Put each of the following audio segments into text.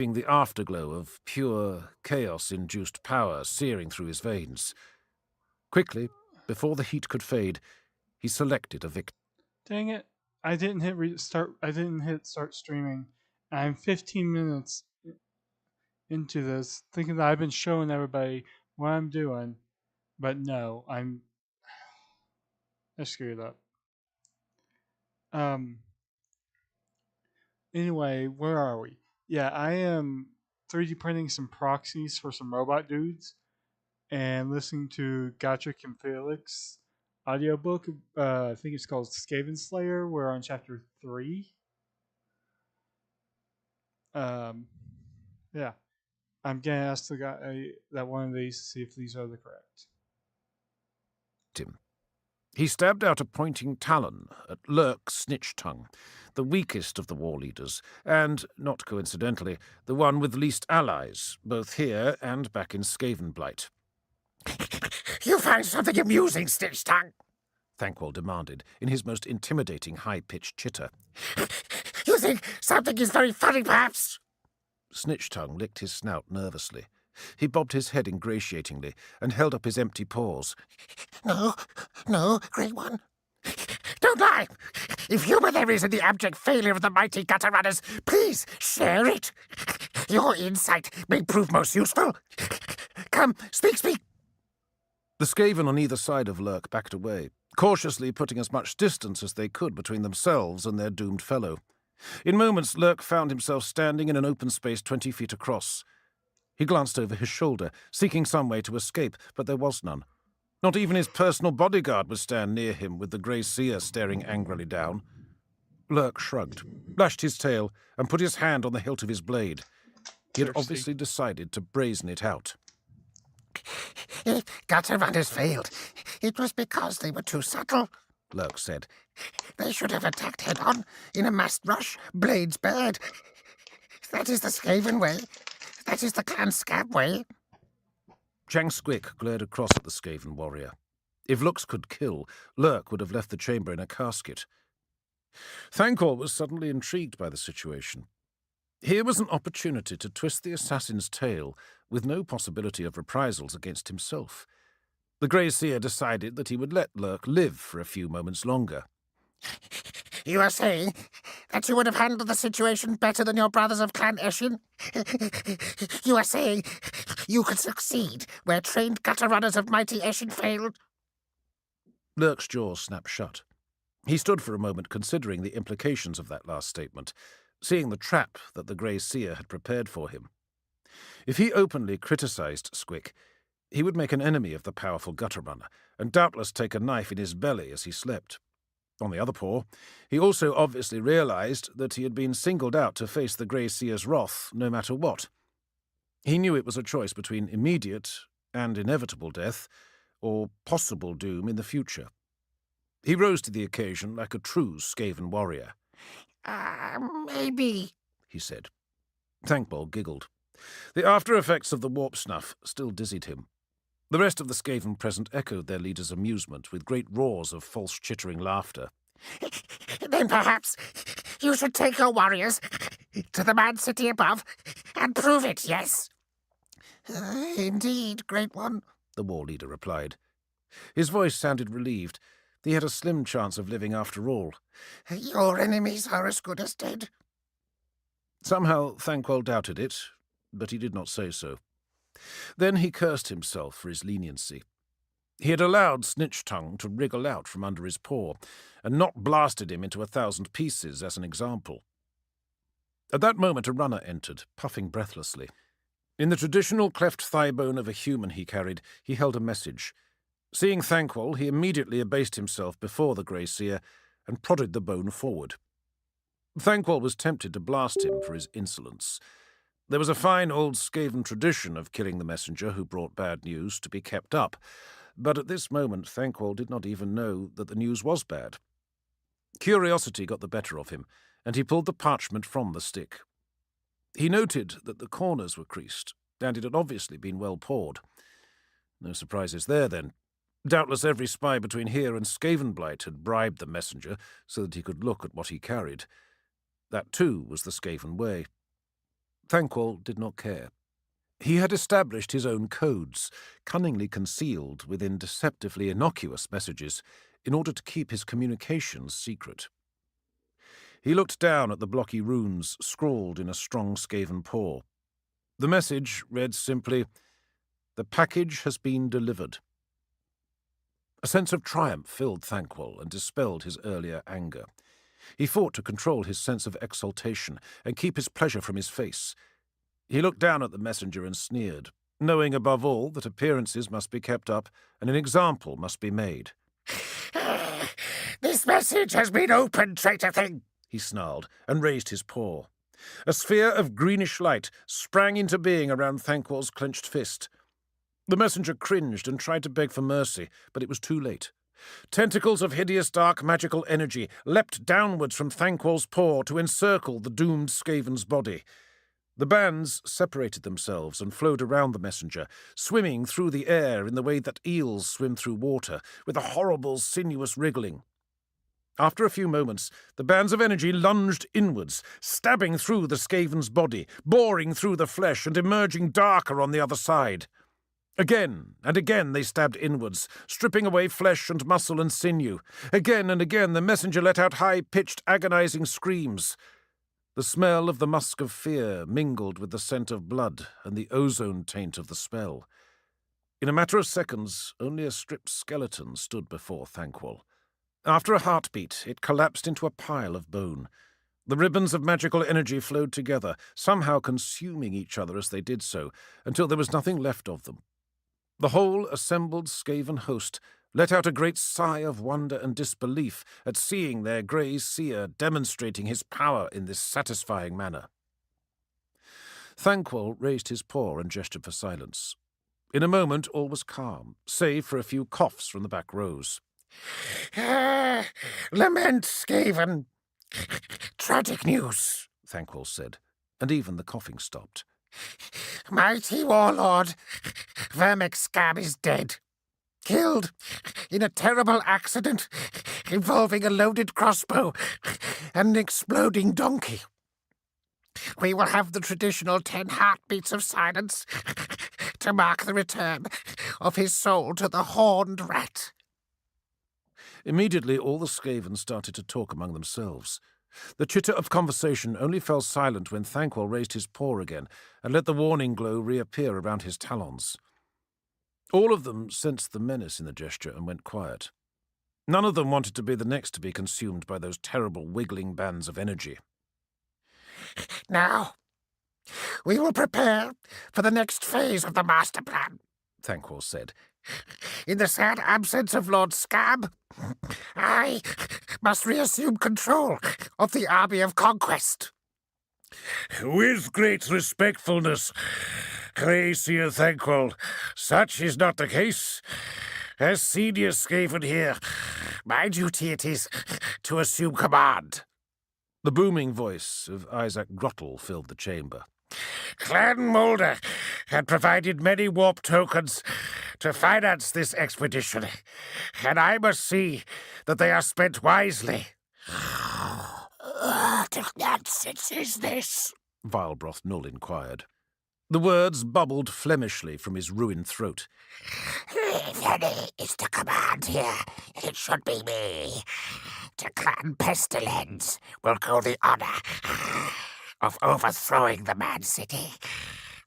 the afterglow of pure, chaos-induced power searing through his veins. Quickly, before the heat could fade, he selected a victim. Dang it. I didn't hit restart. I didn't hit start streaming. I'm 15 minutes into this, thinking that I've been showing everybody what I'm doing, but no, I screwed up. Um. Anyway, where are we? Yeah, I am 3D printing some proxies for some robot dudes and listening to Gotrick and Felix audiobook. I think it's called Skaven Slayer. We're on chapter 3. Um, yeah, I'm gonna ask the guy that one of these to see if these are the correct. He stabbed out a pointing talon at Lurk Snitchtongue, the weakest of the war leaders, and, not coincidentally, the one with least allies, both here and back in Skavenblight. You find something amusing, Snitchtongue? Thankwall demanded, in his most intimidating high-pitched chitter. You think something is very funny, perhaps? Snitchtongue licked his snout nervously. He bobbed his head ingratiatingly and held up his empty paws. No, Great One. Don't lie. If humor there is in the abject failure of the mighty gutter runners, please share it. Your insight may prove most useful. Come, speak. The Skaven on either side of Lurk backed away, cautiously putting as much distance as they could between themselves and their doomed fellow. In moments, Lurk found himself standing in an open space 20 feet across. He glanced over his shoulder, seeking some way to escape, but there was none. Not even his personal bodyguard would stand near him with the grey seer staring angrily down. Lurk shrugged, lashed his tail, and put his hand on the hilt of his blade. He had obviously decided to brazen it out. If gutter runners failed, it was because they were too subtle, Lurk said. They should have attacked head-on, in a massed rush, blades bared. That is the Skaven way. That is the clan scab way. Chang Squick glared across at the Skaven warrior. If looks could kill, Lurk would have left the chamber in a casket. Thankwall was suddenly intrigued by the situation. Here was an opportunity to twist the assassin's tail with no possibility of reprisals against himself. The Grey Seer decided that he would let Lurk live for a few moments longer. You are saying that you would have handled the situation better than your brothers of Clan Eshin? You are saying you could succeed where trained gutter runners of mighty Eshin failed? Lurk's jaw snapped shut. He stood for a moment considering the implications of that last statement, seeing the trap that the Grey Seer had prepared for him. If he openly criticized Squick, he would make an enemy of the powerful gutter runner, and doubtless take a knife in his belly as he slept. On the other paw, he also obviously realized that he had been singled out to face the Grey Seer's wrath no matter what. He knew it was a choice between immediate and inevitable death, or possible doom in the future. He rose to the occasion like a true Skaven warrior. Maybe, he said. Thankball giggled. The after-effects of the warp snuff still dizzied him. The rest of the Skaven present echoed their leader's amusement with great roars of false chittering laughter. Then perhaps you should take your warriors to the mad city above and prove it, yes? Indeed, Great One, the war leader replied. His voice sounded relieved. He had a slim chance of living after all. Your enemies are as good as dead. Somehow Thankwall doubted it, but he did not say so. Then he cursed himself for his leniency. He had allowed Snitchtongue to wriggle out from under his paw, and not blasted him into 1,000 pieces as an example. At that moment a runner entered, puffing breathlessly. In the traditional cleft thigh bone of a human he carried, he held a message. Seeing Thankwall, he immediately abased himself before the Grey Seer and prodded the bone forward. Thankwall was tempted to blast him for his insolence. There was a fine old Skaven tradition of killing the messenger who brought bad news to be kept up, but at this moment Thankwall did not even know that the news was bad. Curiosity got the better of him, and he pulled the parchment from the stick. He noted that the corners were creased, and it had obviously been well poured. No surprises there, then. Doubtless every spy between here and Skavenblight had bribed the messenger so that he could look at what he carried. That, too, was the Skaven way. Thanquol did not care. He had established his own codes, cunningly concealed within deceptively innocuous messages, in order to keep his communications secret. He looked down at the blocky runes scrawled in a strong Skaven paw. The message read simply, "The package has been delivered." A sense of triumph filled Thanquol and dispelled his earlier anger. He fought to control his sense of exultation and keep his pleasure from his face. He looked down at the messenger and sneered, knowing above all that appearances must be kept up and an example must be made. This message has been opened, traitor thing, he snarled and raised his paw. A sphere of greenish light sprang into being around Thanquol's clenched fist. The messenger cringed and tried to beg for mercy, but it was too late. Tentacles of hideous dark magical energy leapt downwards from Thanquol's paw to encircle the doomed Skaven's body. The bands separated themselves and flowed around the messenger, swimming through the air in the way that eels swim through water, with a horrible, sinuous wriggling. After a few moments, the bands of energy lunged inwards, stabbing through the Skaven's body, boring through the flesh and emerging darker on the other side. Again and again they stabbed inwards, stripping away flesh and muscle and sinew. Again and again the messenger let out high-pitched, agonizing screams. The smell of the musk of fear mingled with the scent of blood and the ozone taint of the spell. In a matter of seconds, only a stripped skeleton stood before Thanquol. After a heartbeat, it collapsed into a pile of bone. The ribbons of magical energy flowed together, somehow consuming each other as they did so, until there was nothing left of them. The whole assembled Skaven host let out a great sigh of wonder and disbelief at seeing their grey seer demonstrating his power in this satisfying manner. Thanquol raised his paw and gestured for silence. In a moment all was calm, save for a few coughs from the back rows. Lament, Skaven. Tragic news, Thanquol said, and even the coughing stopped. Mighty warlord, Vermex Scab is dead. Killed in a terrible accident involving a loaded crossbow and an exploding donkey. We will have the traditional 10 heartbeats of silence to mark the return of his soul to the horned rat. Immediately all the Skaven started to talk among themselves. The chitter of conversation only fell silent when Thanquol raised his paw again and let the warning glow reappear around his talons. All of them sensed the menace in the gesture and went quiet. None of them wanted to be the next to be consumed by those terrible wiggling bands of energy. Now, we will prepare for the next phase of the master plan, Thanquol said. In the sad absence of Lord Scab, I must reassume control of the army of conquest. With great respectfulness, Grey Seer Thanquol, such is not the case. As senior Skaven here, my duty it is to assume command. The booming voice of Isaac Grottle filled the chamber. Clan Moulder had provided many warp tokens to finance this expedition, and I must see that they are spent wisely. What nonsense is this? Vilebroth Null inquired. The words bubbled Flemishly from his ruined throat. If any is to command here, it should be me. To Clan Pestilence will go the honor of overthrowing the Man City.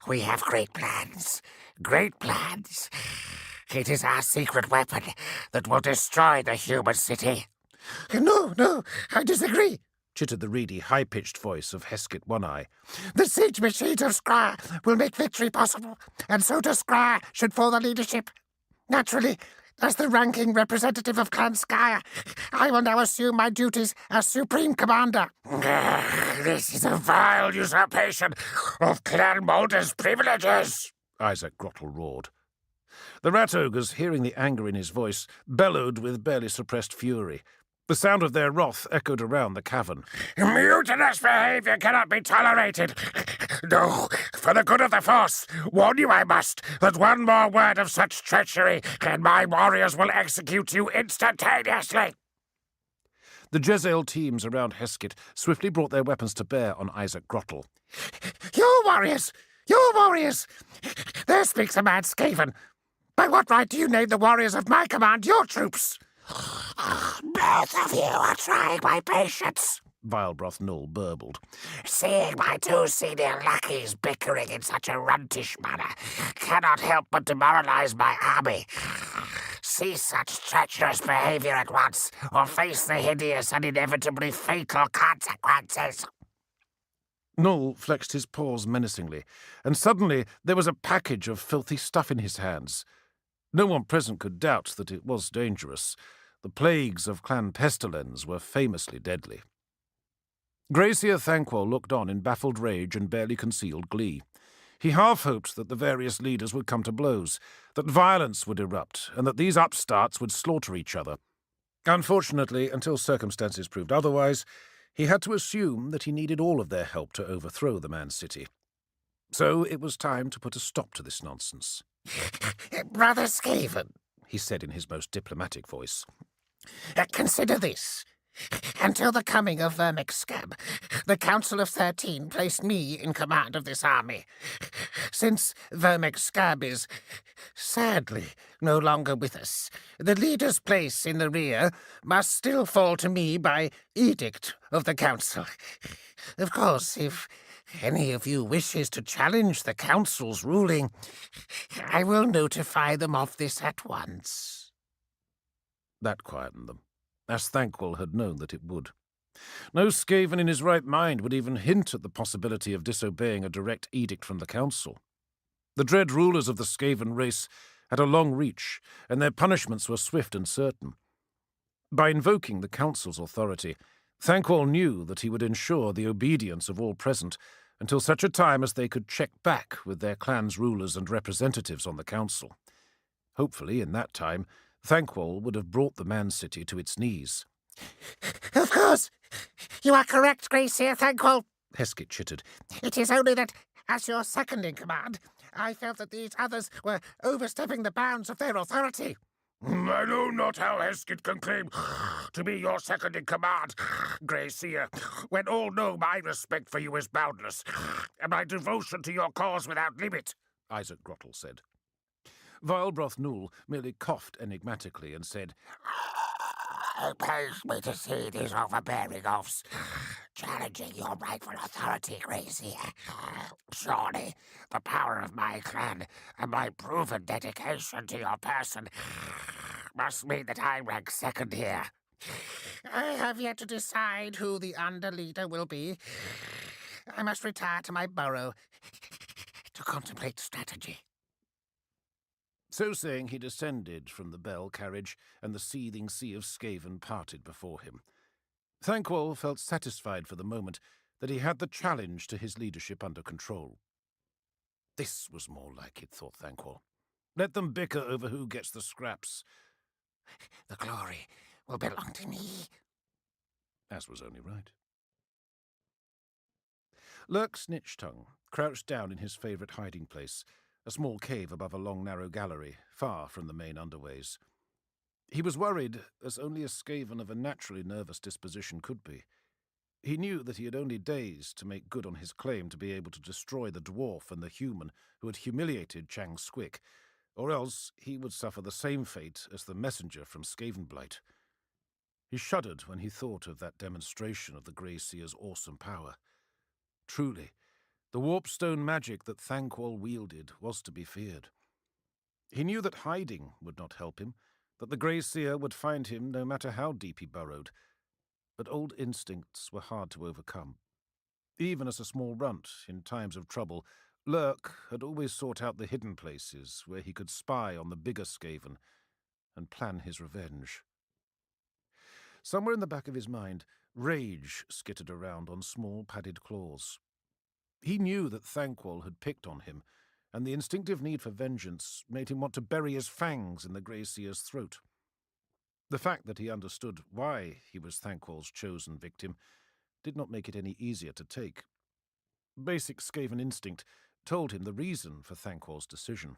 We have great plans. Great plans. It is our secret weapon that will destroy the human city. No, I disagree, chittered the reedy, high-pitched voice of Heskett One-Eye. The siege machines of Scryer will make victory possible, and so to Scryer should fall the leadership. Naturally, as the ranking representative of Clan Skyer, I will now assume my duties as Supreme Commander. This is a vile usurpation of Clan Moulder's privileges, Isaac Grottle roared. The rat ogres, hearing the anger in his voice, bellowed with barely suppressed fury. The sound of their wrath echoed around the cavern. Mutinous behavior cannot be tolerated. No, for the good of the Force, warn you I must that one more word of such treachery and my warriors will execute you instantaneously. The Jezzail teams around Heskett swiftly brought their weapons to bear on Isaac Grottle. You warriors! You warriors! There speaks a mad Skaven. By what right do you name the warriors of my command your troops? Both of you are trying my patience, Vilebroth Null burbled. Seeing my two senior lackeys bickering in such a runtish manner cannot help but demoralize my army. Cease such treacherous behavior at once, or face the hideous and inevitably fatal consequences. Null flexed his paws menacingly, and suddenly there was a package of filthy stuff in his hands. No one present could doubt that it was dangerous. The plagues of Clan Pestilens were famously deadly. Gracier Thanquol looked on in baffled rage and barely concealed glee. He half-hoped that the various leaders would come to blows, that violence would erupt, and that these upstarts would slaughter each other. Unfortunately, until circumstances proved otherwise, he had to assume that he needed all of their help to overthrow the Man City. So it was time to put a stop to this nonsense. Brother Skaven, he said in his most diplomatic voice. Consider this. Until the coming of Vermexcab, the Council of 13 placed me in command of this army. Since Vermexcab is, sadly, no longer with us, the leader's place in the rear must still fall to me by edict of the Council. Of course, if any of you wishes to challenge the Council's ruling, I will notify them of this at once. That quietened them, as Thanquol had known that it would. No Skaven in his right mind would even hint at the possibility of disobeying a direct edict from the Council. The dread rulers of the Skaven race had a long reach, and their punishments were swift and certain. By invoking the Council's authority, Thanquol knew that he would ensure the obedience of all present until such a time as they could check back with their clan's rulers and representatives on the Council. Hopefully, in that time, Thanquol would have brought the Man City to its knees. Of course! You are correct, Gracier Thanquol, Heskett chittered. It is only that, as your second in command, I felt that these others were overstepping the bounds of their authority. I know not how Heskett can claim to be your second in command, Gracier, when all know my respect for you is boundless, and my devotion to your cause without limit, Isaac Grottle said. Vilebroth Null merely coughed enigmatically and said, It pains me to see these overbearing oafs challenging your rightful authority, Gracier. Surely the power of my clan and my proven dedication to your person must mean that I rank second here. I have yet to decide who the underleader will be. I must retire to my burrow to contemplate strategy. So saying, he descended from the bell carriage, and the seething sea of Skaven parted before him. Thanquol felt satisfied for the moment that he had the challenge to his leadership under control. This was more like it, thought Thanquol. Let them bicker over who gets the scraps. The glory will belong to me. As was only right. Lurk Snitchtongue crouched down in his favourite hiding place, a small cave above a long narrow gallery, far from the main underways. He was worried, as only a Skaven of a naturally nervous disposition could be. He knew that he had only days to make good on his claim to be able to destroy the dwarf and the human who had humiliated Chang Squick, or else he would suffer the same fate as the messenger from Skavenblight. He shuddered when he thought of that demonstration of the Grey Seer's awesome power. Truly, the warpstone magic that Thanquol wielded was to be feared. He knew that hiding would not help him, that the Grey Seer would find him no matter how deep he burrowed. But old instincts were hard to overcome. Even as a small runt in times of trouble, Lurk had always sought out the hidden places where he could spy on the bigger Skaven and plan his revenge. Somewhere in the back of his mind, rage skittered around on small padded claws. He knew that Thanquol had picked on him, and the instinctive need for vengeance made him want to bury his fangs in the Grey Seer's throat. The fact that he understood why he was Thanquol's chosen victim did not make it any easier to take. Basic Skaven instinct told him the reason for Thanquol's decision.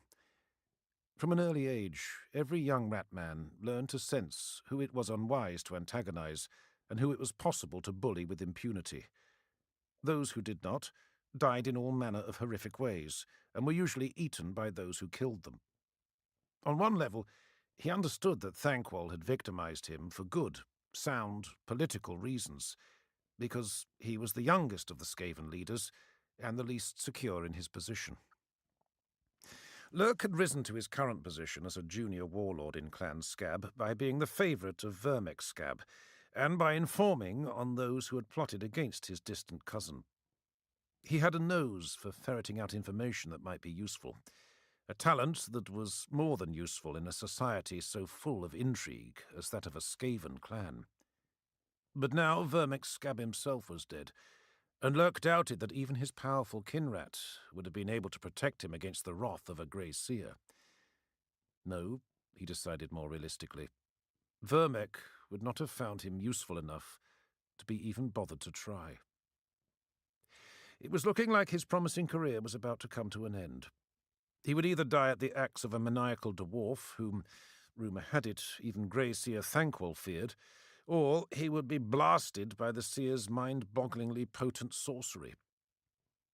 From an early age, every young rat man learned to sense who it was unwise to antagonize and who it was possible to bully with impunity. Those who did not died in all manner of horrific ways, and were usually eaten by those who killed them. On one level, he understood that Thankwall had victimized him for good, sound, political reasons, because he was the youngest of the Skaven leaders and the least secure in his position. Lurk had risen to his current position as a junior warlord in Clan Scab by being the favourite of Vermex Scab, and by informing on those who had plotted against his distant cousin. He had a nose for ferreting out information that might be useful, a talent that was more than useful in a society so full of intrigue as that of a Skaven clan. But now Vermex Scab himself was dead, and Lurk doubted that even his powerful Kinrat would have been able to protect him against the wrath of a Grey Seer. No, he decided more realistically, Vermeck would not have found him useful enough to be even bothered to try. It was looking like his promising career was about to come to an end. He would either die at the axe of a maniacal dwarf, whom, rumour had it, even Grey Seer Thankwall feared, or he would be blasted by the Seer's mind-bogglingly potent sorcery.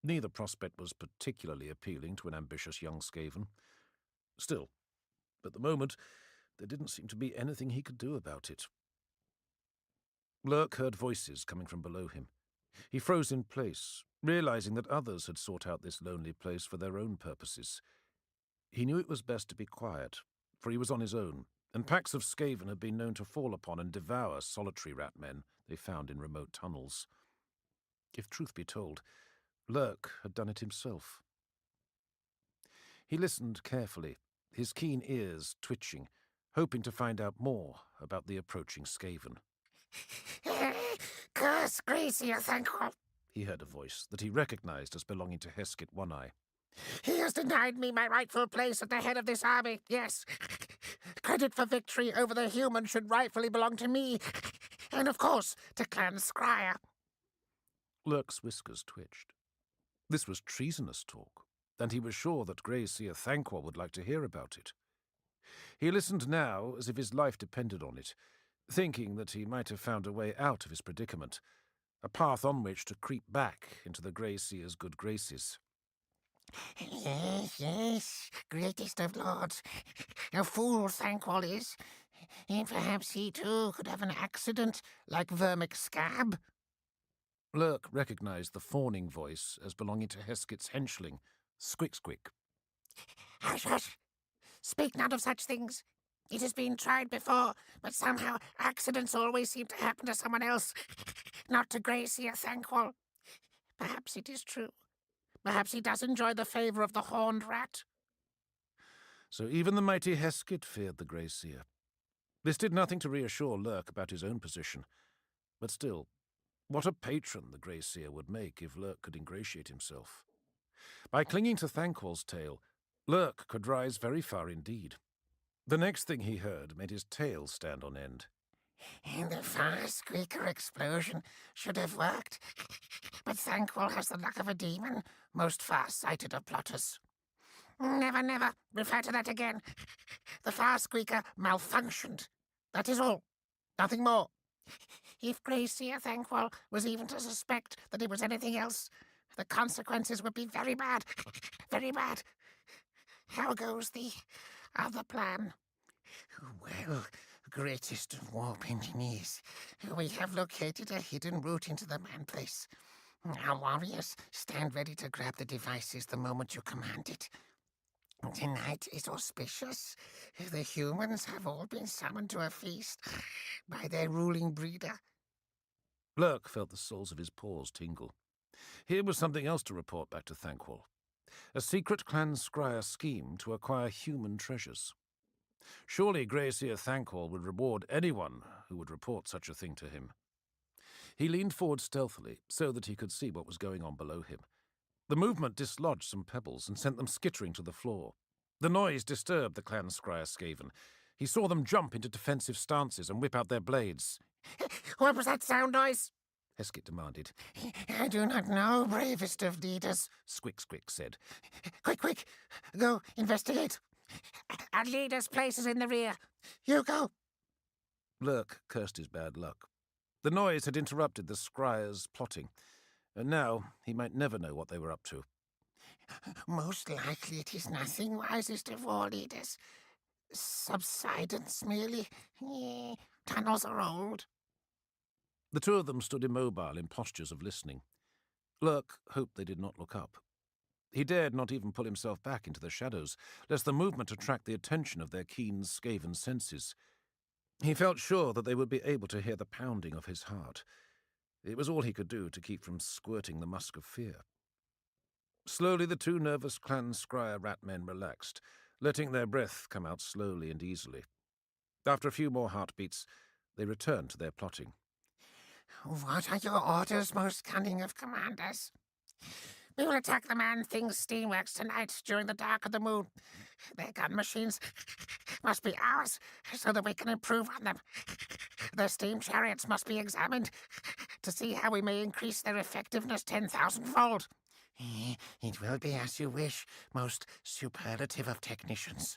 Neither prospect was particularly appealing to an ambitious young Skaven. Still, at the moment, there didn't seem to be anything he could do about it. Lurk heard voices coming from below him. He froze in place, realizing that others had sought out this lonely place for their own purposes. He knew it was best to be quiet, for he was on his own, and packs of Skaven had been known to fall upon and devour solitary rat men they found in remote tunnels. If truth be told, Lurk had done it himself. He listened carefully, his keen ears twitching, hoping to find out more about the approaching Skaven. Curse Grey Seer Thankwall! He heard a voice that he recognized as belonging to Heskett One-Eye. He has denied me my rightful place at the head of this army, yes. Credit for victory over the human should rightfully belong to me, and of course to Clan Scryer. Lurk's whiskers twitched. This was treasonous talk, and he was sure that Grey Seer Thankwall would like to hear about it. He listened now as if his life depended on it, thinking that he might have found a way out of his predicament, a path on which to creep back into the Grey Seer's good graces. Yes, yes, greatest of lords. A fool Thankwall is. And perhaps he too could have an accident like Vermex Scab. Lurk recognized the fawning voice as belonging to Heskett's henchling, Squick Squick. Hush, hush. Speak not of such things. It has been tried before, but somehow accidents always seem to happen to someone else, not to Grey Seer Thankwall. Perhaps it is true. Perhaps he does enjoy the favour of the horned rat. So even the mighty Heskett feared the Grey Seer. This did nothing to reassure Lurk about his own position. But still, what a patron the Grey Seer would make if Lurk could ingratiate himself. By clinging to Thankwall's tail, Lurk could rise very far indeed. The next thing he heard made his tail stand on end. And the fire squeaker explosion should have worked. But Thankwall has the luck of a demon, most far-sighted of plotters. Never, never refer to that again. The fire squeaker malfunctioned. That is all. Nothing more. If Grey Seer Thankwall was even to suspect that it was anything else, the consequences would be very bad. Very bad. How goes the other plan? Well, greatest of warp engineers, we have located a hidden route into the man-place. Our warriors stand ready to grab the devices the moment you command it. Tonight is auspicious. The humans have all been summoned to a feast by their ruling breeder. Lurk felt the soles of his paws tingle. Here was something else to report back to Thankwall. A secret Clan Scryer scheme to acquire human treasures. Surely Grey Seer Thankwall would reward anyone who would report such a thing to him. He leaned forward stealthily so that he could see what was going on below him. The movement dislodged some pebbles and sent them skittering to the floor. The noise disturbed the Clan Scryer Skaven. He saw them jump into defensive stances and whip out their blades. What was that sound noise? Heskett demanded. I do not know, bravest of leaders, Squick Squick said. Quick, quick, go investigate. Our leader's place is in the rear. You go. Lurk cursed his bad luck. The noise had interrupted the scryer's plotting, and now he might never know what they were up to. Most likely it is nothing, wisest of all leaders. Subsidence merely. Tunnels are old. The two of them stood immobile in postures of listening. Lurk hoped they did not look up. He dared not even pull himself back into the shadows, lest the movement attract the attention of their keen, skaven senses. He felt sure that they would be able to hear the pounding of his heart. It was all he could do to keep from squirting the musk of fear. Slowly the two nervous clan scryer rat men relaxed, letting their breath come out slowly and easily. After a few more heartbeats, they returned to their plotting. What are your orders, most cunning of commanders? We will attack the Man-Thing steamworks tonight during the dark of the moon. Their gun machines must be ours, so that we can improve on them. Their steam chariots must be examined to see how we may increase their effectiveness 10,000-fold. It will be as you wish, most superlative of technicians.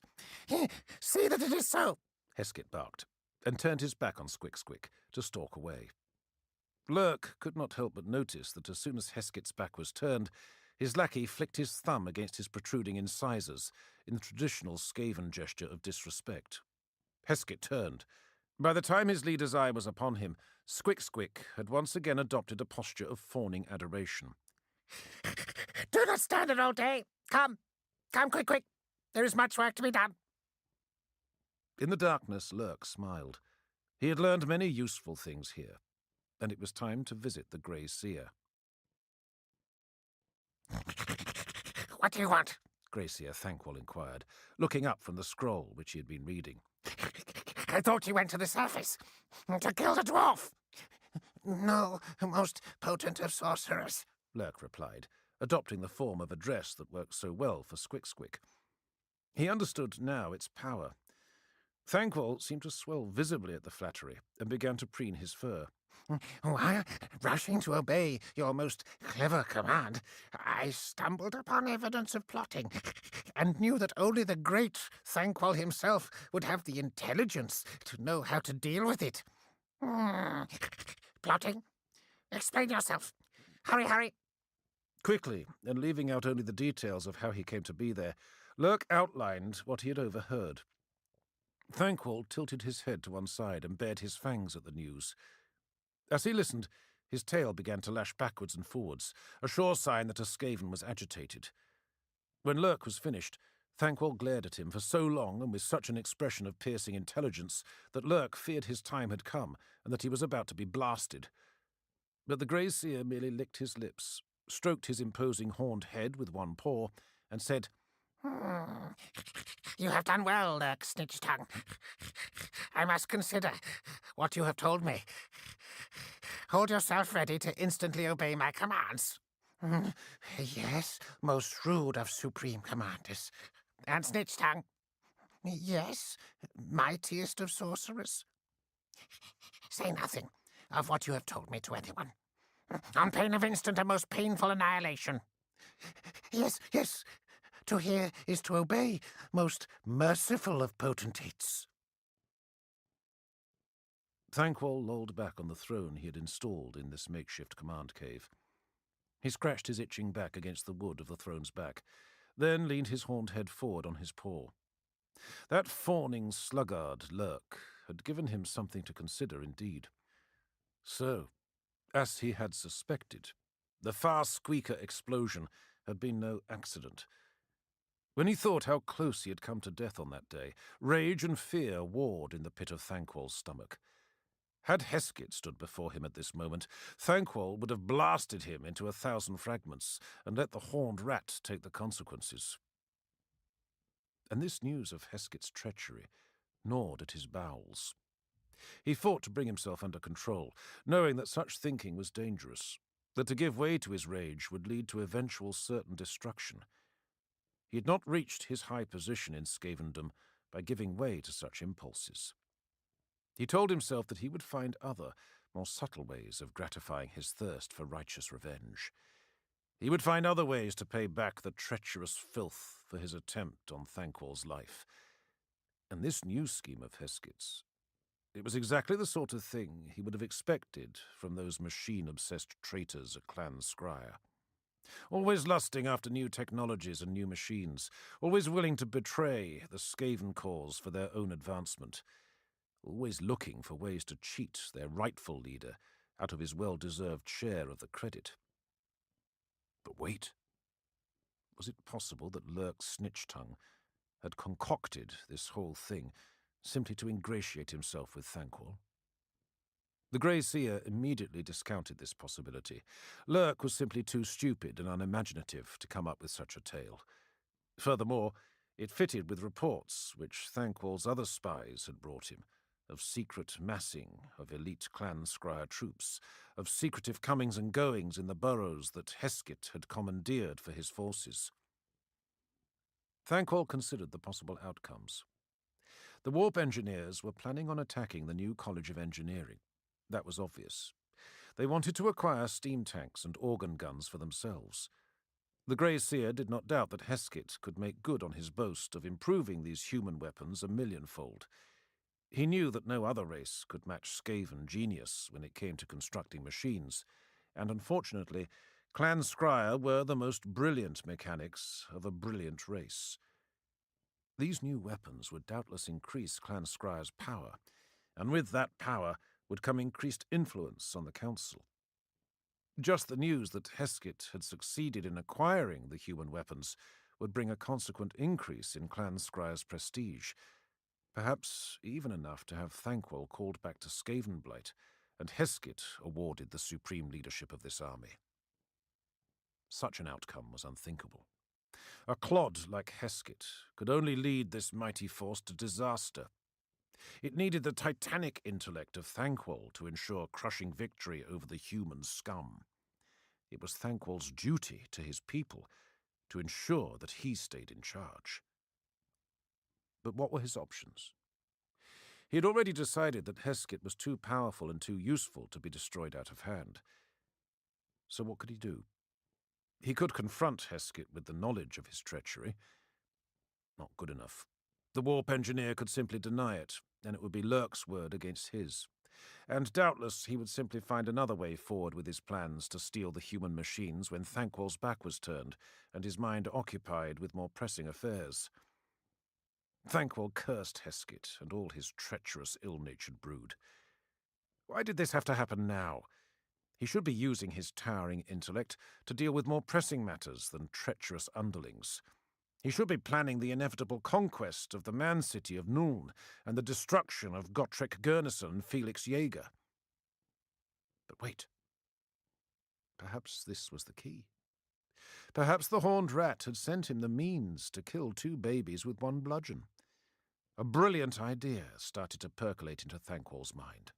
See that it is so, Heskett barked, and turned his back on Squick to stalk away. Lurk could not help but notice that as soon as Heskett's back was turned, his lackey flicked his thumb against his protruding incisors in the traditional Skaven gesture of disrespect. Heskett turned. By the time his leader's eye was upon him, Squick had once again adopted a posture of fawning adoration. Do not stand it all day. Come quick. There is much work to be done. In the darkness, Lurk smiled. He had learned many useful things here, and it was time to visit the Grey Seer. What do you want? Grey Seer Thankwall inquired, looking up from the scroll which he had been reading. I thought you went to the surface to kill the dwarf. No, most potent of sorcerers, Lurk replied, adopting the form of address that worked so well for Squick. He understood now its power. Thankwall seemed to swell visibly at the flattery and began to preen his fur. While rushing to obey your most clever command, I stumbled upon evidence of plotting, and knew that only the great Thankwall himself would have the intelligence to know how to deal with it. Plotting? Explain yourself. Hurry. Quickly, and leaving out only the details of how he came to be there, Lurk outlined what he had overheard. Thankwall tilted his head to one side and bared his fangs at the news. As he listened, his tail began to lash backwards and forwards, a sure sign that a Skaven was agitated. When Lurk was finished, Thankwall glared at him for so long and with such an expression of piercing intelligence that Lurk feared his time had come and that he was about to be blasted. But the Grey Seer merely licked his lips, stroked his imposing horned head with one paw, and said, You have done well, Lurk Snitch-Tongue. I must consider what you have told me. Hold yourself ready to instantly obey my commands. Yes, most rude of supreme commanders. And Snitch-Tongue? Yes, mightiest of sorcerers. Say nothing of what you have told me to anyone, on pain of instant and most painful annihilation. Yes. To hear is to obey, most merciful of potentates. Thankwall lolled back on the throne he had installed in this makeshift command cave. He scratched his itching back against the wood of the throne's back, then leaned his horned head forward on his paw. That fawning sluggard, Lurk, had given him something to consider indeed. So, as he had suspected, the far squeaker explosion had been no accident. When he thought how close he had come to death on that day, rage and fear warred in the pit of Thankwall's stomach. Had Heskett stood before him at this moment, Thankwall would have blasted him into 1,000 fragments and let the horned rat take the consequences. And this news of Heskett's treachery gnawed at his bowels. He fought to bring himself under control, knowing that such thinking was dangerous, that to give way to his rage would lead to eventual certain destruction. He had not reached his high position in Skavendom by giving way to such impulses. He told himself that he would find other, more subtle ways of gratifying his thirst for righteous revenge. He would find other ways to pay back the treacherous filth for his attempt on Thankwall's life. And this new scheme of Heskett's It was exactly the sort of thing he would have expected from those machine-obsessed traitors at Clan Scryer. Always lusting after new technologies and new machines, always willing to betray the Skaven cause for their own advancement, always looking for ways to cheat their rightful leader out of his well-deserved share of the credit. But wait. Was it possible that Lurk Snitchtongue had concocted this whole thing simply to ingratiate himself with Thanquol? The Grey Seer immediately discounted this possibility. Lurk was simply too stupid and unimaginative to come up with such a tale. Furthermore, it fitted with reports which Thanquol's other spies had brought him, of secret massing of elite Clan Scryer troops, of secretive comings and goings in the burrows that Heskett had commandeered for his forces. Thanquol considered the possible outcomes. The warp engineers were planning on attacking the new College of Engineering. That was obvious. They wanted to acquire steam tanks and organ guns for themselves. The Grey Seer did not doubt that Heskett could make good on his boast of improving these human weapons a millionfold. He knew that no other race could match Skaven genius when it came to constructing machines, and unfortunately, Clan Scryer were the most brilliant mechanics of a brilliant race. These new weapons would doubtless increase Clan Scryer's power, and with that power would come increased influence on the Council. Just the news that Heskett had succeeded in acquiring the human weapons would bring a consequent increase in Clan Scryer's prestige, perhaps even enough to have Thanquol called back to Skavenblight and Heskett awarded the supreme leadership of this army. Such an outcome was unthinkable. A clod like Heskett could only lead this mighty force to disaster. It needed the titanic intellect of Thanquol to ensure crushing victory over the human scum. It was Thanquol's duty to his people to ensure that he stayed in charge. But what were his options? He had already decided that Heskett was too powerful and too useful to be destroyed out of hand. So what could he do? He could confront Heskett with the knowledge of his treachery. Not good enough. The warp engineer could simply deny it, and it would be Lurk's word against his. And doubtless he would simply find another way forward with his plans to steal the human machines when Thanquol's back was turned and his mind occupied with more pressing affairs. Thanquol cursed Heskett and all his treacherous, ill-natured brood. Why did this have to happen now? He should be using his towering intellect to deal with more pressing matters than treacherous underlings. He should be planning the inevitable conquest of the man-city of Nuln and the destruction of Gotrek Gurnisson and Felix Jaeger. But wait. Perhaps this was the key. Perhaps the Horned Rat had sent him the means to kill 2 babies with 1 bludgeon. A brilliant idea started to percolate into Thanquol's mind.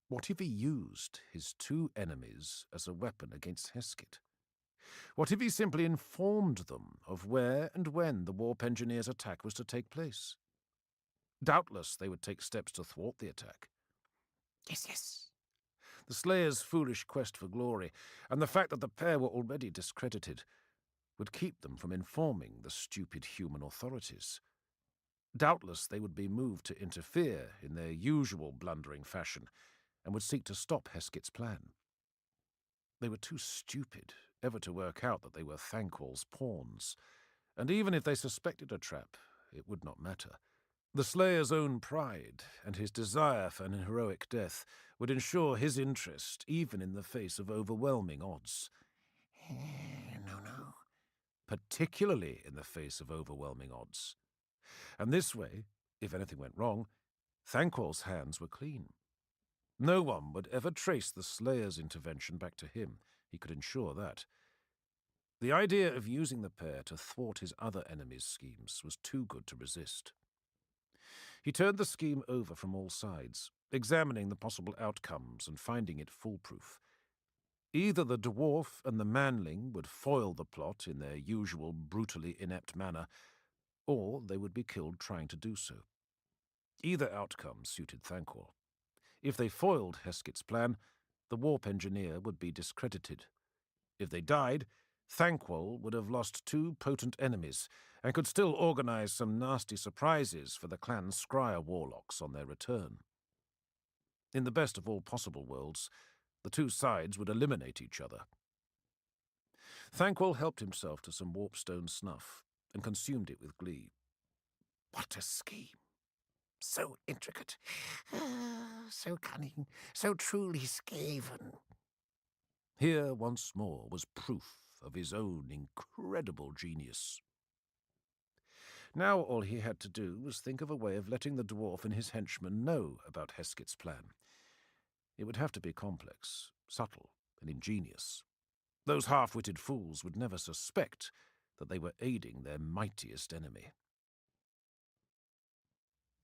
What if he used his 2 enemies as a weapon against Heskett? What if he simply informed them of where and when the warp engineer's attack was to take place? Doubtless they would take steps to thwart the attack. Yes. The Slayer's foolish quest for glory, and the fact that the pair were already discredited, would keep them from informing the stupid human authorities. Doubtless they would be moved to interfere in their usual blundering fashion, and would seek to stop Heskett's plan. They were too stupid ever to work out that they were Thanquol's pawns, and even if they suspected a trap, it would not matter. The Slayer's own pride and his desire for an heroic death would ensure his interest even in the face of overwhelming odds. No. Particularly in the face of overwhelming odds. And this way, if anything went wrong, Thanquol's hands were clean. No one would ever trace the Slayer's intervention back to him. He could ensure that. The idea of using the pair to thwart his other enemies' schemes was too good to resist. He turned the scheme over from all sides, examining the possible outcomes and finding it foolproof. Either the dwarf and the manling would foil the plot in their usual brutally inept manner, or they would be killed trying to do so. Either outcome suited Thanquol. If they foiled Heskett's plan, the warp engineer would be discredited. If they died, Thanquol would have lost 2 potent enemies and could still organize some nasty surprises for the Clan Scryer warlocks on their return. In the best of all possible worlds, the two sides would eliminate each other. Thankwell helped himself to some warpstone snuff and consumed it with glee. What a scheme! So intricate, so cunning, so truly Skaven. Here, once more, was proof of his own incredible genius. Now all he had to do was think of a way of letting the dwarf and his henchmen know about Hesketh's plan. It would have to be complex, subtle, and ingenious. Those half-witted fools would never suspect that they were aiding their mightiest enemy.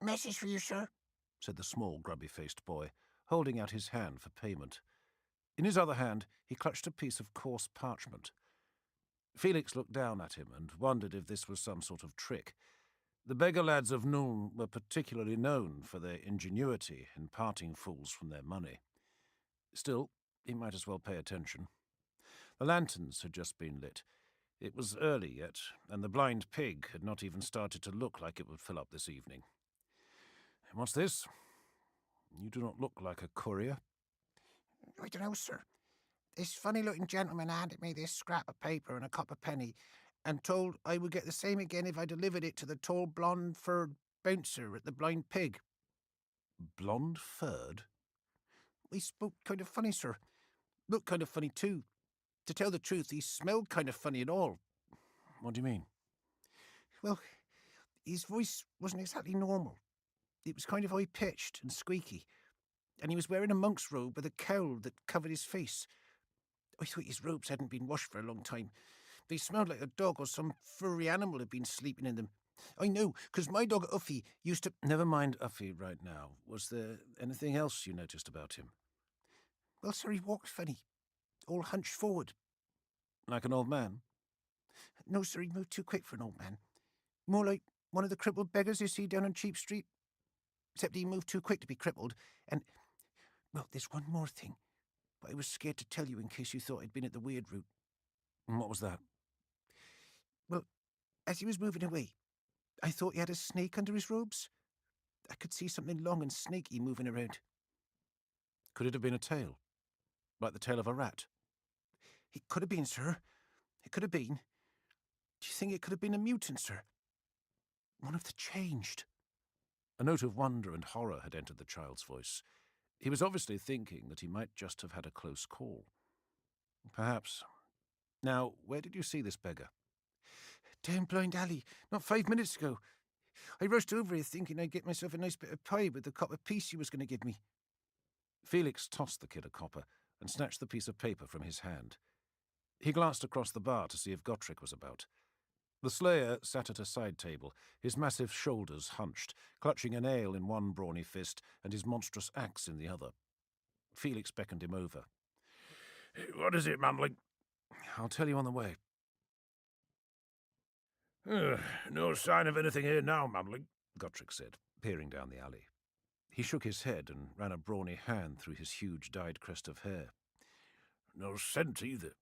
Message for you, sir. Said the small, grubby-faced boy, holding out his hand for payment. In his other hand, he clutched a piece of coarse parchment. Felix looked down at him and wondered if this was some sort of trick. The beggar lads of Noon were particularly known for their ingenuity in parting fools from their money. Still, he might as well pay attention. The lanterns had just been lit. It was early yet, and the blind pig had not even started to look like it would fill up this evening. What's this? You do not look like a courier. I don't know, sir. This funny-looking gentleman handed me this scrap of paper and a copper penny, and told I would get the same again if I delivered it to the tall blonde-furred bouncer at the Blind Pig. Blonde-furred? He spoke kind of funny, sir. Looked kind of funny, too. To tell the truth, he smelled kind of funny and all. What do you mean? Well, his voice wasn't exactly normal. It was kind of high-pitched and squeaky, and he was wearing a monk's robe with a cowl that covered his face. I thought his robes hadn't been washed for a long time. They smelled like a dog or some furry animal had been sleeping in them. I know, 'cause my dog Uffy used to... Never mind Uffy right now. Was there anything else you noticed about him? Well, sir, he walked funny, all hunched forward. Like an old man? No, sir, he moved too quick for an old man. More like one of the crippled beggars you see down on Cheap Street. Except he moved too quick to be crippled, and... Well, there's one more thing, but I was scared to tell you in case you thought I'd been at the weird route. And what was that? Well, as he was moving away, I thought he had a snake under his robes. I could see something long and snaky moving around. Could it have been a tail? Like the tail of a rat? It could have been, sir. It could have been. Do you think it could have been a mutant, sir? One of the changed. A note of wonder and horror had entered the child's voice. He was obviously thinking that he might just have had a close call. Perhaps. Now, where did you see this beggar? Down Blind Alley, not 5 minutes ago. I rushed over here thinking I'd get myself a nice bit of pie with the copper piece he was going to give me. Felix tossed the kid a copper and snatched the piece of paper from his hand. He glanced across the bar to see if Gottrick was about. The slayer sat at a side table, his massive shoulders hunched, clutching an ale in one brawny fist and his monstrous axe in the other. Felix beckoned him over. What is it, Mumbling? I'll tell you on the way. No sign of anything here now, Mumbling, Gottrick said, peering down the alley. He shook his head and ran a brawny hand through his huge dyed crest of hair. No scent either.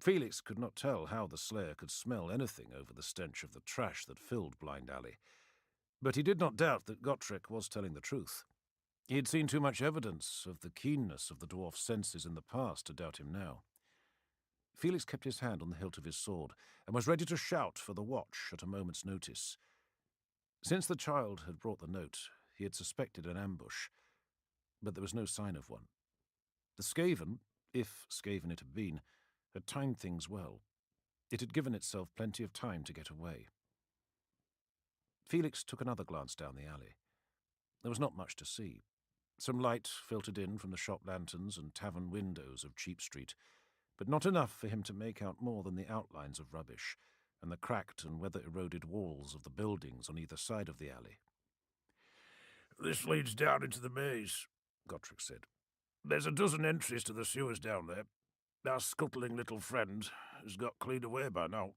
Felix could not tell how the slayer could smell anything over the stench of the trash that filled Blind Alley, but he did not doubt that Gottrick was telling the truth. He had seen too much evidence of the keenness of the dwarf's senses in the past to doubt him now. Felix kept his hand on the hilt of his sword and was ready to shout for the watch at a moment's notice. Since the child had brought the note, he had suspected an ambush, but there was no sign of one. The Skaven, if Skaven it had been, had timed things well. It had given itself plenty of time to get away. Felix took another glance down the alley. There was not much to see. Some light filtered in from the shop lanterns and tavern windows of Cheap Street, but not enough for him to make out more than the outlines of rubbish and the cracked and weather-eroded walls of the buildings on either side of the alley. This leads down into the maze, Gottrick said. There's a dozen entries to the sewers down there. Our scuttling little friend has got cleared away by now.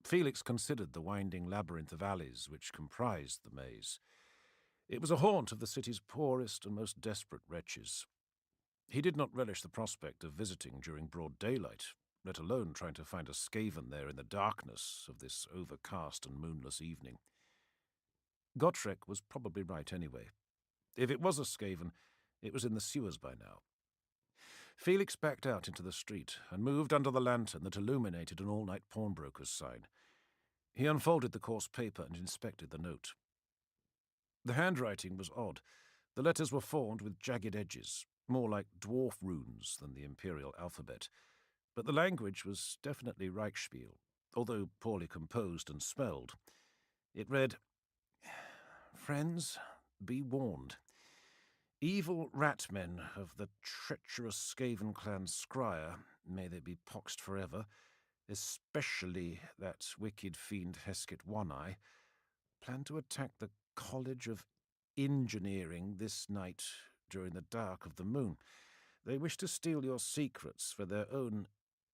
Felix considered the winding labyrinth of alleys which comprised the maze. It was a haunt of the city's poorest and most desperate wretches. He did not relish the prospect of visiting during broad daylight, let alone trying to find a Skaven there in the darkness of this overcast and moonless evening. Gottrick was probably right anyway. If it was a Skaven, it was in the sewers by now. Felix backed out into the street and moved under the lantern that illuminated an all-night pawnbroker's sign. He unfolded the coarse paper and inspected the note. The handwriting was odd. The letters were formed with jagged edges, more like dwarf runes than the imperial alphabet. But the language was definitely Reichspiel, although poorly composed and spelled. It read, "Friends, be warned. Evil rat-men of the treacherous Skaven clan Scryer, may they be poxed forever, especially that wicked fiend Heskett One-Eye, plan to attack the College of Engineering this night during the dark of the moon. They wish to steal your secrets for their own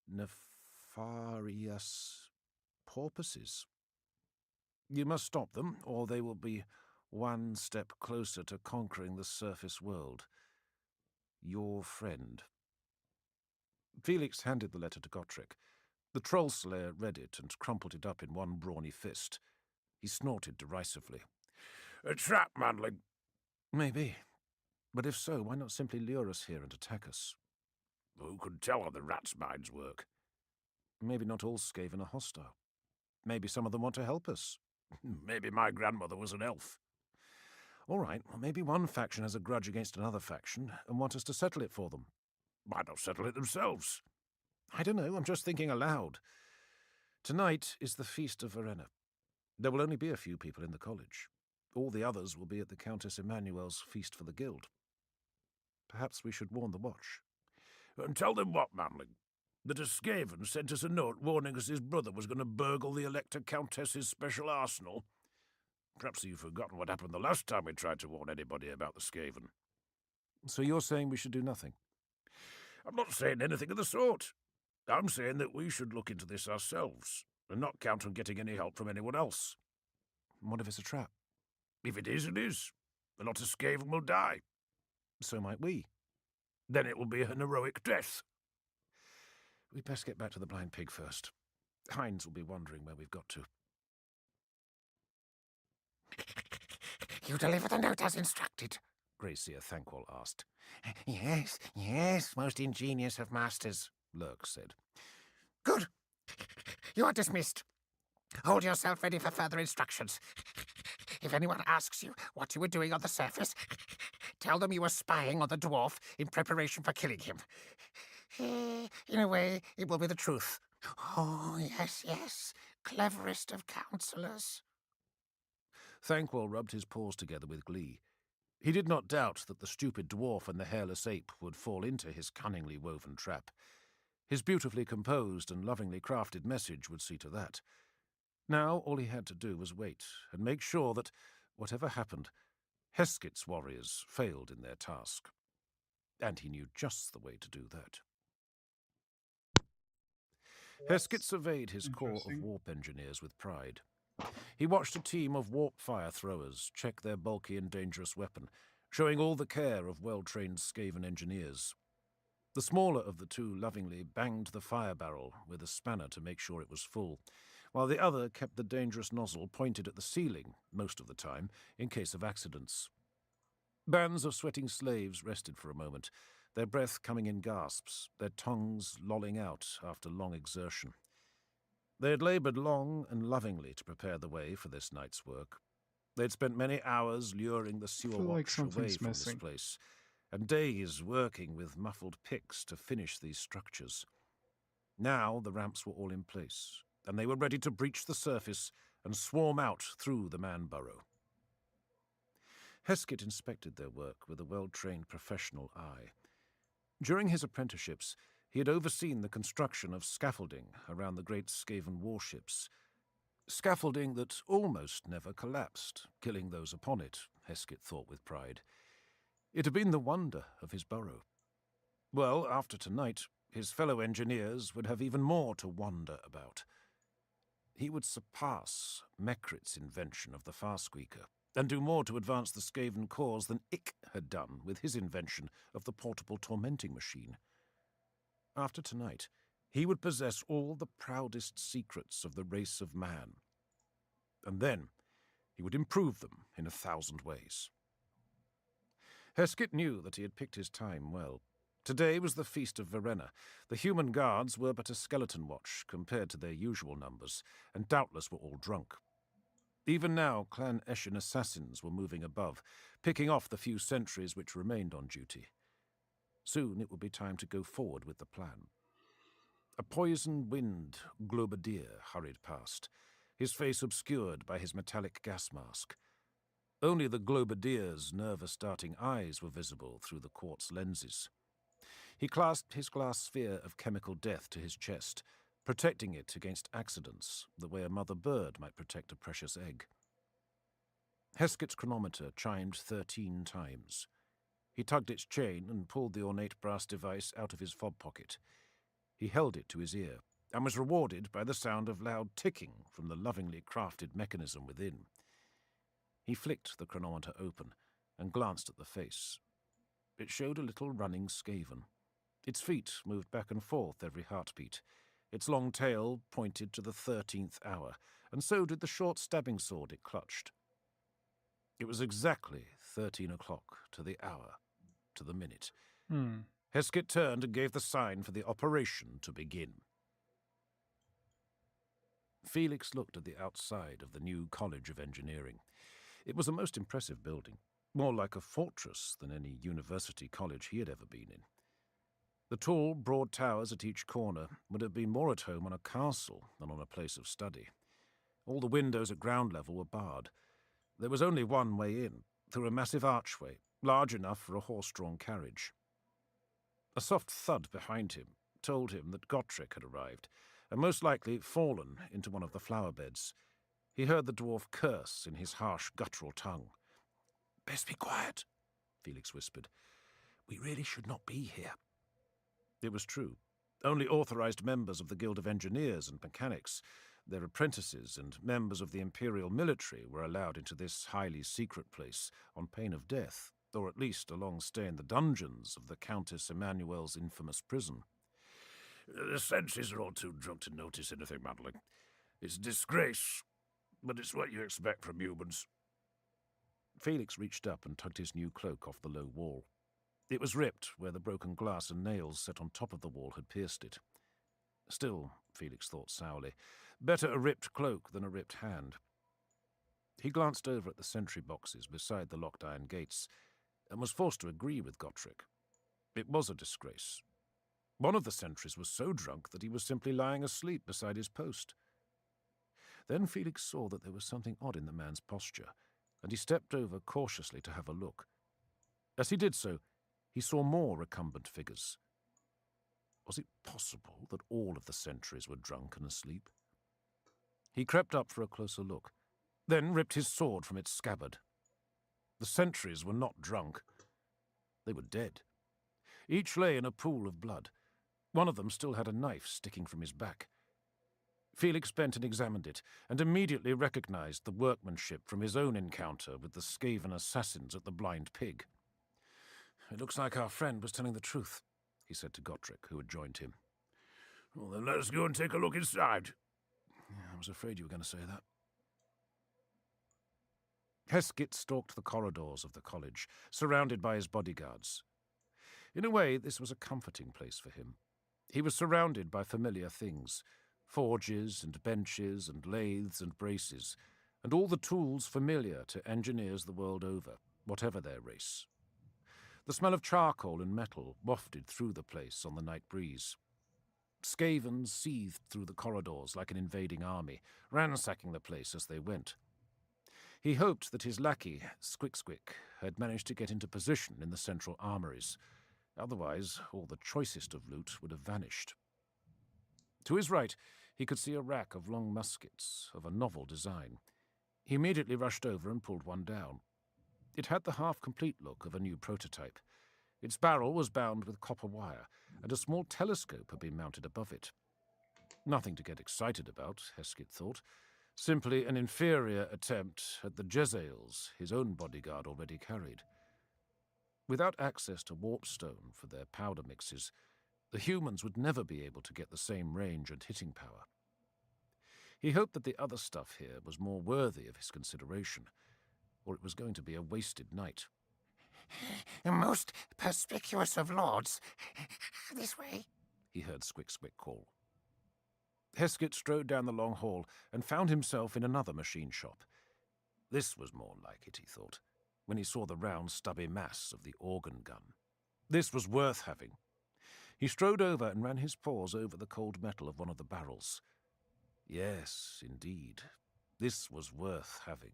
nefarious purposes. You must stop them, or they will be one step closer to conquering the surface world. Your friend." Felix handed the letter to Gotrek. The troll slayer read it and crumpled it up in one brawny fist. He snorted derisively. "A trap, manling." "Maybe. But if so, why not simply lure us here and attack us?" "Who can tell how the rats' minds work?" "Maybe not all Skaven are hostile. Maybe some of them want to help us." "Maybe my grandmother was an elf." "All right, well, maybe one faction has a grudge against another faction and want us to settle it for them." "Why not settle it themselves?" "I don't know, I'm just thinking aloud. Tonight is the Feast of Varenna. There will only be a few people in the college. All the others will be at the Countess Emmanuel's feast for the guild. Perhaps we should warn the watch." "And tell them what, manling? That a Skaven sent us a note warning us his brother was going to burgle the Elector Countess's special arsenal? Perhaps you've forgotten what happened the last time we tried to warn anybody about the Skaven." "So you're saying we should do nothing?" "I'm not saying anything of the sort. I'm saying that we should look into this ourselves and not count on getting any help from anyone else." "What if it's a trap?" "If it is, it is. A lot of Skaven will die. "So might we." Then it will be an heroic death." "We'd best get back to the blind pig first. Heinz will be wondering where we've got to." You deliver the note as instructed?" Gracia Thankwall asked. Yes, most ingenious of masters," Lurk said. "Good. You are dismissed. Hold yourself ready for further instructions. If anyone asks you what you were doing on the surface, tell them you were spying on the dwarf in preparation for killing him. In a way, it will be the truth. Oh, yes, cleverest of counselors." Thankwall rubbed his paws together with glee. He did not doubt that the stupid dwarf and the hairless ape would fall into his cunningly woven trap. His beautifully composed and lovingly crafted message would see to that. Now all he had to do was wait and make sure that, whatever happened, Heskett's warriors failed in their task. And he knew just the way to do that. Heskett surveyed his corps of interesting. warp engineers with pride. He watched a team of warp fire throwers check their bulky and dangerous weapon, showing all the care of well-trained Skaven engineers. The smaller of the two lovingly banged the fire barrel with a spanner to make sure it was full, while the other kept the dangerous nozzle pointed at the ceiling most of the time in case of accidents. Bands of sweating slaves rested for a moment, their breath coming in gasps, their tongues lolling out after long exertion. They had laboured long and lovingly to prepare the way for this night's work. They'd spent many hours luring the sewer feel like watch away something's from this missing. place, and days working with muffled picks to finish these structures. Now the ramps were all in place, and they were ready to breach the surface and swarm out through the man-burrow. Heskett inspected their work with a well-trained professional eye. During his apprenticeships, he had overseen the construction of scaffolding around the great Skaven warships. Scaffolding that almost never collapsed, killing those upon it, Heskett thought with pride. It had been the wonder of his burrow. Well, after tonight, his fellow engineers would have even more to wonder about. He would surpass Mekrit's invention of the Farsqueaker, and do more to advance the Skaven cause than Ick had done with his invention of the portable tormenting machine. After tonight, he would possess all the proudest secrets of the race of man. And then he would improve them in 1,000 ways. Heskett knew that he had picked his time well. Today was the feast of Verena. The human guards were but a skeleton watch compared to their usual numbers, and doubtless were all drunk. Even now, Clan Eshin assassins were moving above, picking off the few sentries which remained on duty. Soon it would be time to go forward with the plan. A poison-wind globadier hurried past, his face obscured by his metallic gas mask. Only the globadier's nervous darting eyes were visible through the quartz lenses. He clasped his glass sphere of chemical death to his chest, protecting it against accidents, the way a mother bird might protect a precious egg. Heskett's chronometer chimed 13 times. He tugged its chain and pulled the ornate brass device out of his fob pocket. He held it to his ear, and was rewarded by the sound of loud ticking from the lovingly crafted mechanism within. He flicked the chronometer open and glanced at the face. It showed a little running skaven. Its feet moved back and forth every heartbeat. Its long tail pointed to the 13th hour, and so did the short stabbing sword it clutched. It was exactly 13 o'clock to the hour, to the minute. Heskett turned and gave the sign for the operation to begin. Felix looked at the outside of the new College of Engineering. It was a most impressive building, more like a fortress than any university college he had ever been in. The tall, broad towers at each corner would have been more at home on a castle than on a place of study. All the windows at ground level were barred. There was only one way in, through a massive archway, large enough for a horse-drawn carriage. A soft thud behind him told him that Gotrek had arrived, and most likely fallen into one of the flower beds. He heard the dwarf curse in his harsh, guttural tongue. "Best be quiet," Felix whispered. "We really should not be here." It was true. Only authorized members of the Guild of Engineers and Mechanics, their apprentices and members of the Imperial military were allowed into this highly secret place on pain of death, or at least a long stay in the dungeons of the Countess Emmanuel's infamous prison. The sentries are all too drunk to notice anything, Madeline. It's a disgrace, but it's what you expect from humans. Felix reached up and tugged his new cloak off the low wall. It was ripped where the broken glass and nails set on top of the wall had pierced it. Still, Felix thought sourly, better a ripped cloak than a ripped hand. He glanced over at the sentry boxes beside the locked iron gates, and was forced to agree with Gotrek. It was a disgrace. One of the sentries was so drunk that he was simply lying asleep beside his post. Then Felix saw that there was something odd in the man's posture, and he stepped over cautiously to have a look. As he did so, he saw more recumbent figures. Was it possible that all of the sentries were drunk and asleep? He crept up for a closer look, then ripped his sword from its scabbard. The sentries were not drunk. They were dead. Each lay in a pool of blood. One of them still had a knife sticking from his back. Felix bent and examined it, and immediately recognized the workmanship from his own encounter with the Skaven assassins at the Blind Pig. "It looks like our friend was telling the truth," he said to Gotrek, who had joined him. Well, then let's go and take a look inside. I was afraid you were going to say that. Heskett stalked the corridors of the college, surrounded by his bodyguards. In a way, this was a comforting place for him. He was surrounded by familiar things, forges and benches and lathes and braces, and all the tools familiar to engineers the world over, whatever their race. The smell of charcoal and metal wafted through the place on the night breeze. Skavens seethed through the corridors like an invading army, ransacking the place as they went. He hoped that his lackey, Squick, had managed to get into position in the central armories. Otherwise, all the choicest of loot would have vanished. To his right, he could see a rack of long muskets of a novel design. He immediately rushed over and pulled one down. It had the half-complete look of a new prototype. Its barrel was bound with copper wire, and a small telescope had been mounted above it. Nothing to get excited about, Heskett thought. Simply an inferior attempt at the Jezzails his own bodyguard already carried. Without access to warpstone for their powder mixes, the humans would never be able to get the same range and hitting power. He hoped that the other stuff here was more worthy of his consideration, or it was going to be a wasted night. Most perspicuous of lords. This way. He heard Squick Squick call. Heskett strode down the long hall and found himself in another machine shop. This was more like it, he thought, when he saw the round, stubby mass of the organ gun. This was worth having. He strode over and ran his paws over the cold metal of one of the barrels. Yes, indeed, this was worth having.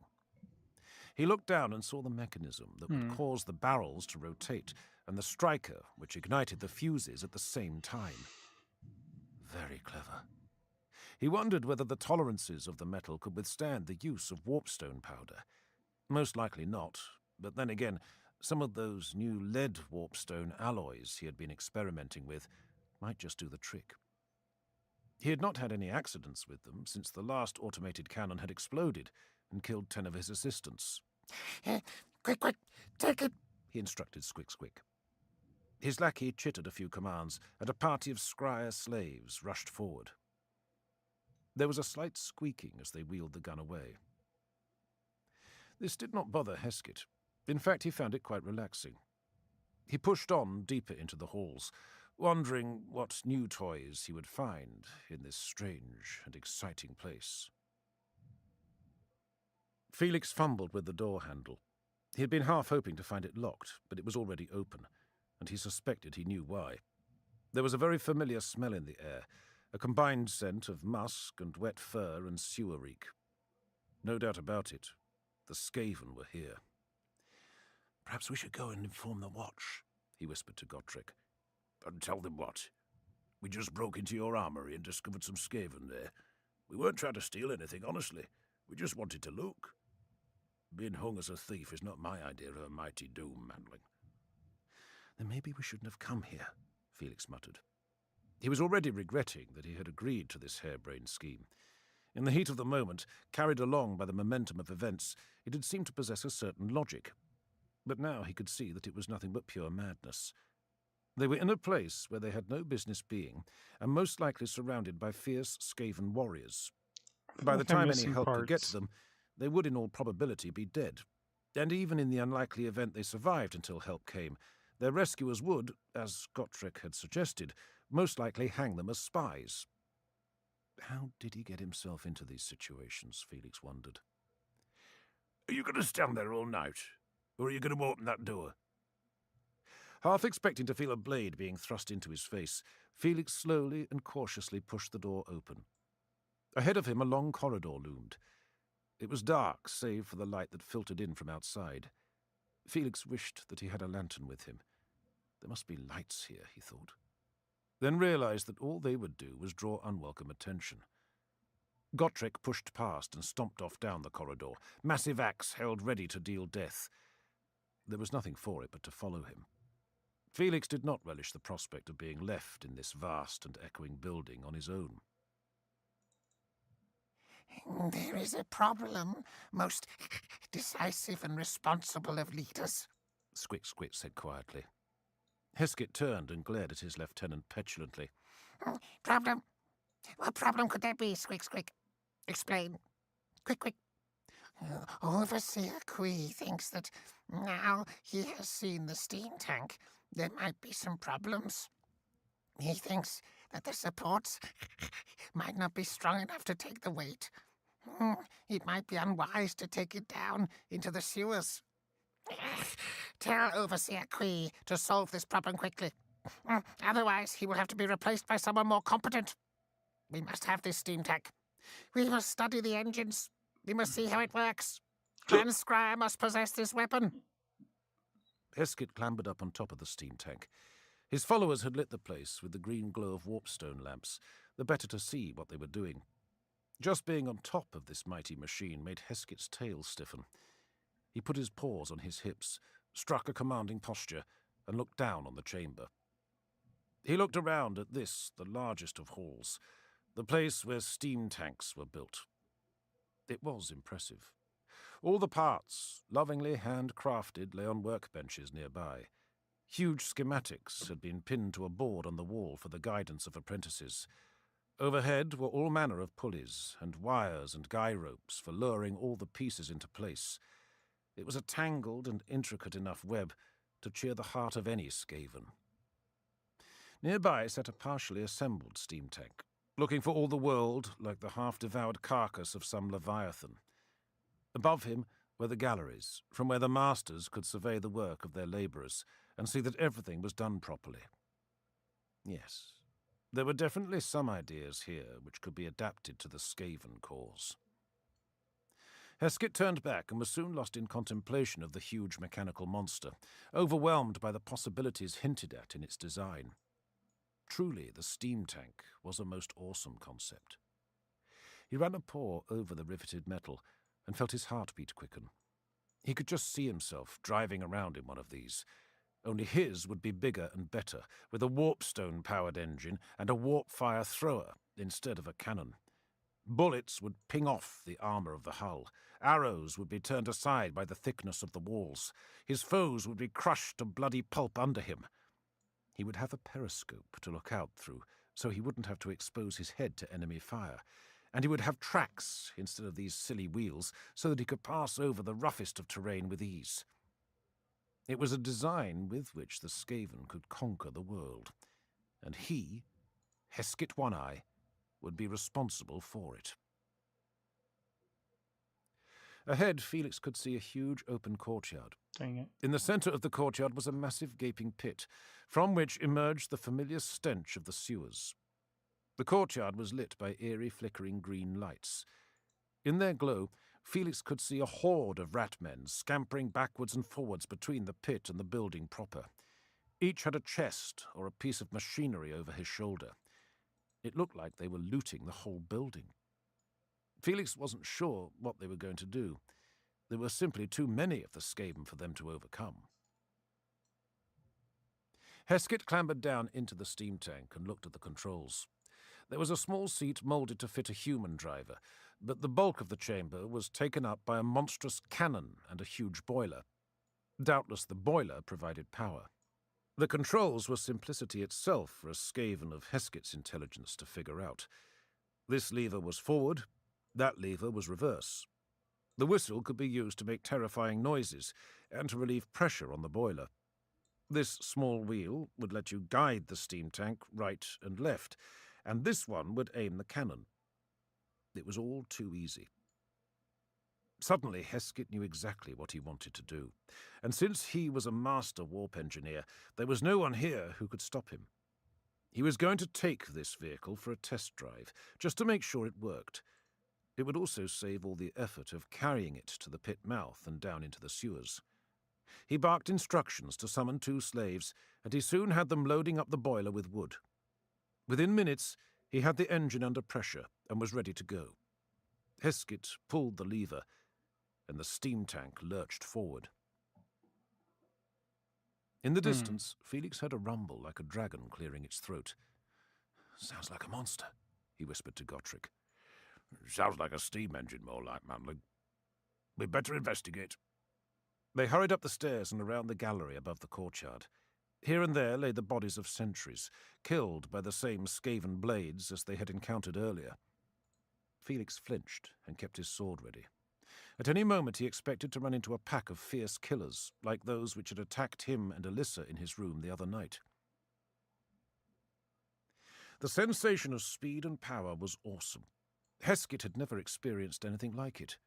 He looked down and saw the mechanism that would cause the barrels to rotate, and the striker which ignited the fuses at the same time. Very clever. He wondered whether the tolerances of the metal could withstand the use of warpstone powder. Most likely not, but then again, some of those new lead warpstone alloys he had been experimenting with might just do the trick. He had not had any accidents with them since the last automated cannon had exploded and killed 10 of his assistants. Quick, quick, take it, He instructed Squick Squick. His lackey chittered a few commands, and a party of scryer slaves rushed forward. There was a slight squeaking as they wheeled the gun away. This did not bother Heskett. In fact, he found it quite relaxing. He pushed on deeper into the halls, wondering what new toys he would find in this strange and exciting place. Felix fumbled with the door handle. He had been half hoping to find it locked, but it was already open, and he suspected he knew why. There was a very familiar smell in the air, a combined scent of musk and wet fur and sewer reek. No doubt about it, the Skaven were here. "Perhaps we should go and inform the watch," he whispered to Godric. And tell them what? We just broke into your armory and discovered some Skaven there. We weren't trying to steal anything, honestly. We just wanted to look. Being hung as a thief is not my idea of a mighty doom, Manling. "Then maybe we shouldn't have come here," Felix muttered. He was already regretting that he had agreed to this harebrained scheme. In the heat of the moment, carried along by the momentum of events, it had seemed to possess a certain logic. But now he could see that it was nothing but pure madness. They were in a place where they had no business being, and most likely surrounded by fierce Skaven warriors. By the time any help could get to them, they would in all probability be dead. And even in the unlikely event they survived until help came, their rescuers would, as Gotrek had suggested, most likely hang them as spies. How did he get himself into these situations, Felix wondered. Are you going to stand there all night? Or are you going to open that door? Half expecting to feel a blade being thrust into his face, Felix slowly and cautiously pushed the door open. Ahead of him a long corridor loomed. It was dark, save for the light that filtered in from outside. Felix wished that he had a lantern with him. There must be lights here, he thought. Then realized that all they would do was draw unwelcome attention. Gotrek pushed past and stomped off down the corridor, massive axe held ready to deal death. There was nothing for it but to follow him. Felix did not relish the prospect of being left in this vast and echoing building on his own. There is a problem, most decisive and responsible of leaders, Squick Squick said quietly. Heskett turned and glared at his lieutenant petulantly. Problem? What problem could there be, Squick Squick? Explain. Quick, quick. Overseer Quee thinks that now he has seen the steam tank, there might be some problems. He thinks that the supports might not be strong enough to take the weight. It might be unwise to take it down into the sewers. Tell Overseer Quee to solve this problem quickly. Otherwise, he will have to be replaced by someone more competent. We must have this steam tank. We must study the engines. We must see how it works. Clan Scryer must possess this weapon. Heskett clambered up on top of the steam tank. His followers had lit the place with the green glow of warpstone lamps, the better to see what they were doing. Just being on top of this mighty machine made Heskett's tail stiffen. He put his paws on his hips, struck a commanding posture, and looked down on the chamber. He looked around at this, the largest of halls, the place where steam tanks were built. It was impressive. All the parts, lovingly handcrafted, lay on workbenches nearby. Huge schematics had been pinned to a board on the wall for the guidance of apprentices. Overhead were all manner of pulleys and wires and guy ropes for luring all the pieces into place. It was a tangled and intricate enough web to cheer the heart of any Skaven. Nearby sat a partially assembled steam tank, looking for all the world like the half-devoured carcass of some leviathan. Above him were the galleries, from where the masters could survey the work of their labourers and see that everything was done properly. Yes, there were definitely some ideas here which could be adapted to the Skaven cause. Heskett turned back and was soon lost in contemplation of the huge mechanical monster, overwhelmed by the possibilities hinted at in its design. Truly, the steam tank was a most awesome concept. He ran a paw over the riveted metal and felt his heartbeat quicken. He could just see himself driving around in one of these, only his would be bigger and better, with a warpstone-powered engine and a warp-fire thrower instead of a cannon. Bullets would ping off the armour of the hull. Arrows would be turned aside by the thickness of the walls. His foes would be crushed to bloody pulp under him. He would have a periscope to look out through, so he wouldn't have to expose his head to enemy fire. And he would have tracks instead of these silly wheels, so that he could pass over the roughest of terrain with ease. It was a design with which the Skaven could conquer the world, and he, Heskett One-Eye, would be responsible for it. Ahead, Felix could see a huge open courtyard. Dang it. In the centre of the courtyard was a massive gaping pit, from which emerged the familiar stench of the sewers. The courtyard was lit by eerie flickering green lights. In their glow, Felix could see a horde of rat-men scampering backwards and forwards between the pit and the building proper. Each had a chest or a piece of machinery over his shoulder. It looked like they were looting the whole building. Felix wasn't sure what they were going to do. There were simply too many of the Skaven for them to overcome. Heskett clambered down into the steam tank and looked at the controls. There was a small seat moulded to fit a human driver, but the bulk of the chamber was taken up by a monstrous cannon and a huge boiler. Doubtless the boiler provided power. The controls were simplicity itself for a Skaven of Heskett's intelligence to figure out. This lever was forward, that lever was reverse. The whistle could be used to make terrifying noises and to relieve pressure on the boiler. This small wheel would let you guide the steam tank right and left, and this one would aim the cannon. It was all too easy. Suddenly, Heskett knew exactly what he wanted to do, and since he was a master warp engineer, there was no one here who could stop him. He was going to take this vehicle for a test drive, just to make sure it worked. It would also save all the effort of carrying it to the pit mouth and down into the sewers. He barked instructions to summon 2 slaves, and he soon had them loading up the boiler with wood. Within minutes, he had the engine under pressure and was ready to go. Heskett pulled the lever, and the steam tank lurched forward. In the distance, Felix heard a rumble like a dragon clearing its throat. "Sounds like a monster," he whispered to Gotrek. Sounds like a steam engine, more like, Manling. We'd better investigate. They hurried up the stairs and around the gallery above the courtyard. Here and there lay the bodies of sentries, killed by the same Skaven blades as they had encountered earlier. Felix flinched and kept his sword ready. At any moment he expected to run into a pack of fierce killers, like those which had attacked him and Alyssa in his room the other night. The sensation of speed and power was awesome. Heskett had never experienced anything like it.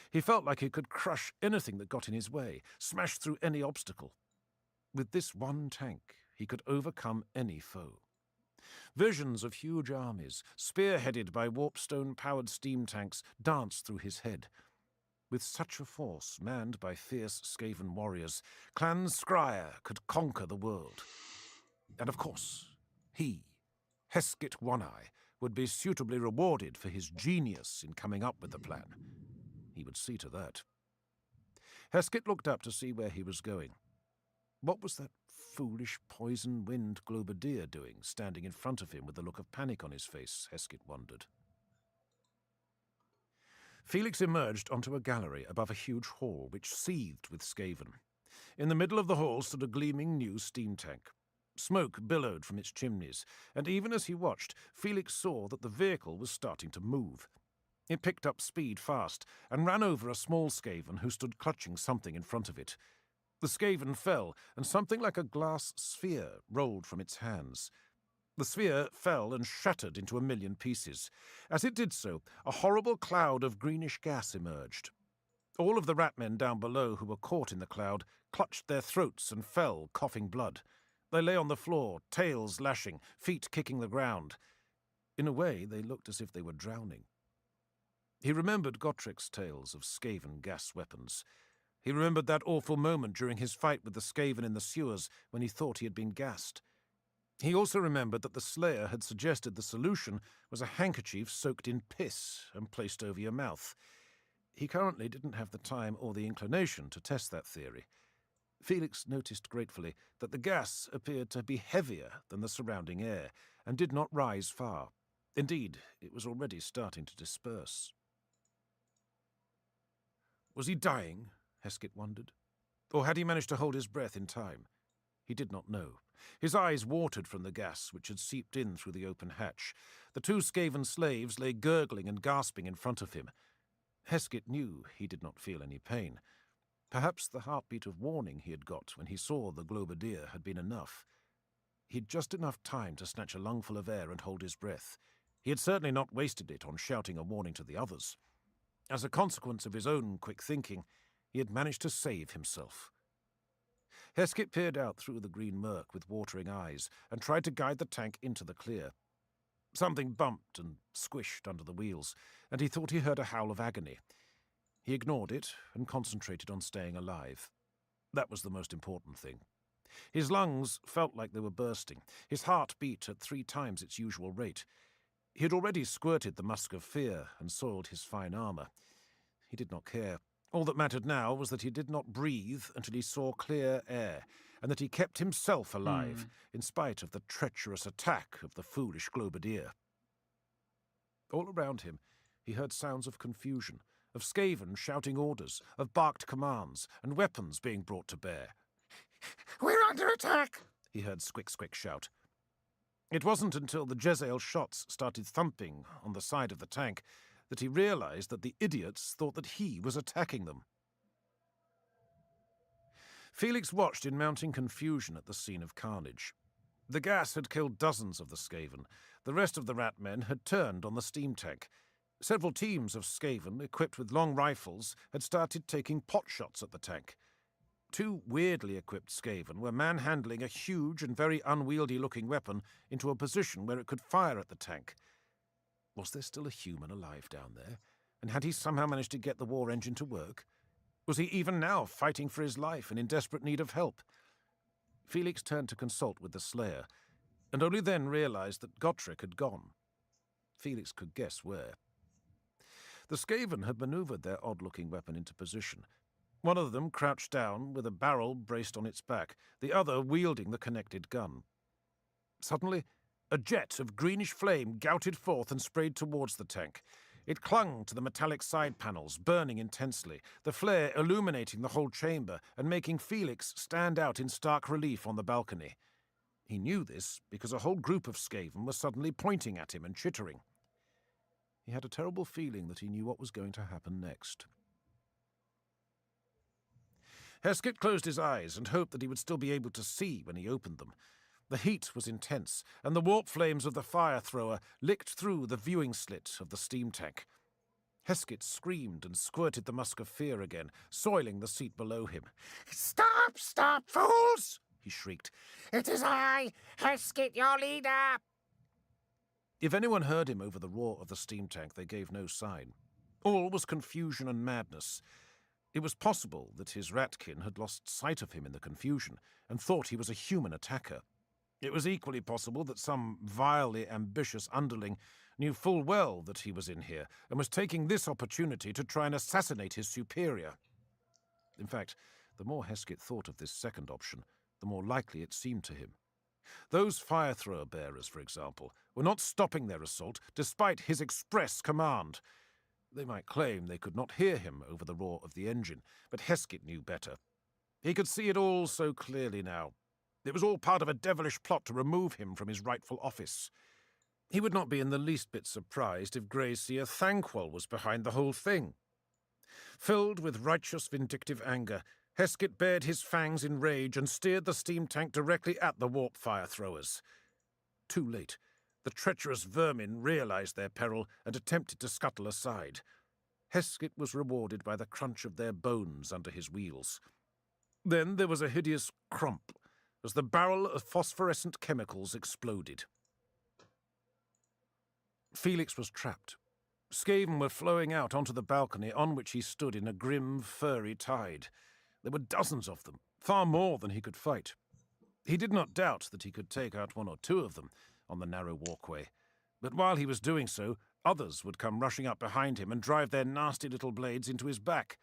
He felt like he could crush anything that got in his way, smash through any obstacle. With this one tank, he could overcome any foe. Visions of huge armies, spearheaded by warpstone-powered steam tanks, danced through his head. With such a force, manned by fierce Skaven warriors, Clan Skryre could conquer the world. And of course, he, Heskett One-Eye, would be suitably rewarded for his genius in coming up with the plan. He would see to that. Heskett looked up to see where he was going. What was that foolish poison-wind globadier doing, standing in front of him with a look of panic on his face, Heskett wondered. Felix emerged onto a gallery above a huge hall which seethed with Skaven. In the middle of the hall stood a gleaming new steam tank. Smoke billowed from its chimneys, and even as he watched, Felix saw that the vehicle was starting to move. It picked up speed fast and ran over a small Skaven who stood clutching something in front of it. The Skaven fell, and something like a glass sphere rolled from its hands. The sphere fell and shattered into a million pieces. As it did so, a horrible cloud of greenish gas emerged. All of the ratmen down below who were caught in the cloud clutched their throats and fell, coughing blood. They lay on the floor, tails lashing, feet kicking the ground. In a way, they looked as if they were drowning. He remembered Gottrik's tales of Skaven gas weapons. He remembered that awful moment during his fight with the Skaven in the sewers when he thought he had been gassed. He also remembered that the Slayer had suggested the solution was a handkerchief soaked in piss and placed over your mouth. He currently didn't have the time or the inclination to test that theory. Felix noticed gratefully that the gas appeared to be heavier than the surrounding air and did not rise far. Indeed, it was already starting to disperse. Was he dying? Heskett wondered. Or had he managed to hold his breath in time? He did not know. His eyes watered from the gas which had seeped in through the open hatch. The two Skaven slaves lay gurgling and gasping in front of him. Heskett knew he did not feel any pain. Perhaps the heartbeat of warning he had got when he saw the Globadier had been enough. He had just enough time to snatch a lungful of air and hold his breath. He had certainly not wasted it on shouting a warning to the others. As a consequence of his own quick thinking, he had managed to save himself. Heskett peered out through the green murk with watering eyes and tried to guide the tank into the clear. Something bumped and squished under the wheels, and he thought he heard a howl of agony. He ignored it and concentrated on staying alive. That was the most important thing. His lungs felt like they were bursting. His heart beat at 3 times its usual rate. He had already squirted the musk of fear and soiled his fine armour. He did not care. All that mattered now was that he did not breathe until he saw clear air, and that he kept himself alive, in spite of the treacherous attack of the foolish Globadier. All around him, he heard sounds of confusion, of Skaven shouting orders, of barked commands, and weapons being brought to bear. We're under attack! He heard Squick-Squick shout. It wasn't until the Jezzail shots started thumping on the side of the tank that he realized that the idiots thought that he was attacking them. Felix watched in mounting confusion at the scene of carnage. The gas had killed dozens of the Skaven. The rest of the Ratmen had turned on the steam tank. Several teams of Skaven, equipped with long rifles, had started taking pot shots at the tank. 2 weirdly equipped Skaven were manhandling a huge and very unwieldy-looking weapon into a position where it could fire at the tank. Was there still a human alive down there? And had he somehow managed to get the war engine to work? Was he even now fighting for his life and in desperate need of help? Felix turned to consult with the Slayer, and only then realized that Gottrik had gone. Felix could guess where. The Skaven had maneuvered their odd-looking weapon into position. One of them crouched down with a barrel braced on its back, the other wielding the connected gun. Suddenly, a jet of greenish flame gouted forth and sprayed towards the tank. It clung to the metallic side panels, burning intensely, the flare illuminating the whole chamber and making Felix stand out in stark relief on the balcony. He knew this because a whole group of Skaven were suddenly pointing at him and chittering. He had a terrible feeling that he knew what was going to happen next. Heskett closed his eyes and hoped that he would still be able to see when he opened them. The heat was intense, and the warp flames of the fire-thrower licked through the viewing slit of the steam tank. Heskett screamed and squirted the musk of fear again, soiling the seat below him. Stop, stop, fools! He shrieked. It is I, Heskett, your leader! If anyone heard him over the roar of the steam tank, they gave no sign. All was confusion and madness. It was possible that his ratkin had lost sight of him in the confusion and thought he was a human attacker. It was equally possible that some vilely ambitious underling knew full well that he was in here and was taking this opportunity to try and assassinate his superior. In fact, the more Heskett thought of this second option, the more likely it seemed to him. Those fire-thrower bearers, for example, were not stopping their assault despite his express command. They might claim they could not hear him over the roar of the engine, but Heskett knew better. He could see it all so clearly now. It was all part of a devilish plot to remove him from his rightful office. He would not be in the least bit surprised if Grayseer Thanquol was behind the whole thing. Filled with righteous vindictive anger, Heskett bared his fangs in rage and steered the steam tank directly at the warp fire throwers. Too late. The treacherous vermin realized their peril and attempted to scuttle aside. Heskett was rewarded by the crunch of their bones under his wheels. Then there was a hideous crump as the barrel of phosphorescent chemicals exploded. Felix was trapped. Skaven were flowing out onto the balcony on which he stood in a grim, furry tide. There were dozens of them, far more than he could fight. He did not doubt that he could take out one or two of them on the narrow walkway, but while he was doing so, others would come rushing up behind him and drive their nasty little blades into his back.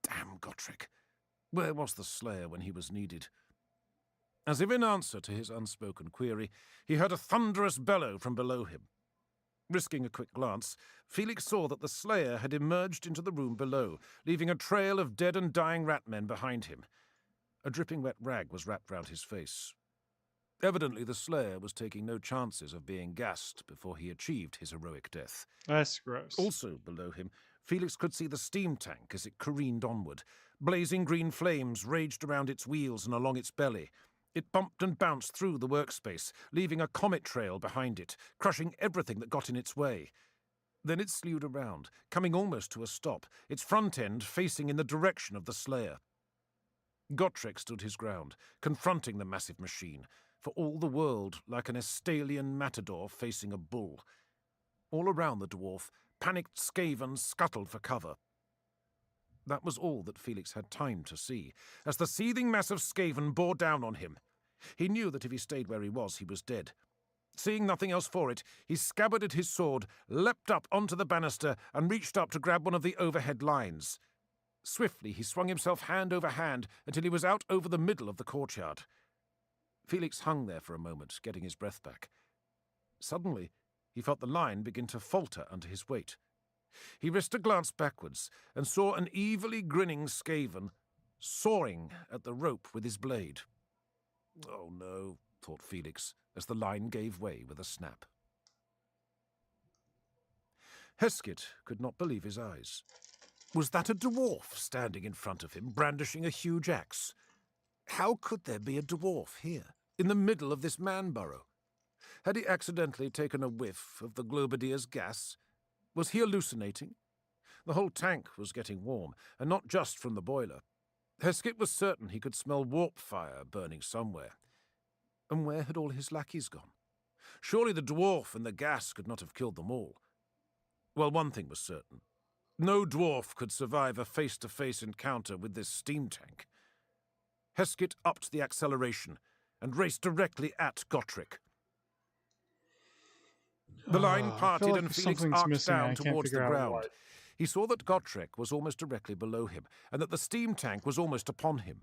Damn Gotrek! Where was the Slayer when he was needed? As if in answer to his unspoken query, he heard a thunderous bellow from below him. Risking a quick glance, Felix saw that the Slayer had emerged into the room below, leaving a trail of dead and dying rat-men behind him. A dripping wet rag was wrapped round his face. Evidently the Slayer was taking no chances of being gassed before he achieved his heroic death. That's gross. Also below him, Felix could see the steam tank as it careened onward. Blazing green flames raged around its wheels and along its belly. It bumped and bounced through the workspace, leaving a comet trail behind it, crushing everything that got in its way. Then it slewed around, coming almost to a stop, its front end facing in the direction of the Slayer. Gotrek stood his ground, confronting the massive machine, for all the world like an Estalian matador facing a bull. All around the dwarf, panicked Skaven scuttled for cover. That was all that Felix had time to see, as the seething mass of Skaven bore down on him. He knew that if he stayed where he was dead. Seeing nothing else for it, he scabbarded his sword, leapt up onto the banister, and reached up to grab one of the overhead lines. Swiftly he swung himself hand over hand until he was out over the middle of the courtyard. Felix hung there for a moment, getting his breath back. Suddenly, he felt the line begin to falter under his weight. He risked a glance backwards and saw an evilly grinning Skaven sawing at the rope with his blade. Oh no, thought Felix, as the line gave way with a snap. Heskett could not believe his eyes. Was that a dwarf standing in front of him, brandishing a huge axe? How could there be a dwarf here, in the middle of this man-burrow? Had he accidentally taken a whiff of the Globadier's gas? Was he hallucinating? The whole tank was getting warm, and not just from the boiler. Heskett was certain he could smell warp fire burning somewhere. And where had all his lackeys gone? Surely the dwarf and the gas could not have killed them all. Well, one thing was certain. No dwarf could survive a face-to-face encounter with this steam tank. Heskett upped the acceleration and raced directly at Gotrek. The line parted and Felix arced down towards the ground. He saw that Gotrek was almost directly below him, and that the steam tank was almost upon him.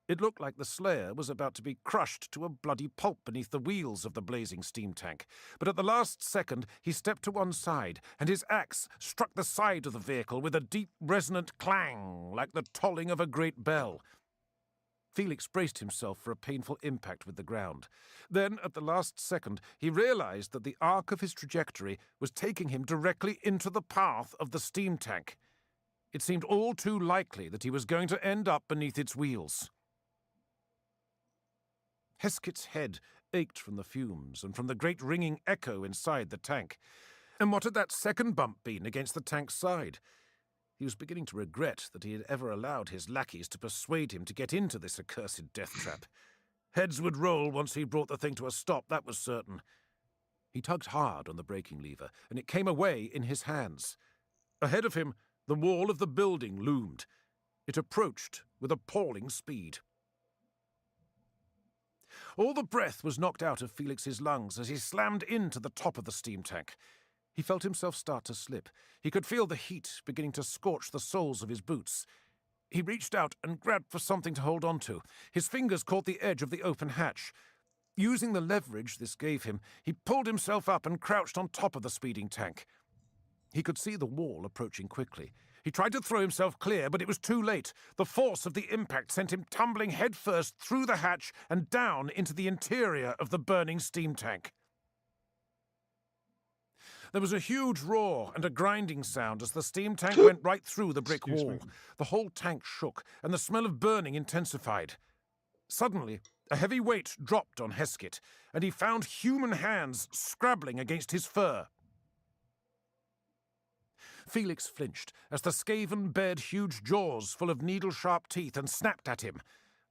It looked like the Slayer was about to be crushed to a bloody pulp beneath the wheels of the blazing steam tank. But at the last second, he stepped to one side, and his axe struck the side of the vehicle with a deep, resonant clang, like the tolling of a great bell. Felix braced himself for a painful impact with the ground. Then, at the last second, he realized that the arc of his trajectory was taking him directly into the path of the steam tank. It seemed all too likely that he was going to end up beneath its wheels. Heskett's head ached from the fumes and from the great ringing echo inside the tank. And what had that second bump been against the tank's side? He was beginning to regret that he had ever allowed his lackeys to persuade him to get into this accursed death trap. Heads would roll once he brought the thing to a stop, that was certain. He tugged hard on the braking lever, and it came away in his hands. Ahead of him, the wall of the building loomed. It approached with appalling speed. All the breath was knocked out of Felix's lungs as he slammed into the top of the steam tank. He felt himself start to slip. He could feel the heat beginning to scorch the soles of his boots. He reached out and grabbed for something to hold on to. His fingers caught the edge of the open hatch. Using the leverage this gave him, he pulled himself up and crouched on top of the speeding tank. He could see the wall approaching quickly. He tried to throw himself clear, but it was too late. The force of the impact sent him tumbling headfirst through the hatch and down into the interior of the burning steam tank. There was a huge roar and a grinding sound as the steam tank went right through the brick Excuse wall. me. The whole tank shook, and the smell of burning intensified. Suddenly, a heavy weight dropped on Heskett, and he found human hands scrabbling against his fur. Felix flinched as the Skaven bared huge jaws full of needle-sharp teeth and snapped at him.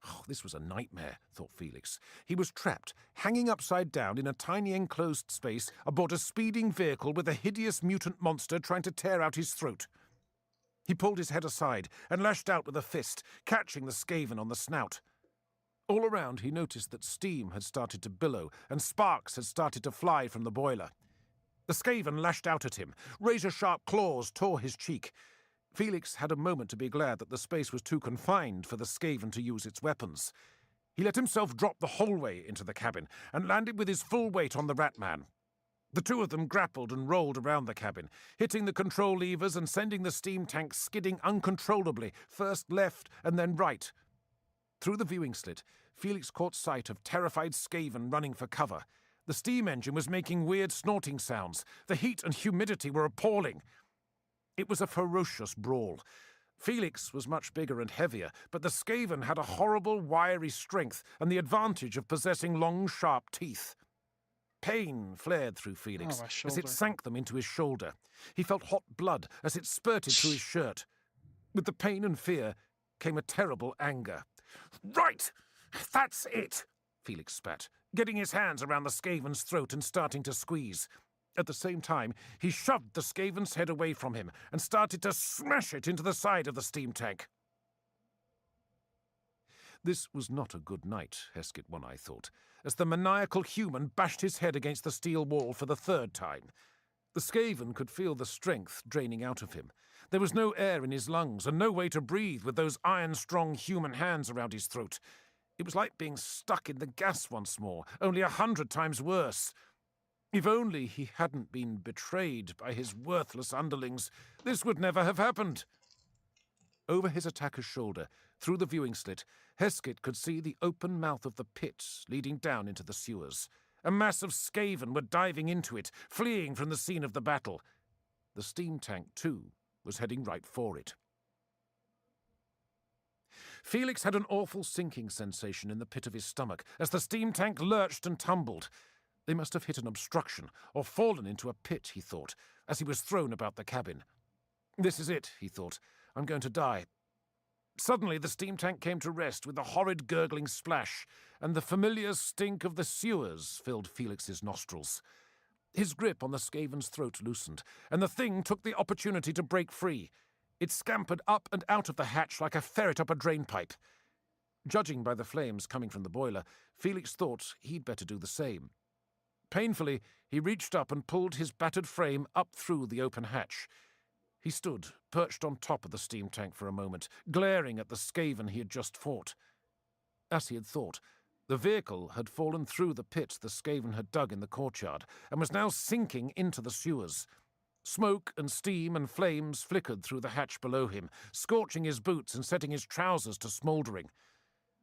Oh, this was a nightmare, thought Felix. He was trapped, hanging upside down in a tiny enclosed space aboard a speeding vehicle with a hideous mutant monster trying to tear out his throat. He pulled his head aside and lashed out with a fist, catching the Skaven on the snout. All around he noticed that steam had started to billow and sparks had started to fly from the boiler. The Skaven lashed out at him. Razor-sharp claws tore his cheek. Felix had a moment to be glad that the space was too confined for the Skaven to use its weapons. He let himself drop the whole way into the cabin and landed with his full weight on the Rat-Man. The two of them grappled and rolled around the cabin, hitting the control levers and sending the steam tank skidding uncontrollably, first left and then right. Through the viewing slit, Felix caught sight of terrified Skaven running for cover. The steam engine was making weird snorting sounds. The heat and humidity were appalling. It was a ferocious brawl. Felix was much bigger and heavier, but the Skaven had a horrible, wiry strength and the advantage of possessing long, sharp teeth. Pain flared through Felix my as shoulder. it sank them into his shoulder. He felt hot blood as it spurted through his shirt. With the pain and fear came a terrible anger. "Right! That's it!" Felix spat, getting his hands around the Skaven's throat and starting to squeeze. At the same time, he shoved the Skaven's head away from him and started to smash it into the side of the steam tank. This was not a good night, Heskett One-Eye thought, as the maniacal human bashed his head against the steel wall for the third time. The Skaven could feel the strength draining out of him. There was no air in his lungs and no way to breathe with those iron-strong human hands around his throat. It was like being stuck in the gas once more, only 100 times worse. If only he hadn't been betrayed by his worthless underlings, this would never have happened. Over his attacker's shoulder, through the viewing slit, Heskett could see the open mouth of the pit leading down into the sewers. A mass of Skaven were diving into it, fleeing from the scene of the battle. The steam tank, too, was heading right for it. Felix had an awful sinking sensation in the pit of his stomach as the steam tank lurched and tumbled. They must have hit an obstruction or fallen into a pit, he thought, as he was thrown about the cabin. This is it, he thought. I'm going to die. Suddenly the steam tank came to rest with a horrid gurgling splash, and the familiar stink of the sewers filled Felix's nostrils. His grip on the Skaven's throat loosened, and the thing took the opportunity to break free. It scampered up and out of the hatch like a ferret up a drainpipe. Judging by the flames coming from the boiler, Felix thought he'd better do the same. Painfully, he reached up and pulled his battered frame up through the open hatch. He stood, perched on top of the steam tank for a moment, glaring at the Skaven he had just fought. As he had thought, the vehicle had fallen through the pit the Skaven had dug in the courtyard and was now sinking into the sewers. Smoke and steam and flames flickered through the hatch below him, scorching his boots and setting his trousers to smouldering.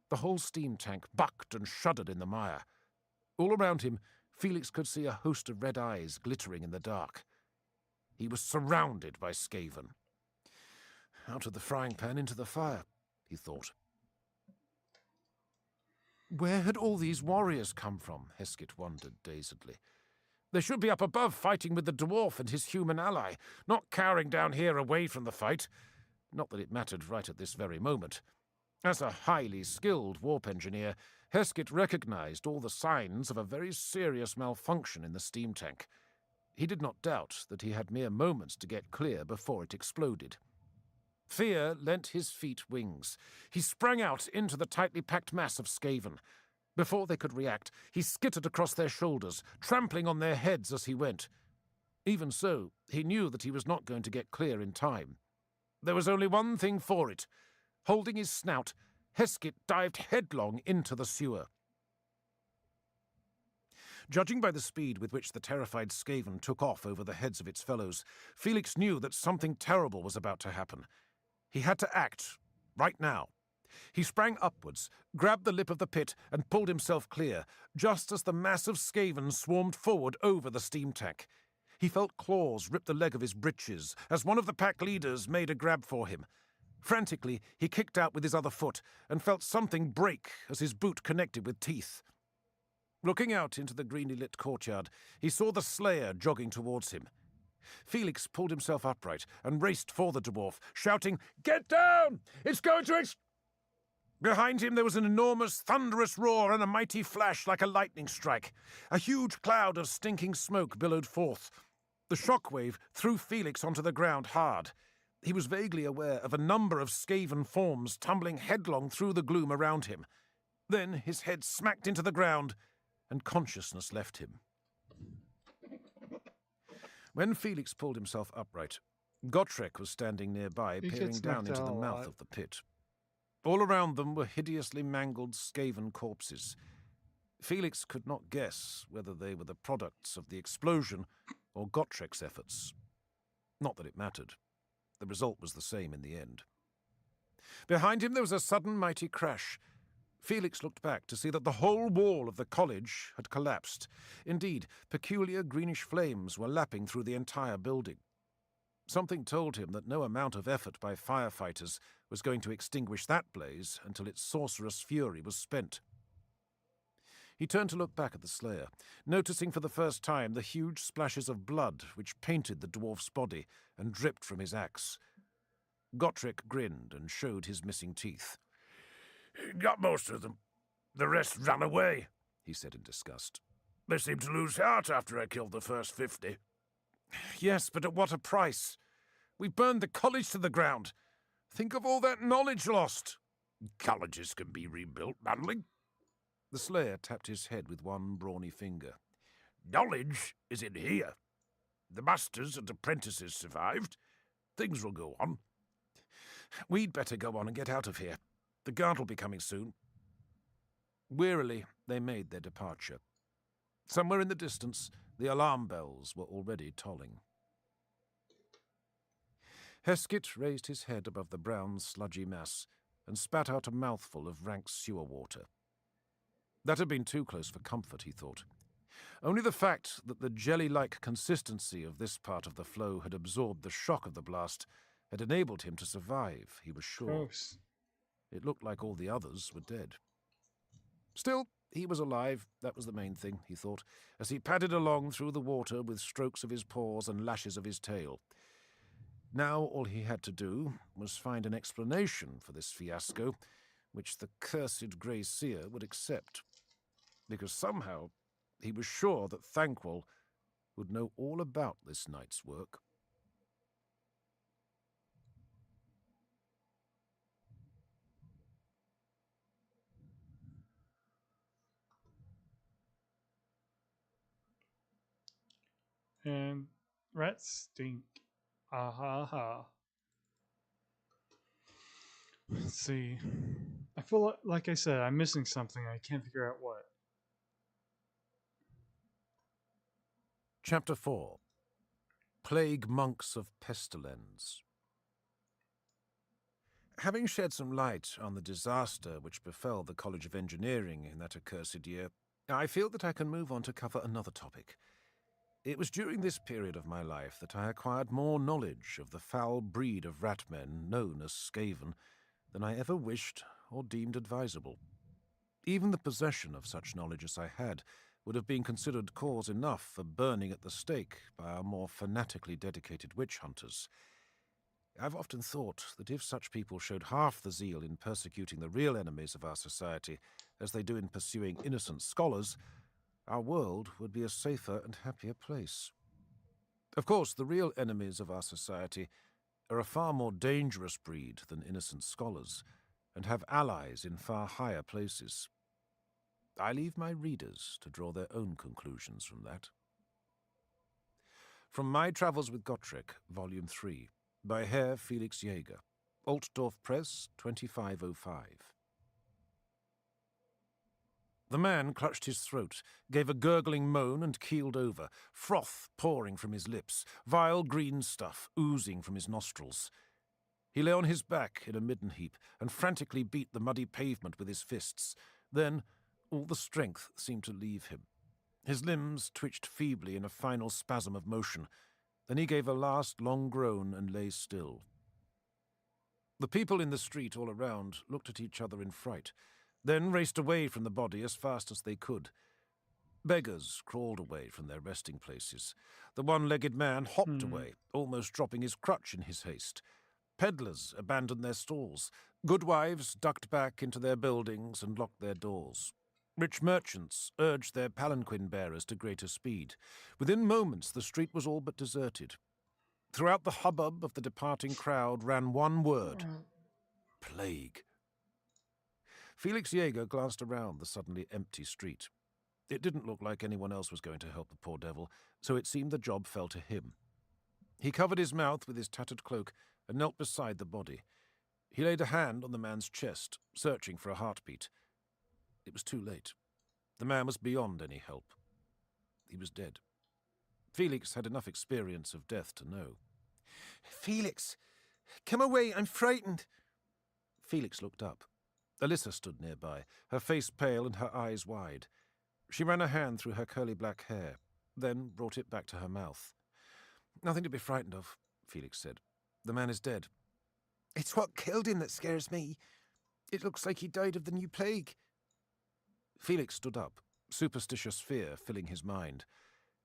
The whole steam tank bucked and shuddered in the mire. All around him, Felix could see a host of red eyes glittering in the dark. He was surrounded by Skaven. Out of the frying pan into the fire, he thought. Where had all these warriors come from? Heskett wondered dazedly. They should be up above fighting with the dwarf and his human ally, not cowering down here away from the fight. Not that it mattered right at this very moment. As a highly skilled warp engineer, Heskett recognized all the signs of a very serious malfunction in the steam tank. He did not doubt that he had mere moments to get clear before it exploded. Fear lent his feet wings. He sprang out into the tightly packed mass of Skaven. Before they could react, he skittered across their shoulders, trampling on their heads as he went. Even so, he knew that he was not going to get clear in time. There was only one thing for it. Holding his snout, Heskett dived headlong into the sewer. Judging by the speed with which the terrified Skaven took off over the heads of its fellows, Felix knew that something terrible was about to happen. He had to act, right now. He sprang upwards, grabbed the lip of the pit, and pulled himself clear, just as the mass of Skaven swarmed forward over the steam tank. He felt claws rip the leg of his breeches as one of the pack leaders made a grab for him. Frantically, he kicked out with his other foot and felt something break as his boot connected with teeth. Looking out into the greenly lit courtyard, he saw the Slayer jogging towards him. Felix pulled himself upright and raced for the dwarf, shouting, "Get down! It's going to Behind him there was an enormous, thunderous roar and a mighty flash like a lightning strike. A huge cloud of stinking smoke billowed forth. The shockwave threw Felix onto the ground hard. He was vaguely aware of a number of skaven forms tumbling headlong through the gloom around him. Then his head smacked into the ground, and consciousness left him. When Felix pulled himself upright, Gotrek was standing nearby, peering down into the mouth of the pit. All around them were hideously mangled Skaven corpses. Felix could not guess whether they were the products of the explosion or Gottrek's efforts. Not that it mattered. The result was the same in the end. Behind him there was a sudden mighty crash. Felix looked back to see that the whole wall of the college had collapsed. Indeed, peculiar greenish flames were lapping through the entire building. Something told him that no amount of effort by firefighters was going to extinguish that blaze until its sorcerous fury was spent. He turned to look back at the Slayer, noticing for the first time the huge splashes of blood which painted the dwarf's body and dripped from his axe. Gotrek grinned and showed his missing teeth. "Got most of them. The rest ran away," he said in disgust. "They seemed to lose heart after I killed the first 50. Yes, but at what a price! We burned the college to the ground. Think of all that knowledge lost. Colleges can be rebuilt, Manling. The Slayer tapped his head with one brawny finger. Knowledge is in here. The masters and apprentices survived. Things will go on. We'd better go on and get out of here. The guard will be coming soon. Wearily, they made their departure. Somewhere in the distance, the alarm bells were already tolling. Heskett raised his head above the brown, sludgy mass and spat out a mouthful of rank sewer water. That had been too close for comfort, he thought. Only the fact that the jelly-like consistency of this part of the flow had absorbed the shock of the blast had enabled him to survive, he was sure. Gross. It looked like all the others were dead. Still, he was alive, that was the main thing, he thought, as he padded along through the water with strokes of his paws and lashes of his tail. Now all he had to do was find an explanation for this fiasco, which the cursed Grey Seer would accept, because somehow he was sure that Thanquol would know all about this night's work. And rats stink. Ah ha ha. Let's see. I feel like I said, I'm missing something. I can't figure out what. Chapter 4. Plague Monks of Pestilence. Having shed some light on the disaster which befell the College of Engineering in that accursed year, I feel that I can move on to cover another topic. It was during this period of my life that I acquired more knowledge of the foul breed of ratmen known as Skaven than I ever wished or deemed advisable. Even the possession of such knowledge as I had would have been considered cause enough for burning at the stake by our more fanatically dedicated witch hunters. I've often thought that if such people showed half the zeal in persecuting the real enemies of our society as they do in pursuing innocent scholars, our world would be a safer and happier place. Of course, the real enemies of our society are a far more dangerous breed than innocent scholars, and have allies in far higher places. I leave my readers to draw their own conclusions from that. From My Travels with Gotrek, Volume 3, by Herr Felix Jaeger, Altdorf Press, 2505. The man clutched his throat, gave a gurgling moan and keeled over, froth pouring from his lips, vile green stuff oozing from his nostrils. He lay on his back in a midden heap and frantically beat the muddy pavement with his fists. Then all the strength seemed to leave him. His limbs twitched feebly in a final spasm of motion. Then he gave a last long groan and lay still. The people in the street all around looked at each other in fright, then raced away from the body as fast as they could. Beggars crawled away from their resting places. The one-legged man hopped away, almost dropping his crutch in his haste. Peddlers abandoned their stalls. Goodwives ducked back into their buildings and locked their doors. Rich merchants urged their palanquin bearers to greater speed. Within moments the street was all but deserted. Throughout the hubbub of the departing crowd ran one word: plague. Felix Jaeger glanced around the suddenly empty street. It didn't look like anyone else was going to help the poor devil, so it seemed the job fell to him. He covered his mouth with his tattered cloak and knelt beside the body. He laid a hand on the man's chest, searching for a heartbeat. It was too late. The man was beyond any help. He was dead. Felix had enough experience of death to know. Felix, come away, I'm frightened. Felix looked up. Alyssa stood nearby, her face pale and her eyes wide. She ran a hand through her curly black hair, then brought it back to her mouth. "Nothing to be frightened of," Felix said. "The man is dead." It's what killed him that scares me. It looks like he died of the new plague. Felix stood up, superstitious fear filling his mind.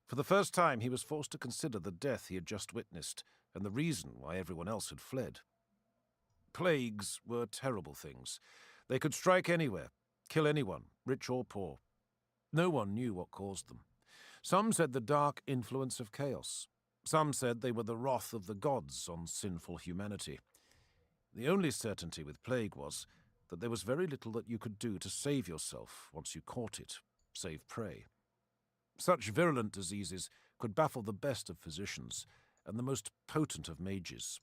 For the first time he was forced to consider the death he had just witnessed, and the reason why everyone else had fled. Plagues were terrible things. They could strike anywhere, kill anyone, rich or poor. No one knew what caused them. Some said the dark influence of chaos. Some said they were the wrath of the gods on sinful humanity. The only certainty with plague was that there was very little that you could do to save yourself once you caught it, save pray. Such virulent diseases could baffle the best of physicians and the most potent of mages.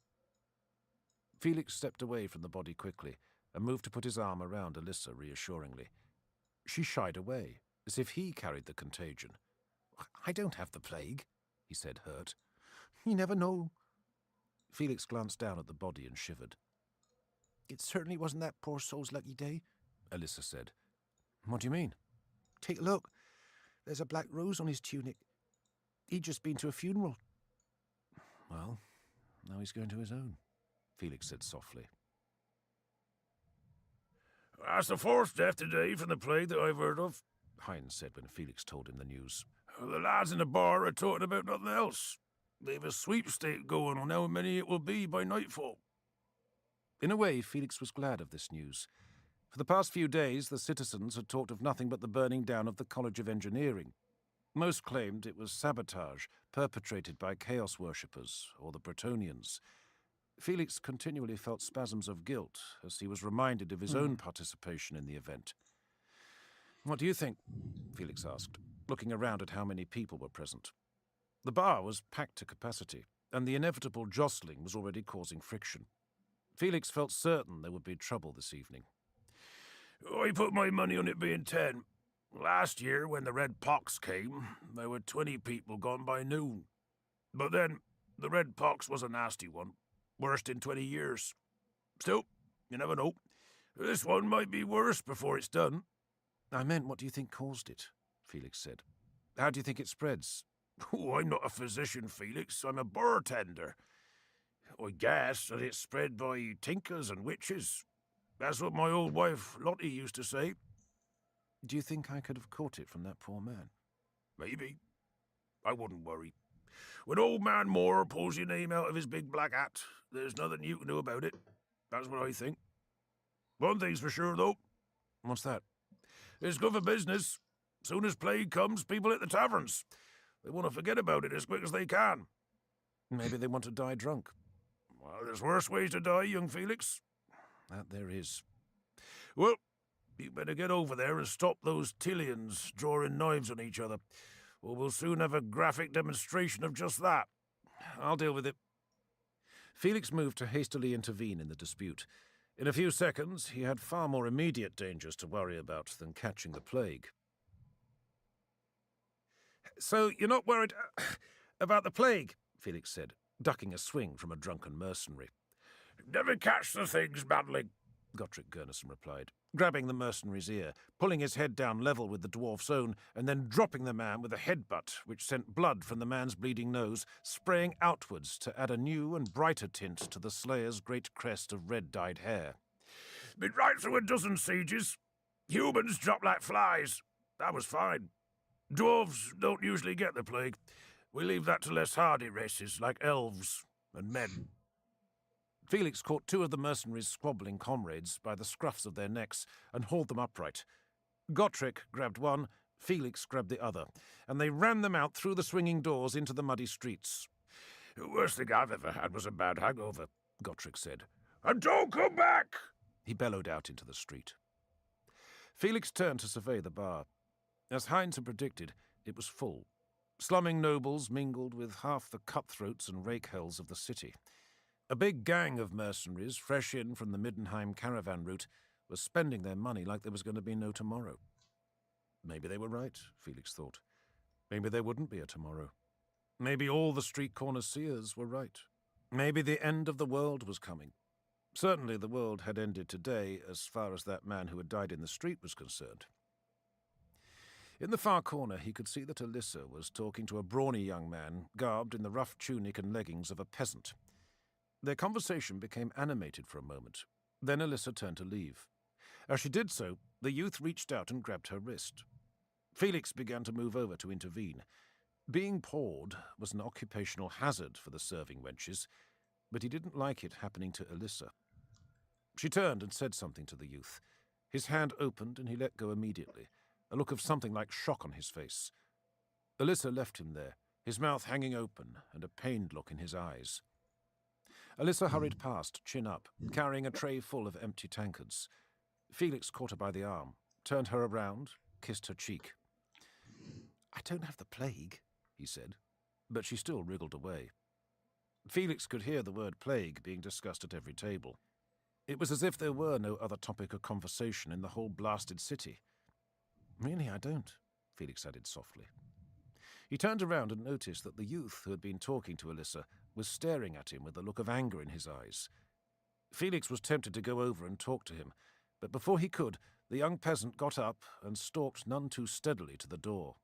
Felix stepped away from the body quickly and moved to put his arm around Alyssa reassuringly. She shied away, as if he carried the contagion. "I don't have the plague," he said, hurt. You never know. Felix glanced down at the body and shivered. It certainly wasn't that poor soul's lucky day, Alyssa said. "What do you mean?" Take a look. There's a black rose on his tunic. He'd just been to a funeral. "Well, now he's going to his own," Felix said softly. "That's the fourth death today from the plague that I've heard of," Hines said when Felix told him the news. "The lads in the bar are talking about nothing else. They've a sweepstake going on how many it will be by nightfall." In a way, Felix was glad of this news. For the past few days, the citizens had talked of nothing but the burning down of the College of Engineering. Most claimed it was sabotage perpetrated by Chaos worshippers or the Bretonians. Felix continually felt spasms of guilt as he was reminded of his own participation in the event. "What do you think?" Felix asked, looking around at how many people were present. The bar was packed to capacity, and the inevitable jostling was already causing friction. Felix felt certain there would be trouble this evening. "I put my money on it being 10. Last year, when the Red Pox came, there were 20 people gone by noon. But then, the Red Pox was a nasty one, worst in 20 years. Still, you never know. This one might be worse before it's done." "I meant, what do you think caused it?" Felix said. "How do you think it spreads?" "Oh, I'm not a physician, Felix. I'm a bartender. I guess that it's spread by tinkers and witches. That's what my old wife Lottie used to say." "Do you think I could have caught it from that poor man?" "Maybe. I wouldn't worry. When old man Moore pulls your name out of his big black hat, there's nothing you can do about it. That's what I think. One thing's for sure, though. "What's that?" It's good for business. Soon as plague comes, people hit the taverns. They want to forget about it as quick as they can." "Maybe they want to die drunk." "Well, there's worse ways to die, young Felix." "That there is." "Well, you better get over there and stop those Tillians drawing knives on each other, or we'll soon have a graphic demonstration of just that." "I'll deal with it." Felix moved to hastily intervene in the dispute. In a few seconds, he had far more immediate dangers to worry about than catching the plague. "So you're not worried about the plague?" Felix said, ducking a swing from a drunken mercenary. "Never catch the things, Madling. Gotrek Gurnison replied, grabbing the mercenary's ear, pulling his head down level with the dwarf's own, and then dropping the man with a headbutt which sent blood from the man's bleeding nose, spraying outwards to add a new and brighter tint to the slayer's great crest of red-dyed hair. Been right through a dozen sieges. Humans drop like flies. That was fine. Dwarves don't usually get the plague. We leave that to less hardy races like elves and men. Felix caught two of the mercenaries' squabbling comrades by the scruffs of their necks and hauled them upright. Gotrek grabbed one, Felix grabbed the other, and they ran them out through the swinging doors into the muddy streets. The worst thing I've ever had was a bad hangover, Gotrek said. And don't come back! He bellowed out into the street. Felix turned to survey the bar. As Heinz had predicted, it was full. Slumming nobles mingled with half the cutthroats and rakehells of the city. A big gang of mercenaries, fresh in from the Middenheim caravan route, was spending their money like there was going to be no tomorrow. Maybe they were right, Felix thought. Maybe there wouldn't be a tomorrow. Maybe all the street corner seers were right. Maybe the end of the world was coming. Certainly the world had ended today as far as that man who had died in the street was concerned. In the far corner he could see that Alyssa was talking to a brawny young man garbed in the rough tunic and leggings of a peasant. Their conversation became animated for a moment. Then Alyssa turned to leave. As she did so, the youth reached out and grabbed her wrist. Felix began to move over to intervene. Being pawed was an occupational hazard for the serving wenches, but he didn't like it happening to Alyssa. She turned and said something to the youth. His hand opened and he let go immediately, a look of something like shock on his face. Alyssa left him there, his mouth hanging open and a pained look in his eyes. Alyssa hurried past, chin up, carrying a tray full of empty tankards. Felix caught her by the arm, turned her around, kissed her cheek. "I don't have the plague," he said, but she still wriggled away. Felix could hear the word plague being discussed at every table. It was as if there were no other topic of conversation in the whole blasted city. "Really, I don't," Felix added softly. He turned around and noticed that the youth who had been talking to Alyssa was staring at him with a look of anger in his eyes. Felix was tempted to go over and talk to him, but before he could, the young peasant got up and stalked none too steadily to the door.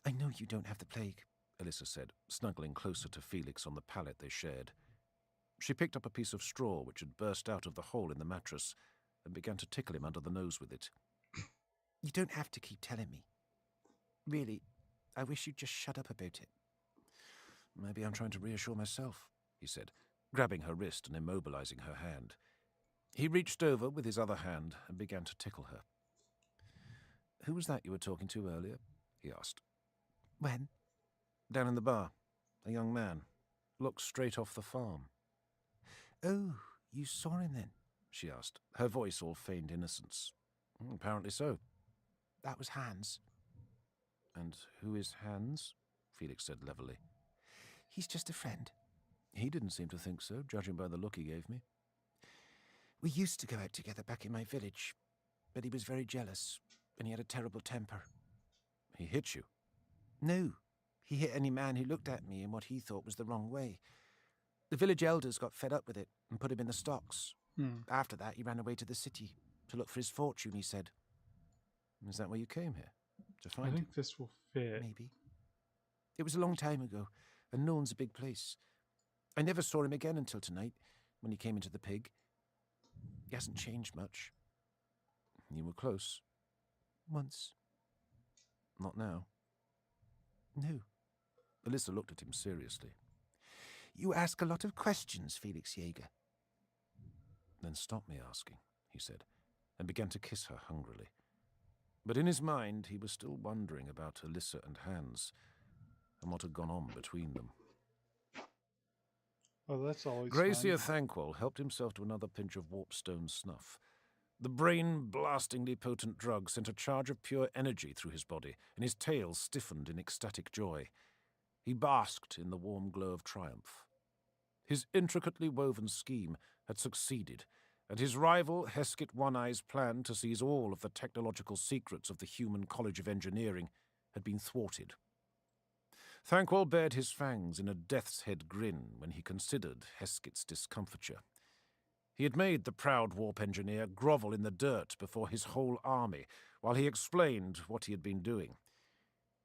"I know you don't have the plague," Alyssa said, snuggling closer to Felix on the pallet they shared. She picked up a piece of straw which had burst out of the hole in the mattress and began to tickle him under the nose with it. "You don't have to keep telling me. Really, I wish you'd just shut up about it." "Maybe I'm trying to reassure myself," he said, grabbing her wrist and immobilizing her hand. He reached over with his other hand and began to tickle her. "Who was that you were talking to earlier?" he asked. "When?" "Down in the bar. A young man. Looked straight off the farm." "Oh, you saw him then?" she asked, her voice all feigned innocence. "Apparently so." "That was Hans." "And who is Hans?" Felix said levelly. "He's just a friend." He didn't seem to think so, judging by the look he gave me. "We used to go out together back in my village, but he was very jealous, and he had a terrible temper." "He hit you?" "No. He hit any man who looked at me in what he thought was the wrong way. The village elders got fed up with it and put him in the stocks. After that, he ran away to the city to look for his fortune, he said." "Is that why you came here? To I find think him?" this will fit. "Maybe. It was a long time ago, and Nuln's a big place. I never saw him again until tonight, when he came into the pig. He hasn't changed much." "You were close?" "Once." "Not now?" "No." Alyssa looked at him seriously. "You ask a lot of questions, Felix Jaeger." "Then stop me asking," he said, and began to kiss her hungrily. But in his mind he was still wondering about Alyssa and Hans, and what had gone on between them. Oh, that's always Gracier fun. Thanquol helped himself to another pinch of warpstone snuff. The brain-blastingly potent drug sent a charge of pure energy through his body, and his tail stiffened in ecstatic joy. He basked in the warm glow of triumph. His intricately woven scheme had succeeded, and his rival Hesketh One-Eye's plan to seize all of the technological secrets of the Human College of Engineering had been thwarted. Thanquol bared his fangs in a death's head grin when he considered Hesketh's discomfiture. He had made the proud warp engineer grovel in the dirt before his whole army while he explained what he had been doing.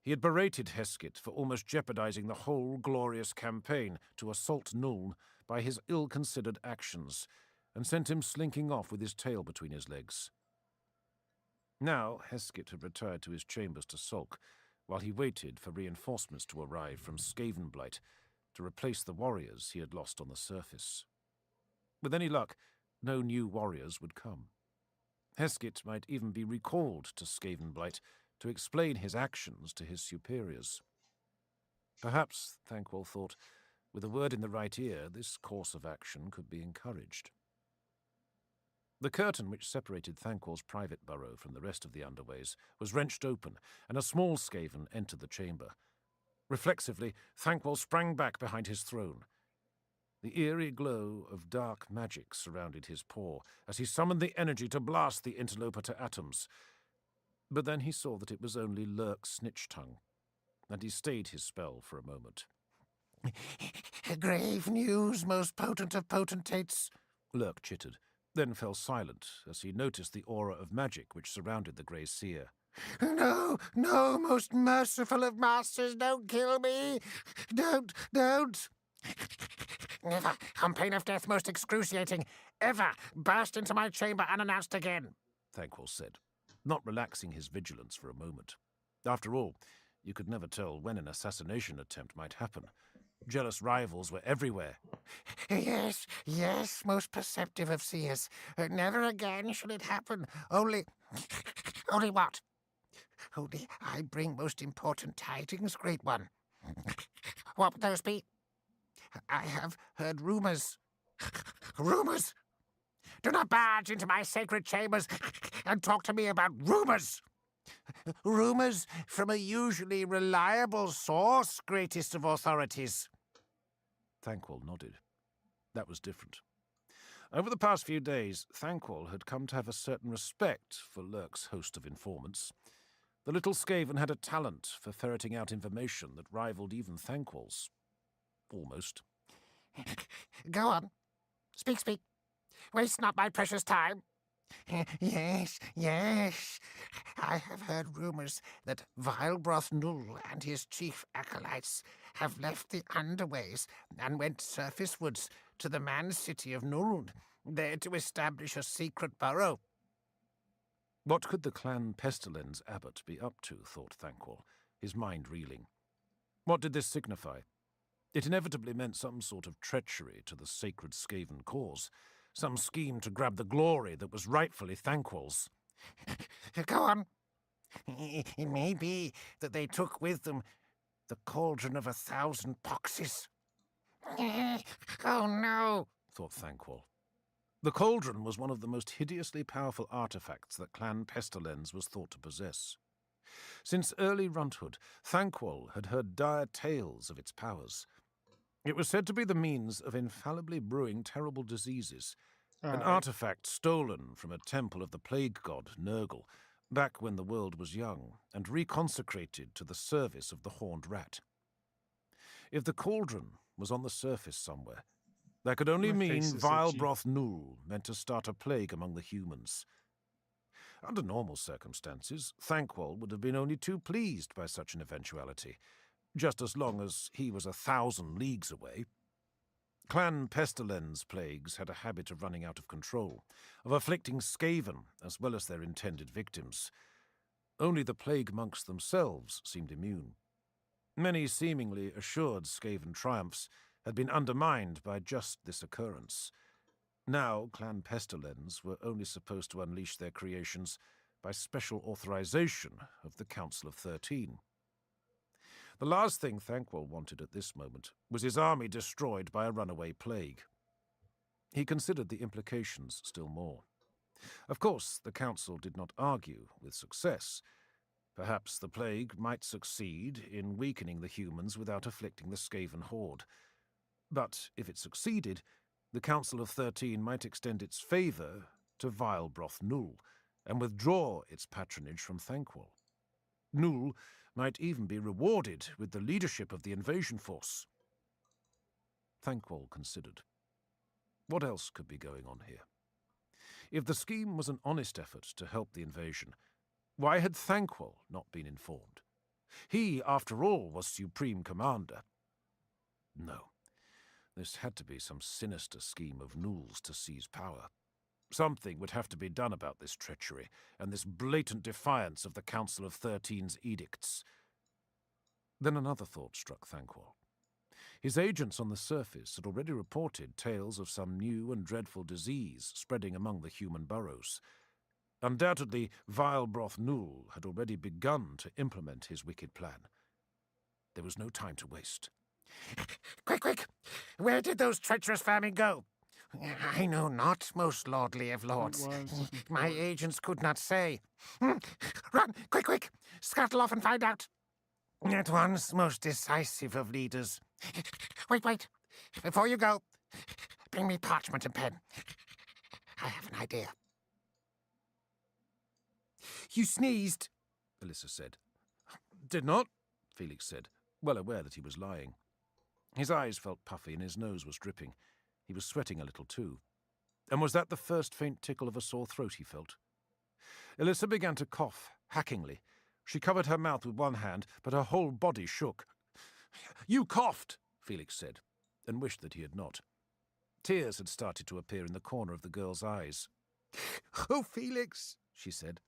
He had berated Heskett for almost jeopardizing the whole glorious campaign to assault Nuln by his ill-considered actions, and sent him slinking off with his tail between his legs. Now Heskett had retired to his chambers to sulk, while he waited for reinforcements to arrive from Skavenblight to replace the warriors he had lost on the surface. With any luck, no new warriors would come. Heskett might even be recalled to Skavenblight to explain his actions to his superiors. Perhaps, Thankwall thought, with a word in the right ear, this course of action could be encouraged. The curtain which separated Thankwall's private burrow from the rest of the underways was wrenched open, and a small Skaven entered the chamber. Reflexively, Thankwall sprang back behind his throne. The eerie glow of dark magic surrounded his paw as he summoned the energy to blast the interloper to atoms. But then he saw that it was only Lurk Snitchtongue, and he stayed his spell for a moment. Grave news, most potent of potentates, Lurk chittered, then fell silent as he noticed the aura of magic which surrounded the Grey Seer. No, no, most merciful of masters, don't kill me. Don't. Never, on pain of death most excruciating, ever burst into my chamber unannounced again, Thankwall said, not relaxing his vigilance for a moment. After all, you could never tell when an assassination attempt might happen. Jealous rivals were everywhere. Yes, most perceptive of seers. Never again shall it happen. Only what? Only I bring most important tidings, Great One. What would those be? I have heard rumors. Rumors? Do not barge into my sacred chambers and talk to me about rumors. Rumors from a usually reliable source, greatest of authorities. Thankwall nodded. That was different. Over the past few days, Thankwall had come to have a certain respect for Lurk's host of informants. The little Skaven had a talent for ferreting out information that rivaled even Thankwall's. Almost. Go on. Speak. Waste not my precious time. Yes. I have heard rumors that Vilebroth Null and his chief acolytes have left the underways and went surfacewards to the man-city of Nuln, there to establish a secret burrow. What could the clan Pestilens abbot be up to, thought Thankwall, his mind reeling. What did this signify? It inevitably meant some sort of treachery to the sacred Skaven cause, some scheme to grab the glory that was rightfully Thankwall's. Go on. It may be that they took with them the cauldron of 1,000 poxes. Oh no, thought Thankwall. The cauldron was one of the most hideously powerful artifacts that Clan Pestilens was thought to possess. Since early runthood, Thankwall had heard dire tales of its powers. It was said to be the means of infallibly brewing terrible diseases, an artifact stolen from a temple of the plague god Nurgle, back when the world was young, and reconsecrated to the service of the horned rat. If the cauldron was on the surface somewhere, that could only mean Vilebroth Null meant to start a plague among the humans. Under normal circumstances, Thankwall would have been only too pleased by such an eventuality, just as long as he was 1,000 leagues away. Clan Pestilens plagues had a habit of running out of control, of afflicting Skaven as well as their intended victims. Only the plague monks themselves seemed immune. Many seemingly assured Skaven triumphs had been undermined by just this occurrence. Now Clan Pestilens were only supposed to unleash their creations by special authorization of the Council of 13. The last thing Thankwall wanted at this moment was his army destroyed by a runaway plague. He considered the implications still more. Of course, the Council did not argue with success. Perhaps the plague might succeed in weakening the humans without afflicting the Skaven horde. But if it succeeded, the Council of 13 might extend its favour to Vilebroth Null and withdraw its patronage from Thankwall. Null might even be rewarded with the leadership of the invasion force. Thankwall considered. What else could be going on here? If the scheme was an honest effort to help the invasion, why had Thanquol not been informed? He, after all, was Supreme Commander. No, this had to be some sinister scheme of Nool's to seize power. Something would have to be done about this treachery and this blatant defiance of the Council of 13's edicts. Then another thought struck Thanquol. His agents on the surface had already reported tales of some new and dreadful disease spreading among the human burrows. Undoubtedly, Vilebroth Nool had already begun to implement his wicked plan. There was no time to waste. Quick, quick! Where did those treacherous vermin go? I know not, most lordly of lords. My agents could not say. Run, quick, quick! Scuttle off and find out. At once, most decisive of leaders. Wait. Before you go, bring me parchment and pen. I have an idea. You sneezed, Alyssa said. Did not, Felix said, well aware that he was lying. His eyes felt puffy and his nose was dripping. He was sweating a little too. And was that the first faint tickle of a sore throat he felt? Alyssa began to cough, hackingly. She covered her mouth with one hand, but her whole body shook. You coughed, Felix said, and wished that he had not. Tears had started to appear in the corner of the girl's eyes. Oh, Felix, she said.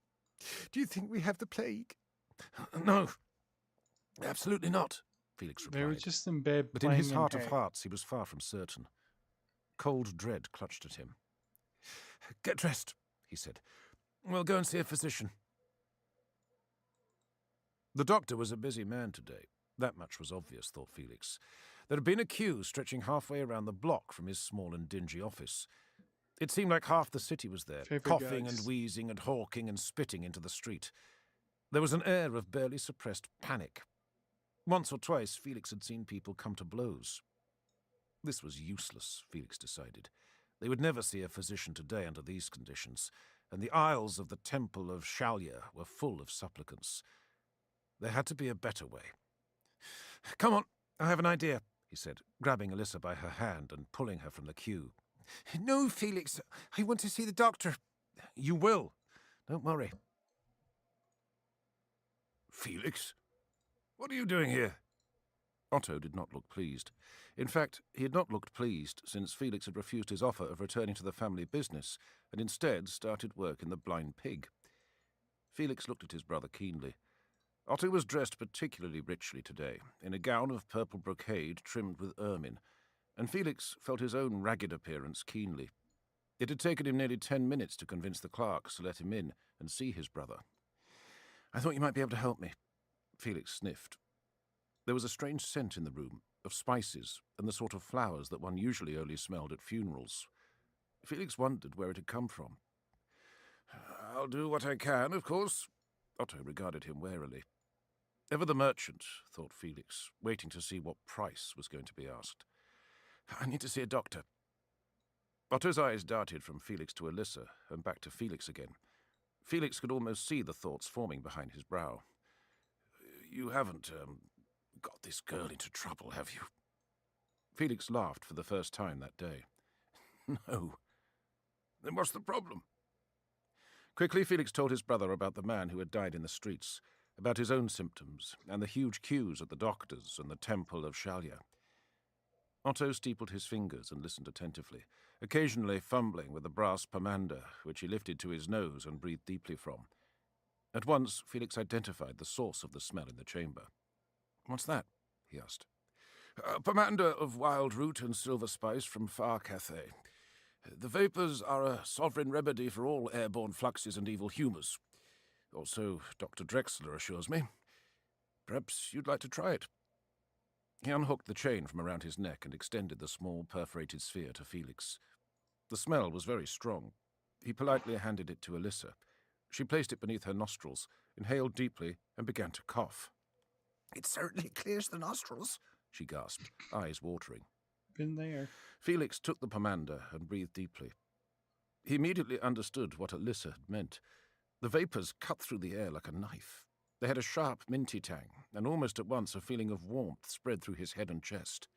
Do you think we have the plague? No, absolutely not, Felix replied. They were just in bed But in playing his heart of hay. hearts he was far from certain. Cold dread clutched at him. Get dressed, he said. We'll go and see a physician. The doctor was a busy man today. That much was obvious, thought Felix. There had been a queue stretching halfway around the block from his small and dingy office. It seemed like half the city was there, Favorite coughing guys. and wheezing and hawking and spitting into the street. There was an air of barely suppressed panic. Once or twice, Felix had seen people come to blows. This was useless, Felix decided. They would never see a physician today under these conditions, and the aisles of the Temple of Shalya were full of supplicants. There had to be a better way. Come on, I have an idea, he said, grabbing Alyssa by her hand and pulling her from the queue. No, Felix, I want to see the doctor. You will. Don't worry. Felix? What are you doing here? Otto did not look pleased. In fact, he had not looked pleased since Felix had refused his offer of returning to the family business and instead started work in the Blind Pig. Felix looked at his brother keenly. Otto was dressed particularly richly today, in a gown of purple brocade trimmed with ermine, and Felix felt his own ragged appearance keenly. It had taken him nearly 10 minutes to convince the clerks to let him in and see his brother. I thought you might be able to help me. Felix sniffed. There was a strange scent in the room, of spices and the sort of flowers that one usually only smelled at funerals. Felix wondered where it had come from. I'll do what I can, of course. Otto regarded him warily. Ever the merchant, thought Felix, waiting to see what price was going to be asked. I need to see a doctor. Otto's eyes darted from Felix to Alyssa and back to Felix again. Felix could almost see the thoughts forming behind his brow. You haven't, got this girl into trouble, have you? Felix laughed for the first time that day. No. Then what's the problem? Quickly, Felix told his brother about the man who had died in the streets, about his own symptoms, and the huge queues at the doctor's and the Temple of Shalya. Otto steepled his fingers and listened attentively, occasionally fumbling with the brass pomander, which he lifted to his nose and breathed deeply from. At once, Felix identified the source of the smell in the chamber. What's that? He asked. A pomander of wild root and silver spice from far Cathay. The vapours are a sovereign remedy for all airborne fluxes and evil humours. Also, Dr. Drexler assures me. Perhaps you'd like to try it. He unhooked the chain from around his neck and extended the small perforated sphere to Felix. The smell was very strong. He politely handed it to Alyssa. She placed it beneath her nostrils, inhaled deeply, and began to cough. It certainly clears the nostrils, she gasped, eyes watering. Been there. Felix took the pomander and breathed deeply. He immediately understood what Alyssa had meant. The vapours cut through the air like a knife. They had a sharp, minty tang, and almost at once a feeling of warmth spread through his head and chest.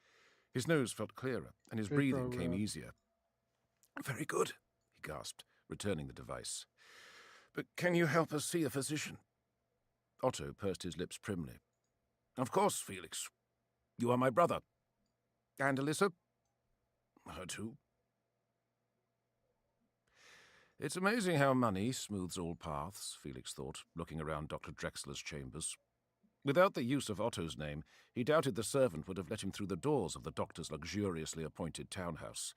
His nose felt clearer, and his breathing came easier. Very good, he gasped, returning the device. But can you help us see a physician? Otto pursed his lips primly. Of course, Felix. You are my brother. And Alyssa? Her too. It's amazing how money smooths all paths, Felix thought, looking around Dr. Drexler's chambers. Without the use of Otto's name, he doubted the servant would have let him through the doors of the doctor's luxuriously appointed townhouse.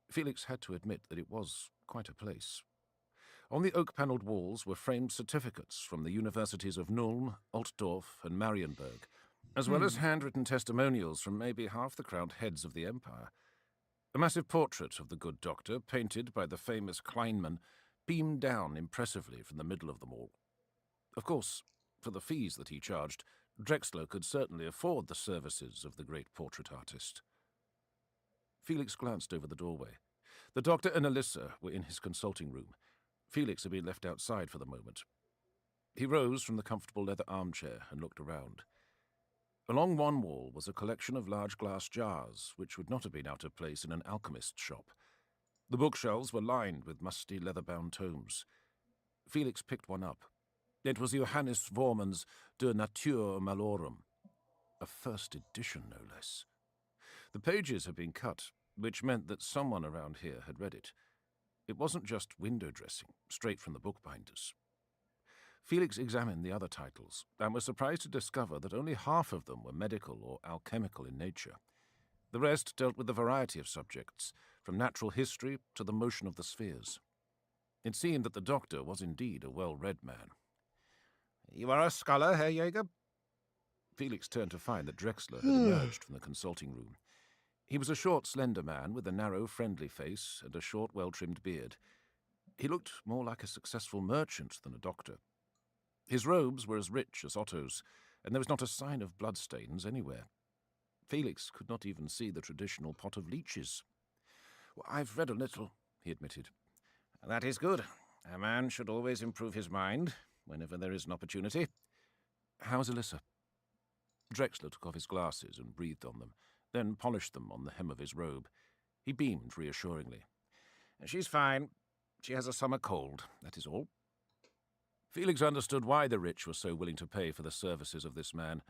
Felix had to admit that it was quite a place. On the oak-panelled walls were framed certificates from the universities of Nulm, Altdorf, and Marienburg, as well as handwritten testimonials from maybe half the crowned heads of the empire. A massive portrait of the good doctor, painted by the famous Kleinmann, beamed down impressively from the middle of them all. Of course, for the fees that he charged, Drexler could certainly afford the services of the great portrait artist. Felix glanced over the doorway. The doctor and Alyssa were in his consulting room. Felix had been left outside for the moment. He rose from the comfortable leather armchair and looked around. Along one wall was a collection of large glass jars, which would not have been out of place in an alchemist's shop. The bookshelves were lined with musty leather-bound tomes. Felix picked one up. It was Johannes Vormann's De Nature Malorum, a first edition, no less. The pages had been cut, which meant that someone around here had read it. It wasn't just window dressing, straight from the bookbinders. Felix examined the other titles, and was surprised to discover that only half of them were medical or alchemical in nature. The rest dealt with a variety of subjects, from natural history to the motion of the spheres. It seemed that the doctor was indeed a well-read man. "You are a scholar, Herr Jäger?" Felix turned to find that Drexler had emerged from the consulting room. He was a short, slender man with a narrow, friendly face and a short, well-trimmed beard. He looked more like a successful merchant than a doctor. His robes were as rich as Otto's, and there was not a sign of bloodstains anywhere. Felix could not even see the traditional pot of leeches. "Well, I've read a little," he admitted. "That is good. A man should always improve his mind, whenever there is an opportunity. How's Alyssa?" Drexler took off his glasses and breathed on them, then polished them on the hem of his robe. He beamed reassuringly. "She's fine. She has a summer cold, that is all." Felix understood why the rich were so willing to pay for the services of this man.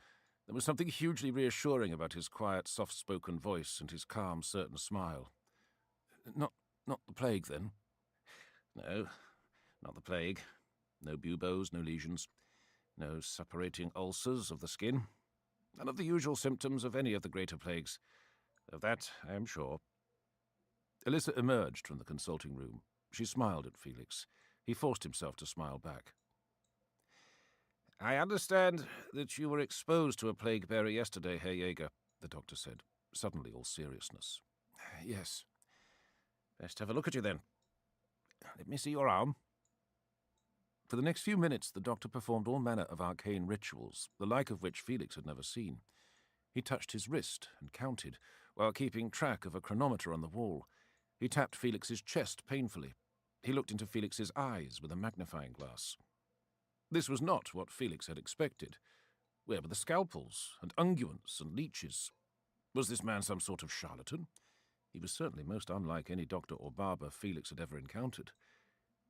There was something hugely reassuring about his quiet, soft-spoken voice and his calm, certain smile. Not the plague, then?" "No, not the plague. No buboes, no lesions. No suppurating ulcers of the skin. None of the usual symptoms of any of the greater plagues. Of that I am sure." Alyssa emerged from the consulting room. She smiled at Felix. He forced himself to smile back. "I understand that you were exposed to a plague bearer yesterday, Herr Jäger," the doctor said, suddenly all seriousness. "Yes." "Best have a look at you, then. Let me see your arm." For the next few minutes the doctor performed all manner of arcane rituals, the like of which Felix had never seen. He touched his wrist and counted, while keeping track of a chronometer on the wall. He tapped Felix's chest painfully. He looked into Felix's eyes with a magnifying glass. This was not what Felix had expected. Where were the scalpels, and unguents, and leeches? Was this man some sort of charlatan? He was certainly most unlike any doctor or barber Felix had ever encountered.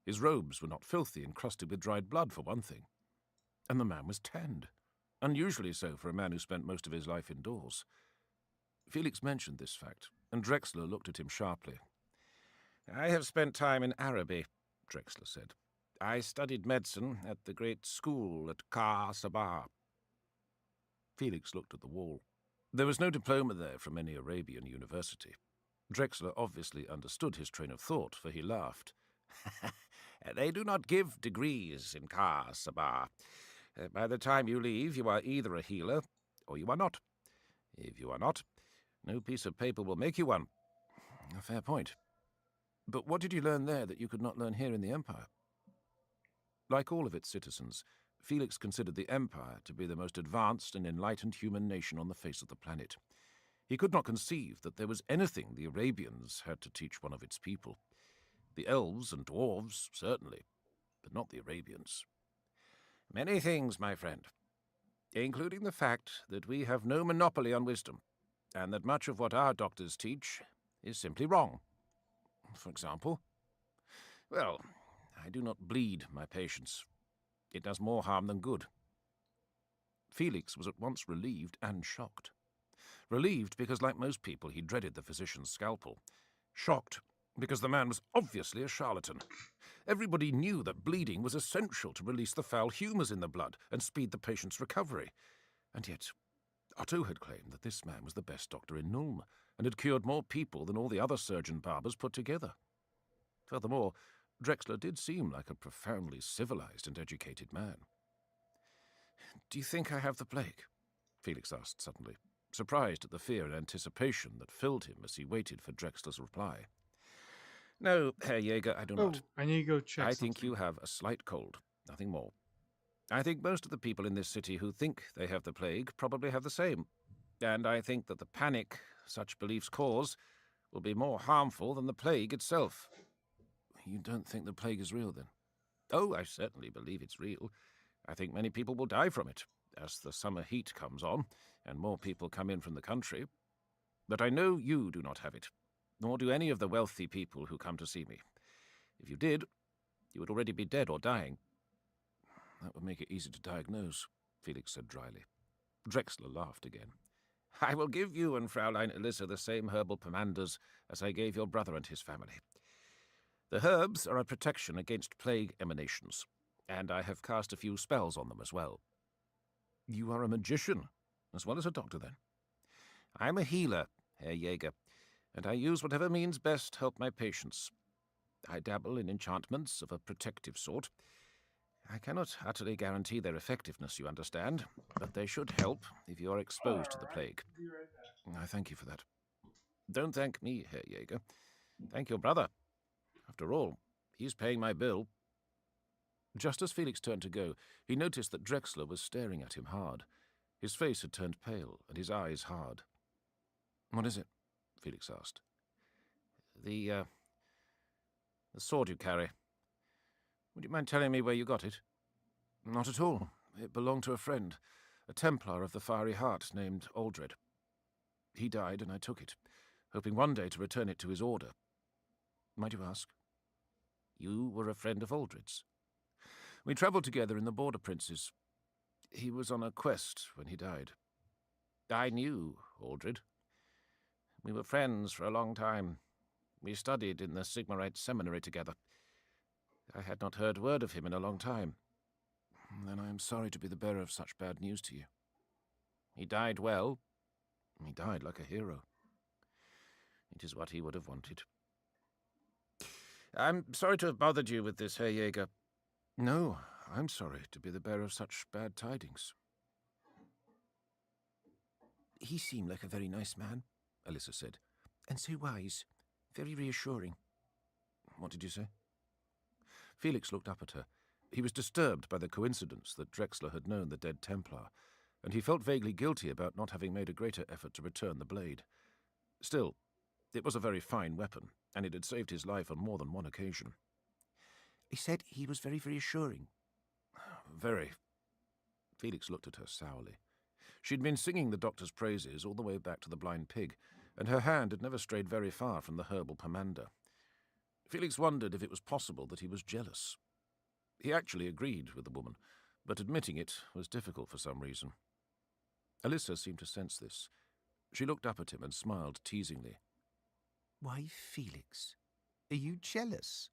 His robes were not filthy, encrusted with dried blood, for one thing. And the man was tanned, unusually so for a man who spent most of his life indoors. Felix mentioned this fact, and Drexler looked at him sharply. "I have spent time in Araby," Drexler said. "I studied medicine at the great school at Whaaaaaa." Felix looked at the wall. There was no diploma there from any Arabian university. Drexler obviously understood his train of thought, for he laughed. "They do not give degrees in Whaaaaaa. By the time you leave, you are either a healer or you are not. If you are not, no piece of paper will make you one." A fair point. But what did you learn there that you could not learn here in the Empire? Like all of its citizens, Felix considered the Empire to be the most advanced and enlightened human nation on the face of the planet. He could not conceive that there was anything the Arabians had to teach one of its people. The elves and dwarves, certainly, but not the Arabians. "Many things, my friend, including the fact that we have no monopoly on wisdom, and that much of what our doctors teach is simply wrong." for example. Well, I do not bleed my patients. It does more harm than good. Felix was at once relieved and shocked. Relieved because, like most people, he dreaded the physician's scalpel. Shocked because the man was obviously a charlatan. Everybody knew that bleeding was essential to release the foul humours in the blood and speed the patient's recovery. And yet, Otto had claimed that this man was the best doctor in Nulm and had cured more people than all the other surgeon-barbers put together. Furthermore, Drexler did seem like a profoundly civilized and educated man. "Do you think I have the plague?" Felix asked suddenly, surprised at the fear and anticipation that filled him as he waited for Drexler's reply. "No, Herr Jäger, I do not. I need to go check I think something. you have a slight cold, nothing more. I think most of the people in this city who think they have the plague probably have the same, and I think that the panic such beliefs cause will be more harmful than the plague itself." "You don't think the plague is real, then?" "Oh, I certainly believe it's real. I think many people will die from it, as the summer heat comes on, and more people come in from the country. But I know you do not have it, nor do any of the wealthy people who come to see me. If you did, you would already be dead or dying." "That would make it easy to diagnose," Felix said dryly. Drexler laughed again. "I will give you and Fraulein Elissa the same herbal pomanders as I gave your brother and his family. The herbs are a protection against plague emanations, and I have cast a few spells on them as well." "You are a magician, as well as a doctor, then?" "I am a healer, Herr Jäger, and I use whatever means best help my patients. I dabble in enchantments of a protective sort. I cannot utterly guarantee their effectiveness, you understand, but they should help if you are exposed to the plague." Be right back. "I thank you for that." "Don't thank me, Herr Jäger. Thank your brother. After all, he's paying my bill." Just as Felix turned to go, he noticed that Drexler was staring at him hard. His face had turned pale, and his eyes hard. "What is it?" Felix asked. The sword you carry. Would you mind telling me where you got it?" "Not at all. It belonged to a friend, a Templar of the Fiery Heart named Aldred. He died, and I took it, hoping one day to return it to his order." "Might you ask?" "You were a friend of Aldred's?" "We travelled together in the Border Princes. He was on a quest when he died." "I knew Aldred. We were friends for a long time. We studied in the Sigmarite seminary together. I had not heard word of him in a long time." "Then I am sorry to be the bearer of such bad news to you." "He died well. He died like a hero. It is what he would have wanted." "I'm sorry to have bothered you with this, Herr Jäger." "No, I'm sorry to be the bearer of such bad tidings." "He seemed like a very nice man," Elissa said, "and so wise, very reassuring." "What did you say?" Felix looked up at her. He was disturbed by the coincidence that Drexler had known the dead Templar, and he felt vaguely guilty about not having made a greater effort to return the blade. Still, it was a very fine weapon, and it had saved his life on more than one occasion. "He said he was very reassuring." "Very." Felix looked at her sourly. She'd been singing the doctor's praises all the way back to the blind pig, and her hand had never strayed very far from the herbal pomander. Felix wondered if it was possible that he was jealous. He actually agreed with the woman, but admitting it was difficult for some reason. Elissa seemed to sense this. She looked up at him and smiled teasingly. "Why, Felix, are you jealous?"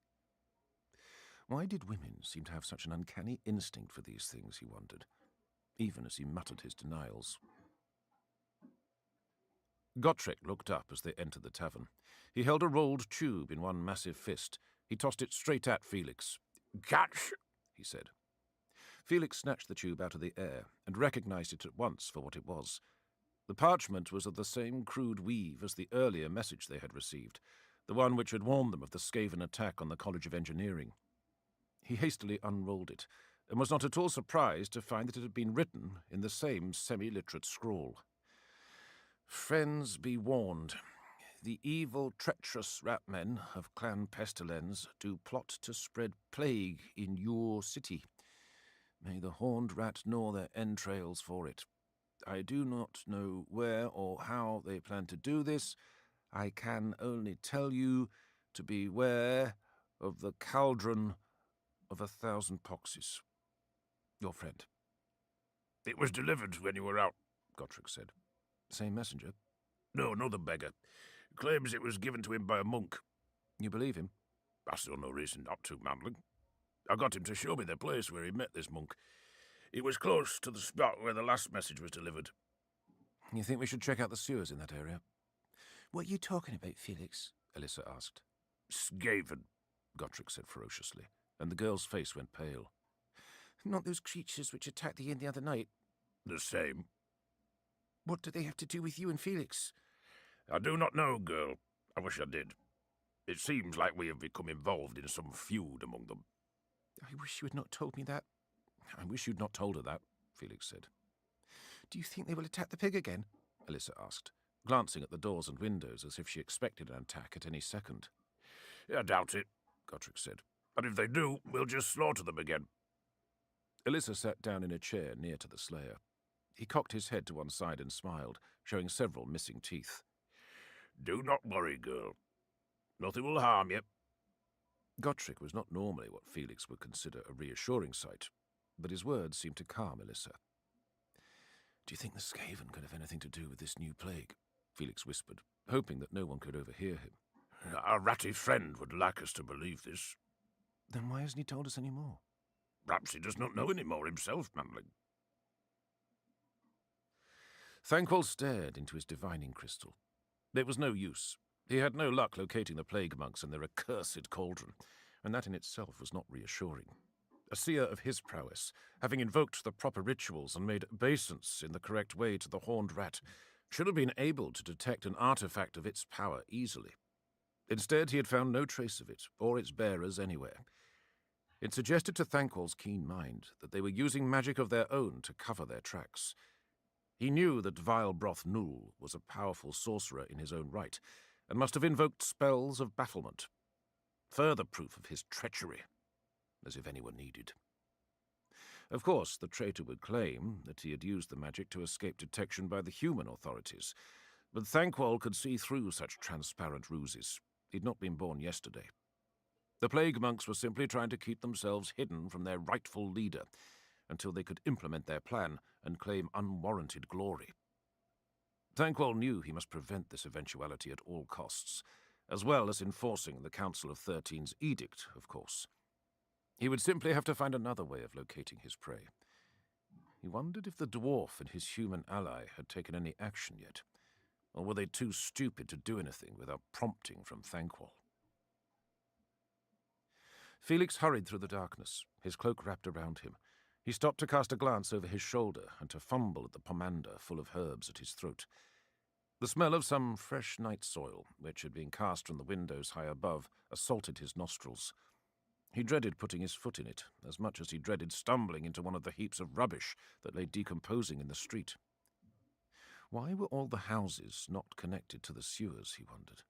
Why did women seem to have such an uncanny instinct for these things, he wondered, even as he muttered his denials. Gottschalk looked up as they entered the tavern. He held a rolled tube in one massive fist. He tossed it straight at Felix. "Catch!" he said. Felix snatched the tube out of the air and recognized it at once for what it was. The parchment was of the same crude weave as the earlier message they had received, the one which had warned them of the Skaven attack on the College of Engineering. He hastily unrolled it, and was not at all surprised to find that it had been written in the same semi-literate scrawl. "Friends, be warned. The evil, treacherous rat-men of Clan Pestilens do plot to spread plague in your city. May the horned rat gnaw their entrails for it. I do not know where or how they plan to do this. I can only tell you to beware of the cauldron of 1,000 poxes. Your friend. It was delivered when you were out, Gotrek said. Same messenger? No, another beggar. Claims it was given to him by a monk. You believe him? I saw no reason not to, Mandling. I got him to show me the place where he met this monk. It was close to the spot where the last message was delivered. You think we should check out the sewers in that area? What are you talking about, Felix? Alyssa asked. Skaven, Gotrek said ferociously, and the girl's face went pale. Not those creatures which attacked the inn the other night? The same. What do they have to do with you and Felix? I do not know, girl. I wish I did. It seems like we have become involved in some feud among them. I wish you had not told me that. I wish you'd not told her that, Felix said. Do you think they will attack the pig again? Alyssa asked, glancing at the doors and windows as if she expected an attack at any second. I doubt it, Gotrek said. And if they do, we'll just slaughter them again. Alyssa sat down in a chair near to the slayer. He cocked his head to one side and smiled, showing several missing teeth. Do not worry, girl. Nothing will harm you. Gotrek was not normally what Felix would consider a reassuring sight, but his words seemed to calm Alyssa. Do you think the Skaven could have anything to do with this new plague? Felix whispered, hoping that no one could overhear him. Our ratty friend would like us to believe this. Then why hasn't he told us any more? Perhaps he does not know any more himself, Mandling. Thankwell stared into his divining crystal. There was no use. He had no luck locating the plague monks and their accursed cauldron, and that in itself was not reassuring. A seer of his prowess, having invoked the proper rituals and made obeisance in the correct way to the horned rat, should have been able to detect an artifact of its power easily. Instead, he had found no trace of it, or its bearers anywhere. It suggested to Thankwell's keen mind that they were using magic of their own to cover their tracks. He knew that Vilebroth Null was a powerful sorcerer in his own right, and must have invoked spells of bafflement. Further proof of his treachery, as if anyone needed. Of course, the traitor would claim that he had used the magic to escape detection by the human authorities, but Thankwell could see through such transparent ruses. He'd not been born yesterday. The plague monks were simply trying to keep themselves hidden from their rightful leader until they could implement their plan and claim unwarranted glory. Thankwell knew he must prevent this eventuality at all costs, as well as enforcing the Council of 13's edict, of course. He would simply have to find another way of locating his prey. He wondered if the dwarf and his human ally had taken any action yet, or were they too stupid to do anything without prompting from Thankwell. Felix hurried through the darkness, his cloak wrapped around him. He stopped to cast a glance over his shoulder and to fumble at the pomander full of herbs at his throat. The smell of some fresh night soil, which had been cast from the windows high above, assaulted his nostrils. He dreaded putting his foot in it, as much as he dreaded stumbling into one of the heaps of rubbish that lay decomposing in the street. Why were all the houses not connected to the sewers, he wondered?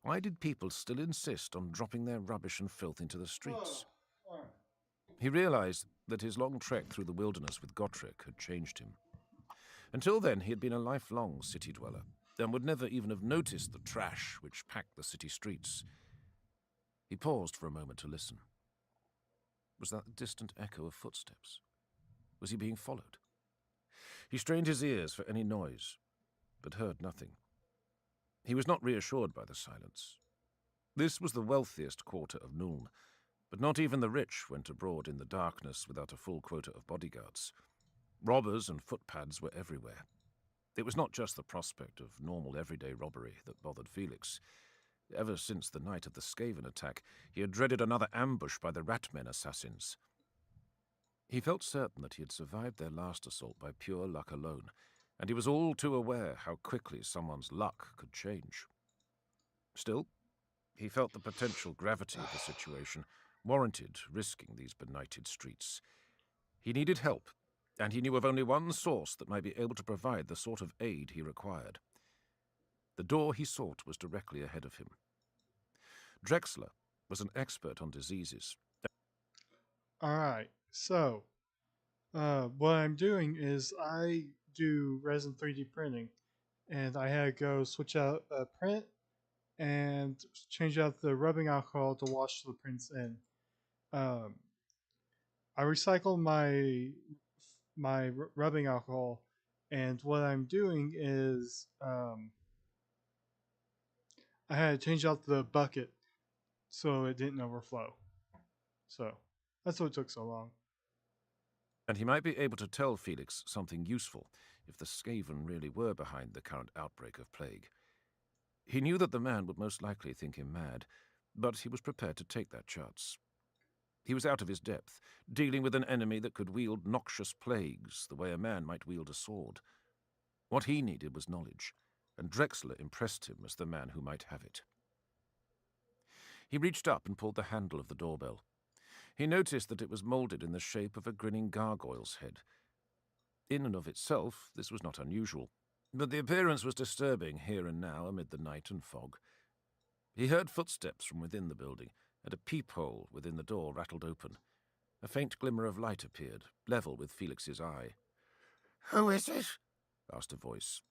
Why did people still insist on dropping their rubbish and filth into the streets? He realized that his long trek through the wilderness with Gotrek had changed him. Until then, he had been a lifelong city dweller, and would never even have noticed the trash which packed the city streets. He paused for a moment to listen. Was that the distant echo of footsteps? Was he being followed? He strained his ears for any noise, but heard nothing. He was not reassured by the silence. This was the wealthiest quarter of Nuln, but not even the rich went abroad in the darkness without a full quota of bodyguards. Robbers and footpads were everywhere. It was not just the prospect of normal everyday robbery that bothered Felix. Ever since the night of the Skaven attack, he had dreaded another ambush by the Ratmen assassins. He felt certain that he had survived their last assault by pure luck alone, and he was all too aware how quickly someone's luck could change. Still, he felt the potential gravity of the situation warranted risking these benighted streets. He needed help, and he knew of only one source that might be able to provide the sort of aid he required. The door he sought was directly ahead of him. Drexler was an expert on diseases. All right, so what I'm doing is I do resin 3D printing, and I had to go switch out a print and change out the rubbing alcohol to wash the prints in. Um, I recycle my rubbing alcohol, and what I'm doing is I had to change out the bucket so it didn't overflow. So that's what took so long. And he might be able to tell Felix something useful if the Skaven really were behind the current outbreak of plague. He knew that the man would most likely think him mad, but he was prepared to take that chance. He was out of his depth, dealing with an enemy that could wield noxious plagues the way a man might wield a sword. What he needed was knowledge, and Drexler impressed him as the man who might have it. He reached up and pulled the handle of the doorbell. He noticed that it was moulded in the shape of a grinning gargoyle's head. In and of itself, this was not unusual, but the appearance was disturbing here and now amid the night and fog. He heard footsteps from within the building, and a peephole within the door rattled open. A faint glimmer of light appeared, level with Felix's eye. Who is it? Asked a voice.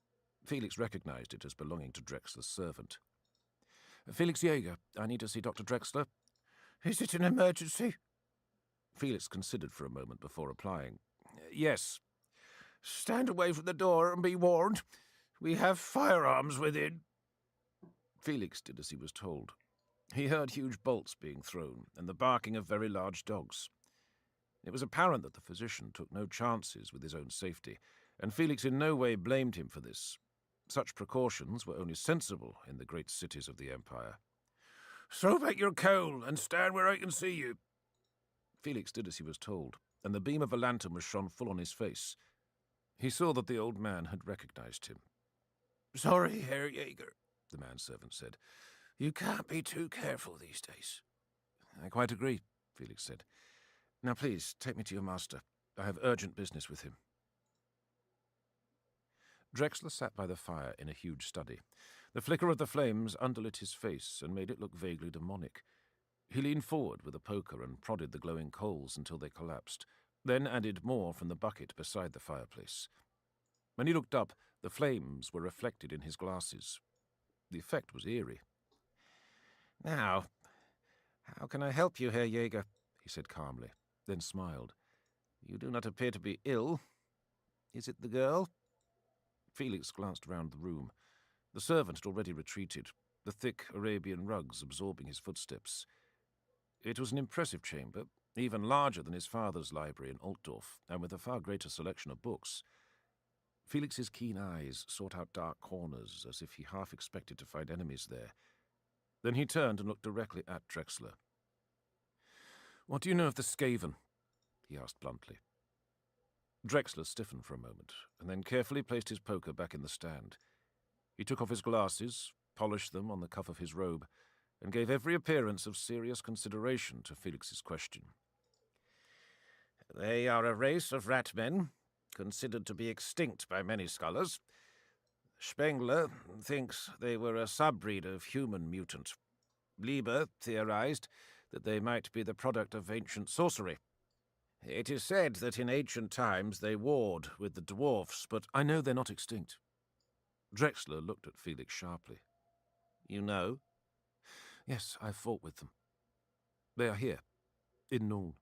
Felix recognized it as belonging to Drexler's servant. Felix Jaeger, I need to see Dr. Drexler. Is it an emergency? Felix considered for a moment before replying. Yes. Stand away from the door and be warned. We have firearms within. Felix did as he was told. He heard huge bolts being thrown and the barking of very large dogs. It was apparent that the physician took no chances with his own safety, and Felix in no way blamed him for this. Such precautions were only sensible in the great cities of the Empire. Throw back your coal and stand where I can see you. Felix did as he was told, and the beam of a lantern was shone full on his face. He saw that the old man had recognized him. Sorry, Herr Jaeger, the manservant said. You can't be too careful these days. I quite agree, Felix said. Now please, take me to your master. I have urgent business with him. Drexler sat by the fire in a huge study. The flicker of the flames underlit his face and made it look vaguely demonic. He leaned forward with a poker and prodded the glowing coals until they collapsed, then added more from the bucket beside the fireplace. When he looked up, the flames were reflected in his glasses. The effect was eerie. Now, how can I help you, Herr Jaeger? He said calmly, then smiled. You do not appear to be ill. Is it the girl? Felix glanced round the room. The servant had already retreated, the thick Arabian rugs absorbing his footsteps. It was an impressive chamber, even larger than his father's library in Altdorf, and with a far greater selection of books. Felix's keen eyes sought out dark corners, as if he half expected to find enemies there. Then he turned and looked directly at Drexler. "What do you know of the Skaven?" he asked bluntly. Drexler stiffened for a moment, and then carefully placed his poker back in the stand. He took off his glasses, polished them on the cuff of his robe, and gave every appearance of serious consideration to Felix's question. They are a race of rat men, considered to be extinct by many scholars. Spengler thinks they were a subbreed of human mutant. Lieber theorized that they might be the product of ancient sorcery. It is said that in ancient times they warred with the dwarfs, but I know they're not extinct. Drexler looked at Felix sharply. You know? Yes, I've fought with them. They are here, in Nuln.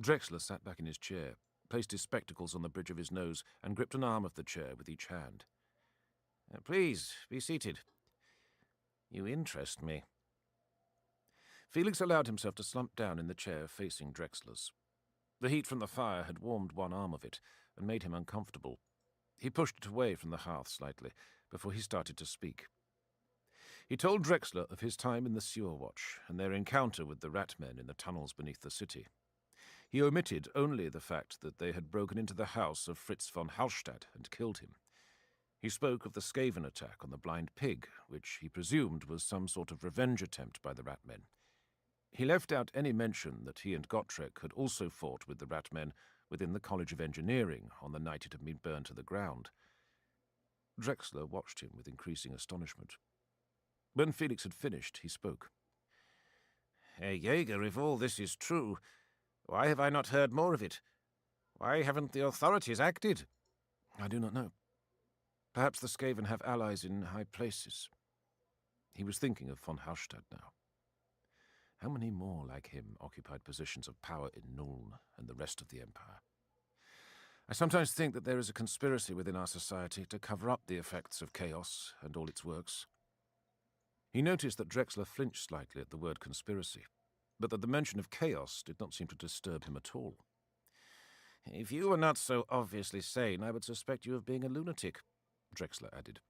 Drexler sat back in his chair, placed his spectacles on the bridge of his nose, and gripped an arm of the chair with each hand. Please, be seated. You interest me. Felix allowed himself to slump down in the chair facing Drexler's. The heat from the fire had warmed one arm of it and made him uncomfortable. He pushed it away from the hearth slightly before he started to speak. He told Drexler of his time in the sewer watch and their encounter with the rat men in the tunnels beneath the city. He omitted only the fact that they had broken into the house of Fritz von Hallstatt and killed him. He spoke of the Skaven attack on the blind pig, which he presumed was some sort of revenge attempt by the rat men. He left out any mention that he and Gotrek had also fought with the rat men within the College of Engineering on the night it had been burned to the ground. Drexler watched him with increasing astonishment. When Felix had finished, he spoke. Herr Jaeger, if all this is true, why have I not heard more of it? Why haven't the authorities acted? I do not know. Perhaps the Skaven have allies in high places. He was thinking of von Hallstatt now. How many more like him occupied positions of power in Nuln and the rest of the Empire? I sometimes think that there is a conspiracy within our society to cover up the effects of chaos and all its works. He noticed that Drexler flinched slightly at the word conspiracy, but that the mention of chaos did not seem to disturb him at all. "If you were not so obviously sane, I would suspect you of being a lunatic," Drexler added.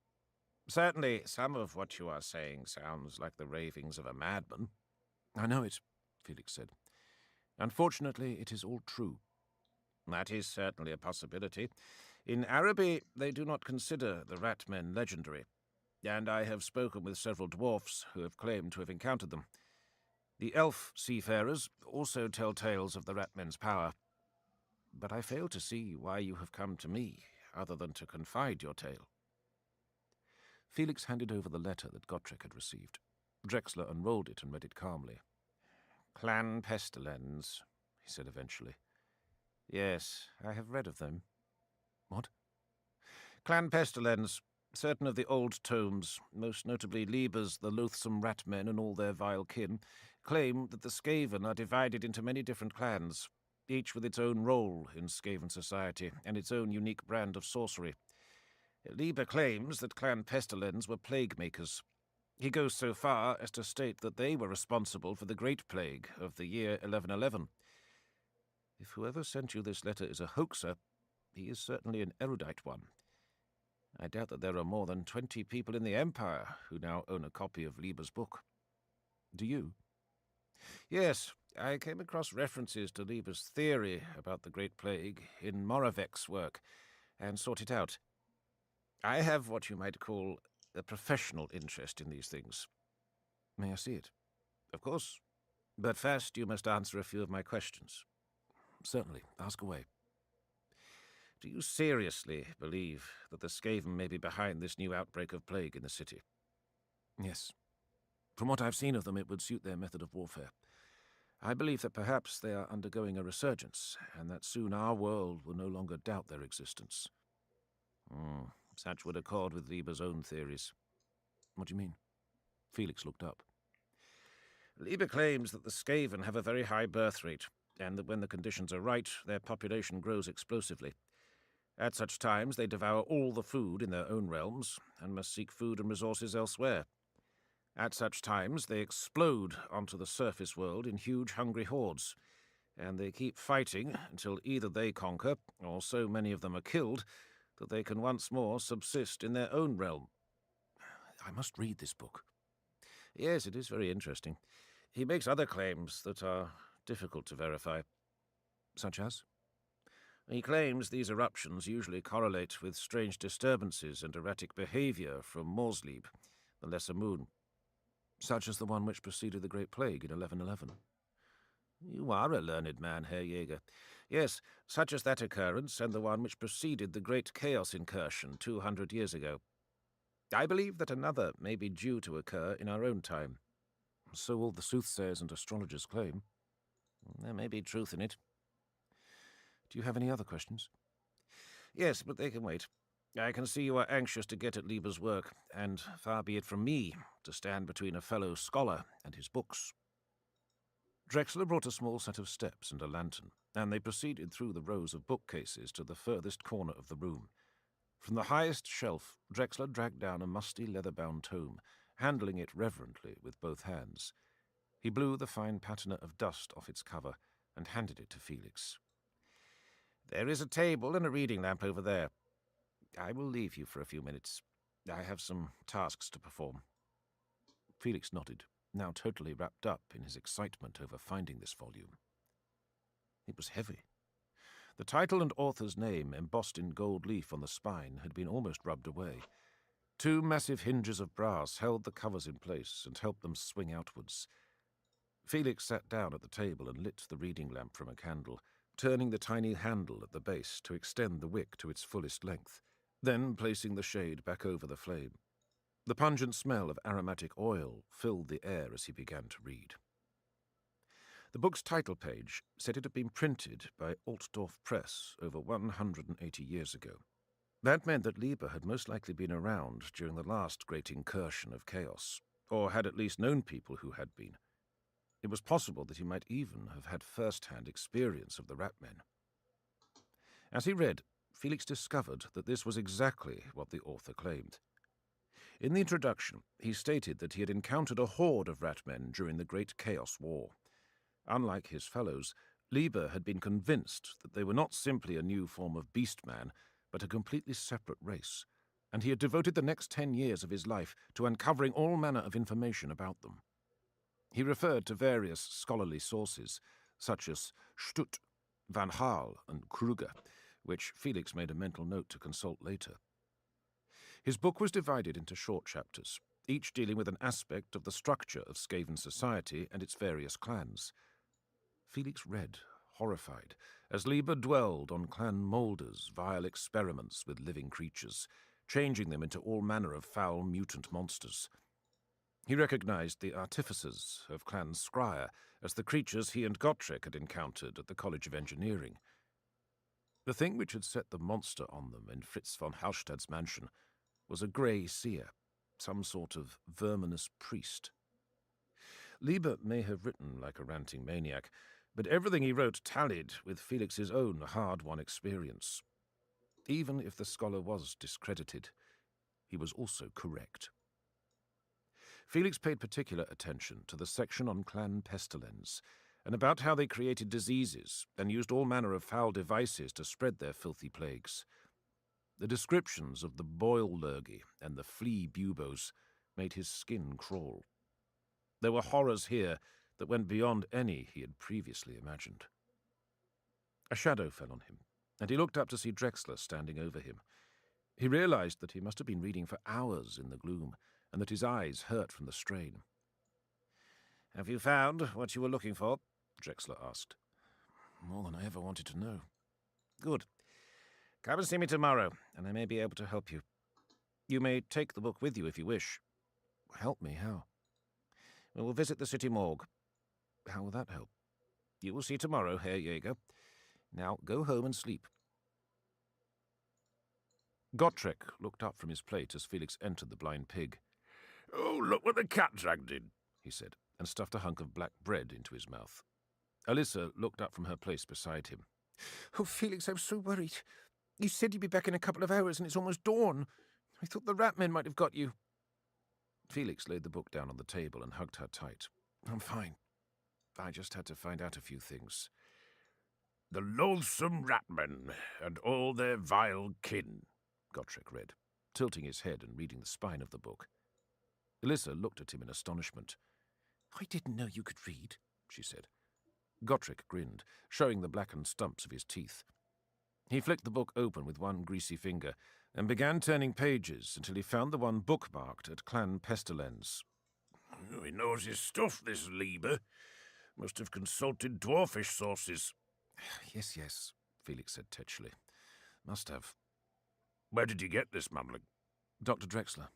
"Certainly, some of what you are saying sounds like the ravings of a madman." "I know it," Felix said. "Unfortunately, it is all true." "That is certainly a possibility. In Araby, they do not consider the rat men legendary, and I have spoken with several dwarfs who have claimed to have encountered them. The elf seafarers also tell tales of the rat men's power. But I fail to see why you have come to me, other than to confide your tale." Felix handed over the letter that Gotrek had received. Drexler unrolled it and read it calmly. "Clan Pestilens," he said eventually. "Yes, I have read of them." "What?" "Clan Pestilens. Certain of the old tomes, most notably Lieber's The Loathsome Rat Men and all their vile kin, claim that the Skaven are divided into many different clans, each with its own role in Skaven society and its own unique brand of sorcery. Lieber claims that Clan Pestilens were plague makers. He goes so far as to state that they were responsible for the Great Plague of the year 1111. If whoever sent you this letter is a hoaxer, he is certainly an erudite one. I doubt that there are more than 20 people in the Empire who now own a copy of Lieber's book. Do you? Yes, I came across references to Lieber's theory about the Great Plague in Moravec's work, and sought it out. I have what you might call a professional interest in these things." "May I see it?" "Of course. But first you must answer a few of my questions." "Certainly. Ask away." "Do you seriously believe that the Skaven may be behind this new outbreak of plague in the city?" "Yes. From what I've seen of them, it would suit their method of warfare. I believe that perhaps they are undergoing a resurgence, and that soon our world will no longer doubt their existence." Such would accord with Lieber's own theories." "What do you mean?" Felix looked up. "Lieber claims that the Skaven have a very high birth rate, and that when the conditions are right, their population grows explosively. At such times they devour all the food in their own realms, and must seek food and resources elsewhere. At such times they explode onto the surface world in huge hungry hordes, and they keep fighting until either they conquer, or so many of them are killed, that they can once more subsist in their own realm." "I must read this book." "Yes, it is very interesting. He makes other claims that are difficult to verify." "Such as?" "He claims these eruptions usually correlate with strange disturbances and erratic behavior from Morslieb, the lesser moon." "Such as the one which preceded the Great Plague in 1111. "You are a learned man, Herr Jäger. Yes, such as that occurrence and the one which preceded the Great Chaos Incursion 200 years ago. I believe that another may be due to occur in our own time." "So all the soothsayers and astrologers claim." "There may be truth in it." "Do you have any other questions?" "Yes, but they can wait. I can see you are anxious to get at Lieber's work, and far be it from me to stand between a fellow scholar and his books." Drexler brought a small set of steps and a lantern, and they proceeded through the rows of bookcases to the furthest corner of the room. From the highest shelf, Drexler dragged down a musty leather-bound tome, handling it reverently with both hands. He blew the fine patina of dust off its cover and handed it to Felix. "There is a table and a reading lamp over there. I will leave you for a few minutes. I have some tasks to perform." Felix nodded, now totally wrapped up in his excitement over finding this volume. It was heavy. The title and author's name, embossed in gold leaf on the spine, had been almost rubbed away. Two massive hinges of brass held the covers in place and helped them swing outwards. Felix sat down at the table and lit the reading lamp from a candle, turning the tiny handle at the base to extend the wick to its fullest length, then placing the shade back over the flame. The pungent smell of aromatic oil filled the air as he began to read. The book's title page said it had been printed by Altdorf Press over 180 years ago. That meant that Lieber had most likely been around during the last great incursion of chaos, or had at least known people who had been. It was possible that he might even have had first-hand experience of the rat men. As he read, Felix discovered that this was exactly what the author claimed. In the introduction, he stated that he had encountered a horde of rat men during the Great Chaos War. Unlike his fellows, Lieber had been convinced that they were not simply a new form of beast man, but a completely separate race, and he had devoted the next 10 years of his life to uncovering all manner of information about them. He referred to various scholarly sources, such as Stutt, Van Haal, and Kruger, which Felix made a mental note to consult later. His book was divided into short chapters, each dealing with an aspect of the structure of Skaven society and its various clans. Felix read, horrified, as Lieber dwelled on Clan Moulder's vile experiments with living creatures, changing them into all manner of foul mutant monsters. He recognized the artificers of Clan Scryer as the creatures he and Gotrek had encountered at the College of Engineering. The thing which had set the monster on them in Fritz von Hallstadt's mansion was a grey seer, some sort of verminous priest. Lieber may have written like a ranting maniac, but everything he wrote tallied with Felix's own hard-won experience. Even if the scholar was discredited, he was also correct. Felix paid particular attention to the section on Clan Pestilens, and about how they created diseases and used all manner of foul devices to spread their filthy plagues. The descriptions of the boil lurgy and the flea buboes made his skin crawl. There were horrors here that went beyond any he had previously imagined. A shadow fell on him, and he looked up to see Drexler standing over him. He realized that he must have been reading for hours in the gloom, and that his eyes hurt from the strain. "Have you found what you were looking for?" Drexler asked. "More than I ever wanted to know." "Good. Come and see me tomorrow, and I may be able to help you. You may take the book with you if you wish." "Help me? How?" "We will visit the city morgue." "How will that help?" "You will see tomorrow, Herr Jäger. Now go home and sleep." Gotrek looked up from his plate as Felix entered the Blind Pig. "Oh, look what the cat dragged in," he said, and stuffed a hunk of black bread into his mouth. Alyssa looked up from her place beside him. "Oh, Felix, I'm so worried. You said you'd be back in a couple of hours, and it's almost dawn. I thought the rat men might have got you." Felix laid the book down on the table and hugged her tight. "I'm fine. I just had to find out a few things." "The loathsome ratmen and all their vile kin," Gotrek read, tilting his head and reading the spine of the book. Alyssa looked at him in astonishment. "I didn't know you could read," she said. Gotrek grinned, showing the blackened stumps of his teeth. He flicked the book open with one greasy finger and began turning pages until he found the one bookmarked at Clan Pestilens. "He knows his stuff, this Lieber. Must have consulted dwarfish sources." Yes, Felix said tetchily. "Must have." "Where did you get this mumbling?" "Dr. Drexler."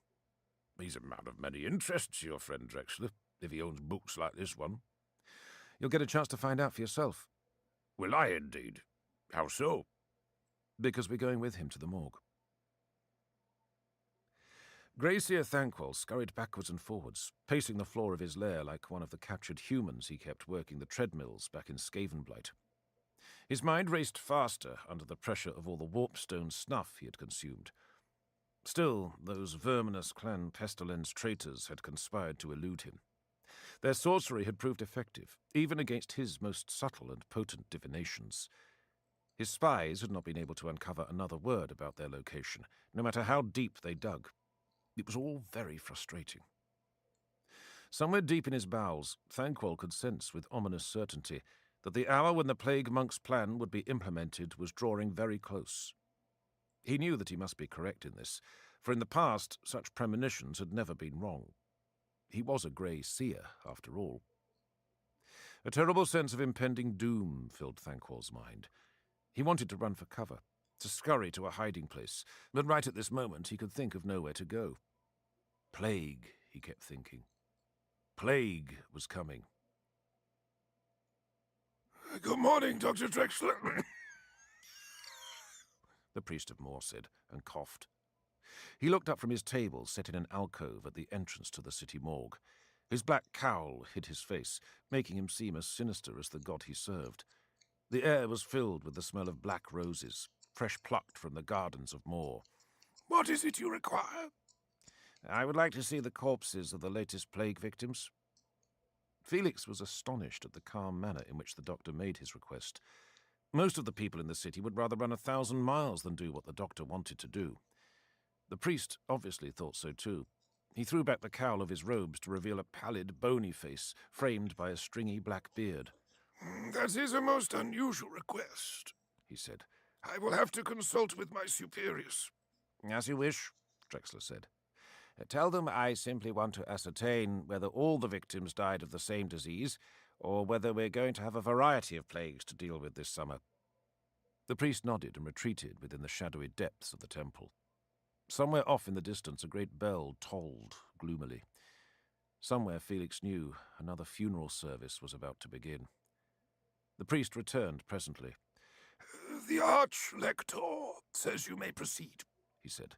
"He's a man of many interests, your friend Drexler, if he owns books like this one." "You'll get a chance to find out for yourself." "Will I indeed? How so?" "Because we're going with him to the morgue." Gracier Thanquol scurried backwards and forwards, pacing the floor of his lair like one of the captured humans he kept working the treadmills back in Skavenblight. His mind raced faster under the pressure of all the warpstone snuff he had consumed. Still, those verminous Clan Pestilens traitors had conspired to elude him. Their sorcery had proved effective, even against his most subtle and potent divinations. His spies had not been able to uncover another word about their location, no matter how deep they dug. It was all very frustrating. Somewhere deep in his bowels, Thanquol could sense with ominous certainty that the hour when the Plague Monk's plan would be implemented was drawing very close. He knew that he must be correct in this, for in the past such premonitions had never been wrong. He was a grey seer, after all. A terrible sense of impending doom filled Thanquol's mind. He wanted to run for cover, to scurry to a hiding place, but right at this moment he could think of nowhere to go. Plague, he kept thinking. Plague was coming. "Good morning, Dr. Drexler." The priest of Moor said, and coughed. He looked up from his table, set in an alcove at the entrance to the city morgue. His black cowl hid his face, making him seem as sinister as the god he served. The air was filled with the smell of black roses, fresh plucked from the gardens of Moor. What is it you require? I would like to see the corpses of the latest plague victims. Felix was astonished at the calm manner in which the doctor made his request. Most of the people in the city would rather run 1,000 miles than do what the doctor wanted to do. The priest obviously thought so too. He threw back the cowl of his robes to reveal a pallid, bony face framed by a stringy black beard. That is a most unusual request, he said. I will have to consult with my superiors. As you wish, Drexler said. Tell them I simply want to ascertain whether all the victims died of the same disease, or whether we're going to have a variety of plagues to deal with this summer. The priest nodded and retreated within the shadowy depths of the temple. Somewhere off in the distance a great bell tolled gloomily. Somewhere, Felix knew, another funeral service was about to begin. The priest returned presently. The Arch-Lector says you may proceed, he said.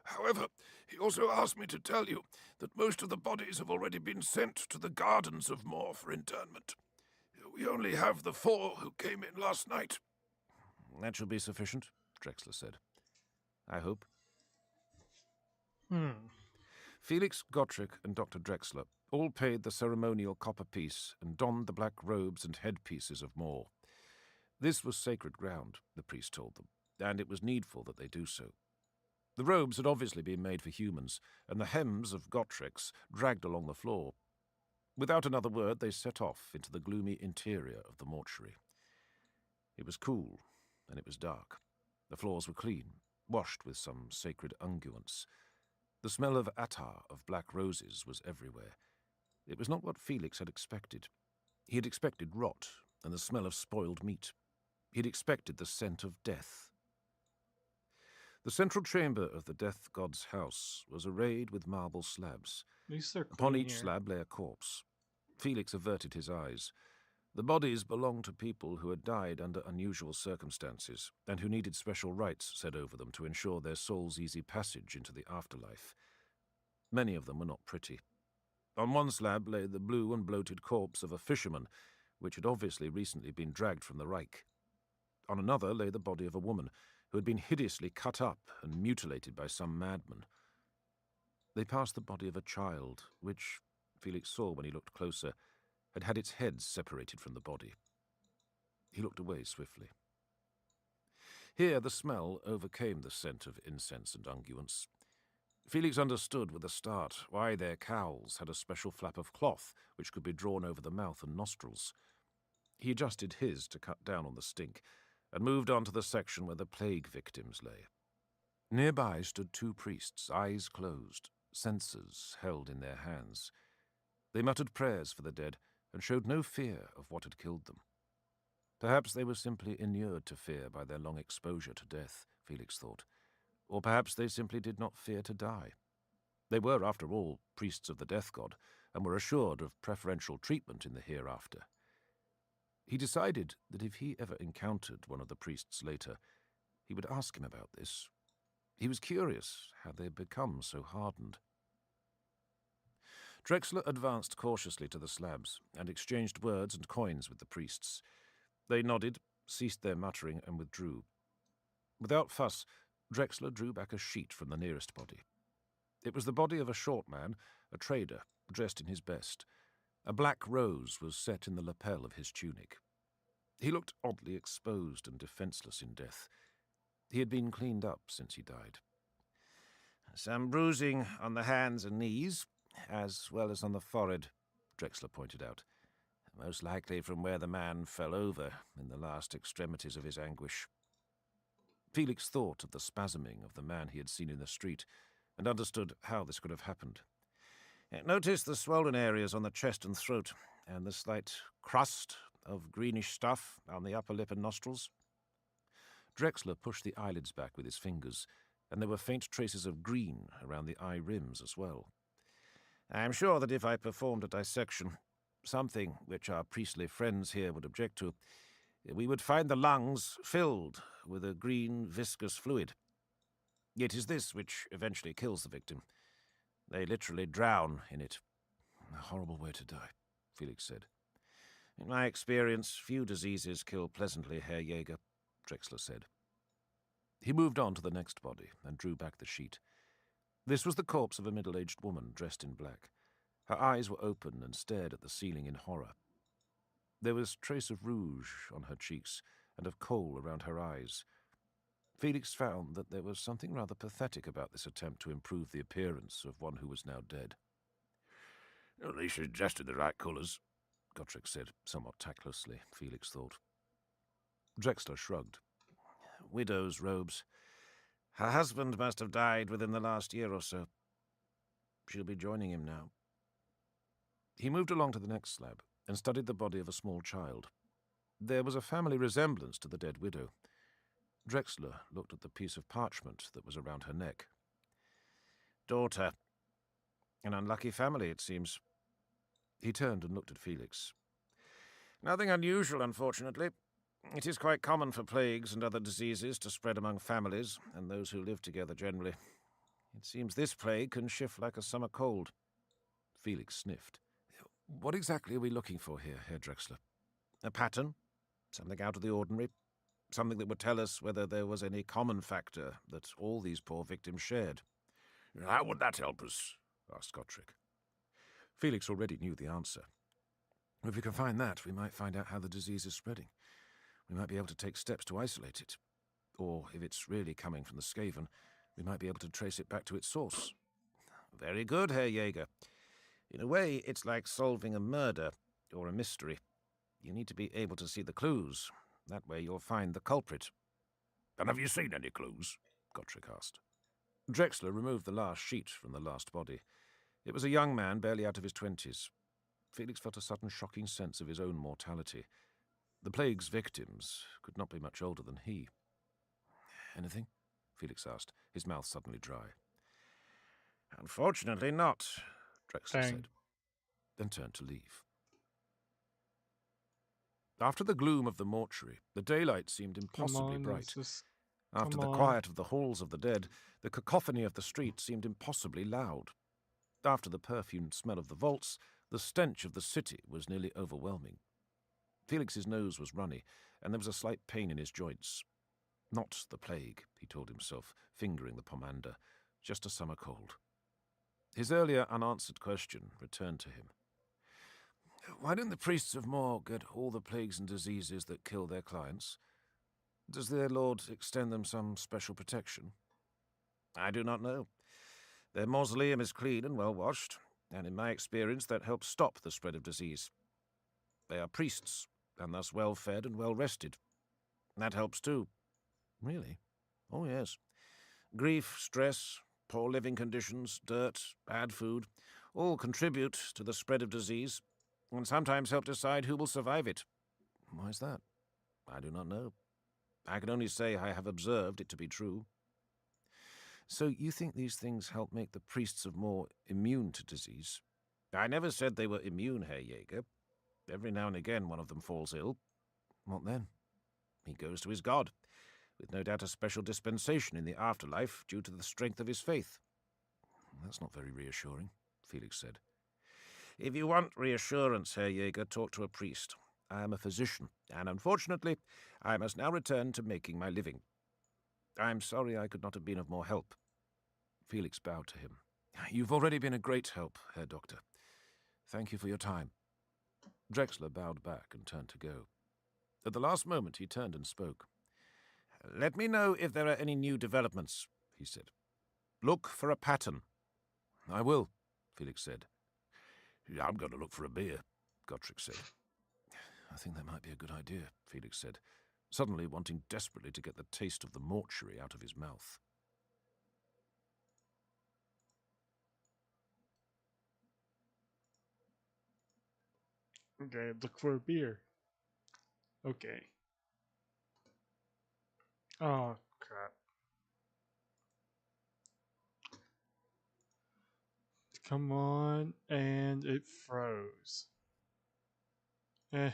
However, he also asked me to tell you that most of the bodies have already been sent to the gardens of Moor for interment. We only have the 4 who came in last night. That should be sufficient, Drexler said. I hope. Felix, Gotrek, and Dr. Drexler all paid the ceremonial copper piece and donned the black robes and headpieces of Moor. This was sacred ground, the priest told them, and it was needful that they do so. The robes had obviously been made for humans, and the hems of Gotrek's dragged along the floor. Without another word, they set off into the gloomy interior of the mortuary. It was cool, and it was dark. The floors were clean, washed with some sacred unguents. The smell of attar of black roses was everywhere. It was not what Felix had expected. He had expected rot and the smell of spoiled meat. He had expected the scent of death. The central chamber of the death god's house was arrayed with marble slabs. At least they're clean Upon each here. slab lay a corpse. Felix averted his eyes. The bodies belonged to people who had died under unusual circumstances, and who needed special rites said over them to ensure their soul's easy passage into the afterlife. Many of them were not pretty. On one slab lay the blue and bloated corpse of a fisherman, which had obviously recently been dragged from the Reich. On another lay the body of a woman, who had been hideously cut up and mutilated by some madman. They passed the body of a child, which, Felix saw when he looked closer, had had its head separated from the body. He looked away swiftly. Here the smell overcame the scent of incense and unguents. Felix understood with a start why their cowls had a special flap of cloth which could be drawn over the mouth and nostrils. He adjusted his to cut down on the stink, and moved on to the section where the plague victims lay. Nearby stood 2 priests, eyes closed, censers held in their hands. They muttered prayers for the dead, and showed no fear of what had killed them. Perhaps they were simply inured to fear by their long exposure to death, Felix thought. Or perhaps they simply did not fear to die. They were, after all, priests of the death god, and were assured of preferential treatment in the hereafter. He decided that if he ever encountered one of the priests later, he would ask him about this. He was curious how they had become so hardened. Drexler advanced cautiously to the slabs and exchanged words and coins with the priests. They nodded, ceased their muttering, and withdrew. Without fuss, Drexler drew back a sheet from the nearest body. It was the body of a short man, a trader, dressed in his best. A black rose was set in the lapel of his tunic. He looked oddly exposed and defenseless in death. He had been cleaned up since he died. Some bruising on the hands and knees, as well as on the forehead, Drexler pointed out. Most likely from where the man fell over in the last extremities of his anguish. Felix thought of the spasming of the man he had seen in the street, and understood how this could have happened. Notice the swollen areas on the chest and throat, and the slight crust of greenish stuff on the upper lip and nostrils. Drexler pushed the eyelids back with his fingers, and there were faint traces of green around the eye rims as well. I am sure that if I performed a dissection, something which our priestly friends here would object to, we would find the lungs filled with a green, viscous fluid. It is this which eventually kills the victim. They literally drown in it. A horrible way to die, Felix said. In my experience, few diseases kill pleasantly, Herr Jäger, Drexler said. He moved on to the next body and drew back the sheet. This was the corpse of a middle-aged woman dressed in black. Her eyes were open and stared at the ceiling in horror. There was trace of rouge on her cheeks and of kohl around her eyes. Felix found that there was something rather pathetic about this attempt to improve the appearance of one who was now dead. At least she suggested the right colours, Gotrek said, somewhat tactlessly, Felix thought. Drexler shrugged. Widow's robes. Her husband must have died within the last year or so. She'll be joining him now. He moved along to the next slab and studied the body of a small child. There was a family resemblance to the dead widow. Drexler looked at the piece of parchment that was around her neck. Daughter. An unlucky family, it seems. He turned and looked at Felix. Nothing unusual, unfortunately. It is quite common for plagues and other diseases to spread among families and those who live together generally. It seems this plague can shift like a summer cold. Felix sniffed. What exactly are we looking for here, Herr Drexler? A pattern? Something out of the ordinary? Something that would tell us whether there was any common factor that all these poor victims shared? How would that help us? Asked Gotrek. Felix already knew the answer. If we can find that, we might find out how the disease is spreading. We might be able to take steps to isolate it. Or, if it's really coming from the Skaven, we might be able to trace it back to its source. Very good, Herr Jäger. In a way, it's like solving a murder or a mystery. You need to be able to see the clues. That way you'll find the culprit. And have you seen any clues? Gotrek asked. Drexler removed the last sheet from the last body. It was a young man barely out of his 20s. Felix felt a sudden shocking sense of his own mortality. The plague's victims could not be much older than he. Anything? Felix asked, his mouth suddenly dry. Unfortunately not, Drexler said, then turned to leave. After the gloom of the mortuary, the daylight seemed impossibly bright. After the quiet of the halls of the dead, the cacophony of the street seemed impossibly loud. After the perfumed smell of the vaults, the stench of the city was nearly overwhelming. Felix's nose was runny, and there was a slight pain in his joints. Not the plague, he told himself, fingering the pomander, just a summer cold. His earlier unanswered question returned to him. Why don't the priests of Moor get all the plagues and diseases that kill their clients? Does their lord extend them some special protection? I do not know. Their mausoleum is clean and well washed, and in my experience that helps stop the spread of disease. They are priests, and thus well fed and well rested. That helps too. Really? Oh, yes. Grief, stress, poor living conditions, dirt, bad food, all contribute to the spread of disease, and sometimes help decide who will survive it. Why is that? I do not know. I can only say I have observed it to be true. So you think these things help make the priests of Moor immune to disease? I never said they were immune, Herr Jäger. Every now and again one of them falls ill. What then? He goes to his god, with no doubt a special dispensation in the afterlife due to the strength of his faith. That's not very reassuring, Felix said. If you want reassurance, Herr Jäger, talk to a priest. I am a physician, and unfortunately, I must now return to making my living. I'm sorry I could not have been of more help. Felix bowed to him. You've already been a great help, Herr Doctor. Thank you for your time. Drexler bowed back and turned to go. At the last moment, he turned and spoke. Let me know if there are any new developments, he said. Look for a pattern. I will, Felix said. I'm going to look for a beer, Gotrek said. I think that might be a good idea, Felix said, suddenly wanting desperately to get the taste of the mortuary out of his mouth. Okay, look for a beer. Okay. Oh, crap. Come on, and it froze. Eh.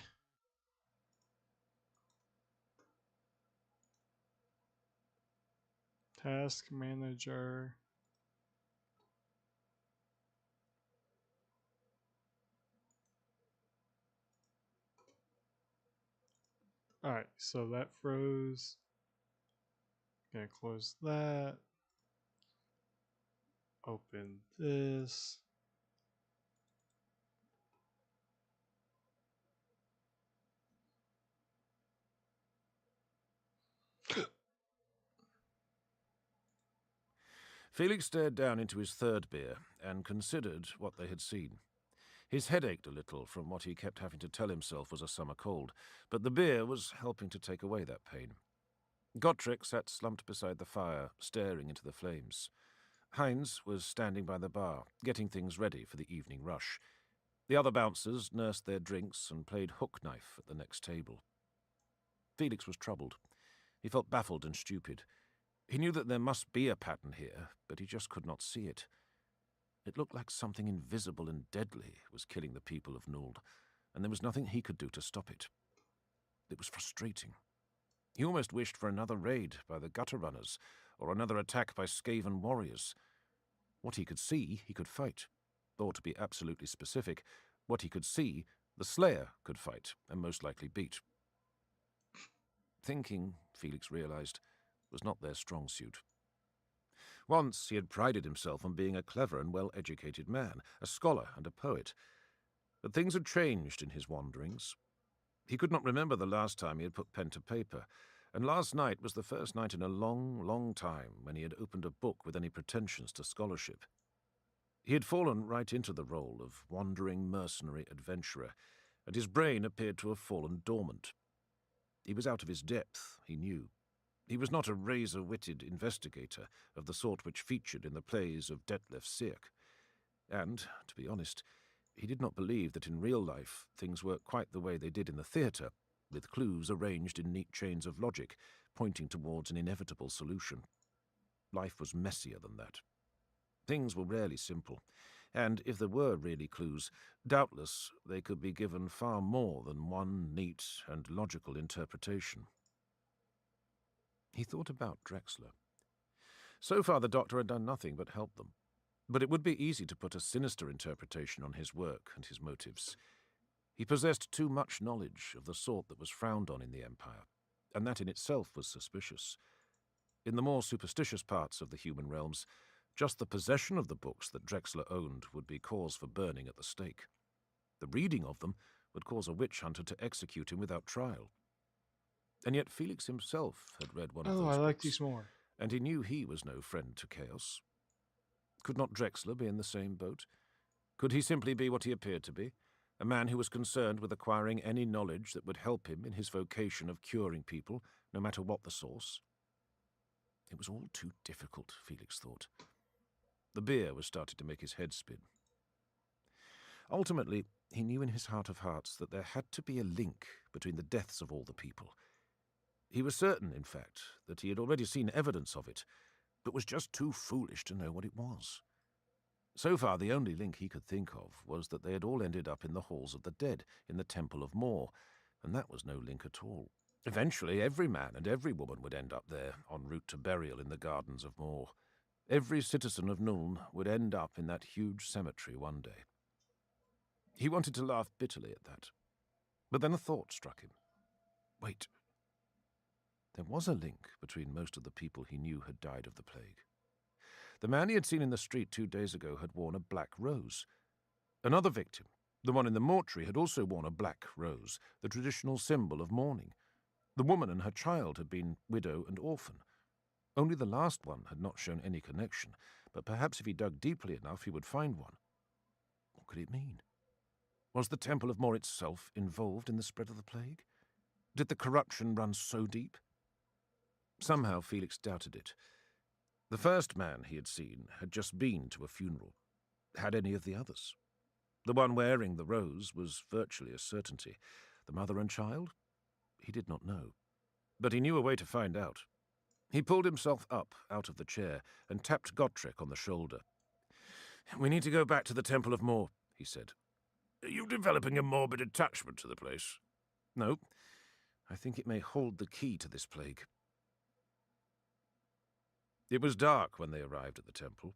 Task manager. Alright, so that froze. Gonna close that. Open this. Felix stared down into his third beer and considered what they had seen. His head ached a little from what he kept having to tell himself was a summer cold, but the beer was helping to take away that pain. Gottschalk sat slumped beside the fire, staring into the flames. Heinz was standing by the bar, getting things ready for the evening rush. The other bouncers nursed their drinks and played hook knife at the next table. Felix was troubled. He felt baffled and stupid. He knew that there must be a pattern here, but he just could not see it. It looked like something invisible and deadly was killing the people of Nuld, and there was nothing he could do to stop it. It was frustrating. He almost wished for another raid by the gutter runners, or another attack by Skaven warriors. What he could see, he could fight. Or, to be absolutely specific, what he could see, the Slayer could fight, and most likely beat. Thinking, Felix realized, was not their strong suit. Once he had prided himself on being a clever and well-educated man, a scholar and a poet. But things had changed in his wanderings. He could not remember the last time he had put pen to paper, and last night was the first night in a long, long time when he had opened a book with any pretensions to scholarship. He had fallen right into the role of wandering mercenary adventurer, and his brain appeared to have fallen dormant. He was out of his depth, he knew. He was not a razor-witted investigator of the sort which featured in the plays of Detlef Sierck. And, to be honest, he did not believe that in real life things worked quite the way they did in the theatre, with clues arranged in neat chains of logic, pointing towards an inevitable solution. Life was messier than that. Things were rarely simple, and if there were really clues, doubtless they could be given far more than one neat and logical interpretation. He thought about Drexler. So far the doctor had done nothing but help them, but it would be easy to put a sinister interpretation on his work and his motives. He possessed too much knowledge of the sort that was frowned on in the Empire, and that in itself was suspicious. In the more superstitious parts of the human realms, just the possession of the books that Drexler owned would be cause for burning at the stake. The reading of them would cause a witch hunter to execute him without trial. And yet Felix himself had read one of those I like books, these more. and he knew he was no friend to chaos. Could not Drexler be in the same boat? Could he simply be what he appeared to be, a man who was concerned with acquiring any knowledge that would help him in his vocation of curing people, no matter what the source? It was all too difficult, Felix thought. The beer was starting to make his head spin. Ultimately, he knew in his heart of hearts that there had to be a link between the deaths of all the people. He was certain, in fact, that he had already seen evidence of it, but was just too foolish to know what it was. So far, the only link he could think of was that they had all ended up in the halls of the dead, in the Temple of Mor, and that was no link at all. Eventually, every man and every woman would end up there, en route to burial in the gardens of Mor. Every citizen of Nuln would end up in that huge cemetery one day. He wanted to laugh bitterly at that, but then a thought struck him. Wait. There was a link between most of the people he knew had died of the plague. The man he had seen in the street 2 days ago had worn a black rose. Another victim, the one in the mortuary, had also worn a black rose, the traditional symbol of mourning. The woman and her child had been widow and orphan. Only the last one had not shown any connection, but perhaps if he dug deeply enough he would find one. What could it mean? Was the Temple of Mor itself involved in the spread of the plague? Did the corruption run so deep? Somehow Felix doubted it. The first man he had seen had just been to a funeral. Had any of the others? The one wearing the rose was virtually a certainty. The mother and child? He did not know. But he knew a way to find out. He pulled himself up out of the chair and tapped Gottschalk on the shoulder. "We need to go back to the Temple of Mor," he said. "Are you developing a morbid attachment to the place?" "No. I think it may hold the key to this plague." It was dark when they arrived at the temple.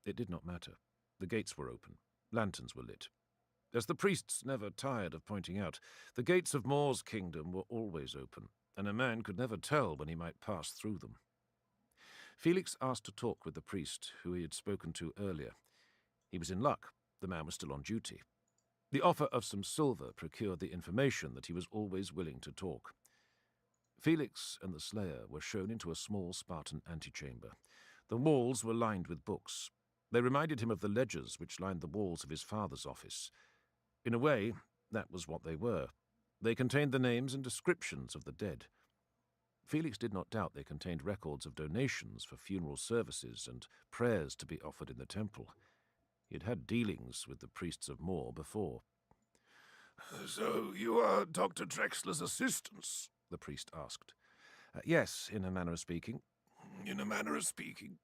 It did not matter. The gates were open. Lanterns were lit. As the priests never tired of pointing out, the gates of Mor's kingdom were always open, and a man could never tell when he might pass through them. Felix asked to talk with the priest who he had spoken to earlier. He was in luck. The man was still on duty. The offer of some silver procured the information that he was always willing to talk. Felix and the slayer were shown into a small Spartan antechamber. The walls were lined with books. They reminded him of the ledgers which lined the walls of his father's office. In a way, that was what they were. They contained the names and descriptions of the dead. Felix did not doubt they contained records of donations for funeral services and prayers to be offered in the temple. He had had dealings with the priests of Moor before. So you are Dr. Drexler's assistants? The priest asked. Yes, in a manner of speaking. In a manner of speaking.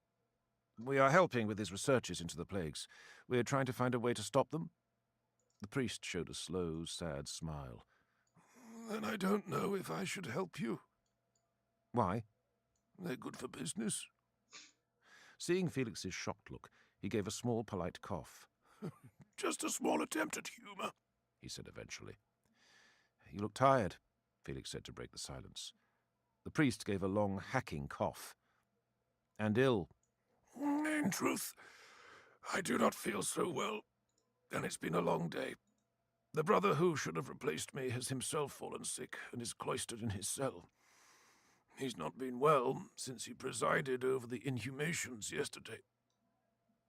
We are helping with his researches into the plagues. We are trying to find a way to stop them. The priest showed a slow, sad smile. Then I don't know if I should help you. Why? They're good for business. Seeing Felix's shocked look, he gave a small, polite cough. Just a small attempt at humour, he said eventually. You look tired, Felix said to break the silence. The priest gave a long, hacking cough. And ill. In truth, I do not feel so well, and it's been a long day. The brother who should have replaced me has himself fallen sick and is cloistered in his cell. He's not been well since he presided over the inhumations yesterday.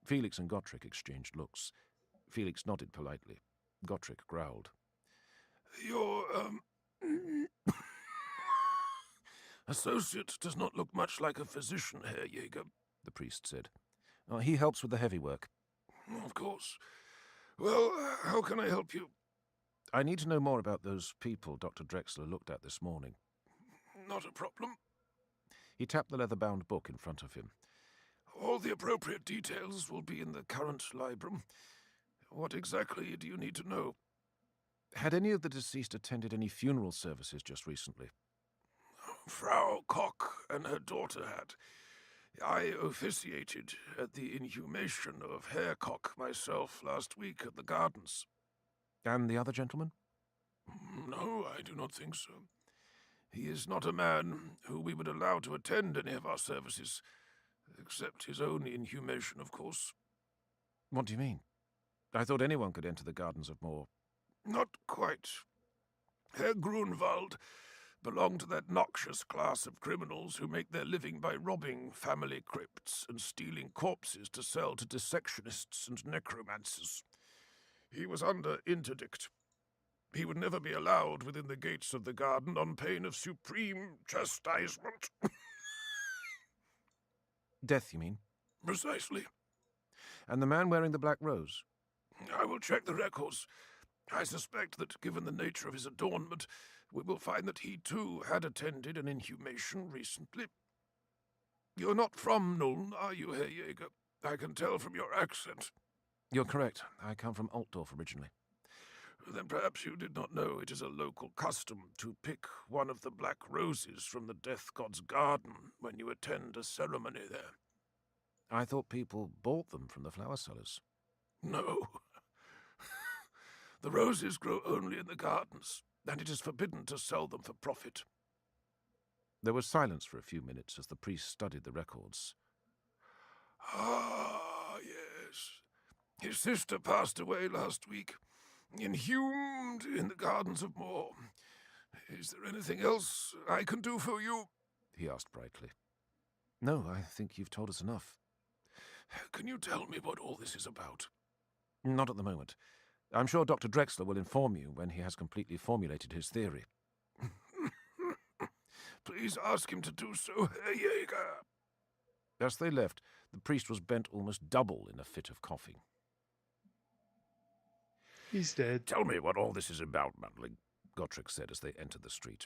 Felix and Gottrick exchanged looks. Felix nodded politely. Gottrick growled. Your, associate does not look much like a physician, Herr Jäger, the priest said. He helps with the heavy work. Of course. Well, how can I help you? I need to know more about those people Dr. Drexler looked at this morning. Not a problem. He tapped the leather-bound book in front of him. All the appropriate details will be in the current librum. What exactly do you need to know? Had any of the deceased attended any funeral services just recently? Frau Koch and her daughter had. I officiated at the inhumation of Herr Koch myself last week at the gardens. And the other gentleman? No, I do not think so. He is not a man who we would allow to attend any of our services, except his own inhumation, of course. What do you mean? I thought anyone could enter the gardens of Moor. Not quite. Herr Grunwald belonged to that noxious class of criminals who make their living by robbing family crypts and stealing corpses to sell to dissectionists and necromancers. He was under interdict. He would never be allowed within the gates of the garden on pain of supreme chastisement. Death, you mean? Precisely. And the man wearing the black rose? I will check the records. I suspect that, given the nature of his adornment, we will find that he, too, had attended an inhumation recently. You're not from Nuln, are you, Herr Jäger? I can tell from your accent. You're correct. I come from Altdorf originally. Then perhaps you did not know it is a local custom to pick one of the black roses from the death god's garden when you attend a ceremony there. I thought people bought them from the flower sellers. No. The roses grow only in the gardens, and it is forbidden to sell them for profit. There was silence for a few minutes as the priest studied the records. Ah, yes. His sister passed away last week, inhumed in the gardens of Moor. Is there anything else I can do for you? He asked brightly. No, I think you've told us enough. Can you tell me what all this is about? Not at the moment. I'm sure Dr. Drexler will inform you when he has completely formulated his theory. Please ask him to do so, Herr Jäger. As they left, the priest was bent almost double in a fit of coughing. He's dead. Tell me what all this is about, Mandling, Gottrick said as they entered the street.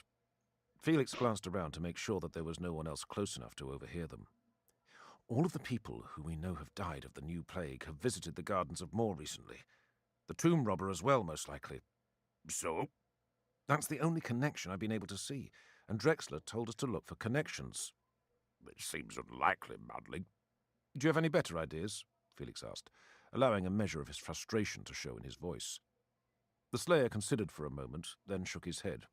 Felix glanced around to make sure that there was no one else close enough to overhear them. All of the people who we know have died of the new plague have visited the gardens of Moor recently. The tomb robber as well, most likely. So? That's the only connection I've been able to see, and Drexler told us to look for connections. Which seems unlikely, Muddling. Do you have any better ideas? Felix asked, allowing a measure of his frustration to show in his voice. The Slayer considered for a moment, then shook his head.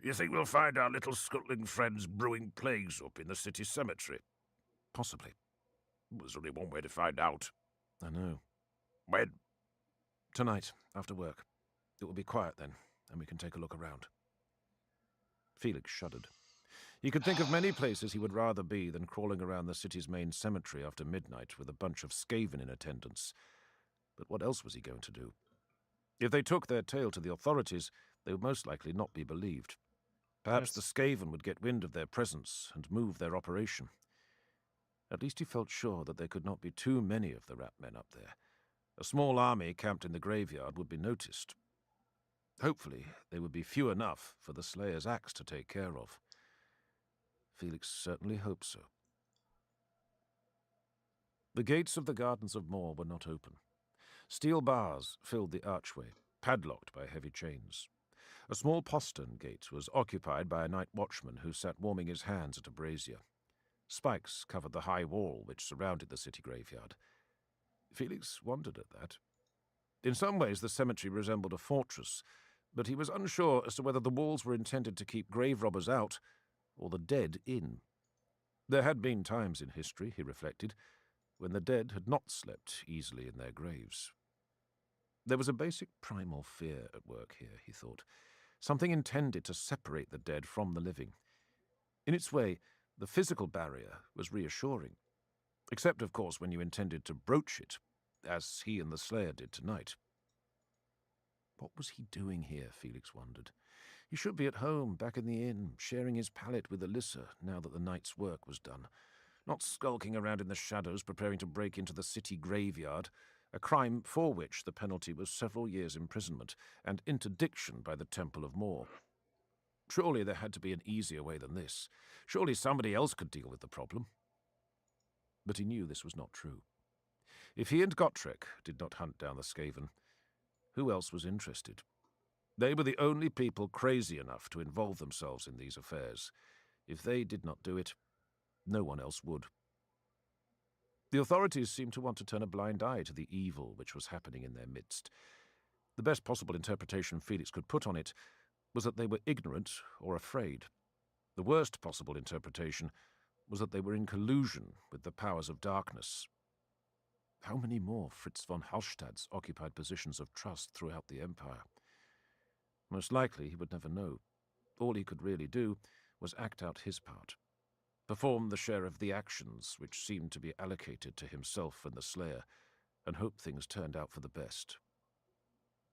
You think we'll find our little scuttling friends brewing plagues up in the city cemetery? Possibly. There's only one way to find out. I know. When? Tonight, after work. It will be quiet then, and we can take a look around. Felix shuddered. He could think of many places he would rather be than crawling around the city's main cemetery after midnight with a bunch of Skaven in attendance. But what else was he going to do? If they took their tale to the authorities, they would most likely not be believed. Perhaps the Skaven would get wind of their presence and move their operation. At least he felt sure that there could not be too many of the rat men up there. A small army camped in the graveyard would be noticed. Hopefully, they would be few enough for the Slayer's axe to take care of. Felix certainly hoped so. The gates of the Gardens of Moor were not open. Steel bars filled the archway, padlocked by heavy chains. A small postern gate was occupied by a night watchman who sat warming his hands at a brazier. Spikes covered the high wall which surrounded the city graveyard. Felix wondered at that. In some ways the cemetery resembled a fortress, but he was unsure as to whether the walls were intended to keep grave robbers out or the dead in. There had been times in history, he reflected, when the dead had not slept easily in their graves. There was a basic primal fear at work here, he thought, something intended to separate the dead from the living. In its way, the physical barrier was reassuring, except, of course, when you intended to broach it, as he and the Slayer did tonight. What was he doing here, Felix wondered. He should be at home, back in the inn, sharing his pallet with Alyssa, now that the night's work was done, not skulking around in the shadows preparing to break into the city graveyard, a crime for which the penalty was several years' imprisonment and interdiction by the Temple of Moor. Surely there had to be an easier way than this. Surely somebody else could deal with the problem. But he knew this was not true. If he and Gotrek did not hunt down the Skaven, who else was interested? They were the only people crazy enough to involve themselves in these affairs. If they did not do it, no one else would. The authorities seemed to want to turn a blind eye to the evil which was happening in their midst. The best possible interpretation Felix could put on it was that they were ignorant or afraid. The worst possible interpretation was that they were in collusion with the powers of darkness. How many more Fritz von Hallstatt's occupied positions of trust throughout the Empire? Most likely he would never know. All he could really do was act out his part, perform the share of the actions which seemed to be allocated to himself and the Slayer, and hope things turned out for the best.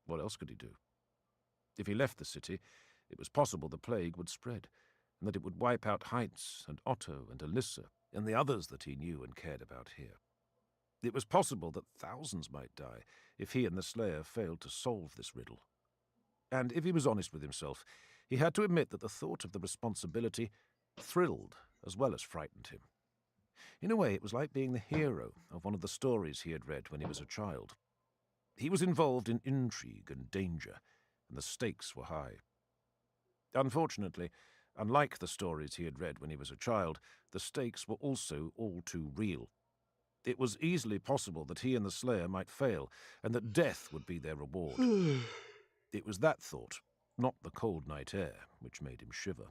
What else could he do? If he left the city, it was possible the plague would spread, and that it would wipe out Heinz and Otto and Alyssa and the others that he knew and cared about here. It was possible that thousands might die if he and the Slayer failed to solve this riddle. And if he was honest with himself, he had to admit that the thought of the responsibility thrilled as well as frightened him. In a way, it was like being the hero of one of the stories he had read when he was a child. He was involved in intrigue and danger, and the stakes were high. Unfortunately, unlike the stories he had read when he was a child, the stakes were also all too real. It was easily possible that he and the Slayer might fail, and that death would be their reward. It was that thought, not the cold night air, which made him shiver.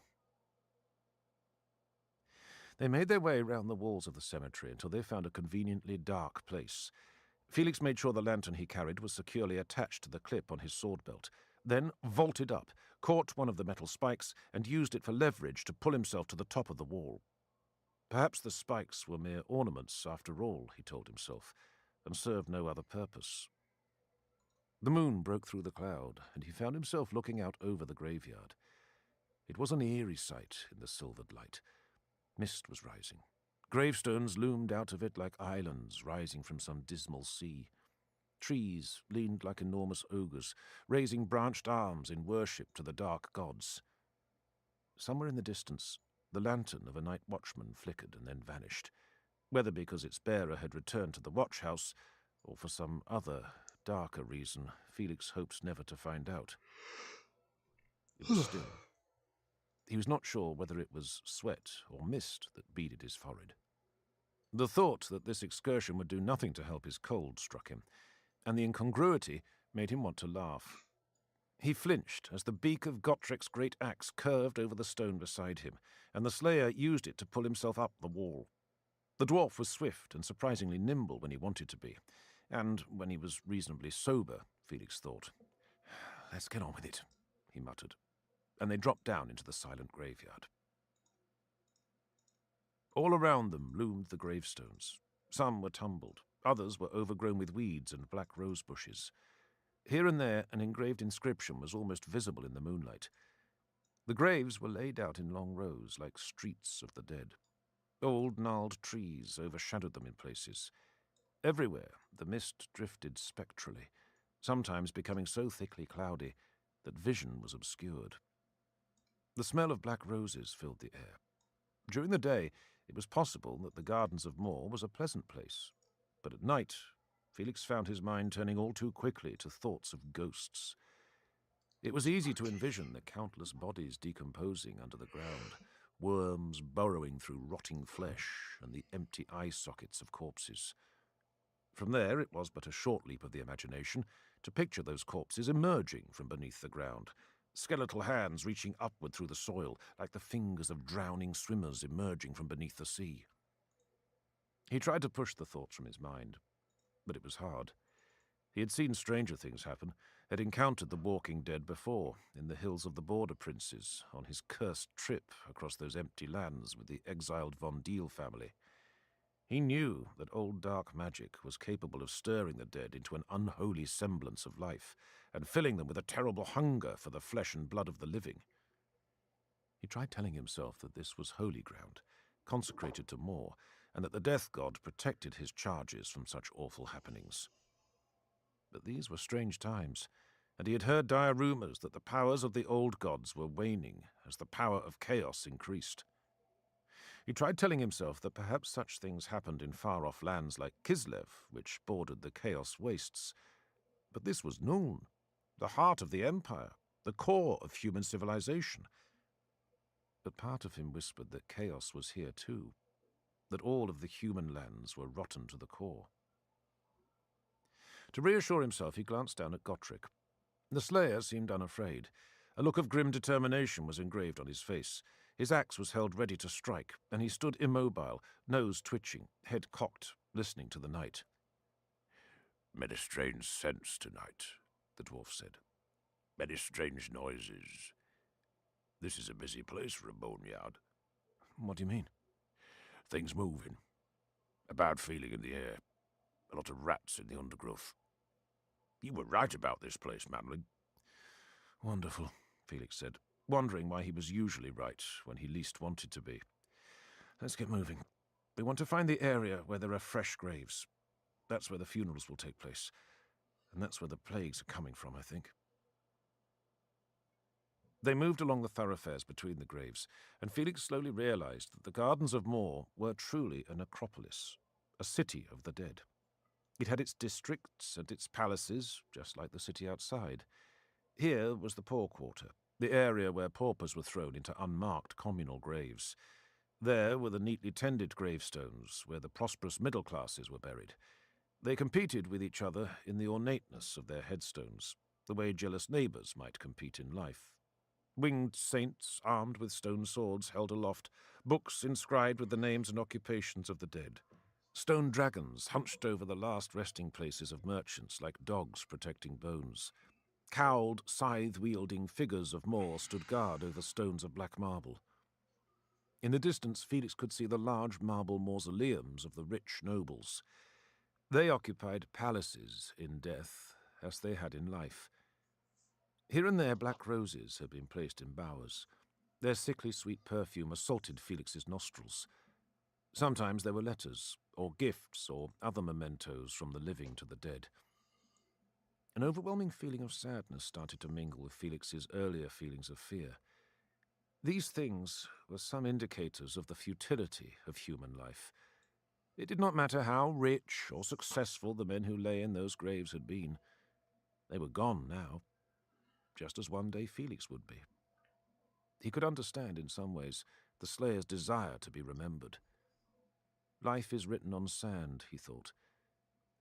They made their way round the walls of the cemetery until they found a conveniently dark place. Felix made sure the lantern he carried was securely attached to the clip on his sword belt, then vaulted up, caught one of the metal spikes, and used it for leverage to pull himself to the top of the wall. Perhaps the spikes were mere ornaments, after all, he told himself, and served no other purpose. The moon broke through the cloud, and he found himself looking out over the graveyard. It was an eerie sight in the silvered light. Mist was rising. Gravestones loomed out of it like islands rising from some dismal sea. Trees leaned like enormous ogres, raising branched arms in worship to the dark gods. Somewhere in the distance, the lantern of a night watchman flickered and then vanished, whether because its bearer had returned to the watch-house or for some other, darker reason Felix hoped never to find out. It was still. He was not sure whether it was sweat or mist that beaded his forehead. The thought that this excursion would do nothing to help his cold struck him, and the incongruity made him want to laugh. He flinched as the beak of Gottrik's great axe curved over the stone beside him, and the slayer used it to pull himself up the wall. The dwarf was swift and surprisingly nimble when he wanted to be, and when he was reasonably sober, Felix thought. "Let's get on with it," he muttered, and they dropped down into the silent graveyard. All around them loomed the gravestones. Some were tumbled, others were overgrown with weeds and black rose bushes. Here and there an engraved inscription was almost visible in the moonlight. The graves were laid out in long rows like streets of the dead. Old gnarled trees overshadowed them in places. Everywhere the mist drifted spectrally, sometimes becoming so thickly cloudy that vision was obscured. The smell of black roses filled the air. During the day, it was possible that the Gardens of Moor was a pleasant place, but at night, Felix found his mind turning all too quickly to thoughts of ghosts. It was easy to envision the countless bodies decomposing under the ground, worms burrowing through rotting flesh and the empty eye sockets of corpses. From there, it was but a short leap of the imagination to picture those corpses emerging from beneath the ground, skeletal hands reaching upward through the soil, like the fingers of drowning swimmers emerging from beneath the sea. He tried to push the thoughts from his mind, but it was hard. He had seen stranger things happen, had encountered the walking dead before, in the hills of the Border Princes, on his cursed trip across those empty lands with the exiled Von Deal family. He knew that old dark magic was capable of stirring the dead into an unholy semblance of life, and filling them with a terrible hunger for the flesh and blood of the living. He tried telling himself that this was holy ground, consecrated to Moor, and that the death god protected his charges from such awful happenings. But these were strange times, and he had heard dire rumors that the powers of the old gods were waning as the power of chaos increased. He tried telling himself that perhaps such things happened in far-off lands like Kislev, which bordered the Chaos Wastes. But this was Nuln, the heart of the Empire, the core of human civilization. But part of him whispered that chaos was here too, that all of the human lands were rotten to the core. To reassure himself, he glanced down at Gottrik. The slayer seemed unafraid. A look of grim determination was engraved on his face. His axe was held ready to strike, and he stood immobile, nose twitching, head cocked, listening to the night. "Many strange scents tonight," the dwarf said. "Many strange noises. This is a busy place for a boneyard." "What do you mean?" "Things moving. A bad feeling in the air. A lot of rats in the undergrowth. You were right about this place, Manling." "Wonderful," Felix said, wondering why he was usually right when he least wanted to be. "Let's get moving. We want to find the area where there are fresh graves. That's where the funerals will take place. And that's where the plagues are coming from, I think." They moved along the thoroughfares between the graves, and Felix slowly realized that the Gardens of Moor were truly a necropolis, a city of the dead. It had its districts and its palaces, just like the city outside. Here was the poor quarter, the area where paupers were thrown into unmarked communal graves. There were the neatly tended gravestones, where the prosperous middle classes were buried. They competed with each other in the ornateness of their headstones, the way jealous neighbours might compete in life. Winged saints, armed with stone swords, held aloft books inscribed with the names and occupations of the dead. Stone dragons hunched over the last resting places of merchants like dogs protecting bones. Cowled, scythe-wielding figures of Moor stood guard over stones of black marble. In the distance, Felix could see the large marble mausoleums of the rich nobles. They occupied palaces in death, as they had in life. Here and there black roses had been placed in bowers. Their sickly sweet perfume assaulted Felix's nostrils. Sometimes there were letters, or gifts, or other mementos from the living to the dead. An overwhelming feeling of sadness started to mingle with Felix's earlier feelings of fear. These things were some indicators of the futility of human life. It did not matter how rich or successful the men who lay in those graves had been. They were gone now, just as one day Felix would be. He could understand, in some ways, the Slayer's desire to be remembered. Life is written on sand, he thought,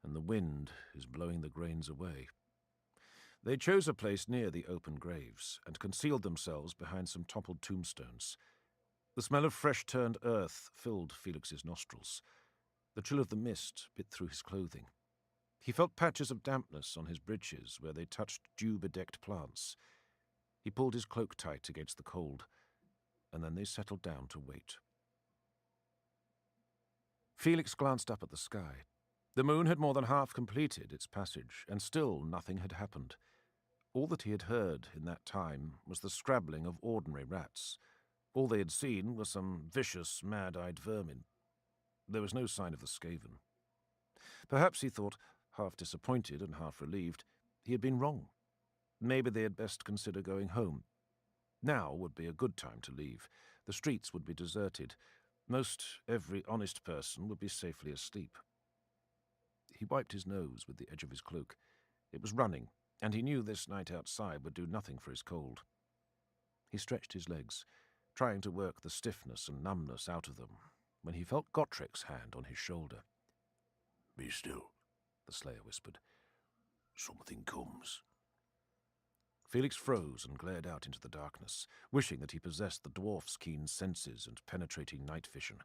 and the wind is blowing the grains away. They chose a place near the open graves and concealed themselves behind some toppled tombstones. The smell of fresh-turned earth filled Felix's nostrils. The chill of the mist bit through his clothing. He felt patches of dampness on his breeches where they touched dew-bedecked plants. He pulled his cloak tight against the cold, and then they settled down to wait. Felix glanced up at the sky. The moon had more than half completed its passage, and still nothing had happened. All that he had heard in that time was the scrabbling of ordinary rats. All they had seen were some vicious, mad-eyed vermin. There was no sign of the Skaven. Perhaps, he thought, half disappointed and half relieved, he had been wrong. Maybe they had best consider going home. Now would be a good time to leave. The streets would be deserted. Most every honest person would be safely asleep. He wiped his nose with the edge of his cloak. It was running, and he knew this night outside would do nothing for his cold. He stretched his legs, trying to work the stiffness and numbness out of them, when he felt Gotrek's hand on his shoulder. "Be still," the Slayer whispered. "Something comes." Felix froze and glared out into the darkness, wishing that he possessed the dwarf's keen senses and penetrating night vision.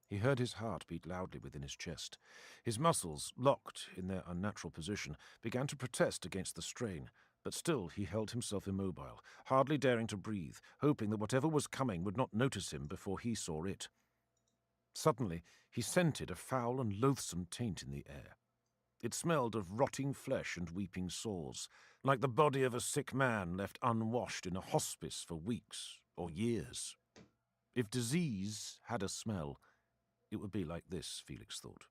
He heard his heart beat loudly within his chest. His muscles, locked in their unnatural position, began to protest against the strain, but still he held himself immobile, hardly daring to breathe, hoping that whatever was coming would not notice him before he saw it. Suddenly he scented a foul and loathsome taint in the air. It smelled of rotting flesh and weeping sores, like the body of a sick man left unwashed in a hospice for weeks or years. If disease had a smell, it would be like this, Felix thought.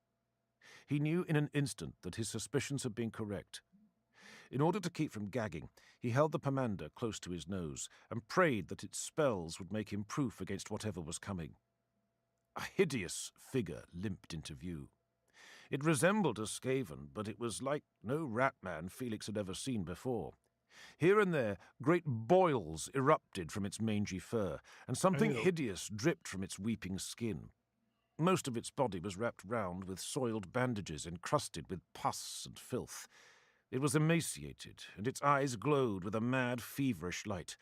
He knew in an instant that his suspicions had been correct. In order to keep from gagging, he held the pomander close to his nose and prayed that its spells would make him proof against whatever was coming. A hideous figure limped into view. It resembled a Skaven, but it was like no rat-man Felix had ever seen before. Here and there, great boils erupted from its mangy fur, and something hideous dripped from its weeping skin. Most of its body was wrapped round with soiled bandages encrusted with pus and filth. It was emaciated, and its eyes glowed with a mad, feverish light.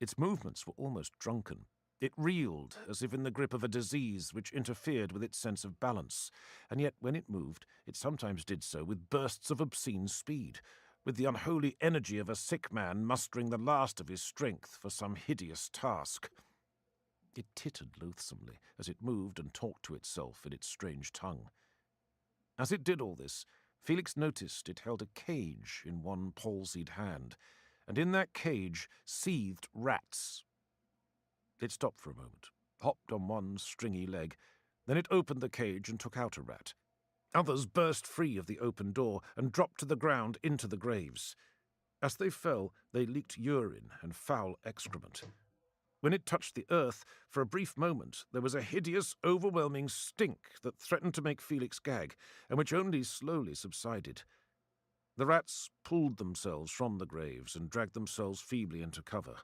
Its movements were almost drunken. It reeled, as if in the grip of a disease which interfered with its sense of balance, and yet when it moved, it sometimes did so with bursts of obscene speed, with the unholy energy of a sick man mustering the last of his strength for some hideous task. It tittered loathsomely as it moved and talked to itself in its strange tongue. As it did all this, Felix noticed it held a cage in one palsied hand, and in that cage seethed rats. It stopped for a moment, hopped on one stringy leg, then it opened the cage and took out a rat. Others burst free of the open door and dropped to the ground into the graves. As they fell, they leaked urine and foul excrement. When it touched the earth, for a brief moment, there was a hideous, overwhelming stink that threatened to make Felix gag, and which only slowly subsided. The rats pulled themselves from the graves and dragged themselves feebly into cover.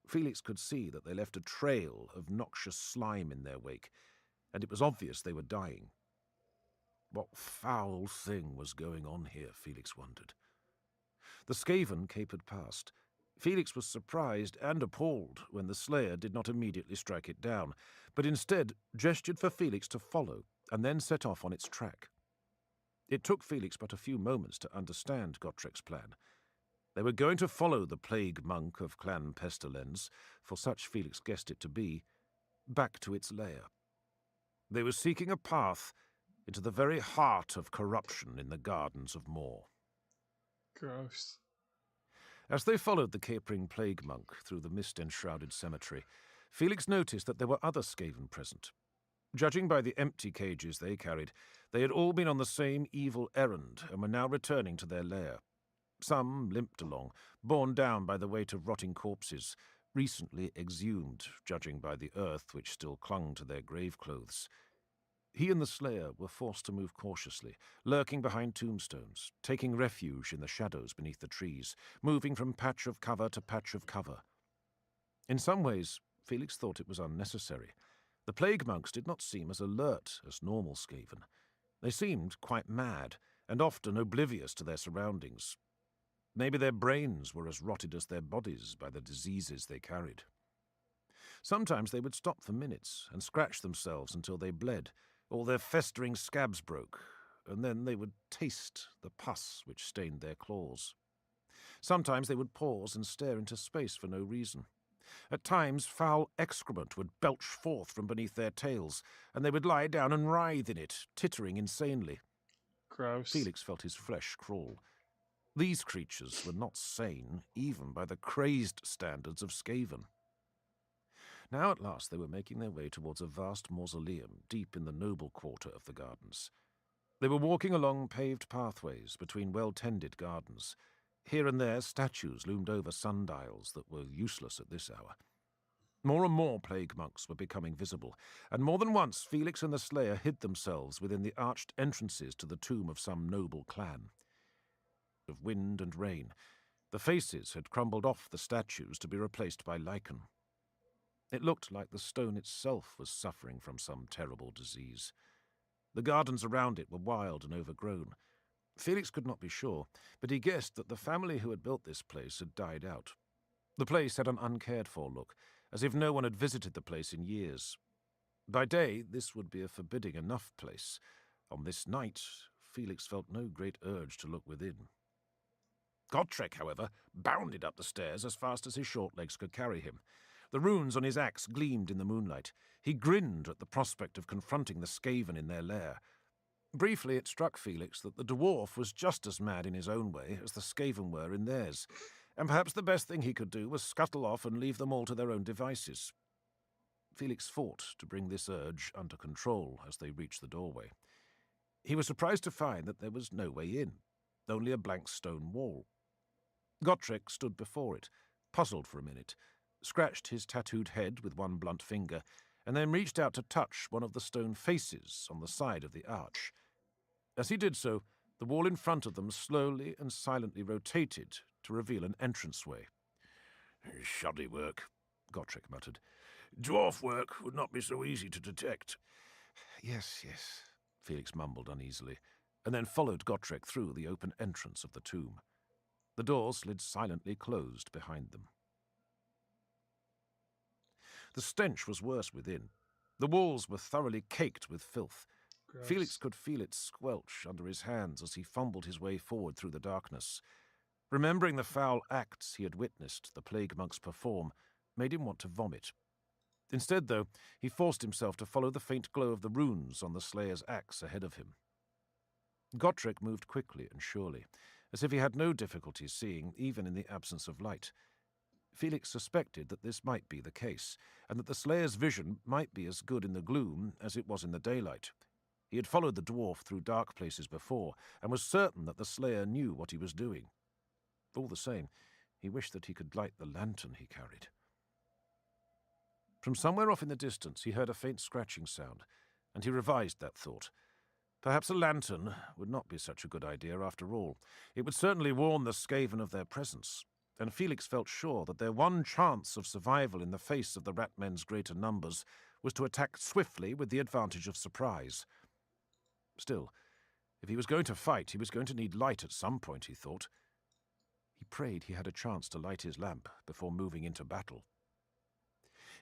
Felix could see that they left a trail of noxious slime in their wake, and it was obvious they were dying. What foul thing was going on here, Felix wondered. The Skaven capered past. Felix was surprised and appalled when the Slayer did not immediately strike it down, but instead gestured for Felix to follow, and then set off on its track. It took Felix but a few moments to understand Gottrek's plan. They were going to follow the plague monk of Clan Pestilence, for such Felix guessed it to be, back to its lair. They were seeking a path into the very heart of corruption in the gardens of Moor. Gross. As they followed the capering plague monk through the mist-enshrouded cemetery, Felix noticed that there were other Skaven present. Judging by the empty cages they carried, they had all been on the same evil errand and were now returning to their lair. Some limped along, borne down by the weight of rotting corpses, recently exhumed, judging by the earth which still clung to their grave clothes. He and the Slayer were forced to move cautiously, lurking behind tombstones, taking refuge in the shadows beneath the trees, moving from patch of cover to patch of cover. In some ways, Felix thought it was unnecessary. The plague monks did not seem as alert as normal Skaven. They seemed quite mad, and often oblivious to their surroundings. Maybe their brains were as rotted as their bodies by the diseases they carried. Sometimes they would stop for minutes and scratch themselves until they bled, or their festering scabs broke, and then they would taste the pus which stained their claws. Sometimes they would pause and stare into space for no reason. At times, foul excrement would belch forth from beneath their tails, and they would lie down and writhe in it, tittering insanely. Gross. Felix felt his flesh crawl. These creatures were not sane, even by the crazed standards of Skaven. Now at last they were making their way towards a vast mausoleum deep in the noble quarter of the gardens. They were walking along paved pathways between well-tended gardens. Here and there statues loomed over sundials that were useless at this hour. More and more plague monks were becoming visible, and more than once Felix and the Slayer hid themselves within the arched entrances to the tomb of some noble clan. Of wind and rain, the faces had crumbled off the statues to be replaced by lichen. It looked like the stone itself was suffering from some terrible disease. The gardens around it were wild and overgrown. Felix could not be sure, but he guessed that the family who had built this place had died out. The place had an uncared-for look, as if no one had visited the place in years. By day, this would be a forbidding enough place. On this night, Felix felt no great urge to look within. Gotrek, however, bounded up the stairs as fast as his short legs could carry him. The runes on his axe gleamed in the moonlight. He grinned at the prospect of confronting the Skaven in their lair. Briefly, it struck Felix that the dwarf was just as mad in his own way as the Skaven were in theirs, and perhaps the best thing he could do was scuttle off and leave them all to their own devices. Felix fought to bring this urge under control as they reached the doorway. He was surprised to find that there was no way in, only a blank stone wall. Gotrek stood before it, puzzled for a minute, scratched his tattooed head with one blunt finger, and then reached out to touch one of the stone faces on the side of the arch. As he did so, the wall in front of them slowly and silently rotated to reveal an entranceway. "Shoddy work," Gotrek muttered. "Dwarf work would not be so easy to detect." Yes, Felix mumbled uneasily, and then followed Gotrek through the open entrance of the tomb. The door slid silently closed behind them. The stench was worse within. The walls were thoroughly caked with filth. Gross. Felix could feel it squelch under his hands as he fumbled his way forward through the darkness. Remembering the foul acts he had witnessed the plague monks perform made him want to vomit. Instead, though, he forced himself to follow the faint glow of the runes on the Slayer's axe ahead of him. Gotrek moved quickly and surely, as if he had no difficulty seeing even in the absence of light. Felix suspected that this might be the case, and that the Slayer's vision might be as good in the gloom as it was in the daylight. He had followed the dwarf through dark places before, and was certain that the Slayer knew what he was doing. All the same, he wished that he could light the lantern he carried. From somewhere off in the distance he heard a faint scratching sound, and he revised that thought. Perhaps a lantern would not be such a good idea after all. It would certainly warn the Skaven of their presence, and Felix felt sure that their one chance of survival in the face of the Ratmen's greater numbers was to attack swiftly with the advantage of surprise. Still, if he was going to fight, he was going to need light at some point, he thought. He prayed he had a chance to light his lamp before moving into battle.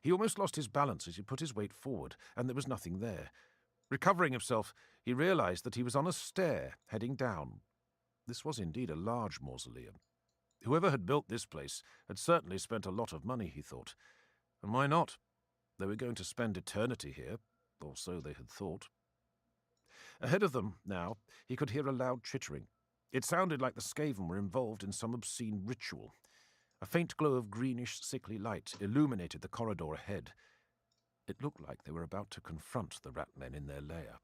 He almost lost his balance as he put his weight forward, and there was nothing there. Recovering himself, he realized that he was on a stair heading down. This was indeed a large mausoleum. Whoever had built this place had certainly spent a lot of money, he thought. And why not? They were going to spend eternity here, or so they had thought. Ahead of them, now, he could hear a loud chittering. It sounded like the Skaven were involved in some obscene ritual. A faint glow of greenish, sickly light illuminated the corridor ahead. It looked like they were about to confront the Ratmen in their lair.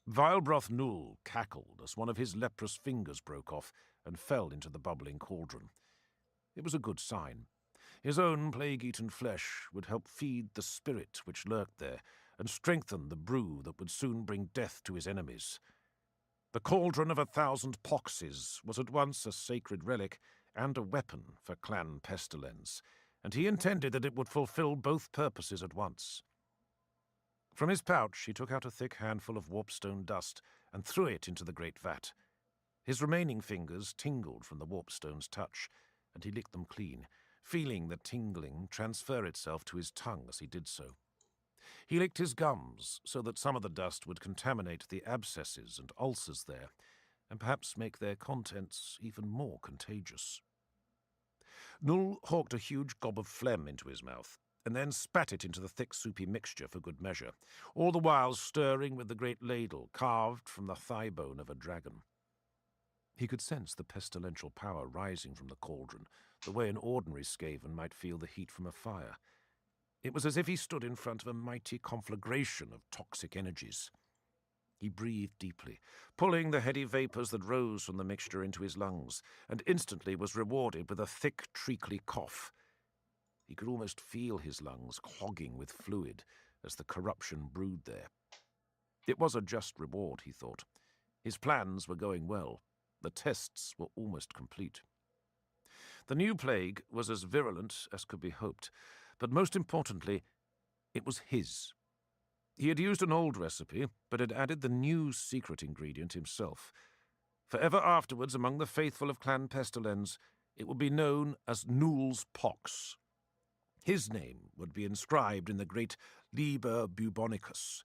Vilebroth Null cackled as one of his leprous fingers broke off and fell into the bubbling cauldron. It was a good sign. His own plague-eaten flesh would help feed the spirit which lurked there and strengthen the brew that would soon bring death to his enemies. The cauldron of 1,000 poxes was at once a sacred relic and a weapon for Clan Pestilence, and he intended that it would fulfill both purposes at once. From his pouch he took out a thick handful of warpstone dust and threw it into the great vat. His remaining fingers tingled from the warpstone's touch, and he licked them clean, feeling the tingling transfer itself to his tongue as he did so. He licked his gums so that some of the dust would contaminate the abscesses and ulcers there, and perhaps make their contents even more contagious. Null hawked a huge gob of phlegm into his mouth, and then spat it into the thick soupy mixture for good measure, all the while stirring with the great ladle carved from the thigh bone of a dragon. He could sense the pestilential power rising from the cauldron, the way an ordinary Skaven might feel the heat from a fire. It was as if he stood in front of a mighty conflagration of toxic energies. He breathed deeply, pulling the heady vapours that rose from the mixture into his lungs, and instantly was rewarded with a thick, treacly cough. He could almost feel his lungs clogging with fluid as the corruption brewed there. It was a just reward, he thought. His plans were going well. The tests were almost complete. The new plague was as virulent as could be hoped, but most importantly, it was his. He had used an old recipe, but had added the new secret ingredient himself. Forever afterwards, among the faithful of Clan Pestilence, it would be known as Null's Pox. His name would be inscribed in the great Liber Bubonicus.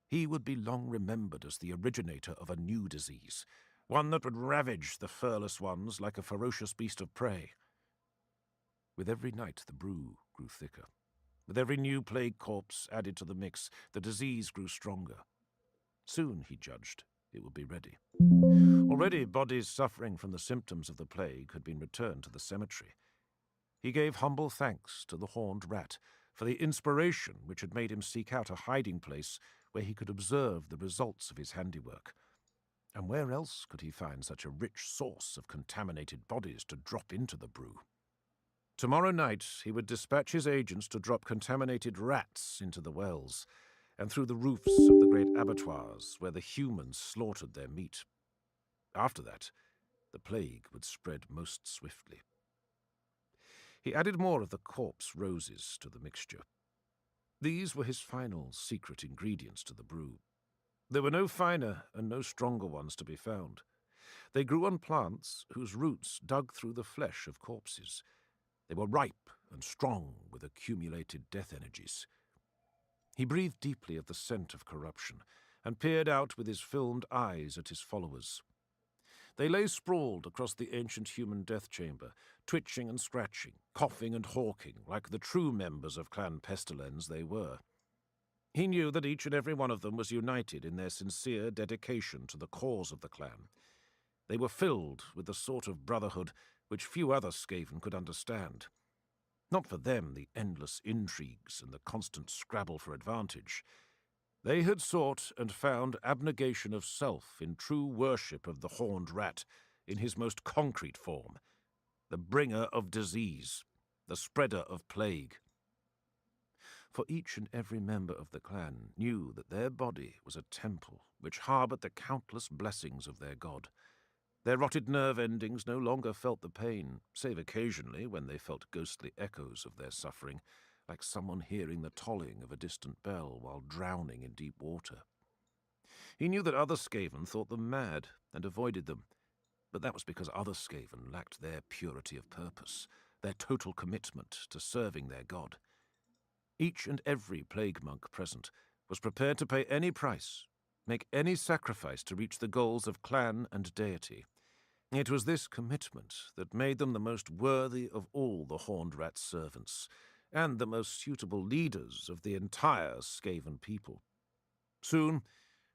He would be long remembered as the originator of a new disease, one that would ravage the furless ones like a ferocious beast of prey. With every night the brew grew thicker. With every new plague corpse added to the mix, the disease grew stronger. Soon, he judged, it would be ready. Already bodies suffering from the symptoms of the plague had been returned to the cemetery. He gave humble thanks to the horned rat for the inspiration which had made him seek out a hiding place where he could observe the results of his handiwork. And where else could he find such a rich source of contaminated bodies to drop into the brew? Tomorrow night he would dispatch his agents to drop contaminated rats into the wells and through the roofs of the great abattoirs where the humans slaughtered their meat. After that, the plague would spread most swiftly. He added more of the corpse roses to the mixture. These were his final secret ingredients to the brew. There were no finer and no stronger ones to be found. They grew on plants whose roots dug through the flesh of corpses. They were ripe and strong with accumulated death energies. He breathed deeply of the scent of corruption and peered out with his filmed eyes at his followers. They lay sprawled across the ancient human death chamber, twitching and scratching, coughing and hawking, like the true members of Clan Pestilence they were. He knew that each and every one of them was united in their sincere dedication to the cause of the clan. They were filled with the sort of brotherhood which few other Skaven could understand. Not for them the endless intrigues and the constant scrabble for advantage. They had sought and found abnegation of self in true worship of the horned rat in his most concrete form, the bringer of disease, the spreader of plague. For each and every member of the clan knew that their body was a temple which harboured the countless blessings of their god. Their rotted nerve endings no longer felt the pain, save occasionally when they felt ghostly echoes of their suffering, like someone hearing the tolling of a distant bell while drowning in deep water. He knew that other Skaven thought them mad and avoided them, but that was because other Skaven lacked their purity of purpose, their total commitment to serving their god. Each and every plague monk present was prepared to pay any price, make any sacrifice to reach the goals of clan and deity. It was this commitment that made them the most worthy of all the horned rat's servants, and the most suitable leaders of the entire Skaven people. Soon,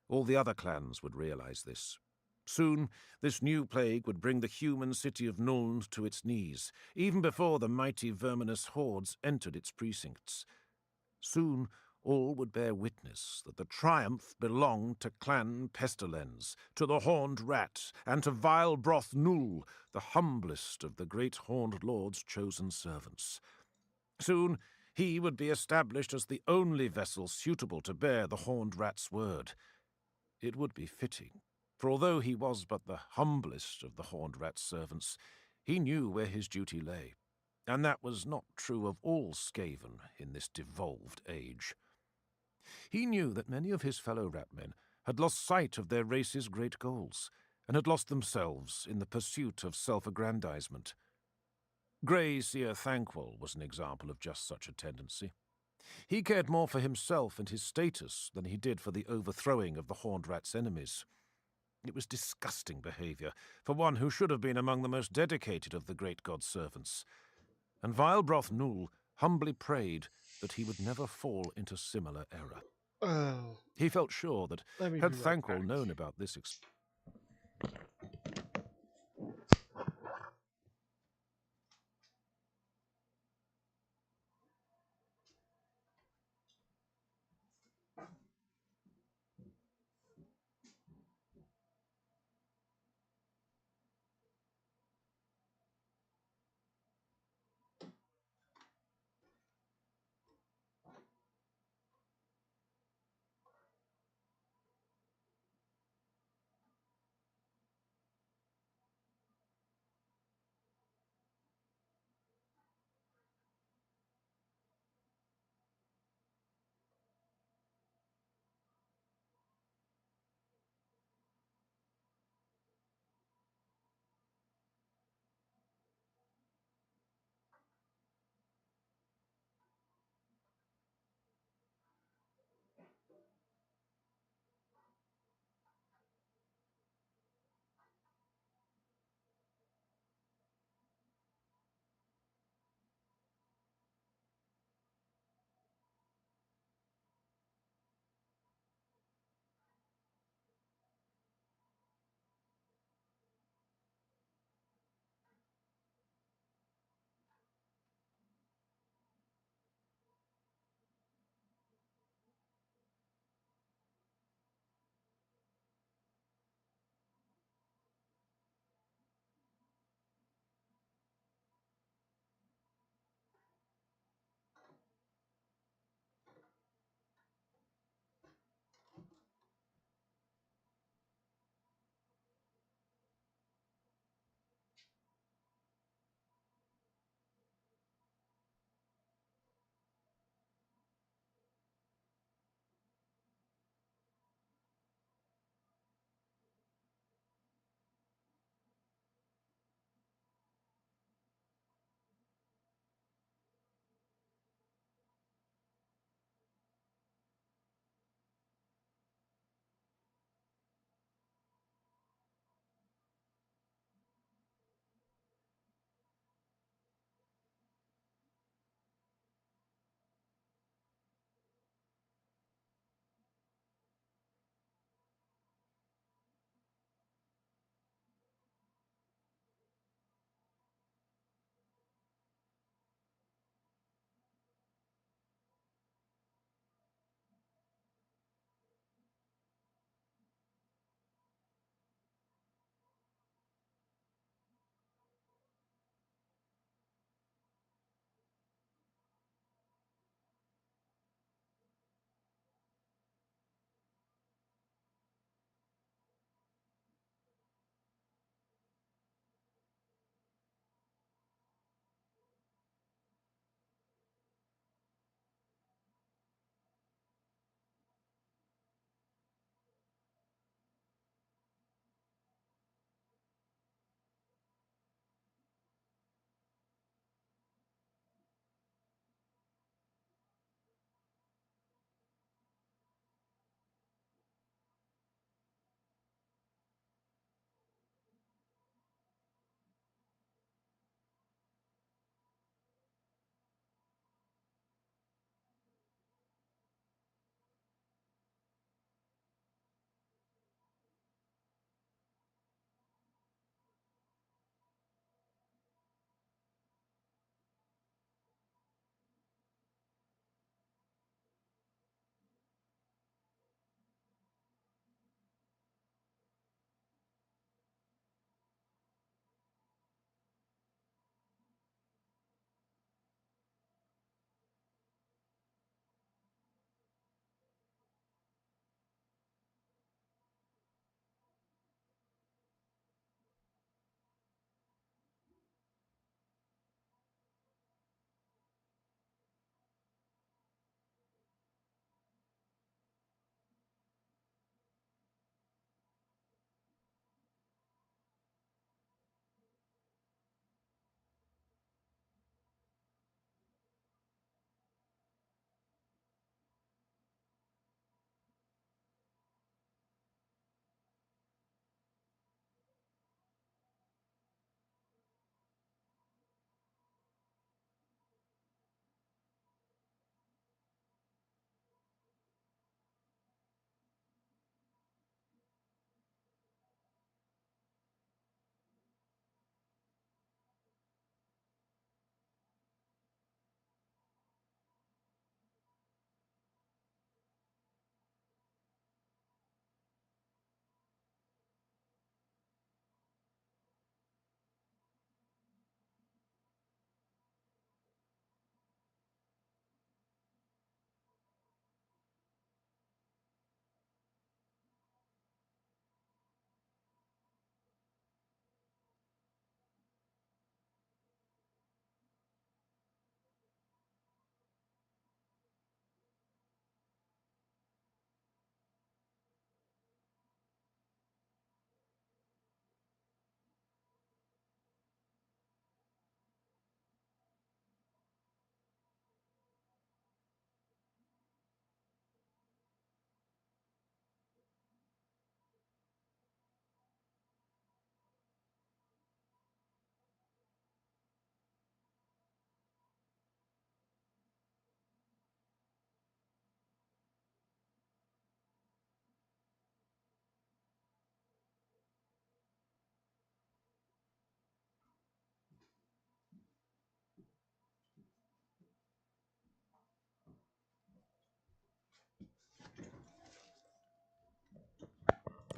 all the other clans would realize this. Soon, this new plague would bring the human city of Nuln to its knees, even before the mighty verminous hordes entered its precincts. Soon, all would bear witness that the triumph belonged to Clan Pestilence, to the horned rat, and to vile Broth Null, the humblest of the great horned lord's chosen servants. Soon, he would be established as the only vessel suitable to bear the horned rat's word. It would be fitting, for although he was but the humblest of the horned rat's servants, He knew where his duty lay, and that was not true of all Skaven in this devolved age. He knew that many of his fellow ratmen had lost sight of their race's great goals, and had lost themselves in the pursuit of self-aggrandizement. Grey Seer Thanquol was an example of just such a tendency. He cared more for himself and his status than he did for the overthrowing of the Horned Rat's enemies. It was disgusting behavior for one who should have been among the most dedicated of the great god's servants, and Vilebroth Nul humbly prayed that he would never fall into similar error. Oh, He felt sure that let me had be right Thanquol back. known about this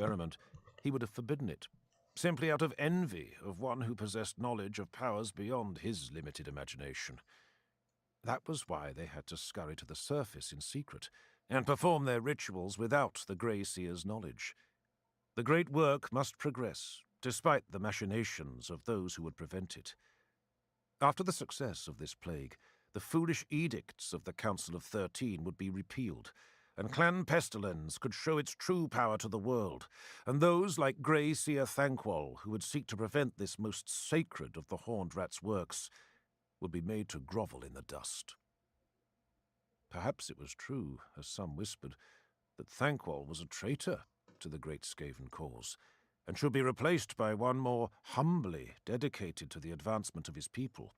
experiment, he would have forbidden it, simply out of envy of one who possessed knowledge of powers beyond his limited imagination. That was why they had to scurry to the surface in secret and perform their rituals without the Grey Seer's knowledge. The great work must progress, despite the machinations of those who would prevent it. After the success of this plague, the foolish edicts of the Council of 13 would be repealed, and Clan Pestilence could show its true power to the world, and those like Grey Seer Thankwall, who would seek to prevent this most sacred of the Horned Rat's works, would be made to grovel in the dust. Perhaps it was true, as some whispered, that Thankwall was a traitor to the great Skaven cause, and should be replaced by one more humbly dedicated to the advancement of his people.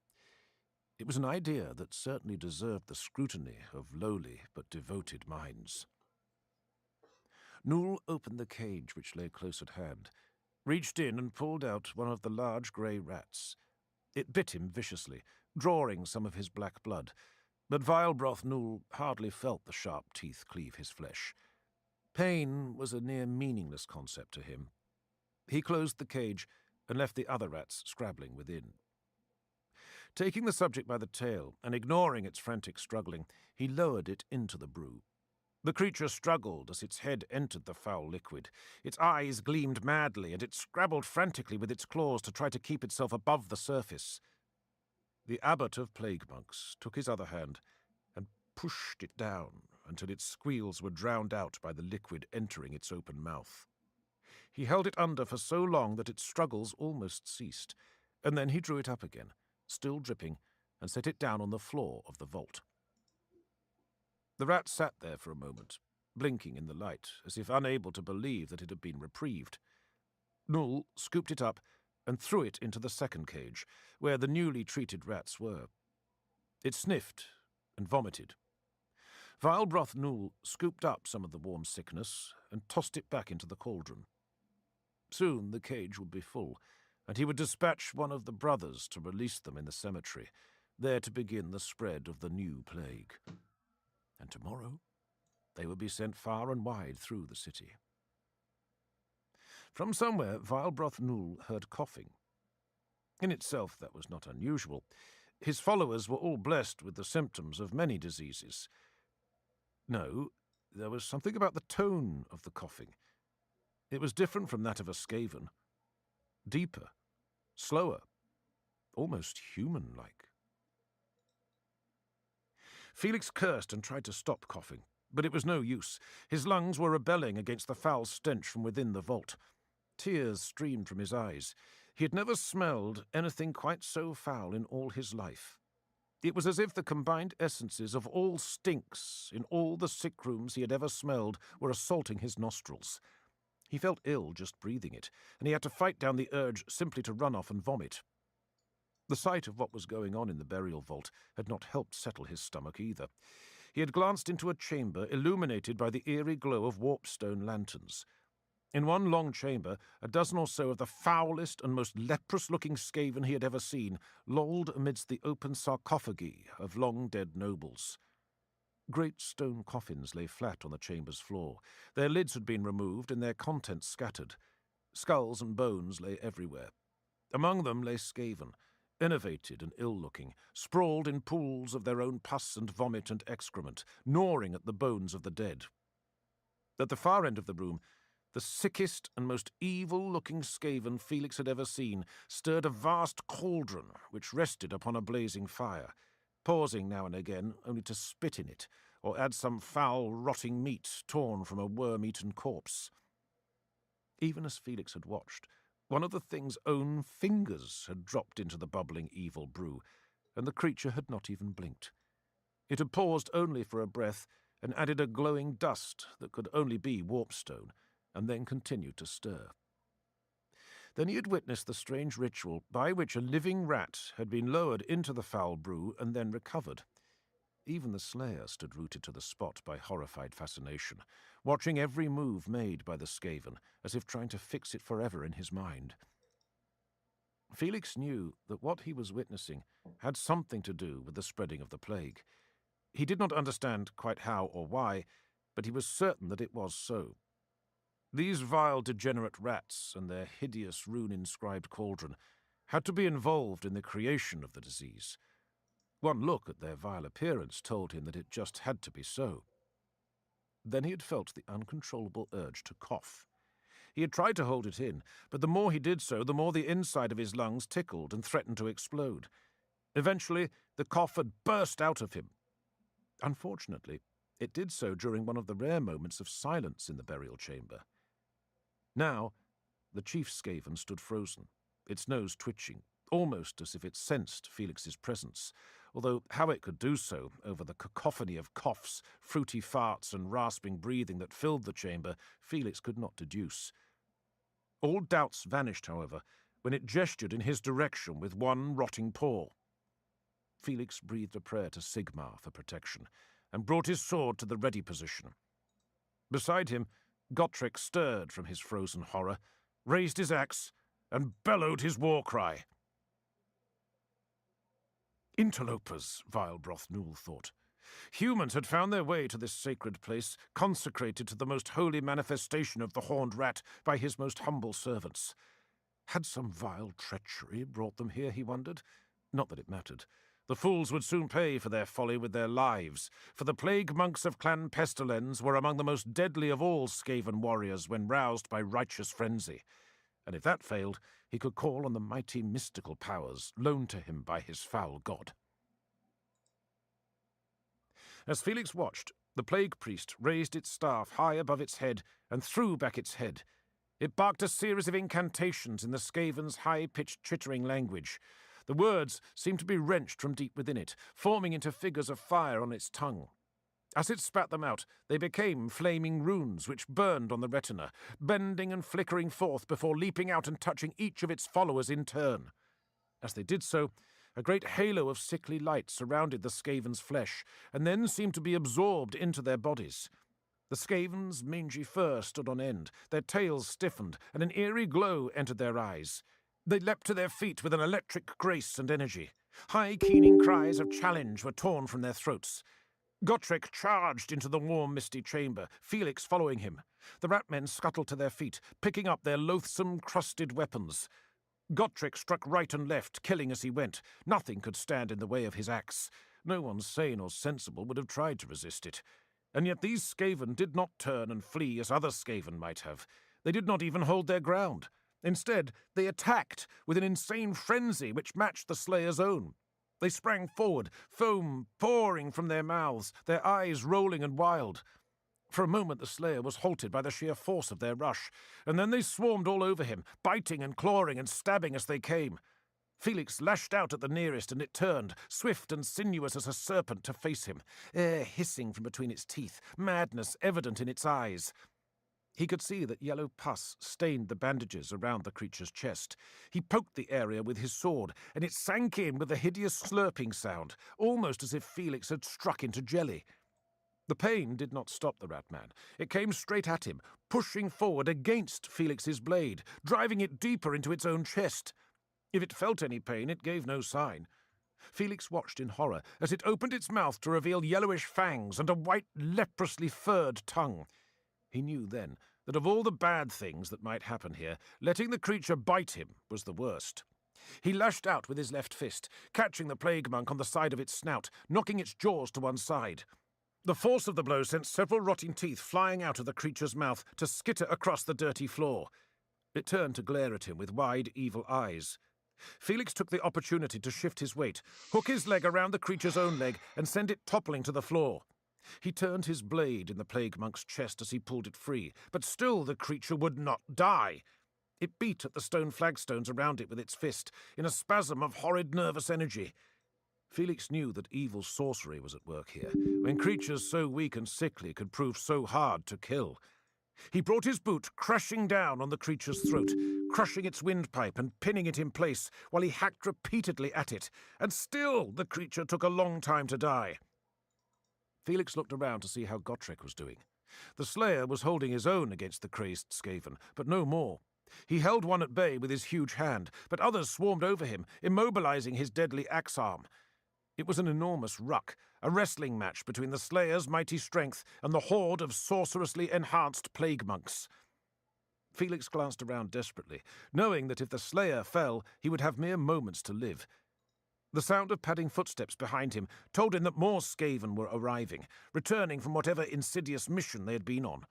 It was an idea that certainly deserved the scrutiny of lowly but devoted minds. Nool opened the cage which lay close at hand, reached in and pulled out one of the large grey rats. It bit him viciously, drawing some of his black blood, but Vilebroth Nool hardly felt the sharp teeth cleave his flesh. Pain was a near meaningless concept to him. He closed the cage and left the other rats scrabbling within. Taking the subject by the tail and ignoring its frantic struggling, he lowered it into the brew. The creature struggled as its head entered the foul liquid. Its eyes gleamed madly, and it scrabbled frantically with its claws to try to keep itself above the surface. The abbot of plague monks took his other hand and pushed it down until its squeals were drowned out by the liquid entering its open mouth. He held it under for so long that its struggles almost ceased, and then he drew it up again, still dripping, and set it down on the floor of the vault. The rat sat there for a moment, blinking in the light, as if unable to believe that it had been reprieved. Nool scooped it up and threw it into the second cage, where the newly treated rats were. It sniffed and vomited. Vilebroth Nool scooped up some of the warm sickness and tossed it back into the cauldron. Soon the cage would be full, and he would dispatch one of the brothers to release them in the cemetery, there to begin the spread of the new plague. And tomorrow they would be sent far and wide through the city. From somewhere, Vilebroth Nool heard coughing. In itself that was not unusual. His followers were all blessed with the symptoms of many diseases. No, there was something about the tone of the coughing. It was different from that of a Skaven. Deeper, slower, almost human-like. Felix cursed and tried to stop coughing, but it was no use. His lungs were rebelling against the foul stench from within the vault. Tears streamed from his eyes. He had never smelled anything quite so foul in all his life. It was as if the combined essences of all stinks in all the sick rooms he had ever smelled were assaulting his nostrils. He felt ill just breathing it, and he had to fight down the urge simply to run off and vomit. The sight of what was going on in the burial vault had not helped settle his stomach either. He had glanced into a chamber illuminated by the eerie glow of warpstone lanterns. In one long chamber, a dozen or so of the foulest and most leprous-looking Skaven he had ever seen lolled amidst the open sarcophagi of long-dead nobles. Great stone coffins lay flat on the chamber's floor. Their lids had been removed and their contents scattered. Skulls and bones lay everywhere. Among them lay Skaven, enervated and ill-looking, sprawled in pools of their own pus and vomit and excrement, gnawing at the bones of the dead. At the far end of the room, the sickest and most evil-looking Skaven Felix had ever seen stirred a vast cauldron which rested upon a blazing fire, pausing now and again only to spit in it or add some foul, rotting meat torn from a worm-eaten corpse. Even as Felix had watched, one of the thing's own fingers had dropped into the bubbling evil brew, and the creature had not even blinked. It had paused only for a breath and added a glowing dust that could only be warpstone, and then continued to stir. Then he had witnessed the strange ritual by which a living rat had been lowered into the foul brew and then recovered. Even the slayer stood rooted to the spot by horrified fascination, watching every move made by the Skaven, as if trying to fix it forever in his mind. Felix knew that what he was witnessing had something to do with the spreading of the plague. He did not understand quite how or why, but he was certain that it was so. These vile degenerate rats and their hideous rune-inscribed cauldron had to be involved in the creation of the disease. One look at their vile appearance told him that it just had to be so. Then he had felt the uncontrollable urge to cough. He had tried to hold it in, but the more he did so, the more the inside of his lungs tickled and threatened to explode. Eventually, the cough had burst out of him. Unfortunately, it did so during one of the rare moments of silence in the burial chamber. Now, the chief Skaven stood frozen, its nose twitching, almost as if it sensed Felix's presence, although how it could do so over the cacophony of coughs, fruity farts, and rasping breathing that filled the chamber, Felix could not deduce. All doubts vanished, however, when it gestured in his direction with one rotting paw. Felix breathed a prayer to Sigmar for protection, and brought his sword to the ready position. Beside him, Gotrek stirred from his frozen horror, raised his axe, and bellowed his war cry. Interlopers, vile Brothnul thought. Humans had found their way to this sacred place, consecrated to the most holy manifestation of the horned rat by his most humble servants. Had some vile treachery brought them here, he wondered? Not that it mattered. The fools would soon pay for their folly with their lives, for the plague monks of Clan Pestilens were among the most deadly of all Skaven warriors when roused by righteous frenzy. And if that failed, he could call on the mighty mystical powers loaned to him by his foul god. As Felix watched, the plague priest raised its staff high above its head and threw back its head. It barked a series of incantations in the Skaven's high-pitched chittering language. The words seemed to be wrenched from deep within it, forming into figures of fire on its tongue. As it spat them out, they became flaming runes which burned on the retina, bending and flickering forth before leaping out and touching each of its followers in turn. As they did so, a great halo of sickly light surrounded the Skaven's flesh, and then seemed to be absorbed into their bodies. The Skaven's mangy fur stood on end, their tails stiffened, and an eerie glow entered their eyes. They leapt to their feet with an electric grace and energy. High, keening cries of challenge were torn from their throats. Gotrek charged into the warm, misty chamber, Felix following him. The rat-men scuttled to their feet, picking up their loathsome, crusted weapons. Gotrek struck right and left, killing as he went. Nothing could stand in the way of his axe. No one sane or sensible would have tried to resist it. And yet these Skaven did not turn and flee as other Skaven might have. They did not even hold their ground. Instead, they attacked with an insane frenzy which matched the Slayer's own. They sprang forward, foam pouring from their mouths, their eyes rolling and wild. For a moment the Slayer was halted by the sheer force of their rush, and then they swarmed all over him, biting and clawing and stabbing as they came. Felix lashed out at the nearest, and it turned, swift and sinuous as a serpent, to face him, air hissing from between its teeth, madness evident in its eyes. He could see that yellow pus stained the bandages around the creature's chest. He poked the area with his sword, and it sank in with a hideous slurping sound, almost as if Felix had struck into jelly. The pain did not stop the rat-man. It came straight at him, pushing forward against Felix's blade, driving it deeper into its own chest. If it felt any pain, it gave no sign. Felix watched in horror as it opened its mouth to reveal yellowish fangs and a white, leprously furred tongue. He knew then that of all the bad things that might happen here, letting the creature bite him was the worst. He lashed out with his left fist, catching the plague monk on the side of its snout, knocking its jaws to one side. The force of the blow sent several rotting teeth flying out of the creature's mouth to skitter across the dirty floor. It turned to glare at him with wide, evil eyes. Felix took the opportunity to shift his weight, hook his leg around the creature's own leg, and send it toppling to the floor. He turned his blade in the plague monk's chest as he pulled it free, but still the creature would not die. It beat at the stone flagstones around it with its fist, in a spasm of horrid nervous energy. Felix knew that evil sorcery was at work here, when creatures so weak and sickly could prove so hard to kill. He brought his boot crashing down on the creature's throat, crushing its windpipe and pinning it in place, while he hacked repeatedly at it, and still the creature took a long time to die. Felix looked around to see how Gotrek was doing. The Slayer was holding his own against the crazed Skaven, but no more. He held one at bay with his huge hand, but others swarmed over him, immobilizing his deadly axe arm. It was an enormous ruck, a wrestling match between the Slayer's mighty strength and the horde of sorcerously enhanced plague monks. Felix glanced around desperately, knowing that if the Slayer fell, he would have mere moments to live. The sound of padding footsteps behind him told him that more Skaven were arriving, returning from whatever insidious mission they had been on.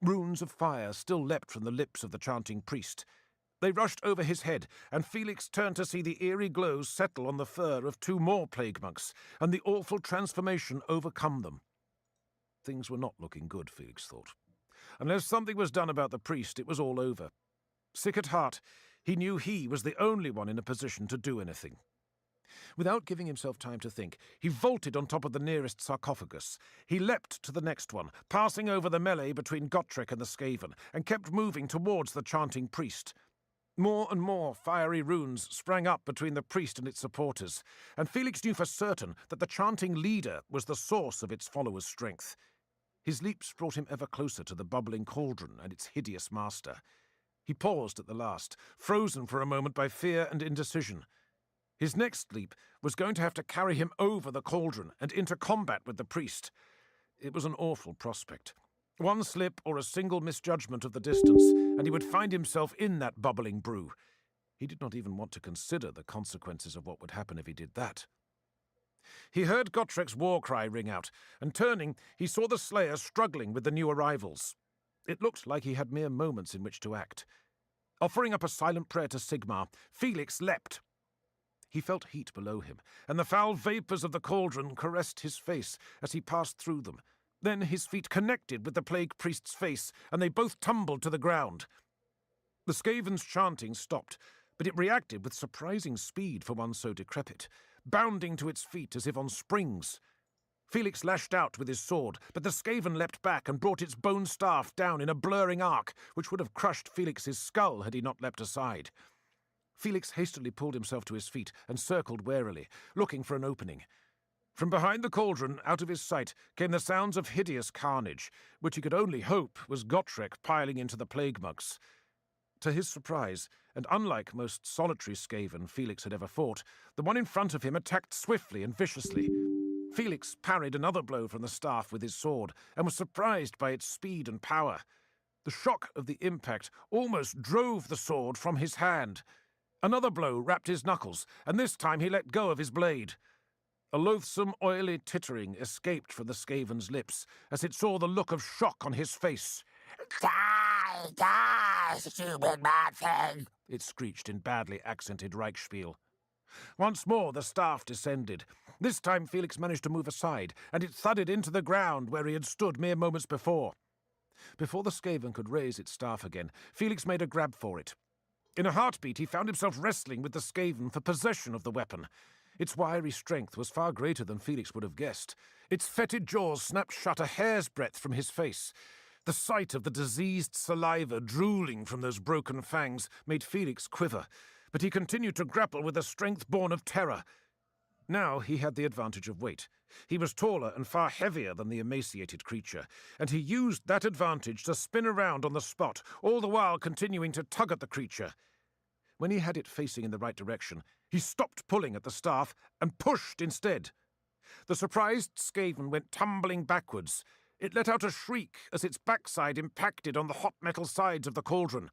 Runes of fire still leapt from the lips of the chanting priest. They rushed over his head, and Felix turned to see the eerie glows settle on the fur of 2 more plague monks, and the awful transformation overcome them. Things were not looking good, Felix thought. Unless something was done about the priest, it was all over. Sick at heart, he knew he was the only one in a position to do anything. Without giving himself time to think, he vaulted on top of the nearest sarcophagus. He leapt to the next one, passing over the melee between Gotrek and the Skaven, and kept moving towards the chanting priest. More and more fiery runes sprang up between the priest and its supporters, and Felix knew for certain that the chanting leader was the source of its followers' strength. His leaps brought him ever closer to the bubbling cauldron and its hideous master. He paused at the last, frozen for a moment by fear and indecision. His next leap was going to have to carry him over the cauldron and into combat with the priest. It was an awful prospect. One slip or a single misjudgment of the distance, and he would find himself in that bubbling brew. He did not even want to consider the consequences of what would happen if he did that. He heard Gottrek's war cry ring out, and turning, he saw the Slayer struggling with the new arrivals. It looked like he had mere moments in which to act. Offering up a silent prayer to Sigmar, Felix leapt. He felt heat below him, and the foul vapours of the cauldron caressed his face as he passed through them. Then his feet connected with the plague priest's face, and they both tumbled to the ground. The Skaven's chanting stopped, but it reacted with surprising speed for one so decrepit, bounding to its feet as if on springs. Felix lashed out with his sword, but the Skaven leapt back and brought its bone staff down in a blurring arc, which would have crushed Felix's skull had he not leapt aside. Felix hastily pulled himself to his feet and circled warily, looking for an opening. From behind the cauldron, out of his sight, came the sounds of hideous carnage, which he could only hope was Gotrek piling into the plague monks. To his surprise, and unlike most solitary Skaven Felix had ever fought, the one in front of him attacked swiftly and viciously. Felix parried another blow from the staff with his sword, and was surprised by its speed and power. The shock of the impact almost drove the sword from his hand. Another blow rapped his knuckles, and this time he let go of his blade. A loathsome, oily tittering escaped from the Skaven's lips as it saw the look of shock on his face. Die, die, stupid mad thing! It screeched in badly accented Reichspiel. Once more the staff descended. This time Felix managed to move aside, and it thudded into the ground where he had stood mere moments before. Before the Skaven could raise its staff again, Felix made a grab for it. In a heartbeat, he found himself wrestling with the Skaven for possession of the weapon. Its wiry strength was far greater than Felix would have guessed. Its fetid jaws snapped shut a hair's breadth from his face. The sight of the diseased saliva drooling from those broken fangs made Felix quiver, but he continued to grapple with a strength born of terror. Now he had the advantage of weight. He was taller and far heavier than the emaciated creature, and he used that advantage to spin around on the spot, all the while continuing to tug at the creature. When he had it facing in the right direction, he stopped pulling at the staff and pushed instead. The surprised Skaven went tumbling backwards. It let out a shriek as its backside impacted on the hot metal sides of the cauldron.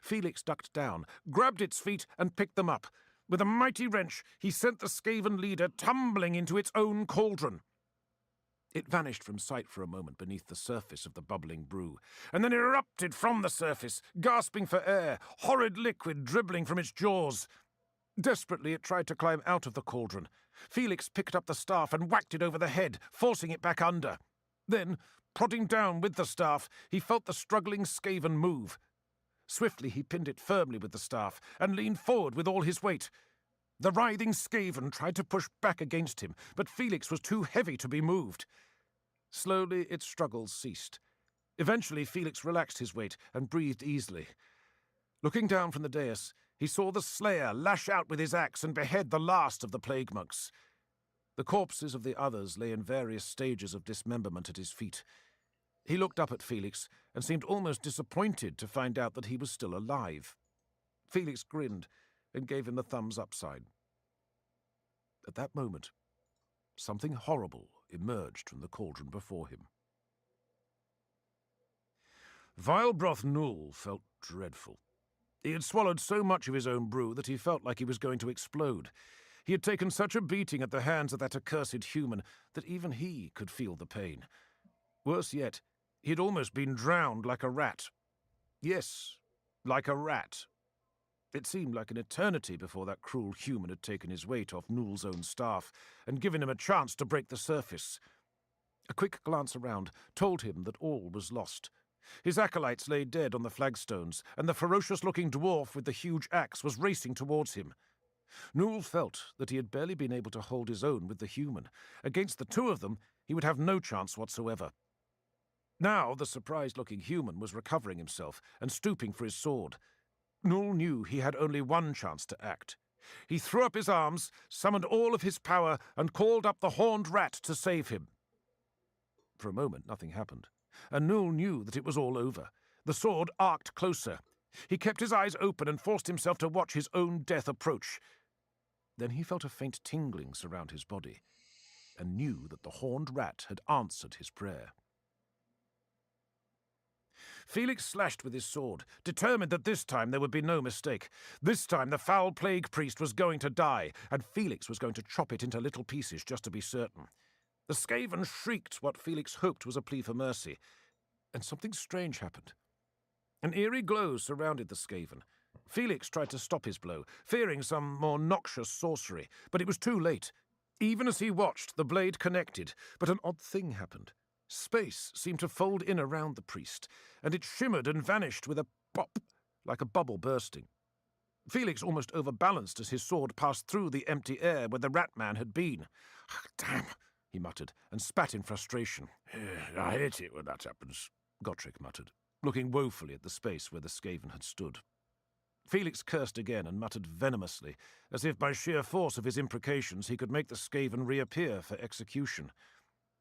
Felix ducked down, grabbed its feet, and picked them up. With a mighty wrench, he sent the Skaven leader tumbling into its own cauldron. It vanished from sight for a moment beneath the surface of the bubbling brew, and then erupted from the surface, gasping for air, horrid liquid dribbling from its jaws. Desperately, it tried to climb out of the cauldron. Felix picked up the staff and whacked it over the head, forcing it back under. Then, prodding down with the staff, he felt the struggling Skaven move. Swiftly he pinned it firmly with the staff and leaned forward with all his weight. The writhing Skaven tried to push back against him, but Felix was too heavy to be moved. Slowly its struggles ceased. Eventually Felix relaxed his weight and breathed easily. Looking down from the dais, he saw the Slayer lash out with his axe and behead the last of the plague monks. The corpses of the others lay in various stages of dismemberment at his feet. He looked up at Felix and seemed almost disappointed to find out that he was still alive. Felix grinned and gave him the thumbs-up sign. At that moment, something horrible emerged from the cauldron before him. Vilebroth Null felt dreadful. He had swallowed so much of his own brew that he felt like he was going to explode. He had taken such a beating at the hands of that accursed human that even he could feel the pain. Worse yet, he had almost been drowned like a rat. Yes, like a rat. It seemed like an eternity before that cruel human had taken his weight off Null's own staff and given him a chance to break the surface. A quick glance around told him that all was lost. His acolytes lay dead on the flagstones, and the ferocious-looking dwarf with the huge axe was racing towards him. Null felt that he had barely been able to hold his own with the human. Against the two of them, he would have no chance whatsoever. Now the surprised-looking human was recovering himself and stooping for his sword. Null knew he had only one chance to act. He threw up his arms, summoned all of his power, and called up the horned rat to save him. For a moment, nothing happened, and Null knew that it was all over. The sword arced closer. He kept his eyes open and forced himself to watch his own death approach. Then he felt a faint tingling surround his body, and knew that the horned rat had answered his prayer. Felix slashed with his sword, determined that this time there would be no mistake. This time the foul plague priest was going to die, and Felix was going to chop it into little pieces just to be certain. The Skaven shrieked what Felix hoped was a plea for mercy, and something strange happened. An eerie glow surrounded the Skaven. Felix tried to stop his blow, fearing some more noxious sorcery, but it was too late. Even as he watched, the blade connected, but an odd thing happened. Space seemed to fold in around the priest, and it shimmered and vanished with a pop, like a bubble bursting. Felix almost overbalanced as his sword passed through the empty air where the rat man had been. "Damn," he muttered, and spat in frustration. I hate it when that happens, Gotrek muttered, looking woefully at the space where the Skaven had stood. Felix cursed again and muttered venomously, as if by sheer force of his imprecations he could make the Skaven reappear for execution.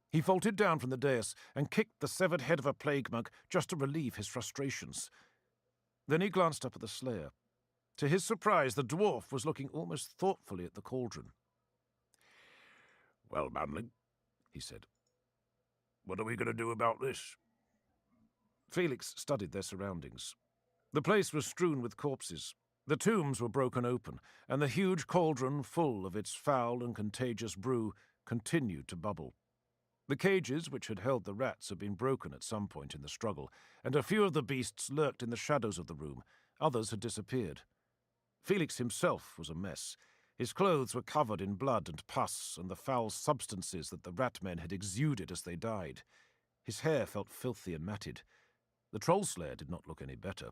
He vaulted down from the dais and kicked the severed head of a plague monk just to relieve his frustrations. Then he glanced up at the slayer. To his surprise, the dwarf was looking almost thoughtfully at the cauldron. "Well, manling," he said, "what are we going to do about this?" Felix studied their surroundings. The place was strewn with corpses. The tombs were broken open, and the huge cauldron, full of its foul and contagious brew, continued to bubble. The cages which had held the rats had been broken at some point in the struggle, and a few of the beasts lurked in the shadows of the room. Others had disappeared. Felix himself was a mess. His clothes were covered in blood and pus and the foul substances that the rat men had exuded as they died. His hair felt filthy and matted. The troll slayer did not look any better.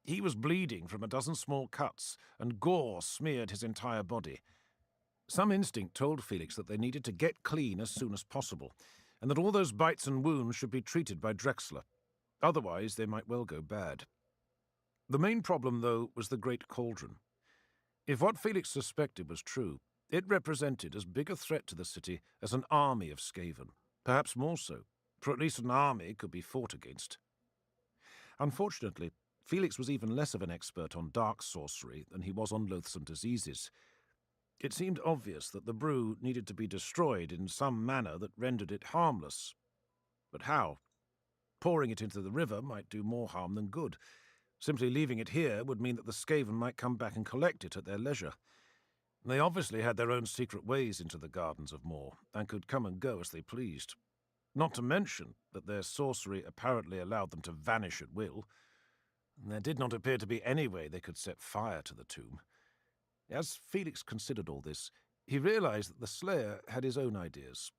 He was bleeding from a dozen small cuts, and gore smeared his entire body. Some instinct told Felix that they needed to get clean as soon as possible, and that all those bites and wounds should be treated by Drexler. Otherwise, they might well go bad. The main problem, though, was the great cauldron. If what Felix suspected was true, it represented as big a threat to the city as an army of Skaven, perhaps more so, for at least an army could be fought against. Unfortunately, Felix was even less of an expert on dark sorcery than he was on loathsome diseases. It seemed obvious that the brew needed to be destroyed in some manner that rendered it harmless. But how? Pouring it into the river might do more harm than good. Simply leaving it here would mean that the Skaven might come back and collect it at their leisure. They obviously had their own secret ways into the Gardens of Moor, and could come and go as they pleased. Not to mention that their sorcery apparently allowed them to vanish at will. There did not appear to be any way they could set fire to the tomb. As Felix considered all this, he realized that the slayer had his own ideas.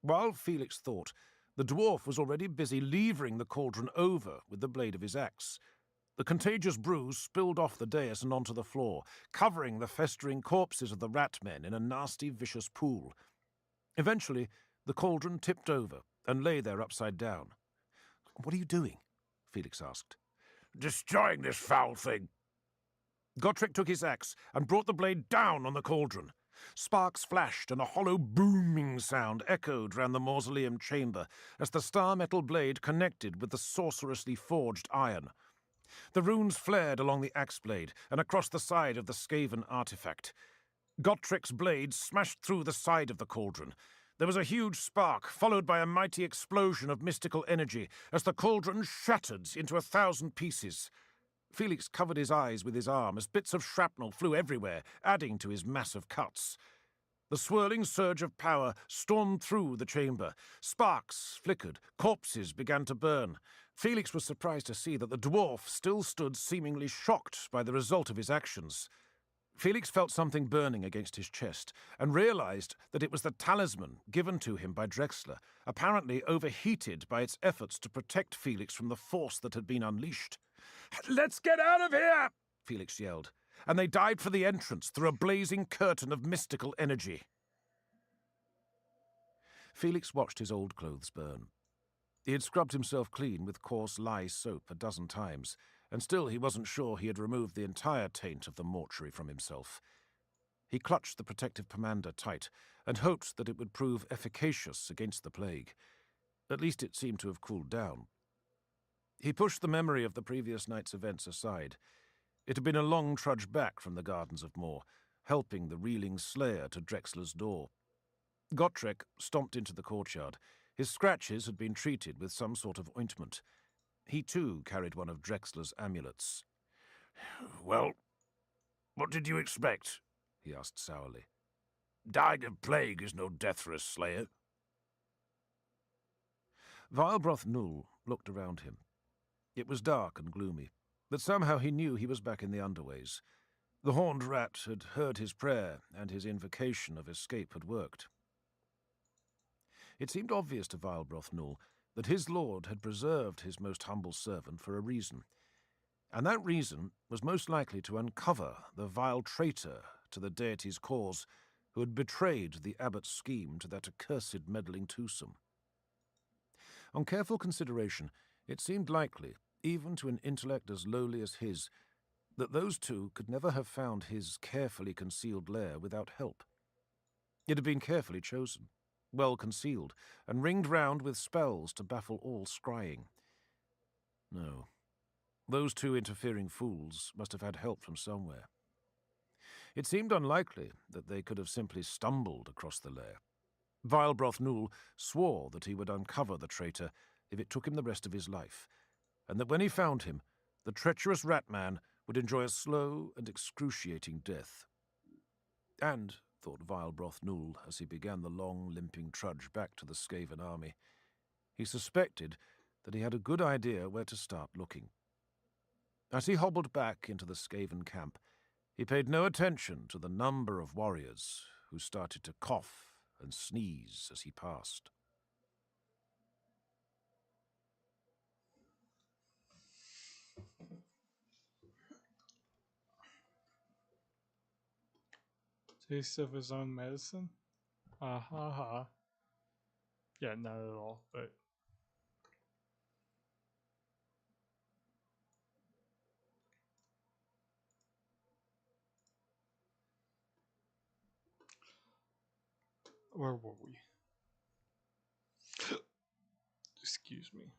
While Felix thought, the dwarf was already busy levering the cauldron over with the blade of his axe. The contagious brew spilled off the dais and onto the floor, covering the festering corpses of the rat men in a nasty, vicious pool. Eventually, the cauldron tipped over and lay there upside down. "What are you doing?" Felix asked. "Destroying this foul thing." Gotrek took his axe and brought the blade down on the cauldron. Sparks flashed and a hollow booming sound echoed round the mausoleum chamber as the star-metal blade connected with the sorcerously forged iron. The runes flared along the axe blade and across the side of the Skaven artifact. Gotrek's blade smashed through the side of the cauldron. There was a huge spark, followed by a mighty explosion of mystical energy, as the cauldron shattered into 1,000 pieces. Felix covered his eyes with his arm as bits of shrapnel flew everywhere, adding to his massive cuts. The swirling surge of power stormed through the chamber. Sparks flickered, corpses began to burn. Felix was surprised to see that the dwarf still stood seemingly shocked by the result of his actions. Felix felt something burning against his chest and realized that it was the talisman given to him by Drexler, apparently overheated by its efforts to protect Felix from the force that had been unleashed. "Let's get out of here!" Felix yelled, and they dived for the entrance through a blazing curtain of mystical energy. Felix watched his old clothes burn. He had scrubbed himself clean with coarse lye soap 12 times, and still he wasn't sure he had removed the entire taint of the mortuary from himself. He clutched the protective pomander tight and hoped that it would prove efficacious against the plague. At least it seemed to have cooled down. He pushed the memory of the previous night's events aside. It had been a long trudge back from the Gardens of Moor, helping the reeling slayer to Drexler's door. Gotrek stomped into the courtyard. His scratches had been treated with some sort of ointment. He too carried one of Drexler's amulets. "Well, what did you expect?" he asked sourly. "Dying of plague is no death for a slayer." Whaaaaaa Null looked around him. It was dark and gloomy, but somehow he knew he was back in the underways. The horned rat had heard his prayer, and his invocation of escape had worked. It seemed obvious to Whaaaaaa Null that his lord had preserved his most humble servant for a reason, and that reason was most likely to uncover the vile traitor to the deity's cause who had betrayed the abbot's scheme to that accursed meddling twosome. On careful consideration, it seemed likely, even to an intellect as lowly as his, that those two could never have found his carefully concealed lair without help. It had been carefully chosen, well concealed, and ringed round with spells to baffle all scrying. No, those two interfering fools must have had help from somewhere. It seemed unlikely that they could have simply stumbled across the lair. Whaaaaaa Null swore that he would uncover the traitor if it took him the rest of his life, and that when he found him, the treacherous rat-man would enjoy a slow and excruciating death. And, thought Whaaaaaa Null as he began the long, limping trudge back to the Skaven army, he suspected that he had a good idea where to start looking. As he hobbled back into the Skaven camp, he paid no attention to the number of warriors who started to cough and sneeze as he passed. Taste of his own medicine? Ha ha. Yeah, not at all, but where were we? Excuse me.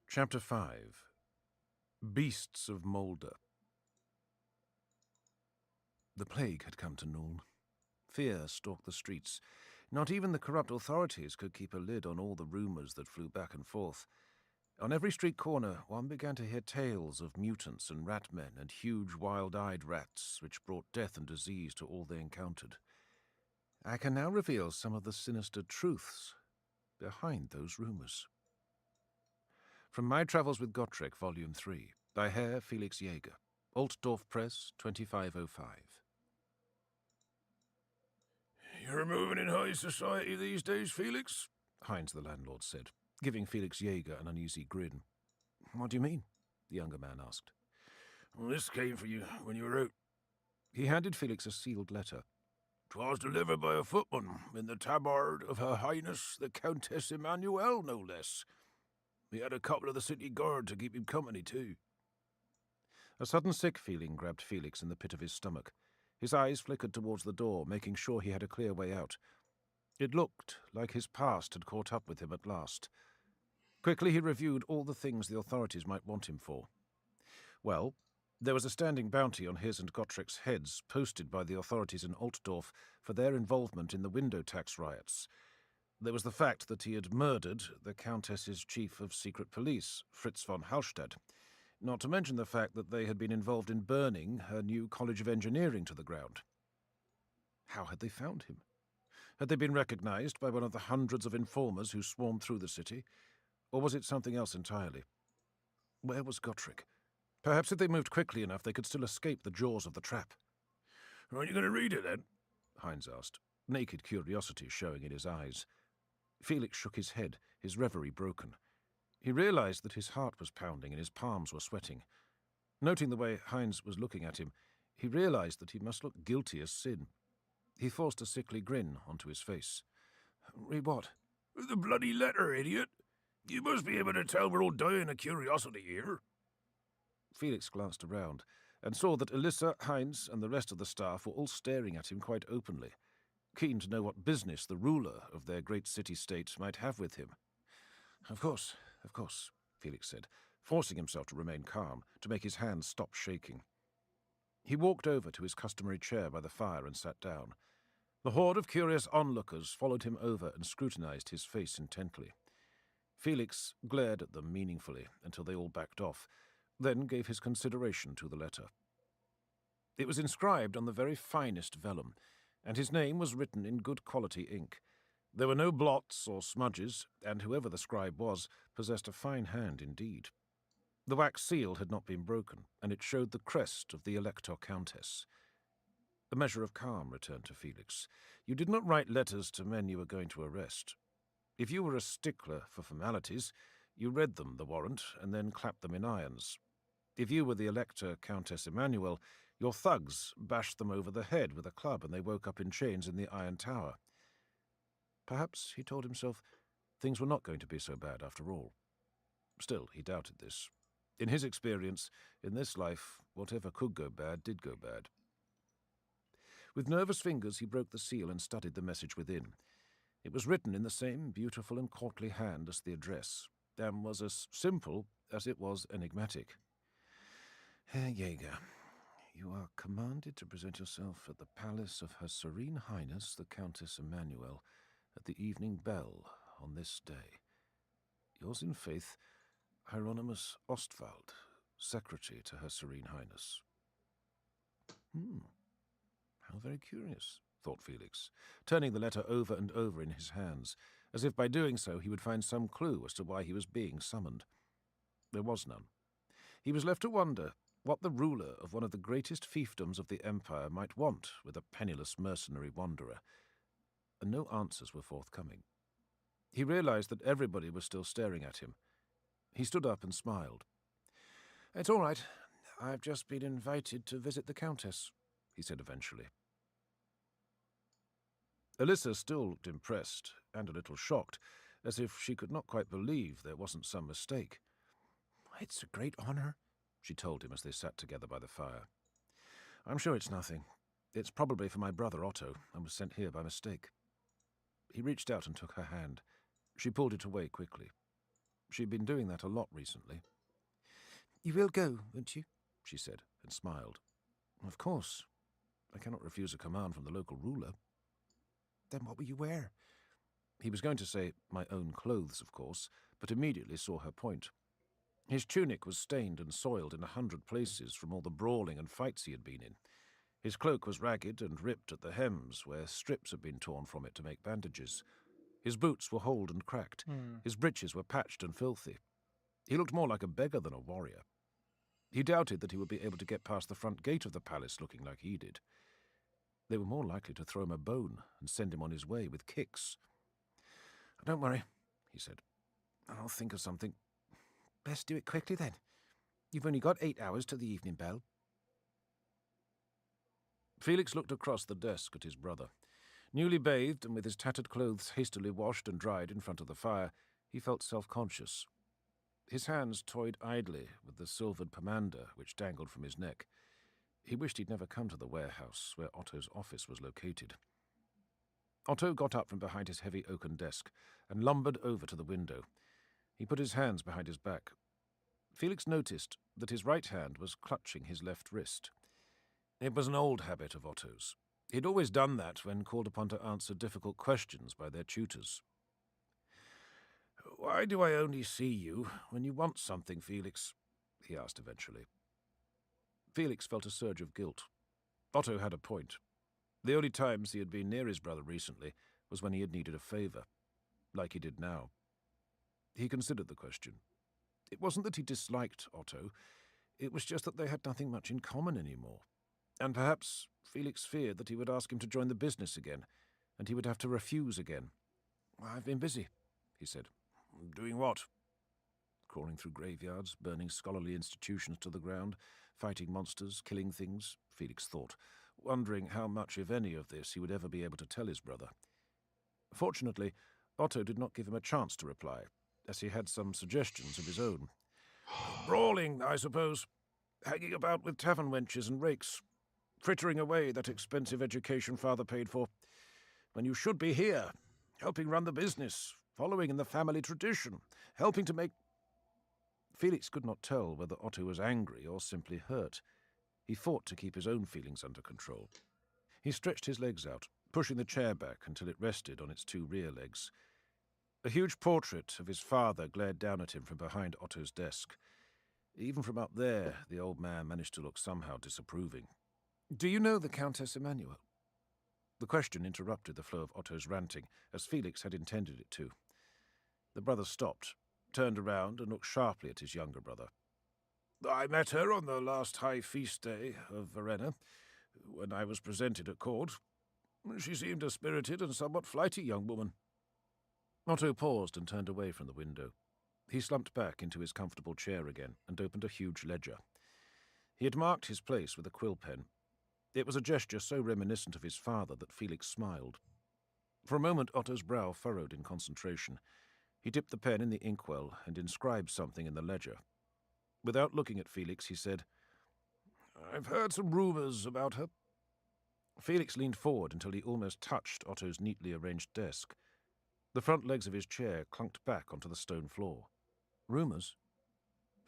Chapter 5. Beasts of Moulder. The plague had come to Null. Fear stalked the streets. Not even the corrupt authorities could keep a lid on all the rumours that flew back and forth. On every street corner, one began to hear tales of mutants and rat-men and huge wild-eyed rats which brought death and disease to all they encountered. I can now reveal some of the sinister truths behind those rumours. From My Travels with Gotrek, Volume 3, by Herr Felix Jaeger, Altdorf Press, 2505. "You're moving in high society these days, Felix?" Heinz the landlord said, giving Felix Jaeger an uneasy grin. What do you mean? The younger man asked. "Well, this came for you when you were out. He handed Felix a sealed letter. "'Twas delivered by a footman in the tabard of Her Highness the Countess Emmanuel, no less. We had a couple of the city guard to keep him company, too." A sudden sick feeling grabbed Felix in the pit of his stomach. His eyes flickered towards the door, making sure he had a clear way out. It looked like his past had caught up with him at last. Quickly he reviewed all the things the authorities might want him for. Well, there was a standing bounty on his and Gottrik's heads posted by the authorities in Altdorf for their involvement in the window tax riots. There was the fact that he had murdered the Countess's chief of secret police, Fritz von Hallstatt, not to mention the fact that they had been involved in burning her new College of Engineering to the ground. How had they found him? Had they been recognized by one of the hundreds of informers who swarmed through the city? Or was it something else entirely? Where was Gottrik? Perhaps if they moved quickly enough, they could still escape the jaws of the trap. Aren't you going to read it, then? Heinz asked, naked curiosity showing in his eyes. Felix shook his head, his reverie broken. He realized that his heart was pounding and his palms were sweating. Noting the way Heinz was looking at him, he realized that he must look guilty as sin. He forced a sickly grin onto his face. Read what? The bloody letter, idiot! You must be able to tell we're all dying of curiosity here. Felix glanced around and saw that Elissa, Heinz, and the rest of the staff were all staring at him quite openly, keen to know what business the ruler of their great city-state might have with him. Of course, Felix said, forcing himself to remain calm, to make his hands stop shaking. He walked over to his customary chair by the fire and sat down. The horde of curious onlookers followed him over and scrutinized his face intently. Felix glared at them meaningfully until they all backed off, then gave his consideration to the letter. It was inscribed on the very finest vellum, and his name was written in good quality ink. There were no blots or smudges, and whoever the scribe was possessed a fine hand indeed. The wax seal had not been broken, and it showed the crest of the Elector Countess. A measure of calm returned to Felix. You did not write letters to men you were going to arrest. If you were a stickler for formalities, you read them, the warrant, and then clapped them in irons. If you were the Elector Countess Emmanuel, your thugs bashed them over the head with a club and they woke up in chains in the Iron Tower. Perhaps, he told himself, things were not going to be so bad after all. Still, he doubted this. In his experience, in this life, whatever could go bad did go bad. With nervous fingers, he broke the seal and studied the message within. It was written in the same beautiful and courtly hand as the address, and was as simple as it was enigmatic. Herr Jäger, you are commanded to present yourself at the palace of Her Serene Highness the Countess Emmanuel at the evening bell on this day. Yours in faith, Hieronymus Ostwald, secretary to Her Serene Highness. How very curious, thought Felix, turning the letter over and over in his hands, as if by doing so he would find some clue as to why he was being summoned. There was none. He was left to wonder what the ruler of one of the greatest fiefdoms of the empire might want with a penniless mercenary wanderer, and no answers were forthcoming. He realized that everybody was still staring at him. He stood up and smiled. "It's all right. I've just been invited to visit the Countess," he said eventually. Elissa still looked impressed and a little shocked, as if she could not quite believe there wasn't some mistake. "It's a great honor," she told him as they sat together by the fire. "I'm sure it's nothing. It's probably for my brother Otto, and was sent here by mistake." He reached out and took her hand. She pulled it away quickly. She'd been doing that a lot recently. "You will go, won't you?" she said, and smiled. "Of course. I cannot refuse a command from the local ruler." "Then what will you wear?" He was going to say, my own clothes, of course, but immediately saw her point. His tunic was stained and soiled in 100 places from all the brawling and fights he had been in. His cloak was ragged and ripped at the hems, where strips had been torn from it to make bandages. His boots were holed and cracked. His breeches were patched and filthy. He looked more like a beggar than a warrior. He doubted that he would be able to get past the front gate of the palace looking like he did. They were more likely to throw him a bone and send him on his way with kicks. "Don't worry," he said. "I'll think of something." "Best do it quickly, then. You've only got 8 hours to the evening bell." Felix looked across the desk at his brother. Newly bathed and with his tattered clothes hastily washed and dried in front of the fire, he felt self-conscious. His hands toyed idly with the silvered pomander which dangled from his neck. He wished he'd never come to the warehouse where Otto's office was located. Otto got up from behind his heavy oaken desk and lumbered over to the window. He put his hands behind his back. Felix noticed that his right hand was clutching his left wrist. It was an old habit of Otto's. He'd always done that when called upon to answer difficult questions by their tutors. "Why do I only see you when you want something, Felix?" he asked eventually. Felix felt a surge of guilt. Otto had a point. The only times he had been near his brother recently was when he had needed a favour, like he did now. He considered the question. It wasn't that he disliked Otto, it was just that they had nothing much in common anymore. And perhaps Felix feared that he would ask him to join the business again, and he would have to refuse again. "I've been busy," he said. "Doing what?" "Crawling through graveyards, burning scholarly institutions to the ground, fighting monsters, killing things," Felix thought, wondering how much, if any, of this he would ever be able to tell his brother. Fortunately, Otto did not give him a chance to reply, as he had some suggestions of his own. "Brawling, I suppose. Hanging about with tavern wenches and rakes. Frittering away that expensive education father paid for. When you should be here, helping run the business, following in the family tradition, helping to make—" Felix could not tell whether Otto was angry or simply hurt. He fought to keep his own feelings under control. He stretched his legs out, pushing the chair back until it rested on its two rear legs. A huge portrait of his father glared down at him from behind Otto's desk. Even from up there, the old man managed to look somehow disapproving. "Do you know the Countess Emanuel?" The question interrupted the flow of Otto's ranting, as Felix had intended it to. The brother stopped, turned around, and looked sharply at his younger brother. "I met her on the last high feast day of Whaaaaaa, when I was presented at court. She seemed a spirited and somewhat flighty young woman." Otto paused and turned away from the window. He slumped back into his comfortable chair again and opened a huge ledger. He had marked his place with a quill pen. It was a gesture so reminiscent of his father that Felix smiled. For a moment Otto's brow furrowed in concentration. He dipped the pen in the inkwell and inscribed something in the ledger. Without looking at Felix, he said, "I've heard some rumours about her." Felix leaned forward until he almost touched Otto's neatly arranged desk. The front legs of his chair clunked back onto the stone floor. "Rumours?"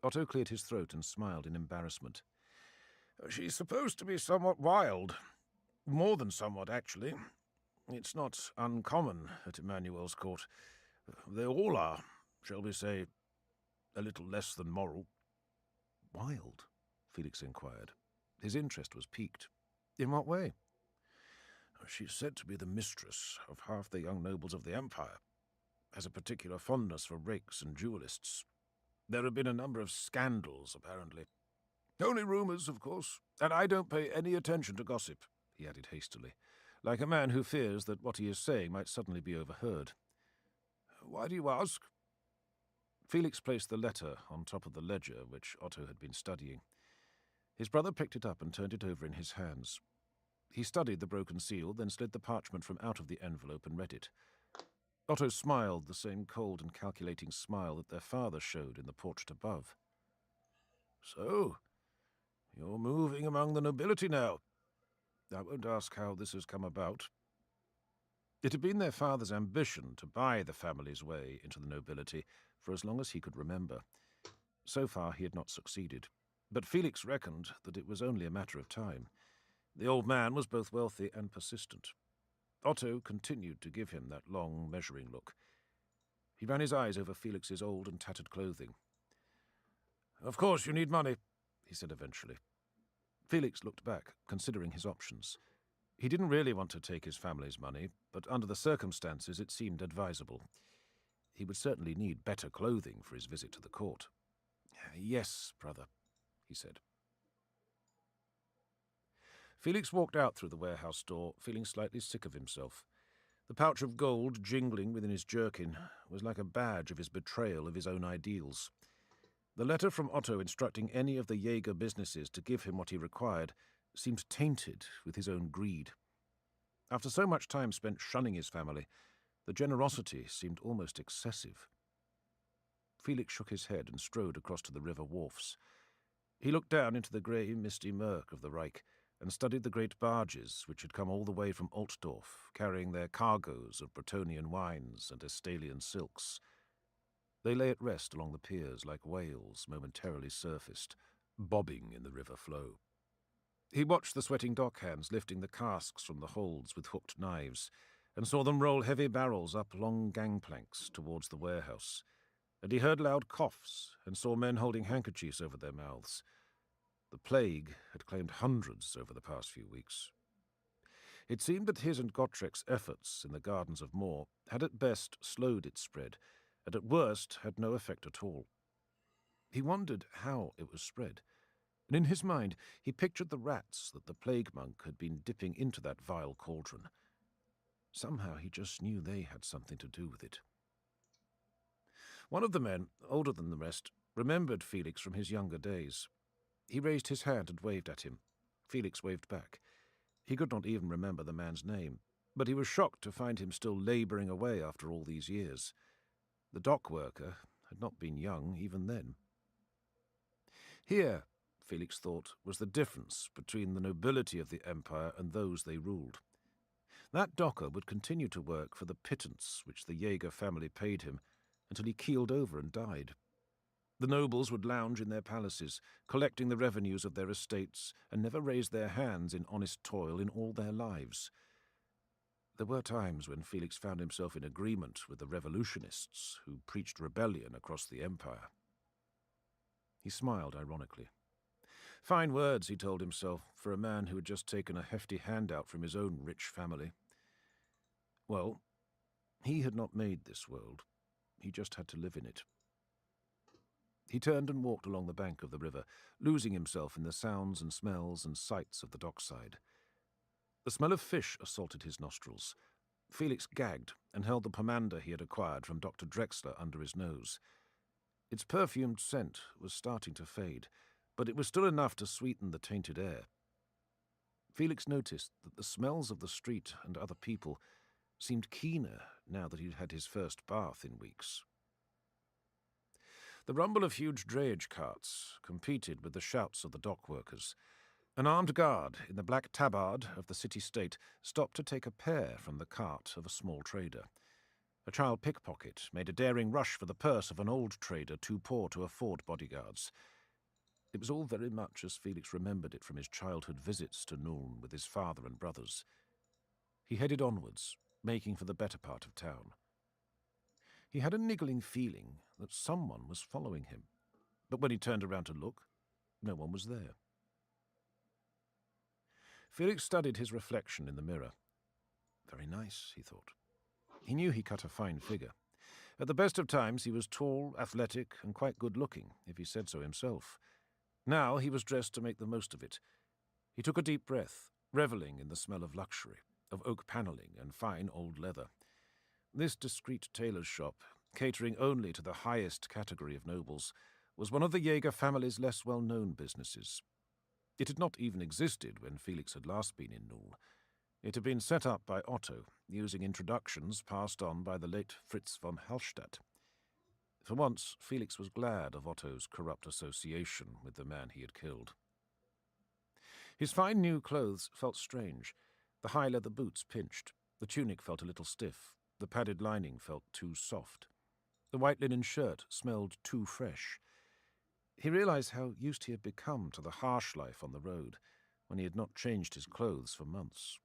Otto cleared his throat and smiled in embarrassment. "She's supposed to be somewhat wild. More than somewhat, actually. It's not uncommon at Emmanuel's court. They all are, shall we say, a little less than moral." "Wild?" Felix inquired. His interest was piqued. "In what way?" "She's said to be the mistress of half the young nobles of the Empire. Has a particular fondness for rakes and duellists. There have been a number of scandals, apparently. Only rumours, of course, and I don't pay any attention to gossip," he added hastily, like a man who fears that what he is saying might suddenly be overheard. "Why do you ask?" Felix placed the letter on top of the ledger which Otto had been studying. His brother picked it up and turned it over in his hands. He studied the broken seal, then slid the parchment from out of the envelope and read it. Otto smiled the same cold and calculating smile that their father showed in the portrait above. "So, you're moving among the nobility now. I won't ask how this has come about." It had been their father's ambition to buy the family's way into the nobility for as long as he could remember. So far he had not succeeded, but Felix reckoned that it was only a matter of time. The old man was both wealthy and persistent. Otto continued to give him that long, measuring look. He ran his eyes over Felix's old and tattered clothing. "Of course you need money," he said eventually. Felix looked back, considering his options. He didn't really want to take his family's money, but under the circumstances it seemed advisable. He would certainly need better clothing for his visit to the court. "Yes, brother," he said. Felix walked out through the warehouse door, feeling slightly sick of himself. The pouch of gold jingling within his jerkin was like a badge of his betrayal of his own ideals. The letter from Otto instructing any of the Jaeger businesses to give him what he required seemed tainted with his own greed. After so much time spent shunning his family, the generosity seemed almost excessive. Felix shook his head and strode across to the river wharfs. He looked down into the grey, misty murk of the Reich and studied the great barges which had come all the way from Altdorf, carrying their cargoes of Bretonnian wines and Estalian silks. They lay at rest along the piers like whales momentarily surfaced, bobbing in the river flow. He watched the sweating dockhands lifting the casks from the holds with hooked knives, and saw them roll heavy barrels up long gangplanks towards the warehouse, and he heard loud coughs and saw men holding handkerchiefs over their mouths. The plague had claimed hundreds over the past few weeks. It seemed that his and Gottschalk's efforts in the gardens of Moor had at best slowed its spread, and at worst had no effect at all. He wondered how it was spread, and in his mind he pictured the rats that the plague monk had been dipping into that vile cauldron. Somehow he just knew they had something to do with it. One of the men, older than the rest, remembered Felix from his younger days. He raised his hand and waved at him. Felix waved back. He could not even remember the man's name, but he was shocked to find him still labouring away after all these years. The dock worker had not been young even then. Here, Felix thought, was the difference between the nobility of the empire and those they ruled. That docker would continue to work for the pittance which the Jaeger family paid him until he keeled over and died. The nobles would lounge in their palaces, collecting the revenues of their estates, and never raise their hands in honest toil in all their lives. There were times when Felix found himself in agreement with the revolutionists who preached rebellion across the empire. He smiled ironically. Fine words, he told himself, for a man who had just taken a hefty handout from his own rich family. Well, he had not made this world. He just had to live in it. He turned and walked along the bank of the river, losing himself in the sounds and smells and sights of the dockside. The smell of fish assaulted his nostrils. Felix gagged and held the pomander he had acquired from Dr. Drexler under his nose. Its perfumed scent was starting to fade, but it was still enough to sweeten the tainted air. Felix noticed that the smells of the street and other people seemed keener now that he'd had his first bath in weeks. The rumble of huge drayage carts competed with the shouts of the dock workers. An armed guard in the black tabard of the city-state stopped to take a pear from the cart of a small trader. A child pickpocket made a daring rush for the purse of an old trader too poor to afford bodyguards. It was all very much as Felix remembered it from his childhood visits to Nuln with his father and brothers. He headed onwards, making for the better part of town. He had a niggling feeling that someone was following him, but when he turned around to look, no one was there. Felix studied his reflection in the mirror. Very nice, he thought. He knew he cut a fine figure. At the best of times he was tall, athletic, and quite good-looking, if he said so himself. Now he was dressed to make the most of it. He took a deep breath, revelling in the smell of luxury, of oak panelling and fine old leather. This discreet tailor's shop, catering only to the highest category of nobles, was one of the Jaeger family's less well-known businesses. It had not even existed when Felix had last been in Nuln. It had been set up by Otto, using introductions passed on by the late Fritz von Hallstatt. For once, Felix was glad of Otto's corrupt association with the man he had killed. His fine new clothes felt strange. The high leather boots pinched. The tunic felt a little stiff. The padded lining felt too soft. The white linen shirt smelled too fresh. He realized how used he had become to the harsh life on the road, when he had not changed his clothes for months.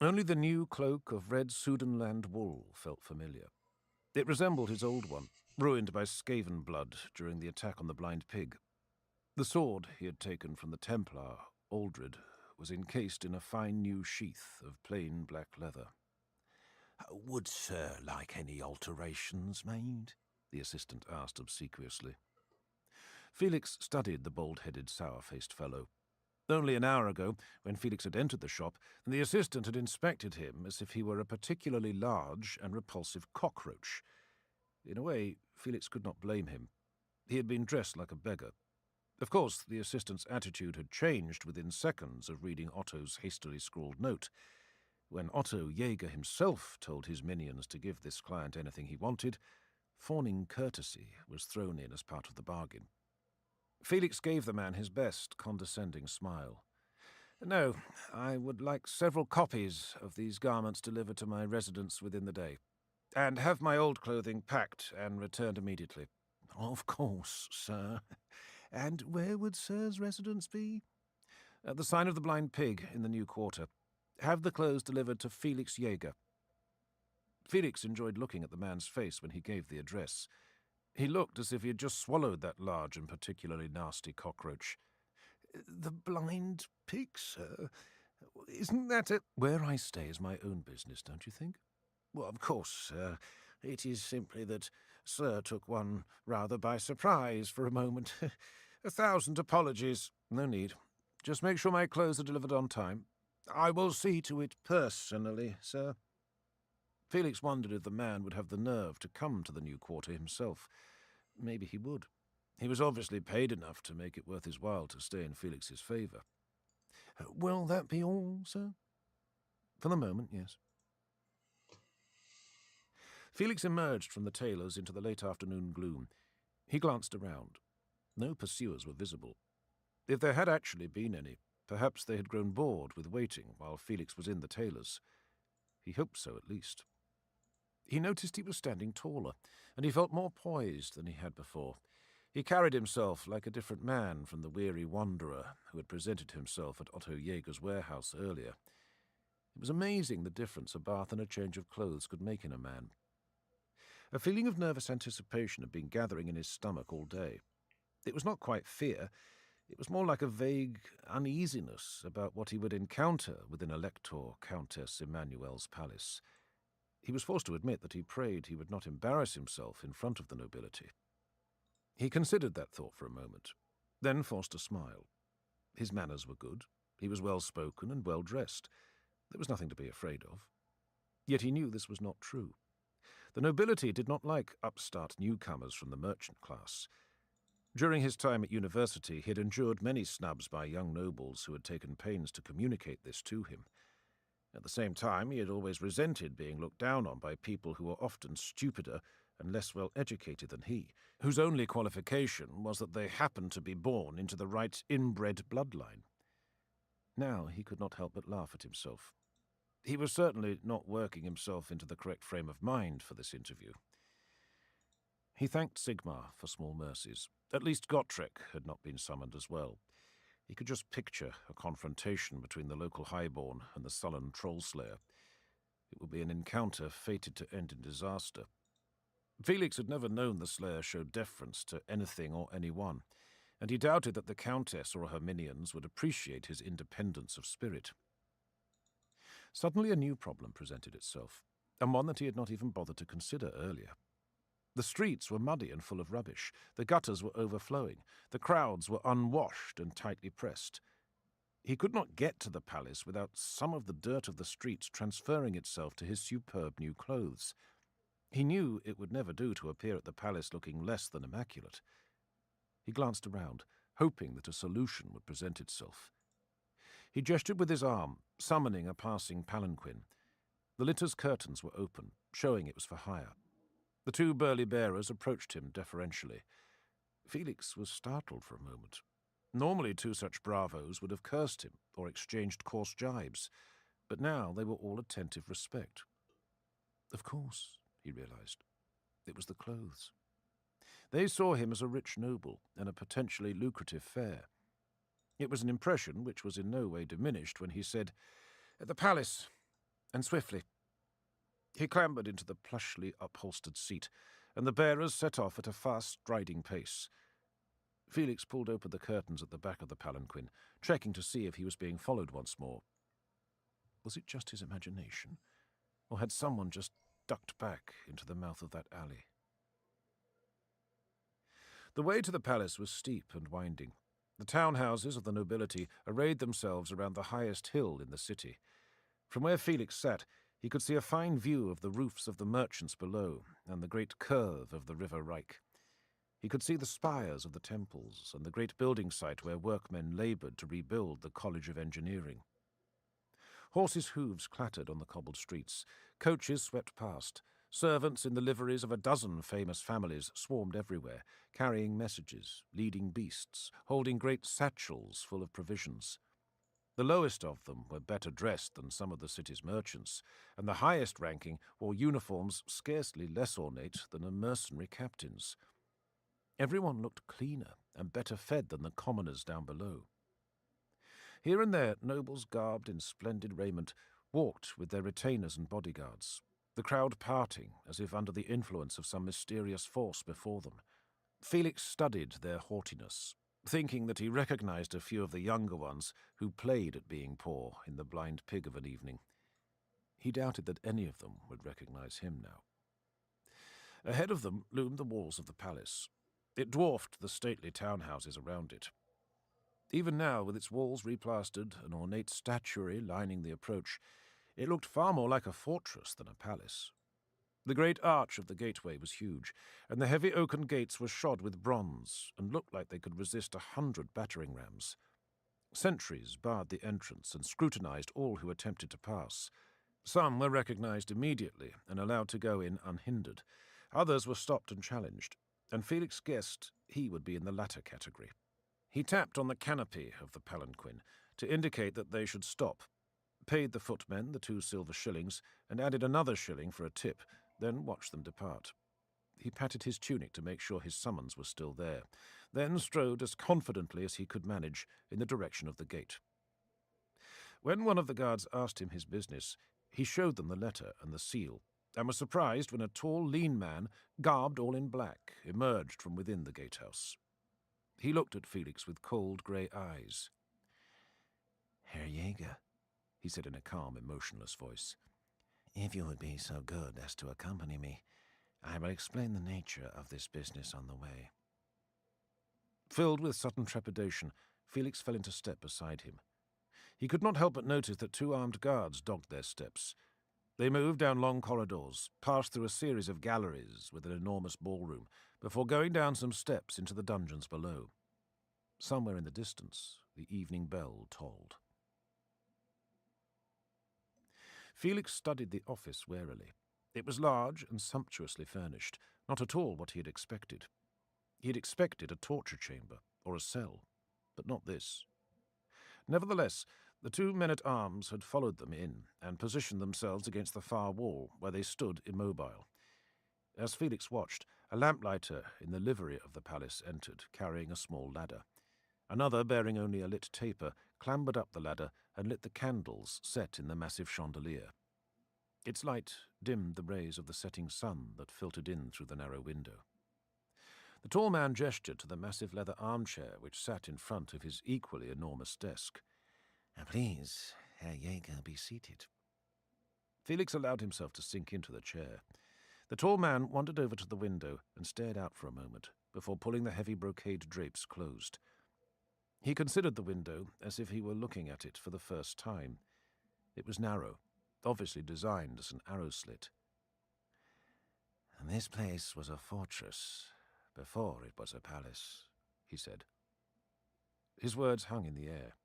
Only the new cloak of red Sudanland wool felt familiar. It resembled his old one, ruined by Skaven blood during the attack on the blind pig. The sword he had taken from the Templar, Aldred, was encased in a fine new sheath of plain black leather. "Would Sir like any alterations made?" the assistant asked obsequiously. Felix studied the bald-headed, sour-faced fellow. Only an hour ago, when Felix had entered the shop, the assistant had inspected him as if he were a particularly large and repulsive cockroach. In a way, Felix could not blame him. He had been dressed like a beggar. Of course, the assistant's attitude had changed within seconds of reading Otto's hastily scrawled note. When Otto Jaeger himself told his minions to give this client anything he wanted, fawning courtesy was thrown in as part of the bargain. Felix gave the man his best condescending smile. "No, I would like several copies of these garments delivered to my residence within the day, and have my old clothing packed and returned immediately." "Of course, sir. And where would sir's residence be?" "At the Sign of the Blind Pig in the New Quarter. Have the clothes delivered to Felix Jaeger." Felix enjoyed looking at the man's face when he gave the address. He looked as if he had just swallowed that large and particularly nasty cockroach. "The Blind Pig, sir? Isn't that a—" "Where I stay is my own business, don't you think?" "Well, of course, sir. It is simply that sir took one rather by surprise for a moment. 1,000 apologies." "No need. Just make sure my clothes are delivered on time." "I will see to it personally, sir." Felix wondered if the man would have the nerve to come to the New Quarter himself. Maybe he would. He was obviously paid enough to make it worth his while to stay in Felix's favour. "Will that be all, sir?" "For the moment, yes." Felix emerged from the tailor's into the late afternoon gloom. He glanced around. No pursuers were visible. If there had actually been any, perhaps they had grown bored with waiting while Felix was in the tailor's. He hoped so, at least. He noticed he was standing taller, and he felt more poised than he had before. He carried himself like a different man from the weary wanderer who had presented himself at Otto Jaeger's warehouse earlier. It was amazing the difference a bath and a change of clothes could make in a man. A feeling of nervous anticipation had been gathering in his stomach all day. It was not quite fear. It was more like a vague uneasiness about what he would encounter within Elector Countess Emmanuel's palace. He was forced to admit that he prayed he would not embarrass himself in front of the nobility. He considered that thought for a moment, then forced a smile. His manners were good. He was well-spoken and well-dressed. There was nothing to be afraid of. Yet he knew this was not true. The nobility did not like upstart newcomers from the merchant class. During his time at university, he had endured many snubs by young nobles who had taken pains to communicate this to him. At the same time, he had always resented being looked down on by people who were often stupider and less well-educated than he, whose only qualification was that they happened to be born into the right inbred bloodline. Now he could not help but laugh at himself. He was certainly not working himself into the correct frame of mind for this interview. He thanked Sigmar for small mercies. At least Gotrek had not been summoned as well. He could just picture a confrontation between the local highborn and the sullen troll-slayer. It would be an encounter fated to end in disaster. Felix had never known the slayer show deference to anything or anyone, and he doubted that the Countess or her minions would appreciate his independence of spirit. Suddenly a new problem presented itself, and one that he had not even bothered to consider earlier. The streets were muddy and full of rubbish. The gutters were overflowing. The crowds were unwashed and tightly pressed. He could not get to the palace without some of the dirt of the streets transferring itself to his superb new clothes. He knew it would never do to appear at the palace looking less than immaculate. He glanced around, hoping that a solution would present itself. He gestured with his arm, summoning a passing palanquin. The litter's curtains were open, showing it was for hire. The two burly bearers approached him deferentially. Felix was startled for a moment. Normally 2 such bravos would have cursed him or exchanged coarse jibes, but now they were all attentive respect. Of course, he realized. It was the clothes. They saw him as a rich noble and a potentially lucrative fare. It was an impression which was in no way diminished when he said, "At the palace, and swiftly." He clambered into the plushly upholstered seat, and the bearers set off at a fast striding pace. Felix pulled open the curtains at the back of the palanquin, checking to see if he was being followed once more. Was it just his imagination, or had someone just ducked back into the mouth of that alley? The way to the palace was steep and winding. The townhouses of the nobility arrayed themselves around the highest hill in the city. From where Felix sat, he could see a fine view of the roofs of the merchants below and the great curve of the River Reich. He could see the spires of the temples and the great building site where workmen laboured to rebuild the College of Engineering. Horses' hooves clattered on the cobbled streets. Coaches swept past. Servants in the liveries of a dozen famous families swarmed everywhere, carrying messages, leading beasts, holding great satchels full of provisions. The lowest of them were better dressed than some of the city's merchants, and the highest ranking wore uniforms scarcely less ornate than a mercenary captain's. Everyone looked cleaner and better fed than the commoners down below. Here and there, nobles garbed in splendid raiment walked with their retainers and bodyguards, the crowd parting as if under the influence of some mysterious force before them. Felix studied their haughtiness, thinking that he recognized a few of the younger ones who played at being poor in the Blind Pig of an evening. He doubted that any of them would recognize him now. Ahead of them loomed the walls of the palace. It dwarfed the stately townhouses around it. Even now, with its walls replastered and ornate statuary lining the approach, it looked far more like a fortress than a palace. The great arch of the gateway was huge, and the heavy oaken gates were shod with bronze and looked like they could resist 100 battering rams. Sentries barred the entrance and scrutinized all who attempted to pass. Some were recognized immediately and allowed to go in unhindered. Others were stopped and challenged, and Felix guessed he would be in the latter category. He tapped on the canopy of the palanquin to indicate that they should stop, paid the footmen the 2 silver shillings, and added another shilling for a tip, then watched them depart. He patted his tunic to make sure his summons was still there, then strode as confidently as he could manage in the direction of the gate. When one of the guards asked him his business, he showed them the letter and the seal, and was surprised when a tall, lean man, garbed all in black, emerged from within the gatehouse. He looked at Felix with cold grey eyes. Herr Jäger, he said in a calm, emotionless voice, if you would be so good as to accompany me, I will explain the nature of this business on the way. Filled with sudden trepidation, Felix fell into step beside him. He could not help but notice that 2 armed guards dogged their steps. They moved down long corridors, passed through a series of galleries with an enormous ballroom, before going down some steps into the dungeons below. Somewhere in the distance, the evening bell tolled. Felix studied the office warily. It was large and sumptuously furnished, not at all what he had expected. He had expected a torture chamber or a cell, but not this. Nevertheless, the 2 men-at-arms had followed them in and positioned themselves against the far wall, where they stood immobile. As Felix watched, a lamplighter in the livery of the palace entered, carrying a small ladder. Another, bearing only a lit taper, clambered up the ladder and lit the candles set in the massive chandelier. Its light dimmed the rays of the setting sun that filtered in through the narrow window. The tall man gestured to the massive leather armchair which sat in front of his equally enormous desk. Please, Herr Jäger, be seated. Felix allowed himself to sink into the chair. The tall man wandered over to the window and stared out for a moment, before pulling the heavy brocade drapes closed. He considered the window as if he were looking at it for the first time. It was narrow, obviously designed as an arrow slit. This place was a fortress before it was a palace, he said. His words hung in the air.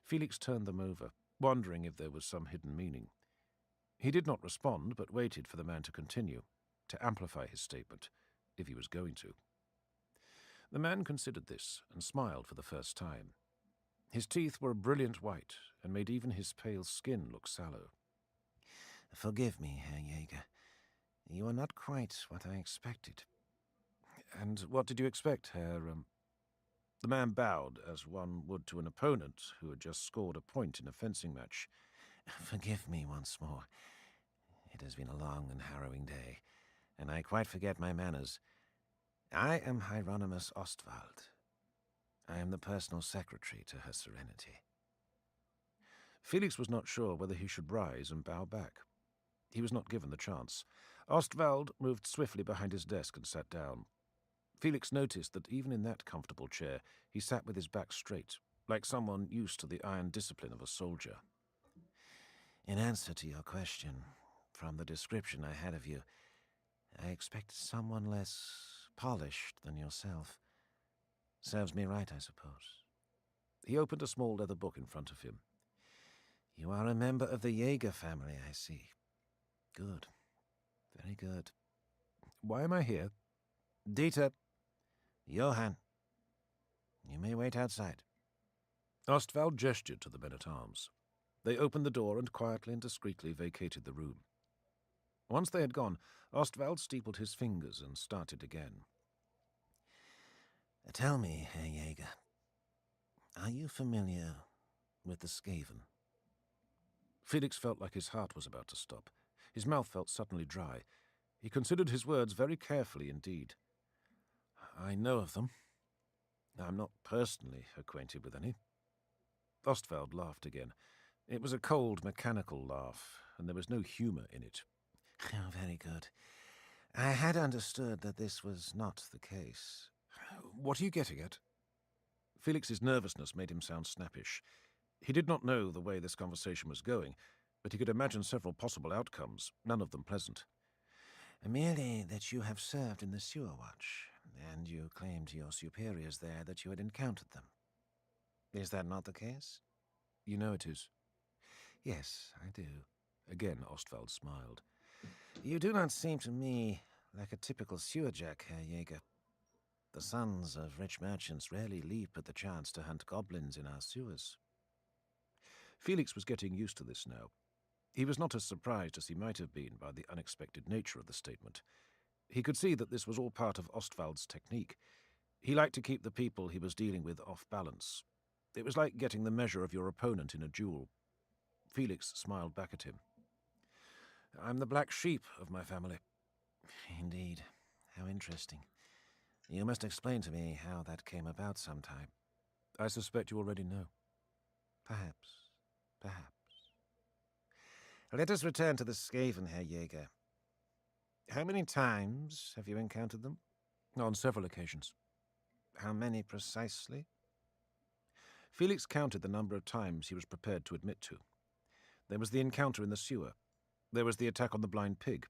Felix turned them over, wondering if there was some hidden meaning. He did not respond, but waited for the man to continue, to amplify his statement, if he was going to. The man considered this and smiled for the first time. His teeth were a brilliant white and made even his pale skin look sallow. Forgive me, Herr Jäger. You are not quite what I expected. And what did you expect, Herr? The man bowed, as one would to an opponent who had just scored a point in a fencing match. Forgive me once more. It has been a long and harrowing day, and I quite forget my manners. I am Hieronymus Ostwald. I am the personal secretary to Her Serenity. Felix was not sure whether he should rise and bow back. He was not given the chance. Ostwald moved swiftly behind his desk and sat down. Felix noticed that even in that comfortable chair, he sat with his back straight, like someone used to the iron discipline of a soldier. In answer to your question, from the description I had of you, I expected someone less polished than yourself. Serves me right, I suppose. He opened a small leather book in front of him. You are a member of the Jäger family, I see. Good. Very good. Why am I here? Dieter. Johann. You may wait outside. Ostwald gestured to the men-at-arms. They opened the door and quietly and discreetly vacated the room. Once they had gone, Ostwald steepled his fingers and started again. Tell me, Herr Jäger, are you familiar with the Skaven? Felix felt like his heart was about to stop. His mouth felt suddenly dry. He considered his words very carefully indeed. I know of them. I'm not personally acquainted with any. Ostwald laughed again. It was a cold, mechanical laugh, and there was no humour in it. Oh, very good. I had understood that this was not the case. What are you getting at? Felix's nervousness made him sound snappish. He did not know the way this conversation was going, but he could imagine several possible outcomes, none of them pleasant. Merely that you have served in the sewer watch, and you claimed to your superiors there that you had encountered them. Is that not the case? You know it is. Yes, I do. Again, Ostwald smiled. You do not seem to me like a typical sewer jack, Herr Jäger. The sons of rich merchants rarely leap at the chance to hunt goblins in our sewers. Felix was getting used to this now. He was not as surprised as he might have been by the unexpected nature of the statement. He could see that this was all part of Ostwald's technique. He liked to keep the people he was dealing with off balance. It was like getting the measure of your opponent in a duel. Felix smiled back at him. I'm the black sheep of my family. Indeed. How interesting. You must explain to me how that came about sometime. I suspect you already know. Perhaps. Let us return to the Skaven, Herr Jäger. How many times have you encountered them? On several occasions. How many precisely? Felix counted the number of times he was prepared to admit to. There was the encounter in the sewer. There was the attack on the blind pig.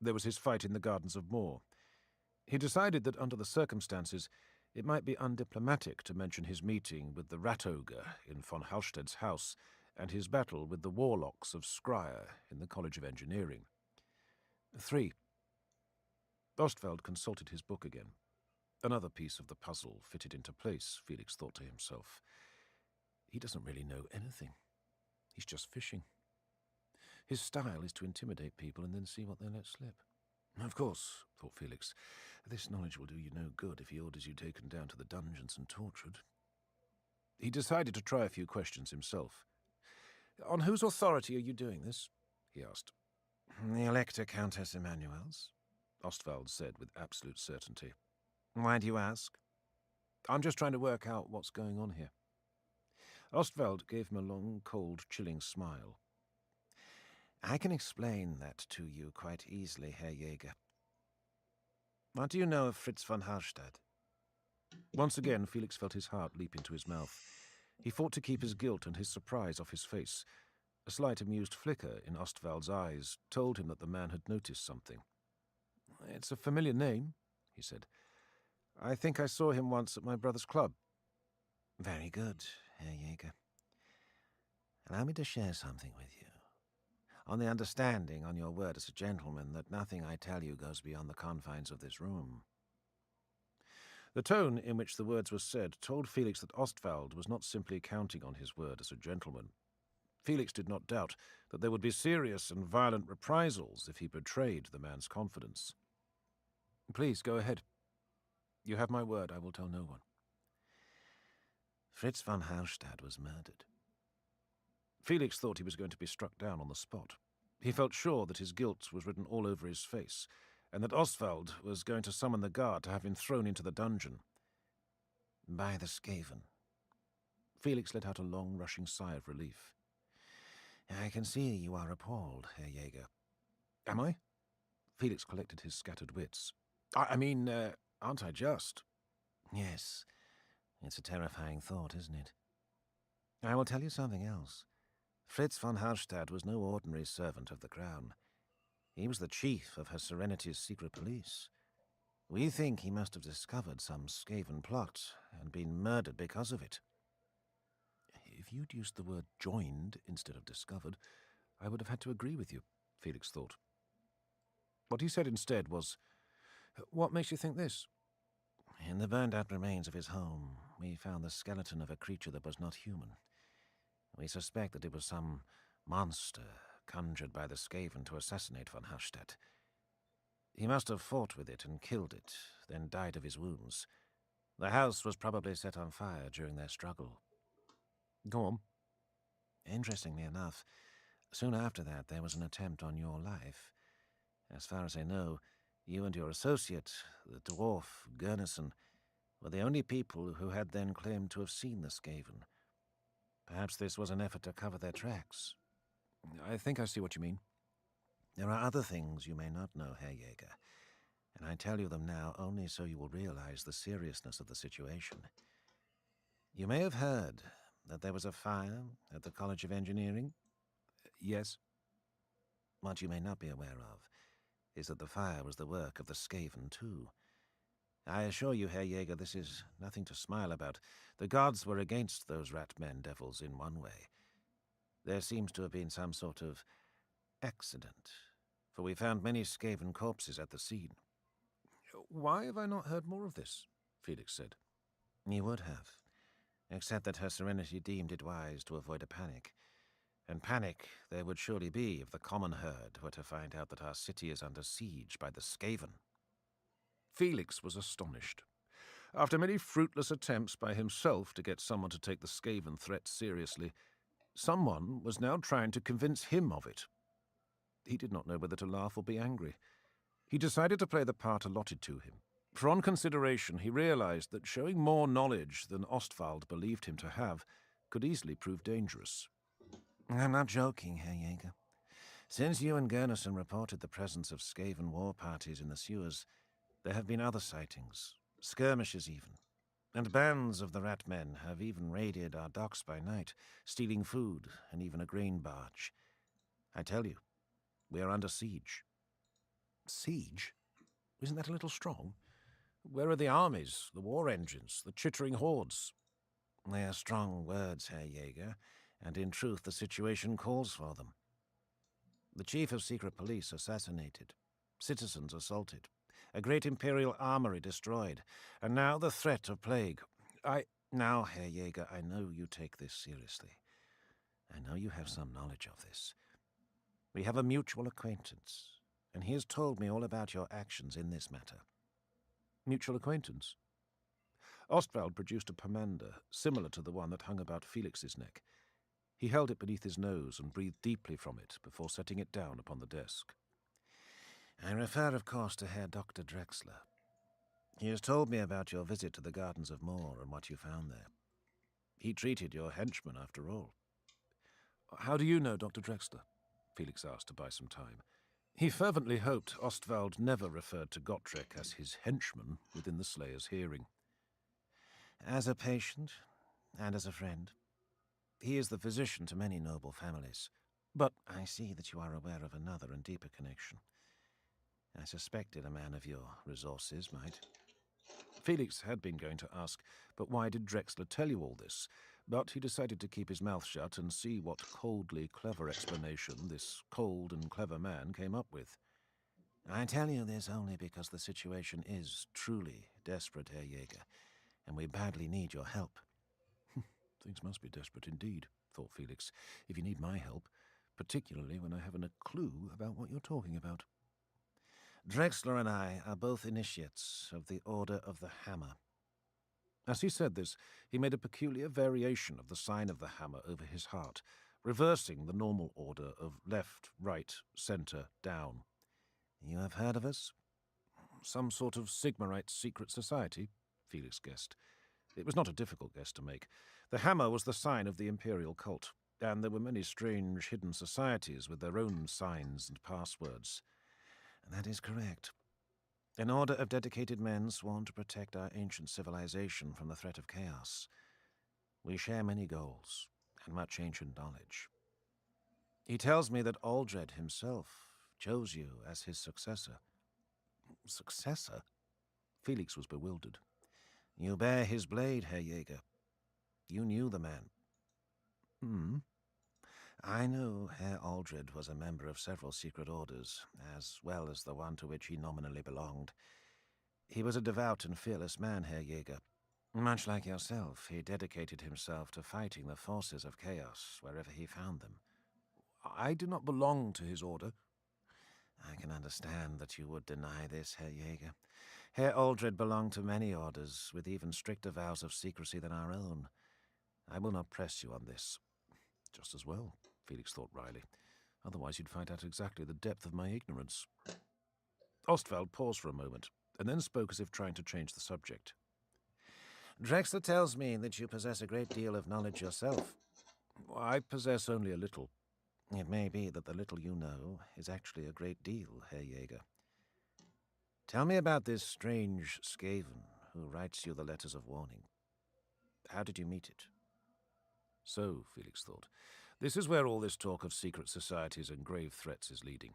There was his fight in the Gardens of Moor. He decided that under the circumstances it might be undiplomatic to mention his meeting with the rat ogre in von Halsted's house and his battle with the warlocks of Skryre in the College of Engineering. 3. Ostwald consulted his book again. Another piece of the puzzle fitted into place, Felix thought to himself. He doesn't really know anything. He's just fishing. His style is to intimidate people and then see what they let slip. Of course, thought Felix, this knowledge will do you no good if he orders you taken down to the dungeons and tortured. He decided to try a few questions himself. On whose authority are you doing this? He asked. The Elector Countess Emanuel's, Ostwald said with absolute certainty. Why do you ask? I'm just trying to work out what's going on here. Ostwald gave him a long, cold, chilling smile. I can explain that to you quite easily, Herr Jäger. What do you know of Fritz von Hallstatt? Once again, Felix felt his heart leap into his mouth. He fought to keep his guilt and his surprise off his face. A slight amused flicker in Ostwald's eyes told him that the man had noticed something. It's a familiar name, he said. I think I saw him once at my brother's club. Very good, Herr Jäger. Allow me to share something with you. On the understanding, on your word as a gentleman, that nothing I tell you goes beyond the confines of this room. The tone in which the words were said told Felix that Ostwald was not simply counting on his word as a gentleman. Felix did not doubt that there would be serious and violent reprisals if he betrayed the man's confidence. Please, go ahead. You have my word, I will tell no one. Fritz von Hallstatt was murdered. Felix thought he was going to be struck down on the spot. He felt sure that his guilt was written all over his face, and that Ostwald was going to summon the guard to have him thrown into the dungeon. By the Skaven. Felix let out a long, rushing sigh of relief. I can see you are appalled, Herr Jäger. Am I? Felix collected his scattered wits. I mean, aren't I just? Yes. It's a terrifying thought, isn't it? I will tell you something else. Fritz von Hallstatt was no ordinary servant of the Crown. He was the chief of Her Serenity's secret police. We think he must have discovered some Skaven plot and been murdered because of it. If you'd used the word joined instead of discovered, I would have had to agree with you, Felix thought. What he said instead was, "What makes you think this?" In the burned-out remains of his home, we found the skeleton of a creature that was not human. We suspect that it was some monster conjured by the Skaven to assassinate von Harstedt. He must have fought with it and killed it, then died of his wounds. The house was probably set on fire during their struggle. Go on. Interestingly enough, soon after that there was an attempt on your life. As far as I know, you and your associate, the dwarf Gurnison, were the only people who had then claimed to have seen the Skaven. Perhaps this was an effort to cover their tracks. I think I see what you mean. There are other things you may not know, Herr Jäger, and I tell you them now only so you will realize the seriousness of the situation. You may have heard that there was a fire at the College of Engineering. Yes. What you may not be aware of is that the fire was the work of the Skaven too. I assure you, Herr Jäger, this is nothing to smile about. The gods were against those rat-men devils in one way. There seems to have been some sort of accident, for we found many Skaven corpses at the scene. Why have I not heard more of this? Felix said. You would have, except that Her Serenity deemed it wise to avoid a panic. And panic there would surely be if the common herd were to find out that our city is under siege by the Skaven. Felix was astonished. After many fruitless attempts by himself to get someone to take the Skaven threat seriously, someone was now trying to convince him of it. He did not know whether to laugh or be angry. He decided to play the part allotted to him, for on consideration he realized that showing more knowledge than Ostwald believed him to have could easily prove dangerous. I'm not joking, Herr Jäger. Since you and Gurnison reported the presence of Skaven war parties in the sewers, there have been other sightings, skirmishes even, and bands of the rat men have even raided our docks by night, stealing food and even a grain barge. I tell you, we are under siege. Siege? Isn't that a little strong? Where are the armies, the war engines, the chittering hordes? They are strong words, Herr Jäger, and in truth the situation calls for them. The chief of secret police assassinated, citizens assaulted, a great imperial armory destroyed, and now the threat of plague. Now, Herr Jäger, I know you take this seriously. I know you have some knowledge of this. We have a mutual acquaintance, and he has told me all about your actions in this matter. Mutual acquaintance? Ostwald produced a pomander, similar to the one that hung about Felix's neck. He held it beneath his nose and breathed deeply from it before setting it down upon the desk. I refer, of course, to Herr Dr. Drexler. He has told me about your visit to the Gardens of Moor and what you found there. He treated your henchman, after all. How do you know Dr. Drexler? Felix asked to buy some time. He fervently hoped Ostwald never referred to Gotrek as his henchman within the Slayer's hearing. As a patient and as a friend. He is the physician to many noble families. But I see that you are aware of another and deeper connection. I suspected a man of your resources might. Felix had been going to ask, but why did Drexler tell you all this? But he decided to keep his mouth shut and see what coldly clever explanation this cold and clever man came up with. I tell you this only because the situation is truly desperate, Herr Jäger, and we badly need your help. Things must be desperate indeed, thought Felix, if you need my help, particularly when I haven't a clue about what you're talking about. Drexler and I are both initiates of the Order of the Hammer. As he said this, he made a peculiar variation of the sign of the hammer over his heart, reversing the normal order of left, right, center, down. You have heard of us? Some sort of Sigmarite secret society, Felix guessed. It was not a difficult guess to make. The hammer was the sign of the imperial cult, and there were many strange hidden societies with their own signs and passwords. That is correct. An order of dedicated men sworn to protect our ancient civilization from the threat of chaos. We share many goals and much ancient knowledge. He tells me that Aldred himself chose you as his successor. Successor? Felix was bewildered. You bear his blade, Herr Jäger. You knew the man. I knew Herr Aldred was a member of several secret orders, as well as the one to which he nominally belonged. He was a devout and fearless man, Herr Jäger. Much like yourself, he dedicated himself to fighting the forces of chaos wherever he found them. I do not belong to his order. I can understand that you would deny this, Herr Jäger. Herr Aldred belonged to many orders, with even stricter vows of secrecy than our own. I will not press you on this. Just as well, Felix thought wryly. Otherwise you'd find out exactly the depth of my ignorance. Ostwald paused for a moment, and then spoke as if trying to change the subject. Drexler tells me that you possess a great deal of knowledge yourself. I possess only a little. It may be that the little you know is actually a great deal, Herr Jäger. Tell me about this strange Skaven who writes you the letters of warning. How did you meet it? So, Felix thought, this is where all this talk of secret societies and grave threats is leading.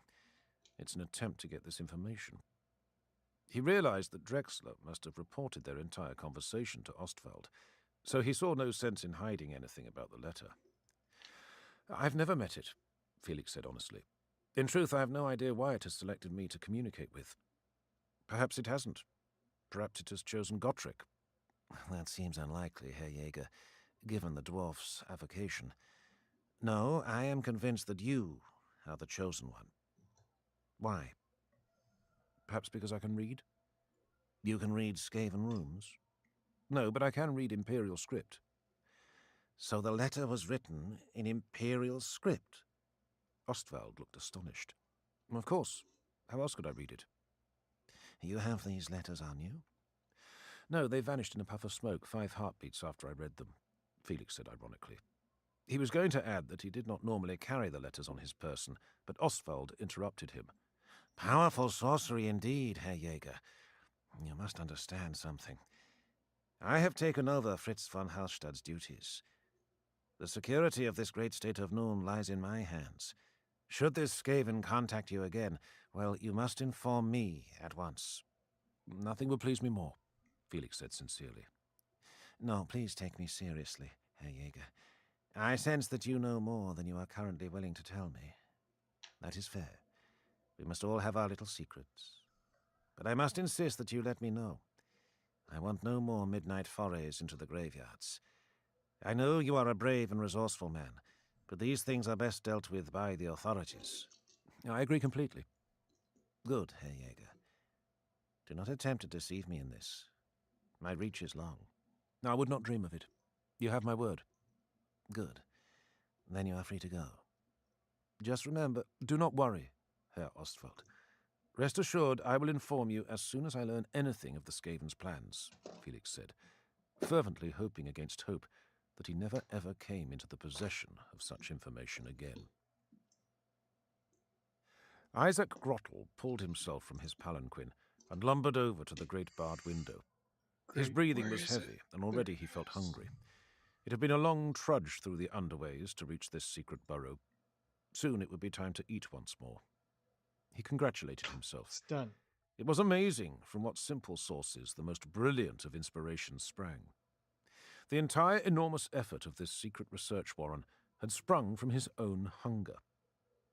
It's an attempt to get this information. He realized that Drexler must have reported their entire conversation to Ostwald, so he saw no sense in hiding anything about the letter. I've never met it, Felix said honestly. In truth, I have no idea why it has selected me to communicate with. Perhaps it hasn't. Perhaps it has chosen Gotrek. That seems unlikely, Herr Jäger, given the dwarf's avocation. No, I am convinced that you are the chosen one. Why? Perhaps because I can read? You can read Skaven runes? No, but I can read Imperial script. So the letter was written in Imperial script? Ostwald looked astonished. Of course. How else could I read it? You have these letters on you? No, they vanished in a puff of smoke 5 heartbeats after I read them, Felix said ironically. He was going to add that he did not normally carry the letters on his person, but Ostwald interrupted him. Powerful sorcery indeed, Herr Jäger. You must understand something. I have taken over Fritz von Hallstatt's duties. The security of this great state of Nuln lies in my hands. Should this Skaven contact you again, well, you must inform me at once. Nothing would please me more, Felix said sincerely. No, please take me seriously, Herr Jäger. I sense that you know more than you are currently willing to tell me. That is fair. We must all have our little secrets. But I must insist that you let me know. I want no more midnight forays into the graveyards. I know you are a brave and resourceful man, but these things are best dealt with by the authorities. I agree completely. Good, Herr Jäger. Do not attempt to deceive me in this. My reach is long. I would not dream of it. You have my word. Good. Then you are free to go. Just remember, do not worry, Herr Ostwald. Rest assured, I will inform you as soon as I learn anything of the Skaven's plans, Felix said, fervently hoping against hope that he never ever came into the possession of such information again. Isaac Grottle pulled himself from his palanquin and lumbered over to the great barred window. His breathing was heavy, and already he felt hungry. It had been a long trudge through the underways to reach this secret burrow. Soon it would be time to eat once more. He congratulated himself. It's done. It was amazing from what simple sources the most brilliant of inspirations sprang. The entire enormous effort of this secret research warren had sprung from his own hunger.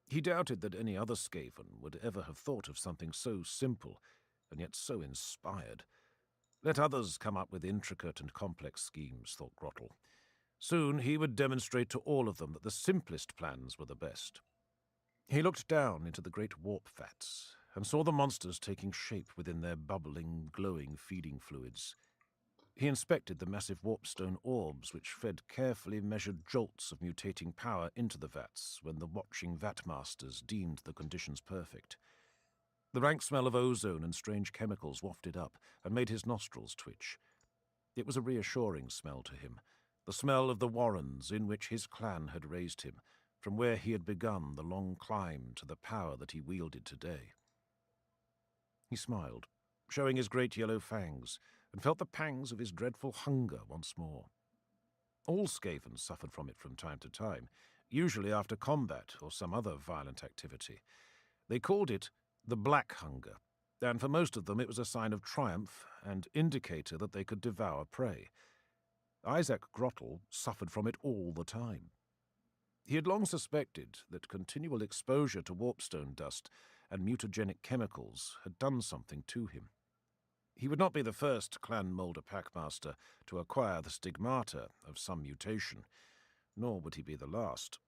He doubted that any other Skaven would ever have thought of something so simple and yet so inspired. Let others come up with intricate and complex schemes, thought Grottle. Soon he would demonstrate to all of them that the simplest plans were the best. He looked down into the great warp vats and saw the monsters taking shape within their bubbling, glowing feeding fluids. He inspected the massive warpstone orbs which fed carefully measured jolts of mutating power into the vats when the watching vatmasters deemed the conditions perfect. The rank smell of ozone and strange chemicals wafted up and made his nostrils twitch. It was a reassuring smell to him, the smell of the warrens in which his clan had raised him, from where he had begun the long climb to the power that he wielded today. He smiled, showing his great yellow fangs, and felt the pangs of his dreadful hunger once more. All Skaven suffered from it from time to time, usually after combat or some other violent activity. They called it the Black Hunger, and for most of them it was a sign of triumph and indicator that they could devour prey. Isaac Grottle suffered from it all the time. He had long suspected that continual exposure to warpstone dust and mutagenic chemicals had done something to him. He would not be the first Clan Moulder Packmaster to acquire the stigmata of some mutation, nor would he be the last.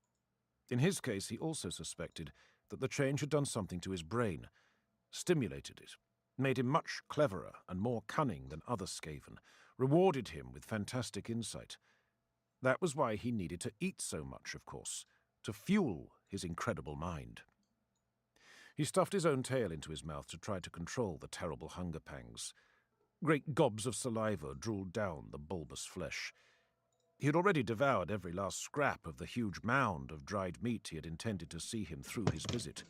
In his case, he also suspected that the change had done something to his brain, stimulated it, made him much cleverer and more cunning than other Skaven, rewarded him with fantastic insight. That was why he needed to eat so much, of course, to fuel his incredible mind. He stuffed his own tail into his mouth to try to control the terrible hunger pangs. Great gobs of saliva drooled down the bulbous flesh. He had already devoured every last scrap of the huge mound of dried meat he had intended to see him through his visit.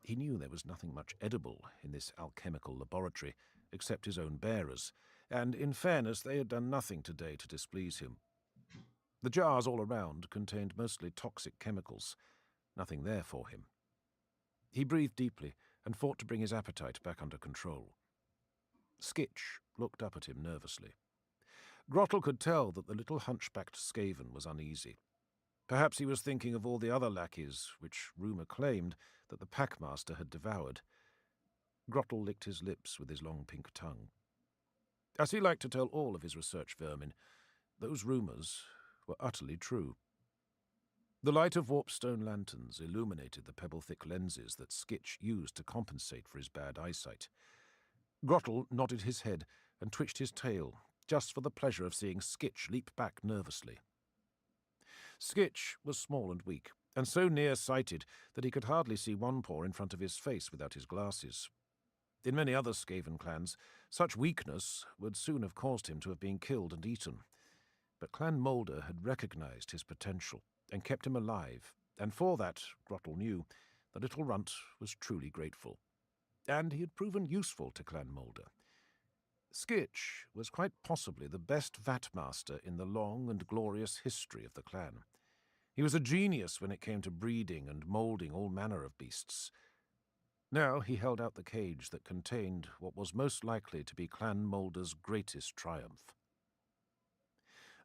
He knew there was nothing much edible in this alchemical laboratory, except his own bearers, and in fairness they had done nothing today to displease him. The jars all around contained mostly toxic chemicals, nothing there for him. He breathed deeply and fought to bring his appetite back under control. Skitch looked up at him nervously. Grottle could tell that the little hunchbacked Skaven was uneasy. Perhaps he was thinking of all the other lackeys which rumour claimed that the Packmaster had devoured. Grottle licked his lips with his long pink tongue. As he liked to tell all of his research vermin, those rumours were utterly true. The light of warpstone lanterns illuminated the pebble-thick lenses that Skitch used to compensate for his bad eyesight. Grottle nodded his head and twitched his tail, just for the pleasure of seeing Skitch leap back nervously. Skitch was small and weak, and so near-sighted that he could hardly see one paw in front of his face without his glasses. In many other Skaven clans, such weakness would soon have caused him to have been killed and eaten. But Clan Moulder had recognized his potential and kept him alive, and for that, Grottle knew, the little runt was truly grateful. And he had proven useful to Clan Moulder. Skitch was quite possibly the best vatmaster in the long and glorious history of the clan. He was a genius when it came to breeding and moulding all manner of beasts. Now he held out the cage that contained what was most likely to be Clan Moulder's greatest triumph.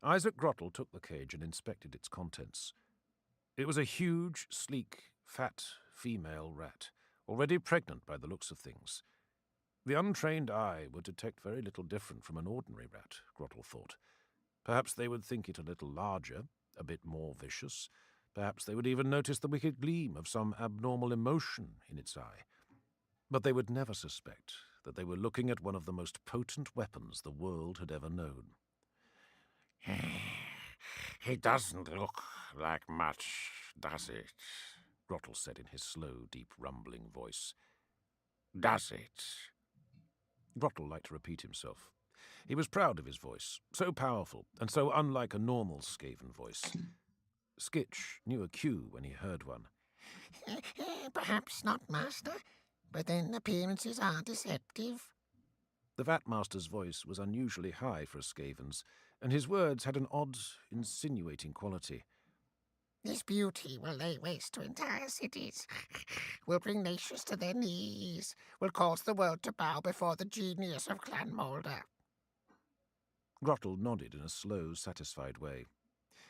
Isaac Grottle took the cage and inspected its contents. It was a huge, sleek, fat female rat, already pregnant by the looks of things. The untrained eye would detect very little different from an ordinary rat, Grottle thought. Perhaps they would think it a little larger, a bit more vicious. Perhaps they would even notice the wicked gleam of some abnormal emotion in its eye. But they would never suspect that they were looking at one of the most potent weapons the world had ever known. He doesn't look like much, does it? Grottle said in his slow, deep, rumbling voice. Does it? Grottle liked to repeat himself. He was proud of his voice, so powerful and so unlike a normal Skaven voice. Skitch knew a cue when he heard one. Perhaps not, Master, but then appearances are deceptive. The Vatmaster's voice was unusually high for a Skaven's, and his words had an odd, insinuating quality. This beauty will lay waste to entire cities, will bring nations to their knees, will cause the world to bow before the genius of Clan Moulder. Grottle nodded in a slow, satisfied way.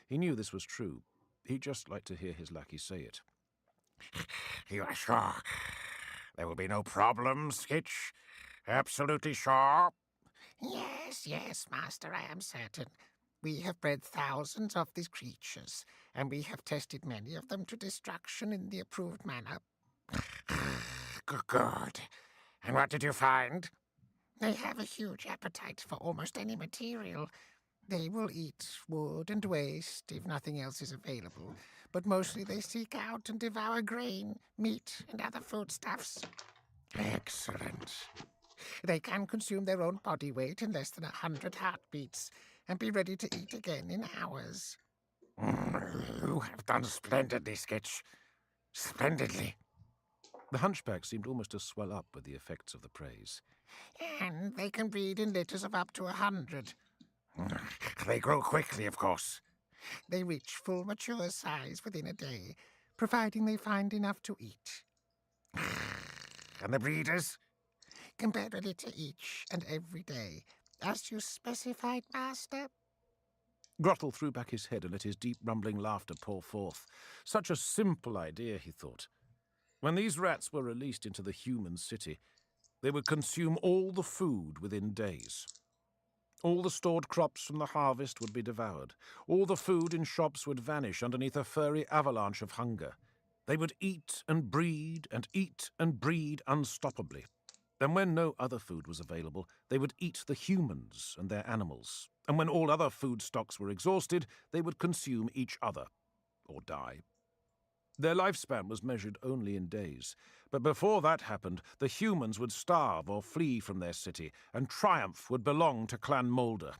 He knew this was true. He just liked to hear his lackey say it. You are sure there will be no problems, Skitch? Absolutely sure? Yes, Master, I am certain. We have bred thousands of these creatures, and we have tested many of them to destruction in the approved manner. Good. And what did you find? They have a huge appetite for almost any material. They will eat wood and waste if nothing else is available, but mostly they seek out and devour grain, meat, and other foodstuffs. Excellent. They can consume their own body weight in less than 100 heartbeats and be ready to eat again in hours. You have done splendidly, Skitch. Splendidly. The hunchback seemed almost to swell up with the effects of the praise. And they can breed in litters of up to 100. They grow quickly, of course. They reach full mature size within a day, providing they find enough to eat. And the breeders? Compare a litter each and every day, as you specified, Master. Grottle threw back his head and let his deep rumbling laughter pour forth. Such a simple idea, he thought. When these rats were released into the human city, they would consume all the food within days. All the stored crops from the harvest would be devoured. All the food in shops would vanish underneath a furry avalanche of hunger. They would eat and breed unstoppably. And when no other food was available, they would eat the humans and their animals. And when all other food stocks were exhausted, they would consume each other, or die. Their lifespan was measured only in days. But before that happened, the humans would starve or flee from their city, and triumph would belong to Clan Moulder.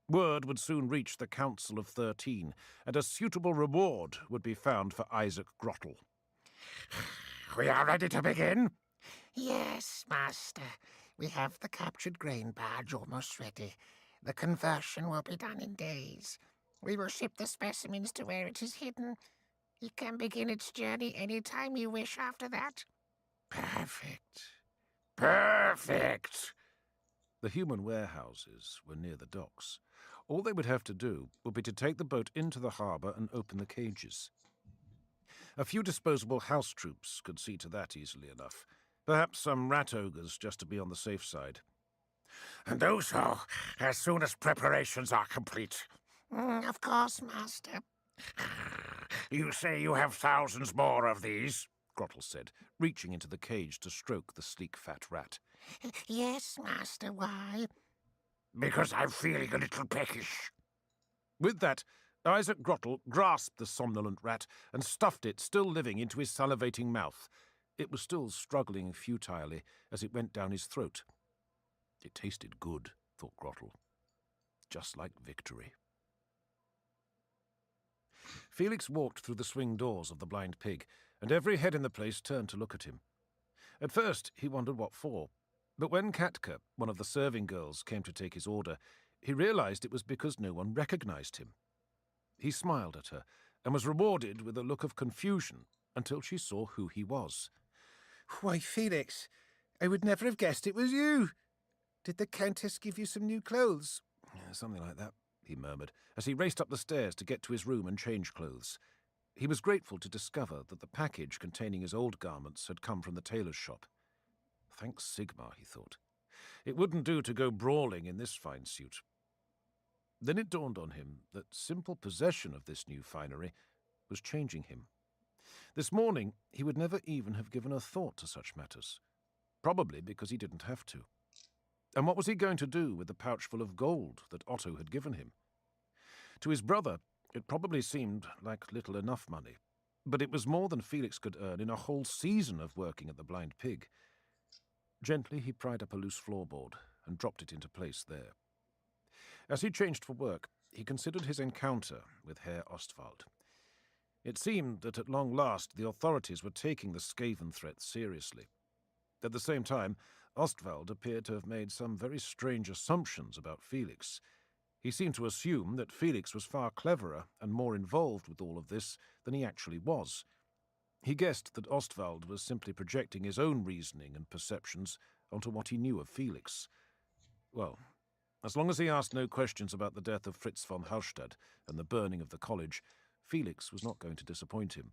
Word would soon reach the Council of 13, and a suitable reward would be found for Isaac Grottle. We are ready to begin? Yes, Master. We have the captured grain barge almost ready. The conversion will be done in days. We will ship the specimens to where it is hidden. It can begin its journey any time you wish after that. Perfect. Perfect! The human warehouses were near the docks. All they would have to do would be to take the boat into the harbour and open the cages. A few disposable house troops could see to that easily enough. Perhaps some rat ogres just to be on the safe side. And do so as soon as preparations are complete. Of course, Master. You say you have thousands more of these? Grottle said, reaching into the cage to stroke the sleek fat rat. Yes, Master, why? Because I'm feeling a little peckish. With that, Isaac Grottle grasped the somnolent rat and stuffed it, still living, into his salivating mouth. It was still struggling futilely as it went down his throat. It tasted good, thought Grottle. Just like victory. Felix walked through the swing doors of the Blind Pig, and every head in the place turned to look at him. At first, he wondered what for, but when Katka, one of the serving girls, came to take his order, he realized it was because no one recognized him. He smiled at her, and was rewarded with a look of confusion until she saw who he was. Why, Felix, I would never have guessed it was you. Did the Countess give you some new clothes? Something like that, he murmured, as he raced up the stairs to get to his room and change clothes. He was grateful to discover that the package containing his old garments had come from the tailor's shop. Thanks Sigmar, he thought. It wouldn't do to go brawling in this fine suit. Then it dawned on him that simple possession of this new finery was changing him. This morning he would never even have given a thought to such matters, probably because he didn't have to. And what was he going to do with the pouch full of gold that Otto had given him? To his brother, it probably seemed like little enough money, but it was more than Felix could earn in a whole season of working at the Blind Pig. Gently he pried up a loose floorboard and dropped it into place there. As he changed for work, he considered his encounter with Herr Ostwald. It seemed that at long last the authorities were taking the Skaven threat seriously. At the same time, Ostwald appeared to have made some very strange assumptions about Felix. He seemed to assume that Felix was far cleverer and more involved with all of this than he actually was. He guessed that Ostwald was simply projecting his own reasoning and perceptions onto what he knew of Felix. Well, as long as he asked no questions about the death of Fritz von Hallstatt and the burning of the college, Felix was not going to disappoint him.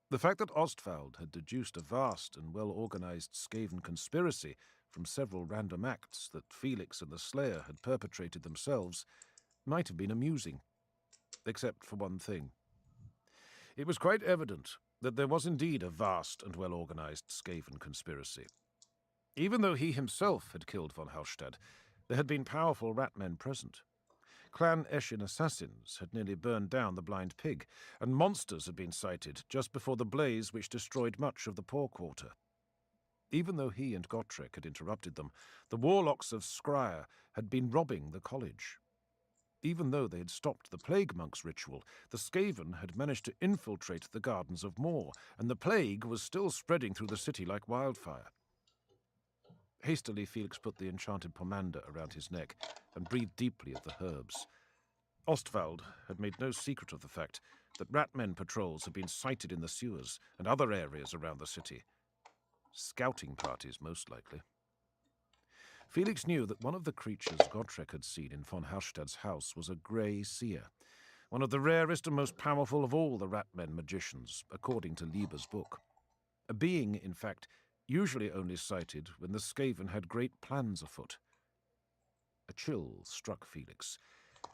The fact that Ostwald had deduced a vast and well-organized Skaven conspiracy from several random acts that Felix and the Slayer had perpetrated themselves might have been amusing, except for one thing. It was quite evident that there was indeed a vast and well-organized Skaven conspiracy. Even though he himself had killed von Hallstatt, there had been powerful rat-men present. Clan Eshin assassins had nearly burned down the Blind Pig, and monsters had been sighted just before the blaze which destroyed much of the Poor Quarter. Even though he and Gotrek had interrupted them, the warlocks of Skryre had been robbing the college. Even though they had stopped the Plague Monk's ritual, the Skaven had managed to infiltrate the Gardens of Moor, and the plague was still spreading through the city like wildfire. Hastily, Felix put the enchanted pomander around his neck and breathed deeply of the herbs. Ostwald had made no secret of the fact that rat-men patrols had been sighted in the sewers and other areas around the city. Scouting parties, most likely. Felix knew that one of the creatures Gotrek had seen in von Hallstatt's house was a grey seer, one of the rarest and most powerful of all the Ratmen magicians, according to Lieber's book. A being, in fact, usually only sighted when the Skaven had great plans afoot. A chill struck Felix,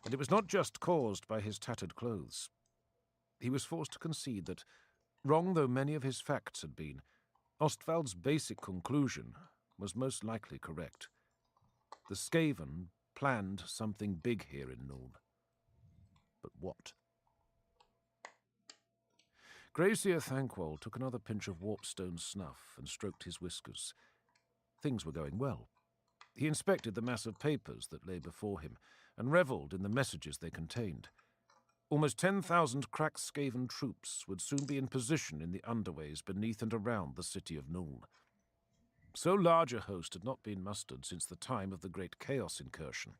and it was not just caused by his tattered clothes. He was forced to concede that, wrong though many of his facts had been, Ostvald's basic conclusion was most likely correct. The Skaven planned something big here in Nuln. But what? Gracier Thankwall took another pinch of warpstone snuff and stroked his whiskers. Things were going well. He inspected the mass of papers that lay before him and revelled in the messages they contained. Almost 10,000 crack Skaven troops would soon be in position in the underways beneath and around the city of Nuln. So large a host had not been mustered since the time of the Great Chaos incursion.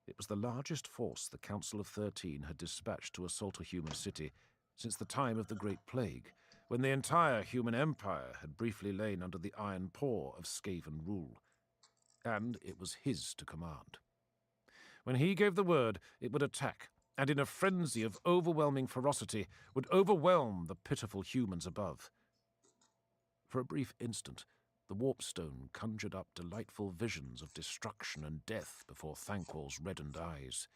It was the largest force the Council of 13 had dispatched to assault a human city since the time of the Great Plague, when the entire human empire had briefly lain under the iron paw of Skaven rule. And it was his to command. When he gave the word, it would attack, and in a frenzy of overwhelming ferocity would overwhelm the pitiful humans above. For a brief instant, the warpstone conjured up delightful visions of destruction and death before Thankwall's reddened eyes.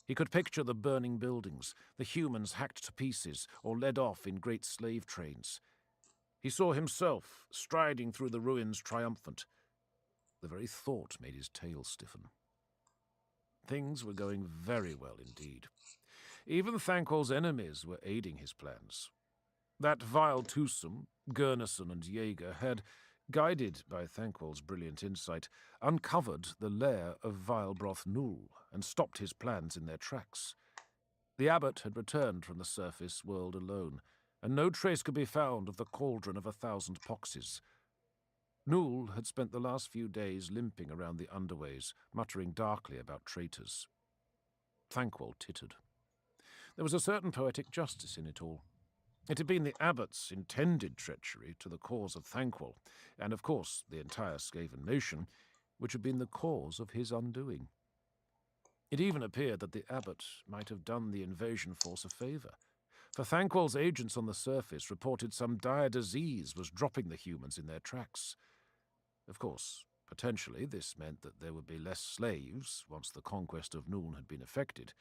He could picture the burning buildings, the humans hacked to pieces or led off in great slave trains. He saw himself striding through the ruins triumphant. The very thought made his tail stiffen. Things were going very well indeed. Even Thankwall's enemies were aiding his plans. That vile twosome, Gurnason and Jaeger, had, guided by Thankwall's brilliant insight, uncovered the lair of Vilebroth Null and stopped his plans in their tracks. The abbot had returned from the surface world alone, and no trace could be found of the cauldron of 1,000 poxes. Null had spent the last few days limping around the underways, muttering darkly about traitors. Thankwall tittered. There was a certain poetic justice in it all. It had been the abbot's intended treachery to the cause of Thankwall, and of course the entire Skaven nation, which had been the cause of his undoing. It even appeared that the abbot might have done the invasion force a favour, for Thankwall's agents on the surface reported some dire disease was dropping the humans in their tracks. Of course, potentially this meant that there would be less slaves once the conquest of Nuln had been effected,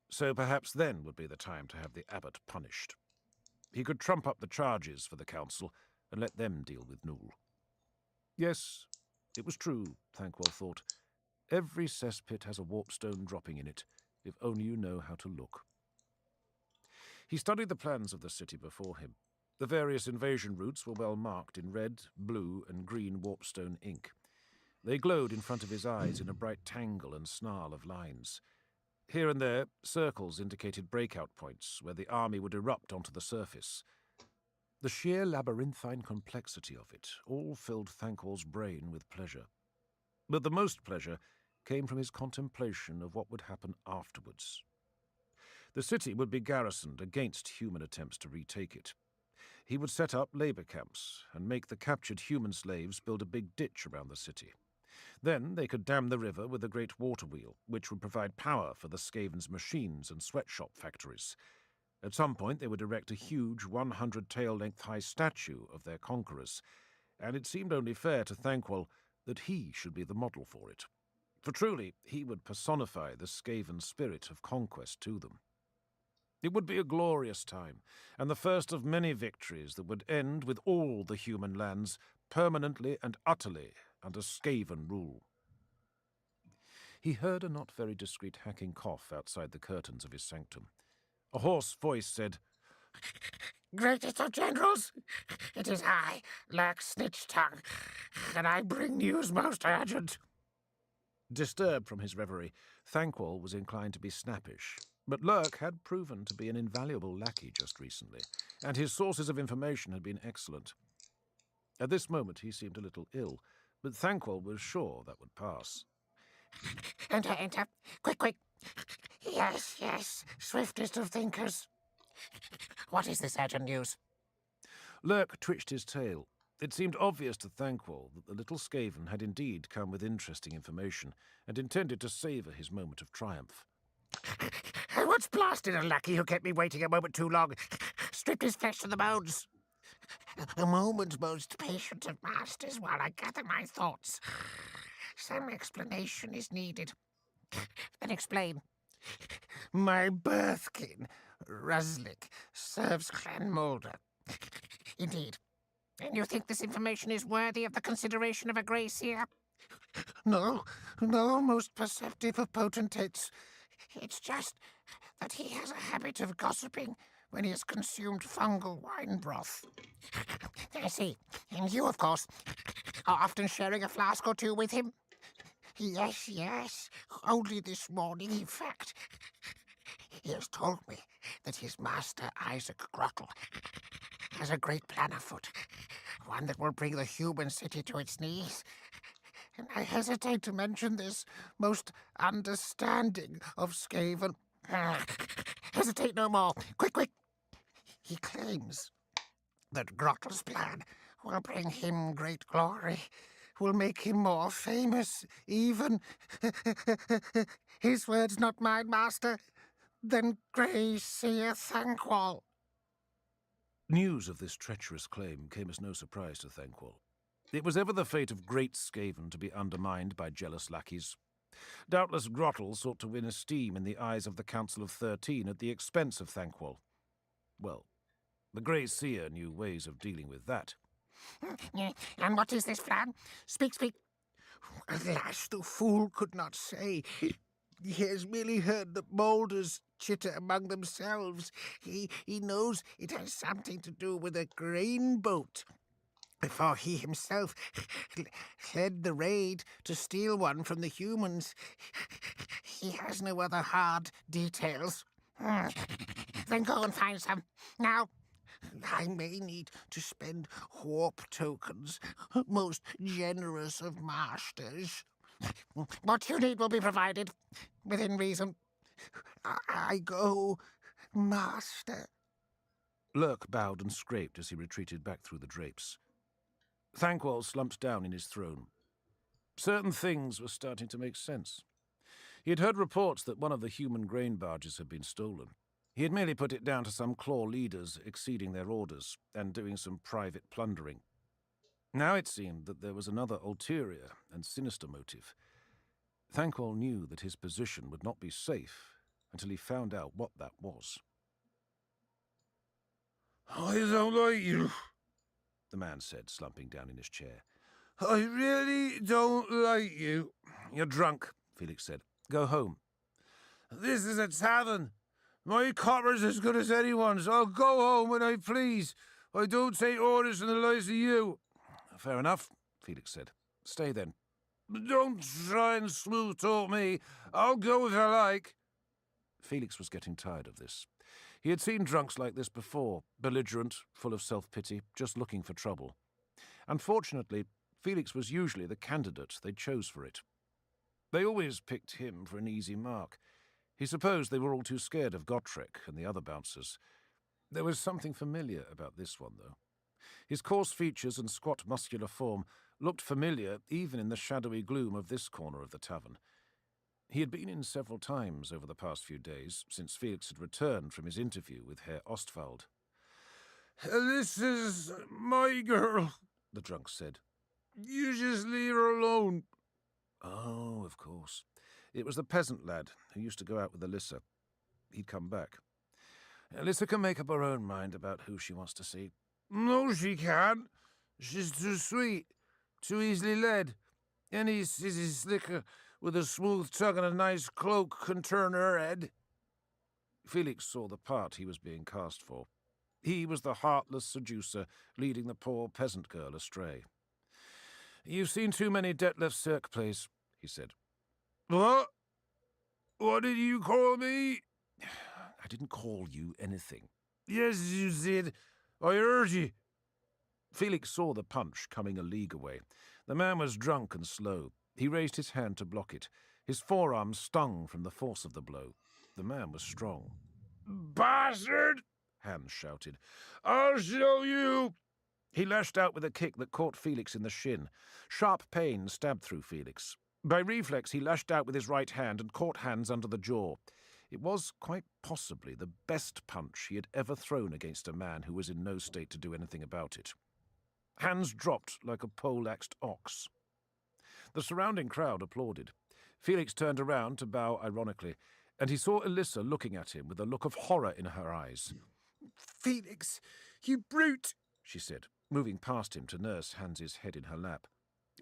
so perhaps then would be the time to have the abbot punished. He could trump up the charges for the council and let them deal with Null. Yes, it was true, Thankwall thought. Every cesspit has a warpstone dropping in it, if only you know how to look. He studied the plans of the city before him. The various invasion routes were well marked in red, blue, and green warpstone ink. They glowed in front of his eyes in a bright tangle and snarl of lines. Here and there, circles indicated breakout points where the army would erupt onto the surface. The sheer labyrinthine complexity of it all filled Thankwall's brain with pleasure. But the most pleasure came from his contemplation of what would happen afterwards. The city would be garrisoned against human attempts to retake it. He would set up labor camps and make the captured human slaves build a big ditch around the city. Then they could dam the river with a great water wheel, which would provide power for the Skaven's machines and sweatshop factories. At some point they would erect a huge 100-tail-length high statue of their conquerors, and it seemed only fair to Thankwall that he should be the model for it. For truly, he would personify the Skaven spirit of conquest to them. It would be a glorious time, and the first of many victories that would end with all the human lands permanently and utterly under Skaven rule. He heard a not very discreet hacking cough outside the curtains of his sanctum. A hoarse voice said, Greatest of generals, it is I, Lurk Snitch-Tongue, and I bring news most urgent. Disturbed from his reverie, Thankwall was inclined to be snappish. But Lurk had proven to be an invaluable lackey just recently, and his sources of information had been excellent. At this moment he seemed a little ill, but Thankwall was sure that would pass. Enter. Quick. Yes, swiftest of thinkers. What is this urgent news? Lurk twitched his tail. It seemed obvious to Thankwall that the little Skaven had indeed come with interesting information and intended to savour his moment of triumph. I once blasted a lackey who kept me waiting a moment too long, stripped his flesh to the bones. A moment, most patient of masters, while I gather my thoughts. Some explanation is needed. Then explain. My birthkin, Ruslik, serves Clan Moulder. Indeed. And you think this information is worthy of the consideration of a grey seer? No, most perceptive of potentates. It's just that he has a habit of gossiping when he has consumed fungal wine broth. I see. And you, of course, are often sharing a flask or two with him? Yes. Only this morning, in fact. He has told me that his master, Isaac Grottle, has a great plan afoot, one that will bring the human city to its knees. And I hesitate to mention this, most understanding of Skaven. Hesitate no more. Quick. He claims that Grottle's plan will bring him great glory, will make him more famous, even, his words not mine, master, than Grey Seer Thankwall. News of this treacherous claim came as no surprise to Thankwall. It was ever the fate of great Skaven to be undermined by jealous lackeys. Doubtless Grottle sought to win esteem in the eyes of the Council of 13 at the expense of Thankwall. Well, the Grey Seer knew ways of dealing with that. And what is this plan? Speak. Alas, the fool could not say. He has merely heard the Moulders chitter among themselves. He knows it has something to do with a grain boat. Before he himself led the raid to steal one from the humans. He has no other hard details. Then go and find some. Now, I may need to spend warp tokens, most generous of masters. What you need will be provided, within reason. I go, master. Lurk bowed and scraped as he retreated back through the drapes. Thankwall slumped down in his throne. Certain things were starting to make sense. He had heard reports that one of the human grain barges had been stolen. He had merely put it down to some claw leaders exceeding their orders and doing some private plundering. Now it seemed that there was another ulterior and sinister motive. Thankwall knew that his position would not be safe until he found out what that was. I don't like you, the man said, slumping down in his chair. I really don't like you. You're drunk, Felix said. Go home. This is a tavern. My copper's as good as anyone's. I'll go home when I please. I don't take orders from the likes of you. Fair enough, Felix said. Stay then. Don't try and smooth talk me. I'll go if I like. Felix was getting tired of this. He had seen drunks like this before, belligerent, full of self-pity, just looking for trouble. Unfortunately, Felix was usually the candidate they chose for it. They always picked him for an easy mark. He supposed they were all too scared of Gotrek and the other bouncers. There was something familiar about this one, though. His coarse features and squat muscular form looked familiar even in the shadowy gloom of this corner of the tavern. He had been in several times over the past few days, since Felix had returned from his interview with Herr Ostwald. This is my girl, the drunk said. You just leave her alone. Oh, of course. It was the peasant lad who used to go out with Alyssa. He'd come back. Alyssa can make up her own mind about who she wants to see. No, she can't. She's too sweet, too easily led. Any sissy slicker with a smooth tongue and a nice cloak can turn her head. Felix saw the part he was being cast for. He was the heartless seducer leading the poor peasant girl astray. You've seen too many Detlef Cirque plays, he said. What? What did you call me? I didn't call you anything. Yes, you did. I heard you. Felix saw the punch coming a league away. The man was drunk and slow. He raised his hand to block it. His forearm stung from the force of the blow. The man was strong. Bastard! Hans shouted. I'll show you! He lashed out with a kick that caught Felix in the shin. Sharp pain stabbed through Felix. By reflex, he lashed out with his right hand and caught Hans under the jaw. It was, quite possibly, the best punch he had ever thrown against a man who was in no state to do anything about it. Hans dropped like a pole-axed ox. The surrounding crowd applauded. Felix turned around to bow ironically, and he saw Elissa looking at him with a look of horror in her eyes. Felix, you brute, she said, moving past him to nurse Hans's head in her lap.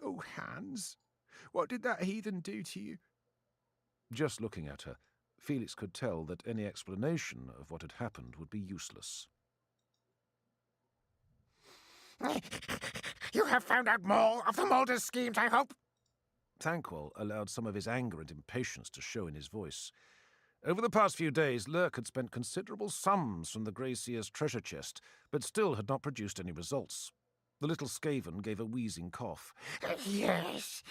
Oh, Hans, what did that heathen do to you? Just looking at her, Felix could tell that any explanation of what had happened would be useless. You have found out more of the Mulder's schemes, I hope? Thankwell allowed some of his anger and impatience to show in his voice. Over the past few days, Lurk had spent considerable sums from the Grey Seer's treasure chest, but still had not produced any results. The little Skaven gave a wheezing cough. Yes,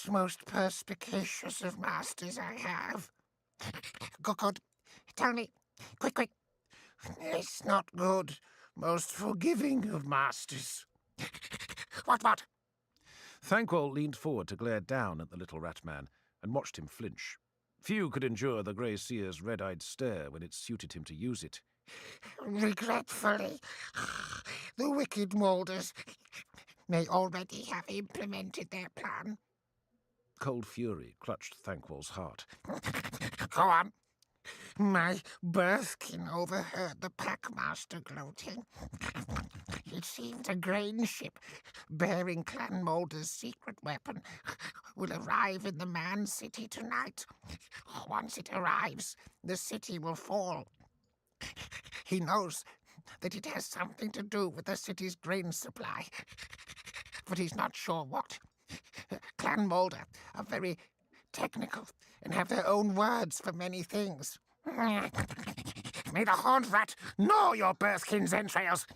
most perspicacious of masters I have. Good. Tell me, quick. It's not good. Most forgiving of masters. What? Thankwell leaned forward to glare down at the little rat man and watched him flinch. Few could endure the Grey Seer's red-eyed stare when it suited him to use it. Regretfully, the wicked Moulders may already have implemented their plan. Cold fury clutched Thankwell's heart. Go on. My birthkin overheard the packmaster gloating. It seems a grain ship bearing Clan Moulder's secret weapon will arrive in the Man City tonight. Once it arrives, the city will fall. He knows that it has something to do with the city's grain supply, but he's not sure what. Clan Moulder are very technical and have their own words for many things. May the horned rat gnaw your birthkin's entrails.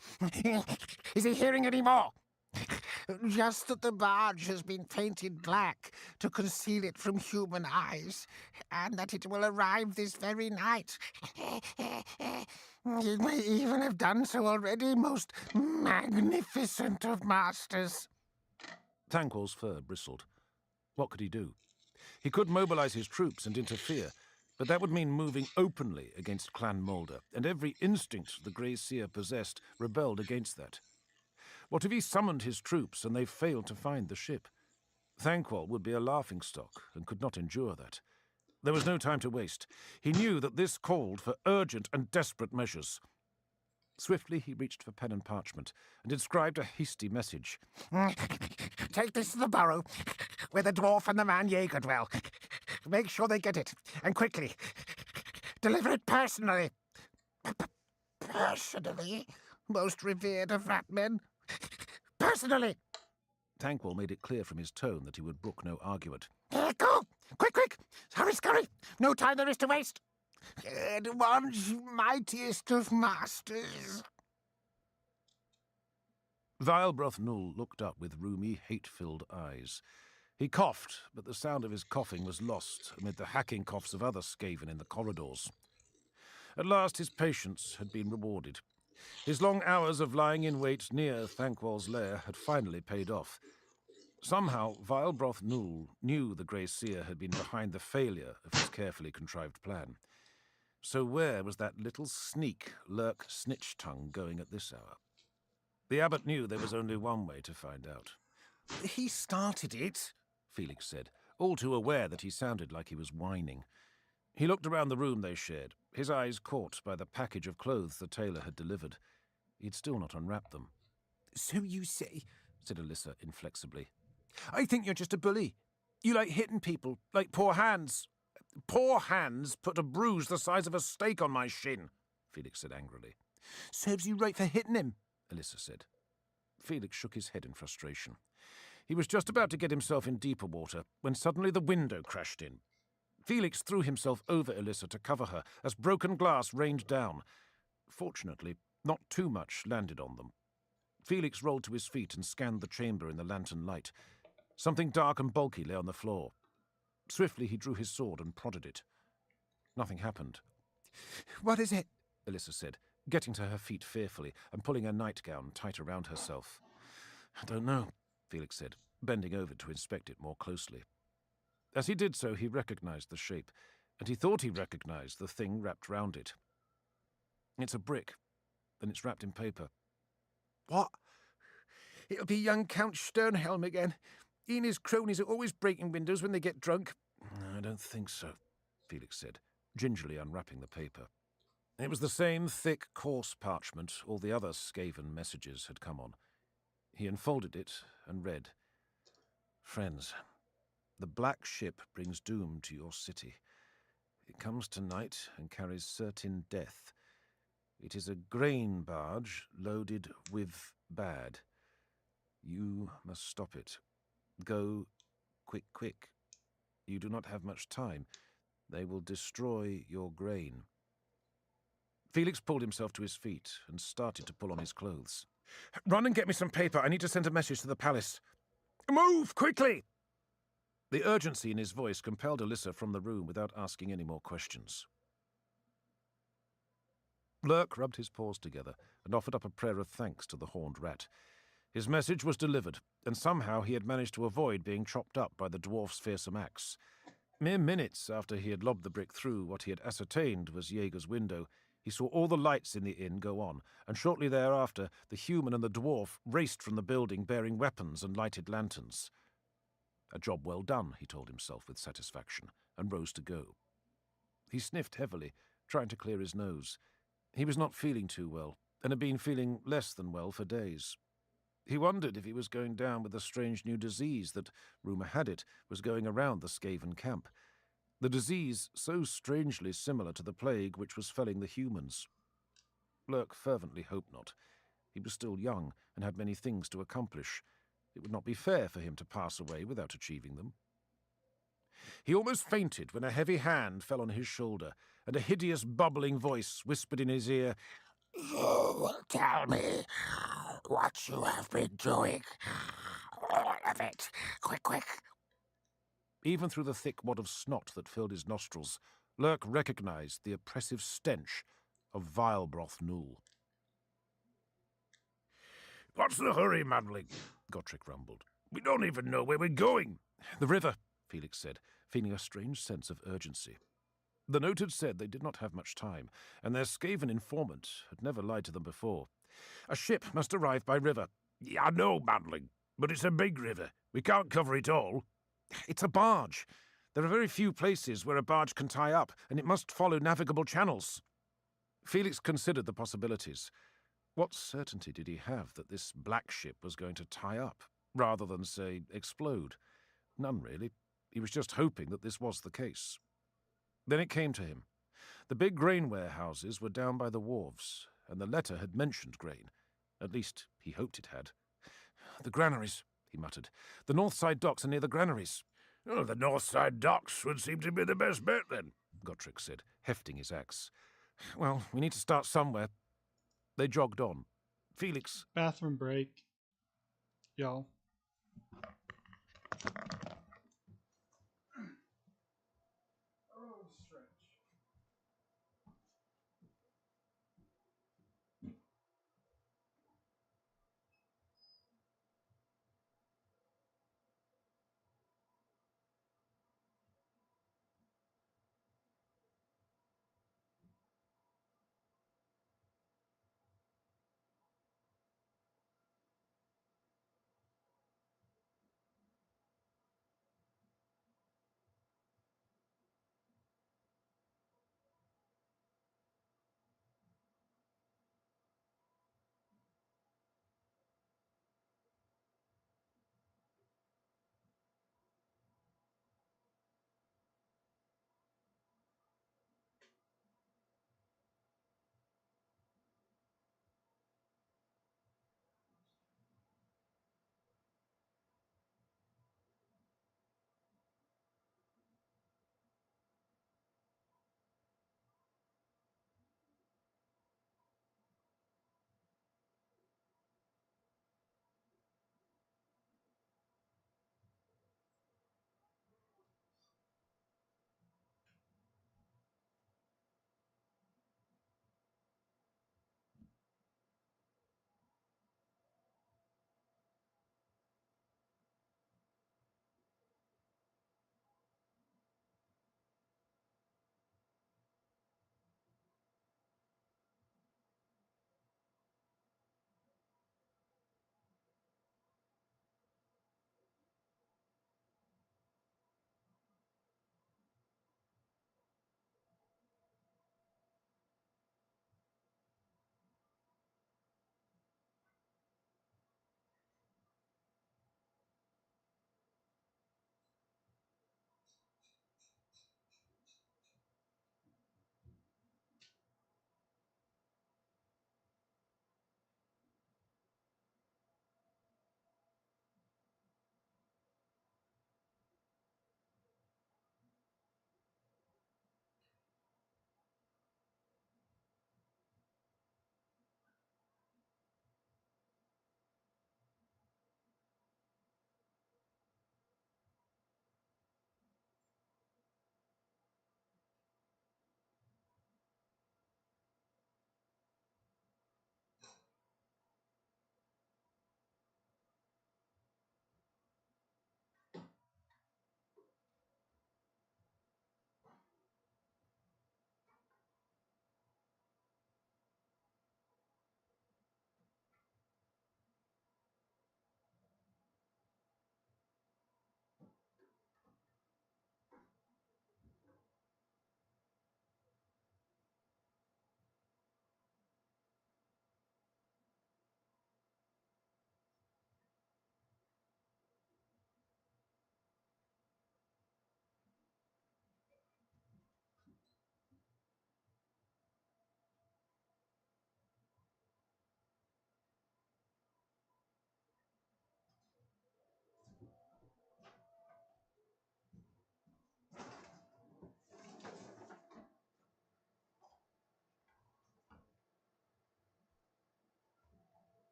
Is he hearing any more? Just that the barge has been painted black to conceal it from human eyes, and that it will arrive this very night. It may even have done so already, most magnificent of masters. Thankwell's fur bristled. What could he do? He could mobilize his troops and interfere, but that would mean moving openly against Clan Moulder, and every instinct the Grey Seer possessed rebelled against that. What if he summoned his troops and they failed to find the ship? Thankwell would be a laughingstock and could not endure that. There was no time to waste. He knew that this called for urgent and desperate measures. Swiftly he reached for pen and parchment and inscribed a hasty message. Take this to the burrow, where the dwarf and the man Jaeger dwell. Make sure they get it, and quickly. Deliver it personally. Personally, most revered of ratmen. Personally. Thankwell made it clear from his tone that he would brook no argument. Go! Quick! Scurry! No time there is to waste. Edward's mightiest of masters. Vilebroth Null looked up with rheumy, hate-filled eyes. He coughed, but the sound of his coughing was lost amid the hacking coughs of other Skaven in the corridors. At last his patience had been rewarded. His long hours of lying in wait near Thankwell's lair had finally paid off. Somehow, Vilebroth Null knew the Grey Seer had been behind the failure of his carefully contrived plan. So where was that little sneak, Lurk Snitch-Tongue, going at this hour? The abbot knew there was only one way to find out. He started it, Felix said, all too aware that he sounded like he was whining. He looked around the room they shared, his eyes caught by the package of clothes the tailor had delivered. He'd still not unwrapped them. So you say, said Elissa inflexibly. I think you're just a bully. You like hitting people, like poor Hans. Poor Hans put a bruise the size of a steak on my shin, Felix said angrily. Serves you right for hitting him, Elissa said. Felix shook his head in frustration. He was just about to get himself in deeper water when suddenly the window crashed in. Felix threw himself over Elissa to cover her as broken glass rained down. Fortunately, not too much landed on them. Felix rolled to his feet and scanned the chamber in the lantern light. Something dark and bulky lay on the floor. Swiftly he drew his sword and prodded it. Nothing happened. What is it? Elissa said, getting to her feet fearfully and pulling her nightgown tight around herself. "I don't know," Felix said, bending over to inspect it more closely. As he did so, he recognized the shape, and he thought he recognized the thing wrapped round it. It's a brick, and it's wrapped in paper. What? It'll be young Count Sternhelm again. He and his cronies are always breaking windows when they get drunk. "I don't think so," Felix said, gingerly unwrapping the paper. It was the same thick, coarse parchment all the other Skaven messages had come on. He unfolded it and read, "Friends, the black ship brings doom to your city. It comes tonight and carries certain death. It is a grain barge loaded with bad. You must stop it. Go quick, quick. You do not have much time. They will destroy your grain." Felix pulled himself to his feet and started to pull on his clothes. "Run and get me some paper. I need to send a message to the palace." "Move, quickly!" The urgency in his voice compelled Alyssa from the room without asking any more questions. Lurk rubbed his paws together and offered up a prayer of thanks to the horned rat. His message was delivered, and somehow he had managed to avoid being chopped up by the dwarf's fearsome axe. Mere minutes after he had lobbed the brick through what he had ascertained was Jaeger's window, he saw all the lights in the inn go on, and shortly thereafter the human and the dwarf raced from the building bearing weapons and lighted lanterns. A job well done, he told himself with satisfaction, and rose to go. He sniffed heavily, trying to clear his nose. He was not feeling too well, and had been feeling less than well for days. He wondered if he was going down with a strange new disease that, rumour had it, was going around the Skaven camp. The disease so strangely similar to the plague which was felling the humans. Lurk fervently hoped not. He was still young and had many things to accomplish. It would not be fair for him to pass away without achieving them. He almost fainted when a heavy hand fell on his shoulder, and a hideous bubbling voice whispered in his ear, You will tell me what you have been doing. All of it. Quick, quick. Even through the thick wad of snot that filled his nostrils, Lurk recognized the oppressive stench of vile broth Null. What's the hurry, Manling? Gotrek rumbled. We don't even know where we're going. "The river," Felix said, feeling a strange sense of urgency. The note had said they did not have much time, and their Skaven informant had never lied to them before. "A ship must arrive by river." Yeah, I know, Manling, but it's a big river. We can't cover it all. "It's a barge. There are very few places where a barge can tie up, and it must follow navigable channels." Felix considered the possibilities. What certainty did he have that this black ship was going to tie up, rather than, say, explode? None, really. He was just hoping that this was the case. Then it came to him. The big grain warehouses were down by the wharves, and the letter had mentioned grain. At least, he hoped it had. "The granaries," he muttered. "The north side docks are near the granaries." Oh, the north side docks would seem to be the best bet, then, Gotrek said, hefting his axe. "Well, we need to start somewhere." They jogged on. Felix... Bathroom break. Y'all. Oh, stretch.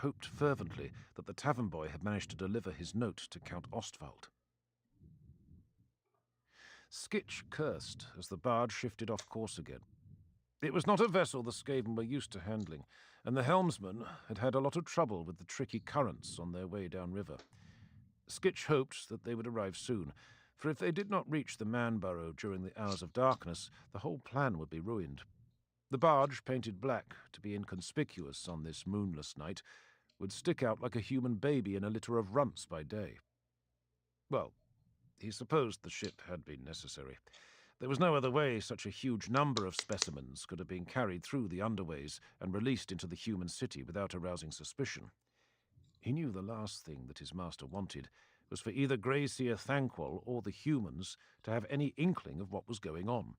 hoped fervently that the tavern boy had managed to deliver his note to Count Ostwald. Skitch cursed as the barge shifted off course again. It was not a vessel the Skaven were used to handling, and the helmsman had had a lot of trouble with the tricky currents on their way downriver. Skitch hoped that they would arrive soon, for if they did not reach the Man-burrow during the hours of darkness, the whole plan would be ruined. The barge, painted black to be inconspicuous on this moonless night, would stick out like a human baby in a litter of runts by day. Well, he supposed the ship had been necessary. There was no other way such a huge number of specimens could have been carried through the underways and released into the human city without arousing suspicion. He knew the last thing that his master wanted was for either Grey Seer Thanquol or the humans to have any inkling of what was going on.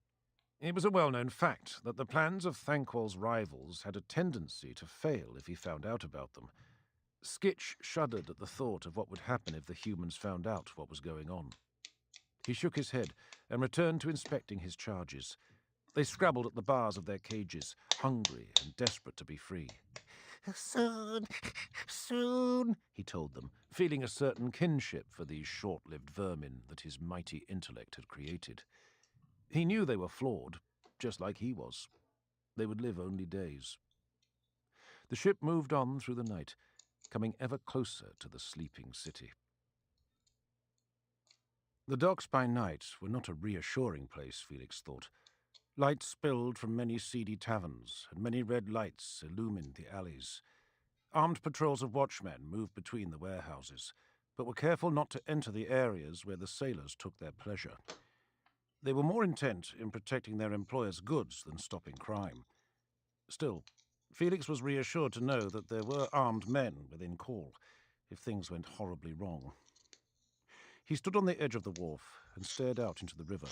It was a well-known fact that the plans of Thanquol's rivals had a tendency to fail if he found out about them. Skitch shuddered at the thought of what would happen if the humans found out what was going on. He shook his head and returned to inspecting his charges. They scrabbled at the bars of their cages, hungry and desperate to be free. Soon, soon, He told them, feeling a certain kinship for these short-lived vermin that his mighty intellect had created. He knew they were flawed, just like he was. They would live only days. The ship moved on through the night, coming ever closer to the sleeping city. The docks by night were not a reassuring place, Felix thought. Light spilled from many seedy taverns, and many red lights illumined the alleys. Armed patrols of watchmen moved between the warehouses, but were careful not to enter the areas where the sailors took their pleasure. They were more intent in protecting their employers' goods than stopping crime. Still, Felix was reassured to know that there were armed men within call if things went horribly wrong. He stood on the edge of the wharf and stared out into the river.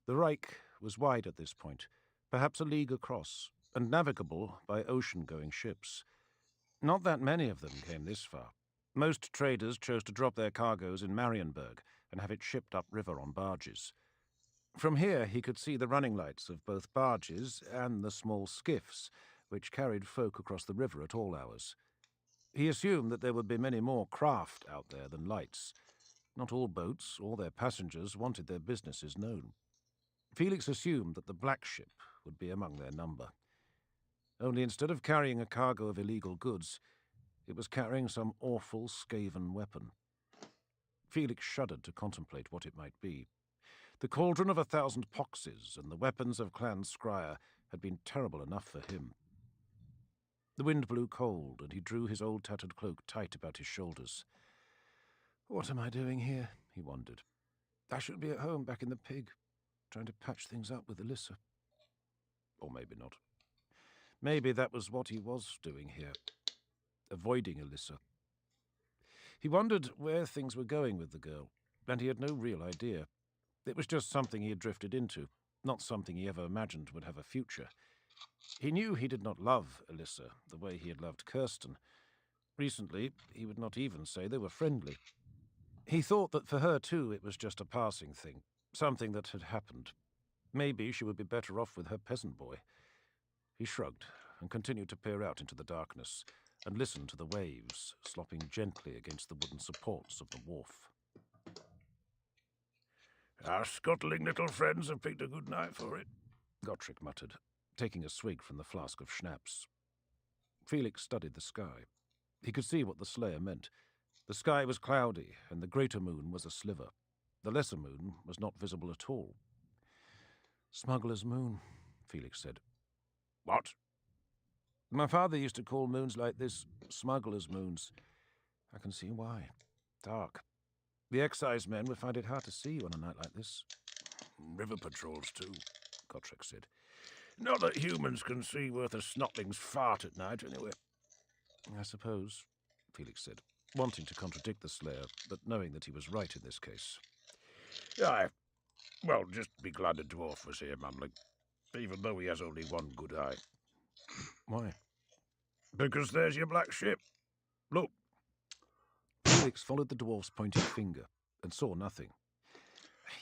The Reich was wide at this point, perhaps a league across, and navigable by ocean-going ships. Not that many of them came this far. Most traders chose to drop their cargoes in Marienburg and have it shipped upriver on barges. From here he could see the running lights of both barges and the small skiffs, which carried folk across the river at all hours. He assumed that there would be many more craft out there than lights. Not all boats or their passengers wanted their businesses known. Felix assumed that the Black Ship would be among their number. Only instead of carrying a cargo of illegal goods, it was carrying some awful Skaven weapon. Felix shuddered to contemplate what it might be. The cauldron of 1,000 poxes and the weapons of Clan Scryer had been terrible enough for him. The wind blew cold, and he drew his old tattered cloak tight about his shoulders. "What am I doing here?" he wondered. "I should be at home back in the pig, trying to patch things up with Alyssa." Or maybe not. Maybe that was what he was doing here, avoiding Alyssa. He wondered where things were going with the girl, and he had no real idea. It was just something he had drifted into, not something he ever imagined would have a future. He knew he did not love Alyssa the way he had loved Kirsten. Recently, he would not even say they were friendly. He thought that for her, too, it was just a passing thing, something that had happened. Maybe she would be better off with her peasant boy. He shrugged and continued to peer out into the darkness and listen to the waves slopping gently against the wooden supports of the wharf. Our scuttling little friends have picked a good night for it, Gotrek muttered, taking a swig from the flask of schnapps. Felix studied the sky. He could see what the slayer meant. The sky was cloudy, and the greater moon was a sliver. The lesser moon was not visible at all. "Smuggler's moon," Felix said. What? "My father used to call moons like this smuggler's moons. I can see why. Dark. The excise men would find it hard to see on a night like this." River patrols, too, Gotrek said. Not that humans can see worth a snotling's fart at night, anyway. "I suppose," Felix said, wanting to contradict the slayer, but knowing that he was right in this case. Aye. Well, just be glad the dwarf was here, Manling, even though he has only one good eye. "Why?" Because there's your black ship. Look. Felix followed the dwarf's pointed finger and saw nothing.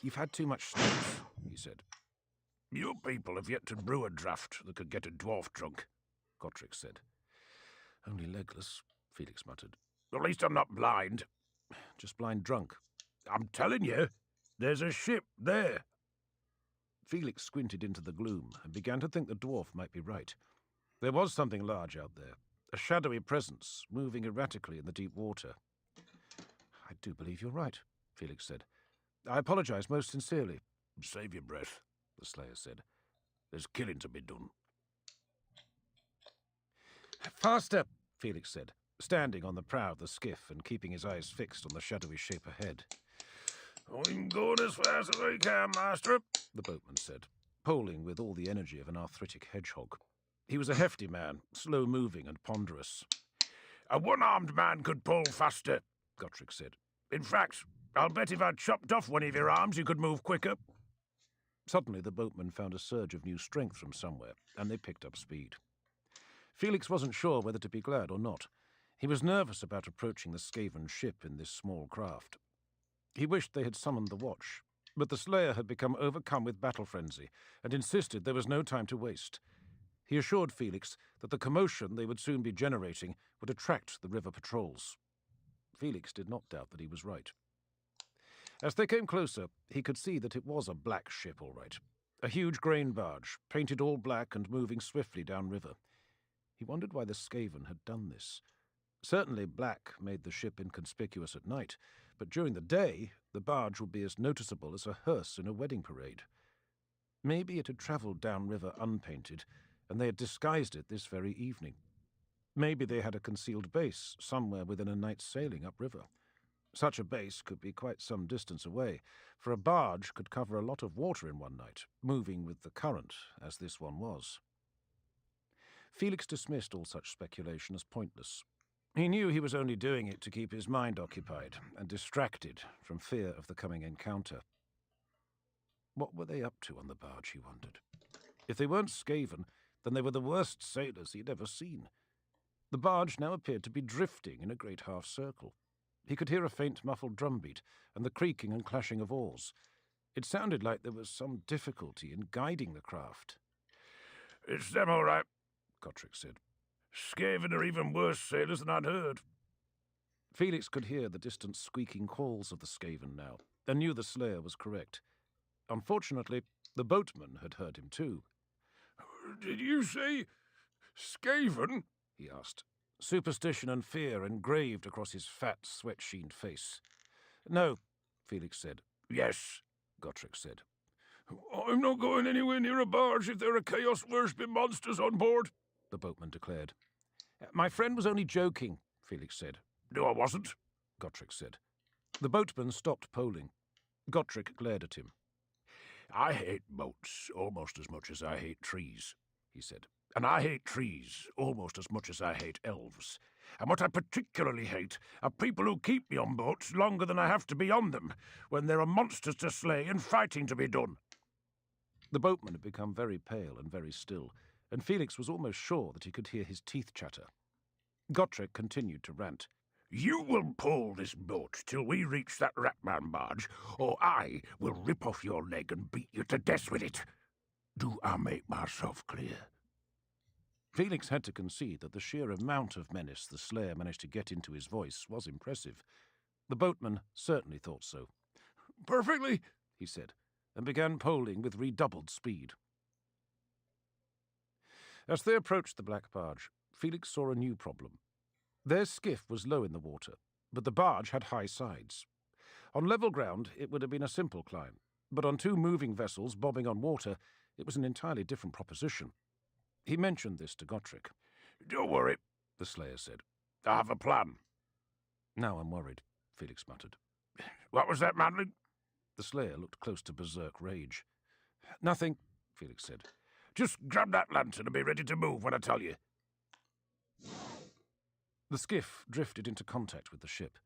"You've had too much schnapps," he said. You people have yet to brew a draft that could get a dwarf drunk, Gotrek said. "Only legless. Felix muttered. At least I'm not blind. Just blind drunk. I'm telling you, there's a ship there. Felix squinted into the gloom and began to think the dwarf might be right. There was something large out there, a shadowy presence moving erratically in the deep water. I do believe you're right, Felix said. I apologize most sincerely. Save your breath, the Slayer said. There's killing to be done. Faster, Felix said, standing on the prow of the skiff and keeping his eyes fixed on the shadowy shape ahead. I'm going as fast as I can, master, the boatman said, poling with all the energy of an arthritic hedgehog. He was a hefty man, slow-moving and ponderous. A one-armed man could pull faster, Gottrick said. In fact, I'll bet if I chopped off one of your arms, you could move quicker. Suddenly, the boatman found a surge of new strength from somewhere, and they picked up speed. Felix wasn't sure whether to be glad or not. He was nervous about approaching the Skaven ship in this small craft. He wished they had summoned the watch, but the Slayer had become overcome with battle frenzy and insisted there was no time to waste. He assured Felix that the commotion they would soon be generating would attract the river patrols. Felix did not doubt that he was right. As they came closer, he could see that it was a black ship, all right. A huge grain barge, painted all black and moving swiftly downriver. He wondered why the Skaven had done this. Certainly black made the ship inconspicuous at night, but during the day the barge would be as noticeable as a hearse in a wedding parade. Maybe it had travelled downriver unpainted, and they had disguised it this very evening. Maybe they had a concealed base somewhere within a night's sailing upriver. Such a base could be quite some distance away, for a barge could cover a lot of water in one night, moving with the current, as this one was. Felix dismissed all such speculation as pointless. He knew he was only doing it to keep his mind occupied and distracted from fear of the coming encounter. What were they up to on the barge, he wondered. If they weren't Skaven, then they were the worst sailors he had ever seen. The barge now appeared to be drifting in a great half-circle. He could hear a faint muffled drumbeat and the creaking and clashing of oars. It sounded like there was some difficulty in guiding the craft. It's them all right, Gottrick said. Skaven are even worse sailors than I'd heard. Felix could hear the distant squeaking calls of the Skaven now, and knew the Slayer was correct. Unfortunately, the boatman had heard him too. Did you say Skaven? He asked, superstition and fear engraved across his fat, sweat-sheened face. No, Felix said. Yes, Gottrick said. I'm not going anywhere near a barge if there are chaos-worshipping monsters on board, the boatman declared. My friend was only joking, Felix said. No, I wasn't, Gottrick said. The boatman stopped poling. Gottrick glared at him. I hate boats almost as much as I hate trees, he said. And I hate trees almost as much as I hate elves. And what I particularly hate are people who keep me on boats longer than I have to be on them, when there are monsters to slay and fighting to be done. The boatman had become very pale and very still, and Felix was almost sure that he could hear his teeth chatter. Gottrick continued to rant. You will pull this boat till we reach that Ratman barge, or I will rip off your leg and beat you to death with it. Do I make myself clear? Felix had to concede that the sheer amount of menace the Slayer managed to get into his voice was impressive. The boatman certainly thought so. Perfectly, he said, and began poling with redoubled speed. As they approached the black barge, Felix saw a new problem. Their skiff was low in the water, but the barge had high sides. On level ground, it would have been a simple climb, but on two moving vessels bobbing on water, it was an entirely different proposition. He mentioned this to Gottrick. Don't worry, the Slayer said. I have a plan. Now I'm worried, Felix muttered. What was that, Manling? The Slayer looked close to berserk rage. Nothing, Felix said. Just grab that lantern and be ready to move when I tell you. The skiff drifted into contact with the ship.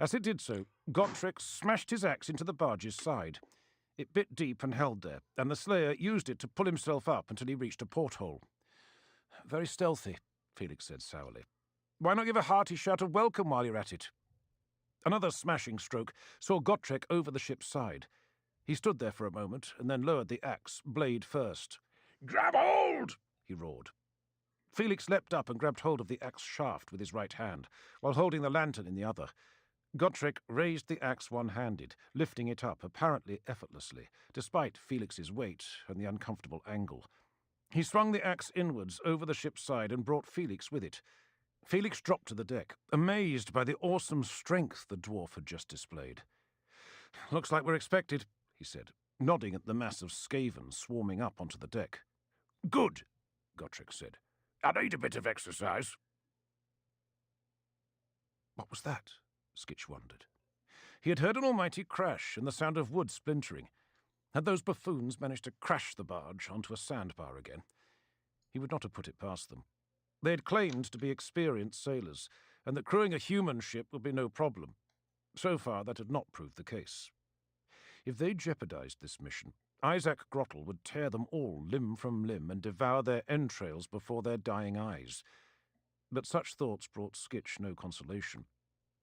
As it did so, Gottrick smashed his axe into the barge's side. It bit deep and held there, and the Slayer used it to pull himself up until he reached a porthole. Very stealthy, Felix said sourly. Why not give a hearty shout of welcome while you're at it? Another smashing stroke saw Gottrick over the ship's side. He stood there for a moment and then lowered the axe, blade first. Grab hold! He roared. Felix leapt up and grabbed hold of the axe shaft with his right hand, while holding the lantern in the other. Gotrek raised the axe one-handed, lifting it up apparently effortlessly, despite Felix's weight and the uncomfortable angle. He swung the axe inwards over the ship's side and brought Felix with it. Felix dropped to the deck, amazed by the awesome strength the dwarf had just displayed. "Looks like we're expected," he said, nodding at the mass of Skaven swarming up onto the deck. "Good," Gotrek said. "I need a bit of exercise." What was that? Skitch wondered. He had heard an almighty crash and the sound of wood splintering. Had those buffoons managed to crash the barge onto a sandbar again? He would not have put it past them. They had claimed to be experienced sailors, and that crewing a human ship would be no problem. So far, that had not proved the case. If they jeopardized this mission, Isaac Grottle would tear them all limb from limb and devour their entrails before their dying eyes. But such thoughts brought Skitch no consolation.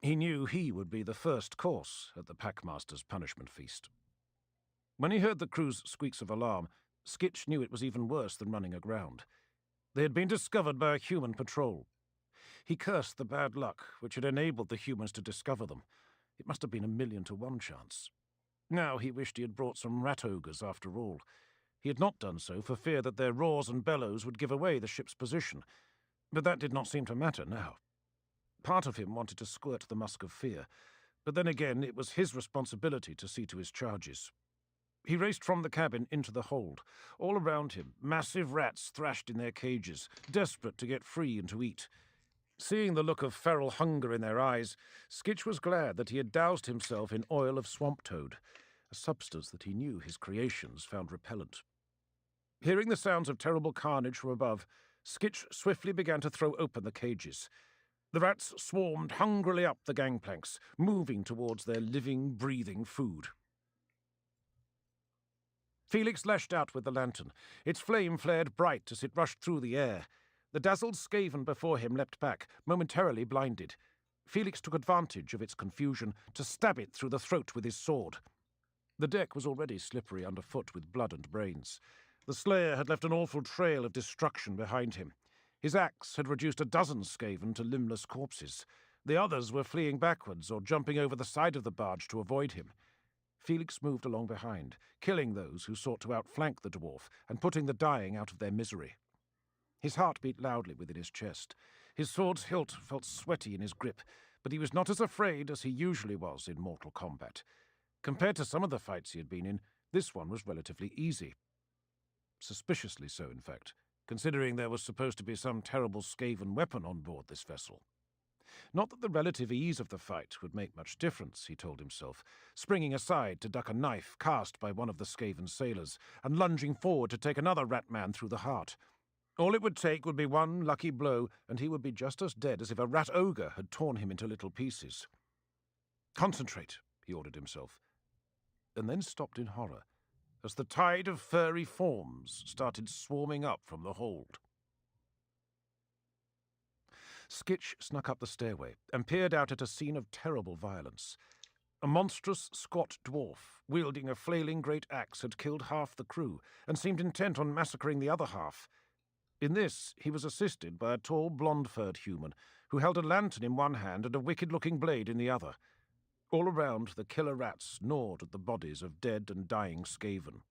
He knew he would be the first course at the Packmaster's punishment feast. When he heard the crew's squeaks of alarm, Skitch knew it was even worse than running aground. They had been discovered by a human patrol. He cursed the bad luck which had enabled the humans to discover them. It must have been 1,000,000 to 1 chance. Now he wished he had brought some rat ogres after all. He had not done so for fear that their roars and bellows would give away the ship's position. But that did not seem to matter now. Part of him wanted to squirt the musk of fear, but then again it was his responsibility to see to his charges. He raced from the cabin into the hold. All around him, massive rats thrashed in their cages, desperate to get free and to eat. Seeing the look of feral hunger in their eyes, Skitch was glad that he had doused himself in oil of swamp toad, a substance that he knew his creations found repellent. Hearing the sounds of terrible carnage from above, Skitch swiftly began to throw open the cages. The rats swarmed hungrily up the gangplanks, moving towards their living, breathing food. Felix lashed out with the lantern. Its flame flared bright as it rushed through the air. The dazzled Skaven before him leapt back, momentarily blinded. Felix took advantage of its confusion to stab it through the throat with his sword. The deck was already slippery underfoot with blood and brains. The slayer had left an awful trail of destruction behind him. His axe had reduced a dozen Skaven to limbless corpses. The others were fleeing backwards or jumping over the side of the barge to avoid him. Felix moved along behind, killing those who sought to outflank the dwarf and putting the dying out of their misery. His heart beat loudly within his chest. His sword's hilt felt sweaty in his grip, but he was not as afraid as he usually was in mortal combat. Compared to some of the fights he had been in, this one was relatively easy. Suspiciously so, in fact, considering there was supposed to be some terrible Skaven weapon on board this vessel. Not that the relative ease of the fight would make much difference, he told himself, springing aside to duck a knife cast by one of the Skaven sailors, and lunging forward to take another rat man through the heart. All it would take would be one lucky blow, and he would be just as dead as if a rat ogre had torn him into little pieces. "Concentrate," he ordered himself, and then stopped in horror as the tide of furry forms started swarming up from the hold. Skitch snuck up the stairway and peered out at a scene of terrible violence. A monstrous squat dwarf, wielding a flailing great axe, had killed half the crew and seemed intent on massacring the other half. In this, he was assisted by a tall, blonde-furred human who held a lantern in one hand and a wicked-looking blade in the other. All around, the killer rats gnawed at the bodies of dead and dying Skaven.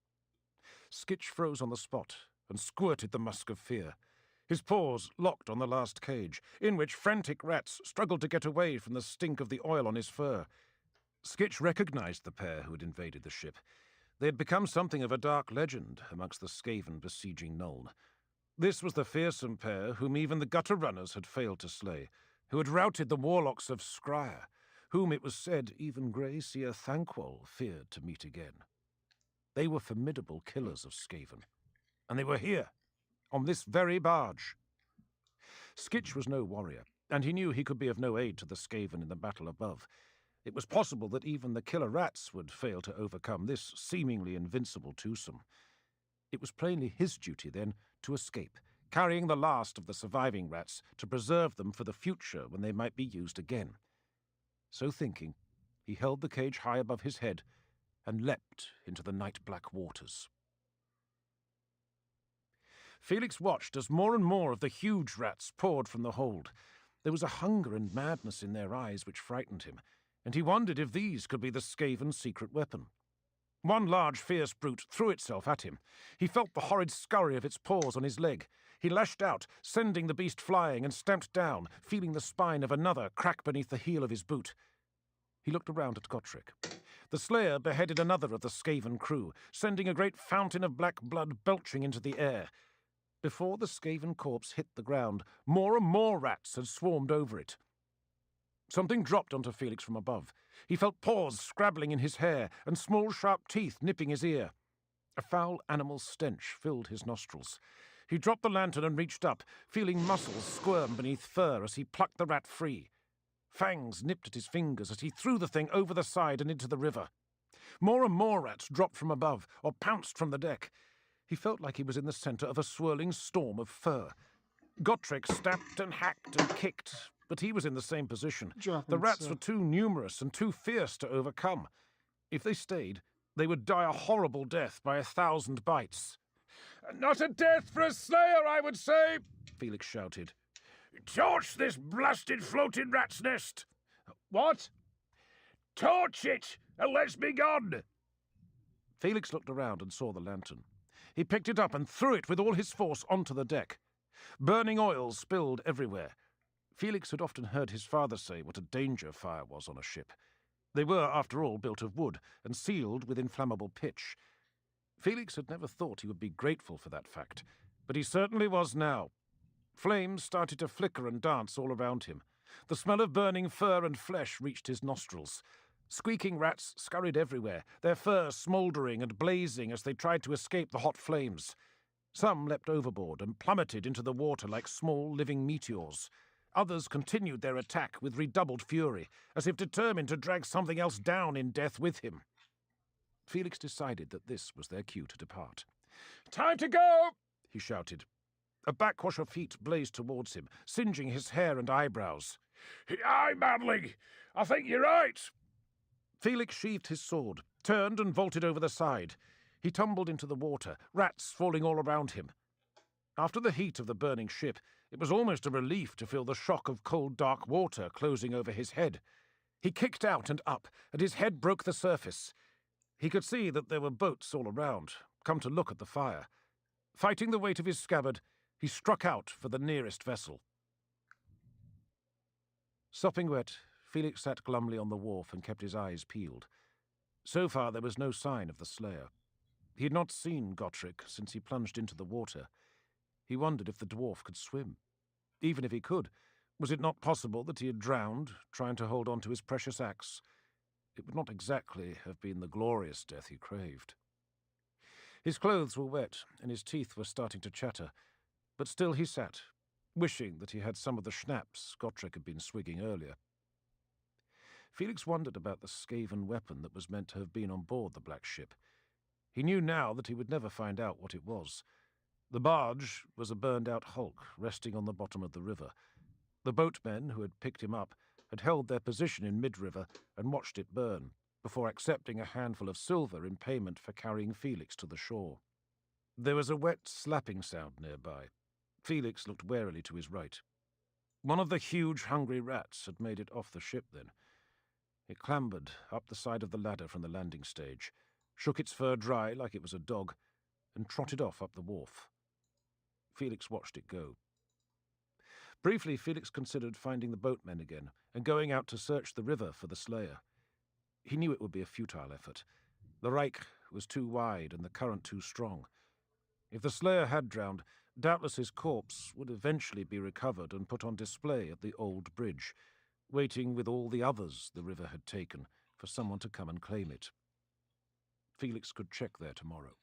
Skitch froze on the spot and squirted the musk of fear. His paws locked on the last cage, in which frantic rats struggled to get away from the stink of the oil on his fur. Skitch recognized the pair who had invaded the ship. They had become something of a dark legend amongst the Skaven besieging Nuln. This was the fearsome pair whom even the gutter runners had failed to slay, who had routed the warlocks of Skryre, whom it was said even Grey Seer Thankwol feared to meet again. They were formidable killers of Skaven, and they were here, on this very barge. Skitch was no warrior, and he knew he could be of no aid to the Skaven in the battle above. It was possible that even the killer rats would fail to overcome this seemingly invincible twosome. It was plainly his duty, then, to escape, carrying the last of the surviving rats to preserve them for the future when they might be used again. So thinking, he held the cage high above his head and leapt into the night-black waters. Felix watched as more and more of the huge rats poured from the hold. There was a hunger and madness in their eyes which frightened him, and he wondered if these could be the Skaven's secret weapon. One large, fierce brute threw itself at him. He felt the horrid scurry of its paws on his leg. He lashed out, sending the beast flying, and stamped down, feeling the spine of another crack beneath the heel of his boot. He looked around at Gotrek. The slayer beheaded another of the Skaven crew, sending a great fountain of black blood belching into the air. Before the Skaven corpse hit the ground, more and more rats had swarmed over it. Something dropped onto Felix from above. He felt paws scrabbling in his hair and small sharp teeth nipping his ear. A foul animal stench filled his nostrils. He dropped the lantern and reached up, feeling muscles squirm beneath fur as he plucked the rat free. Fangs nipped at his fingers as he threw the thing over the side and into the river. More and more rats dropped from above or pounced from the deck. He felt like he was in the centre of a swirling storm of fur. Gotrek stamped and hacked and kicked, but he was in the same position. The rats were too numerous and too fierce to overcome. If they stayed, they would die a horrible death by 1,000 bites. Not a death for a slayer, I would say, Felix shouted. Torch this blasted floating rat's nest. What? Torch it, and let's be gone. Felix looked around and saw the lantern. He picked it up and threw it with all his force onto the deck. Burning oil spilled everywhere. Felix had often heard his father say what a danger fire was on a ship. They were, after all, built of wood and sealed with inflammable pitch. Felix had never thought he would be grateful for that fact, but he certainly was now. Flames started to flicker and dance all around him. The smell of burning fur and flesh reached his nostrils. Squeaking rats scurried everywhere, their fur smouldering and blazing as they tried to escape the hot flames. Some leapt overboard and plummeted into the water like small living meteors. Others continued their attack with redoubled fury, as if determined to drag something else down in death with him. Felix decided that this was their cue to depart. Time to go, he shouted. A backwash of feet blazed towards him, singeing his hair and eyebrows. Aye, Manling, I think you're right. Felix sheathed his sword, turned and vaulted over the side. He tumbled into the water, rats falling all around him. After the heat of the burning ship, it was almost a relief to feel the shock of cold, dark water closing over his head. He kicked out and up, and his head broke the surface. He could see that there were boats all around, come to look at the fire. Fighting the weight of his scabbard, he struck out for the nearest vessel. Sopping wet, Felix sat glumly on the wharf and kept his eyes peeled. So far there was no sign of the slayer. He had not seen Gotrek since he plunged into the water. He wondered if the dwarf could swim. Even if he could, was it not possible that he had drowned, trying to hold on to his precious axe? It would not exactly have been the glorious death he craved. His clothes were wet, and his teeth were starting to chatter, but still he sat, wishing that he had some of the schnapps Gotrek had been swigging earlier. Felix wondered about the Skaven weapon that was meant to have been on board the black ship. He knew now that he would never find out what it was. The barge was a burned-out hulk resting on the bottom of the river. The boatmen who had picked him up had held their position in mid-river and watched it burn, before accepting a handful of silver in payment for carrying Felix to the shore. There was a wet slapping sound nearby. Felix looked warily to his right. One of the huge, hungry rats had made it off the ship then. It clambered up the side of the ladder from the landing stage, shook its fur dry like it was a dog, and trotted off up the wharf. Felix watched it go. Briefly, Felix considered finding the boatmen again and going out to search the river for the slayer. He knew it would be a futile effort. The Reich was too wide and the current too strong. If the slayer had drowned, doubtless his corpse would eventually be recovered and put on display at the old bridge, waiting with all the others the river had taken for someone to come and claim it. Felix could check there tomorrow.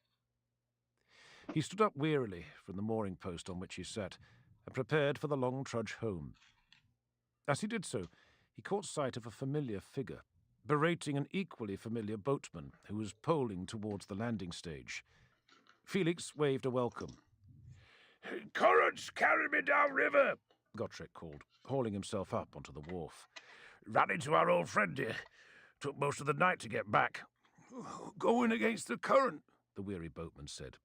He stood up wearily from the mooring post on which he sat and prepared for the long trudge home. As he did so, he caught sight of a familiar figure, berating an equally familiar boatman who was poling towards the landing stage. Felix waved a welcome. Currents carry me down river, Gotrek called, hauling himself up onto the wharf. Ran into our old friend here. Took most of the night to get back. Going against the current, the weary boatman said.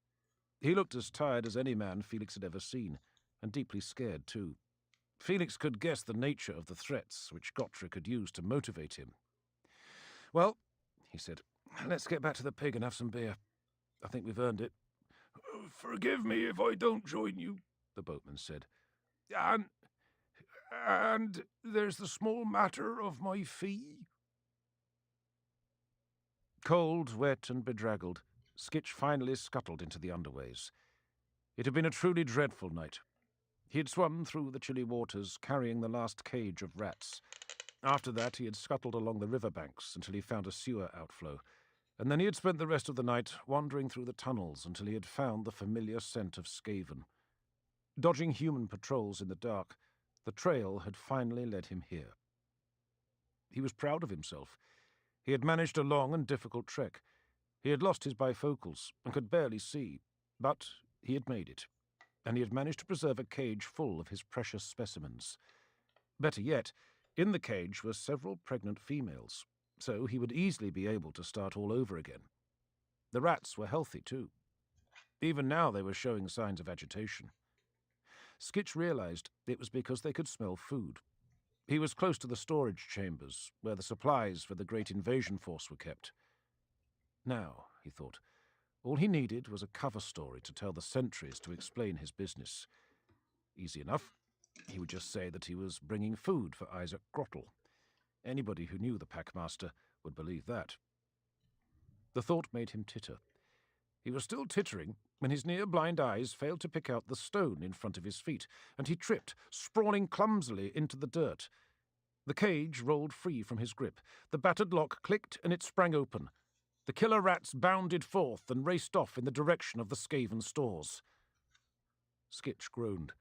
He looked as tired as any man Felix had ever seen, and deeply scared too. Felix could guess the nature of the threats which Gotrek had used to motivate him. "Well," he said, "let's get back to the pig and have some beer. I think we've earned it." "Forgive me if I don't join you," the boatman said. And there's the small matter of my fee." Cold, wet, and bedraggled, Skitch finally scuttled into the underways. It had been a truly dreadful night. He had swum through the chilly waters, carrying the last cage of rats. After that, he had scuttled along the river banks until he found a sewer outflow, and then he had spent the rest of the night wandering through the tunnels until he had found the familiar scent of Skaven. Dodging human patrols in the dark, the trail had finally led him here. He was proud of himself. He had managed a long and difficult trek. He had lost his bifocals and could barely see, but he had made it, and he had managed to preserve a cage full of his precious specimens. Better yet, in the cage were several pregnant females, so he would easily be able to start all over again. The rats were healthy, too. Even now they were showing signs of agitation. Skitch realized it was because they could smell food. He was close to the storage chambers, where the supplies for the great invasion force were kept. Now, he thought, all he needed was a cover story to tell the sentries to explain his business. Easy enough. He would just say that he was bringing food for Isaac Grottle. Anybody who knew the Packmaster would believe that. The thought made him titter. He was still tittering when his near-blind eyes failed to pick out the stone in front of his feet, and he tripped, sprawling clumsily into the dirt. The cage rolled free from his grip. The battered lock clicked and it sprang open. The killer rats bounded forth and raced off in the direction of the Skaven stores. Skitch groaned.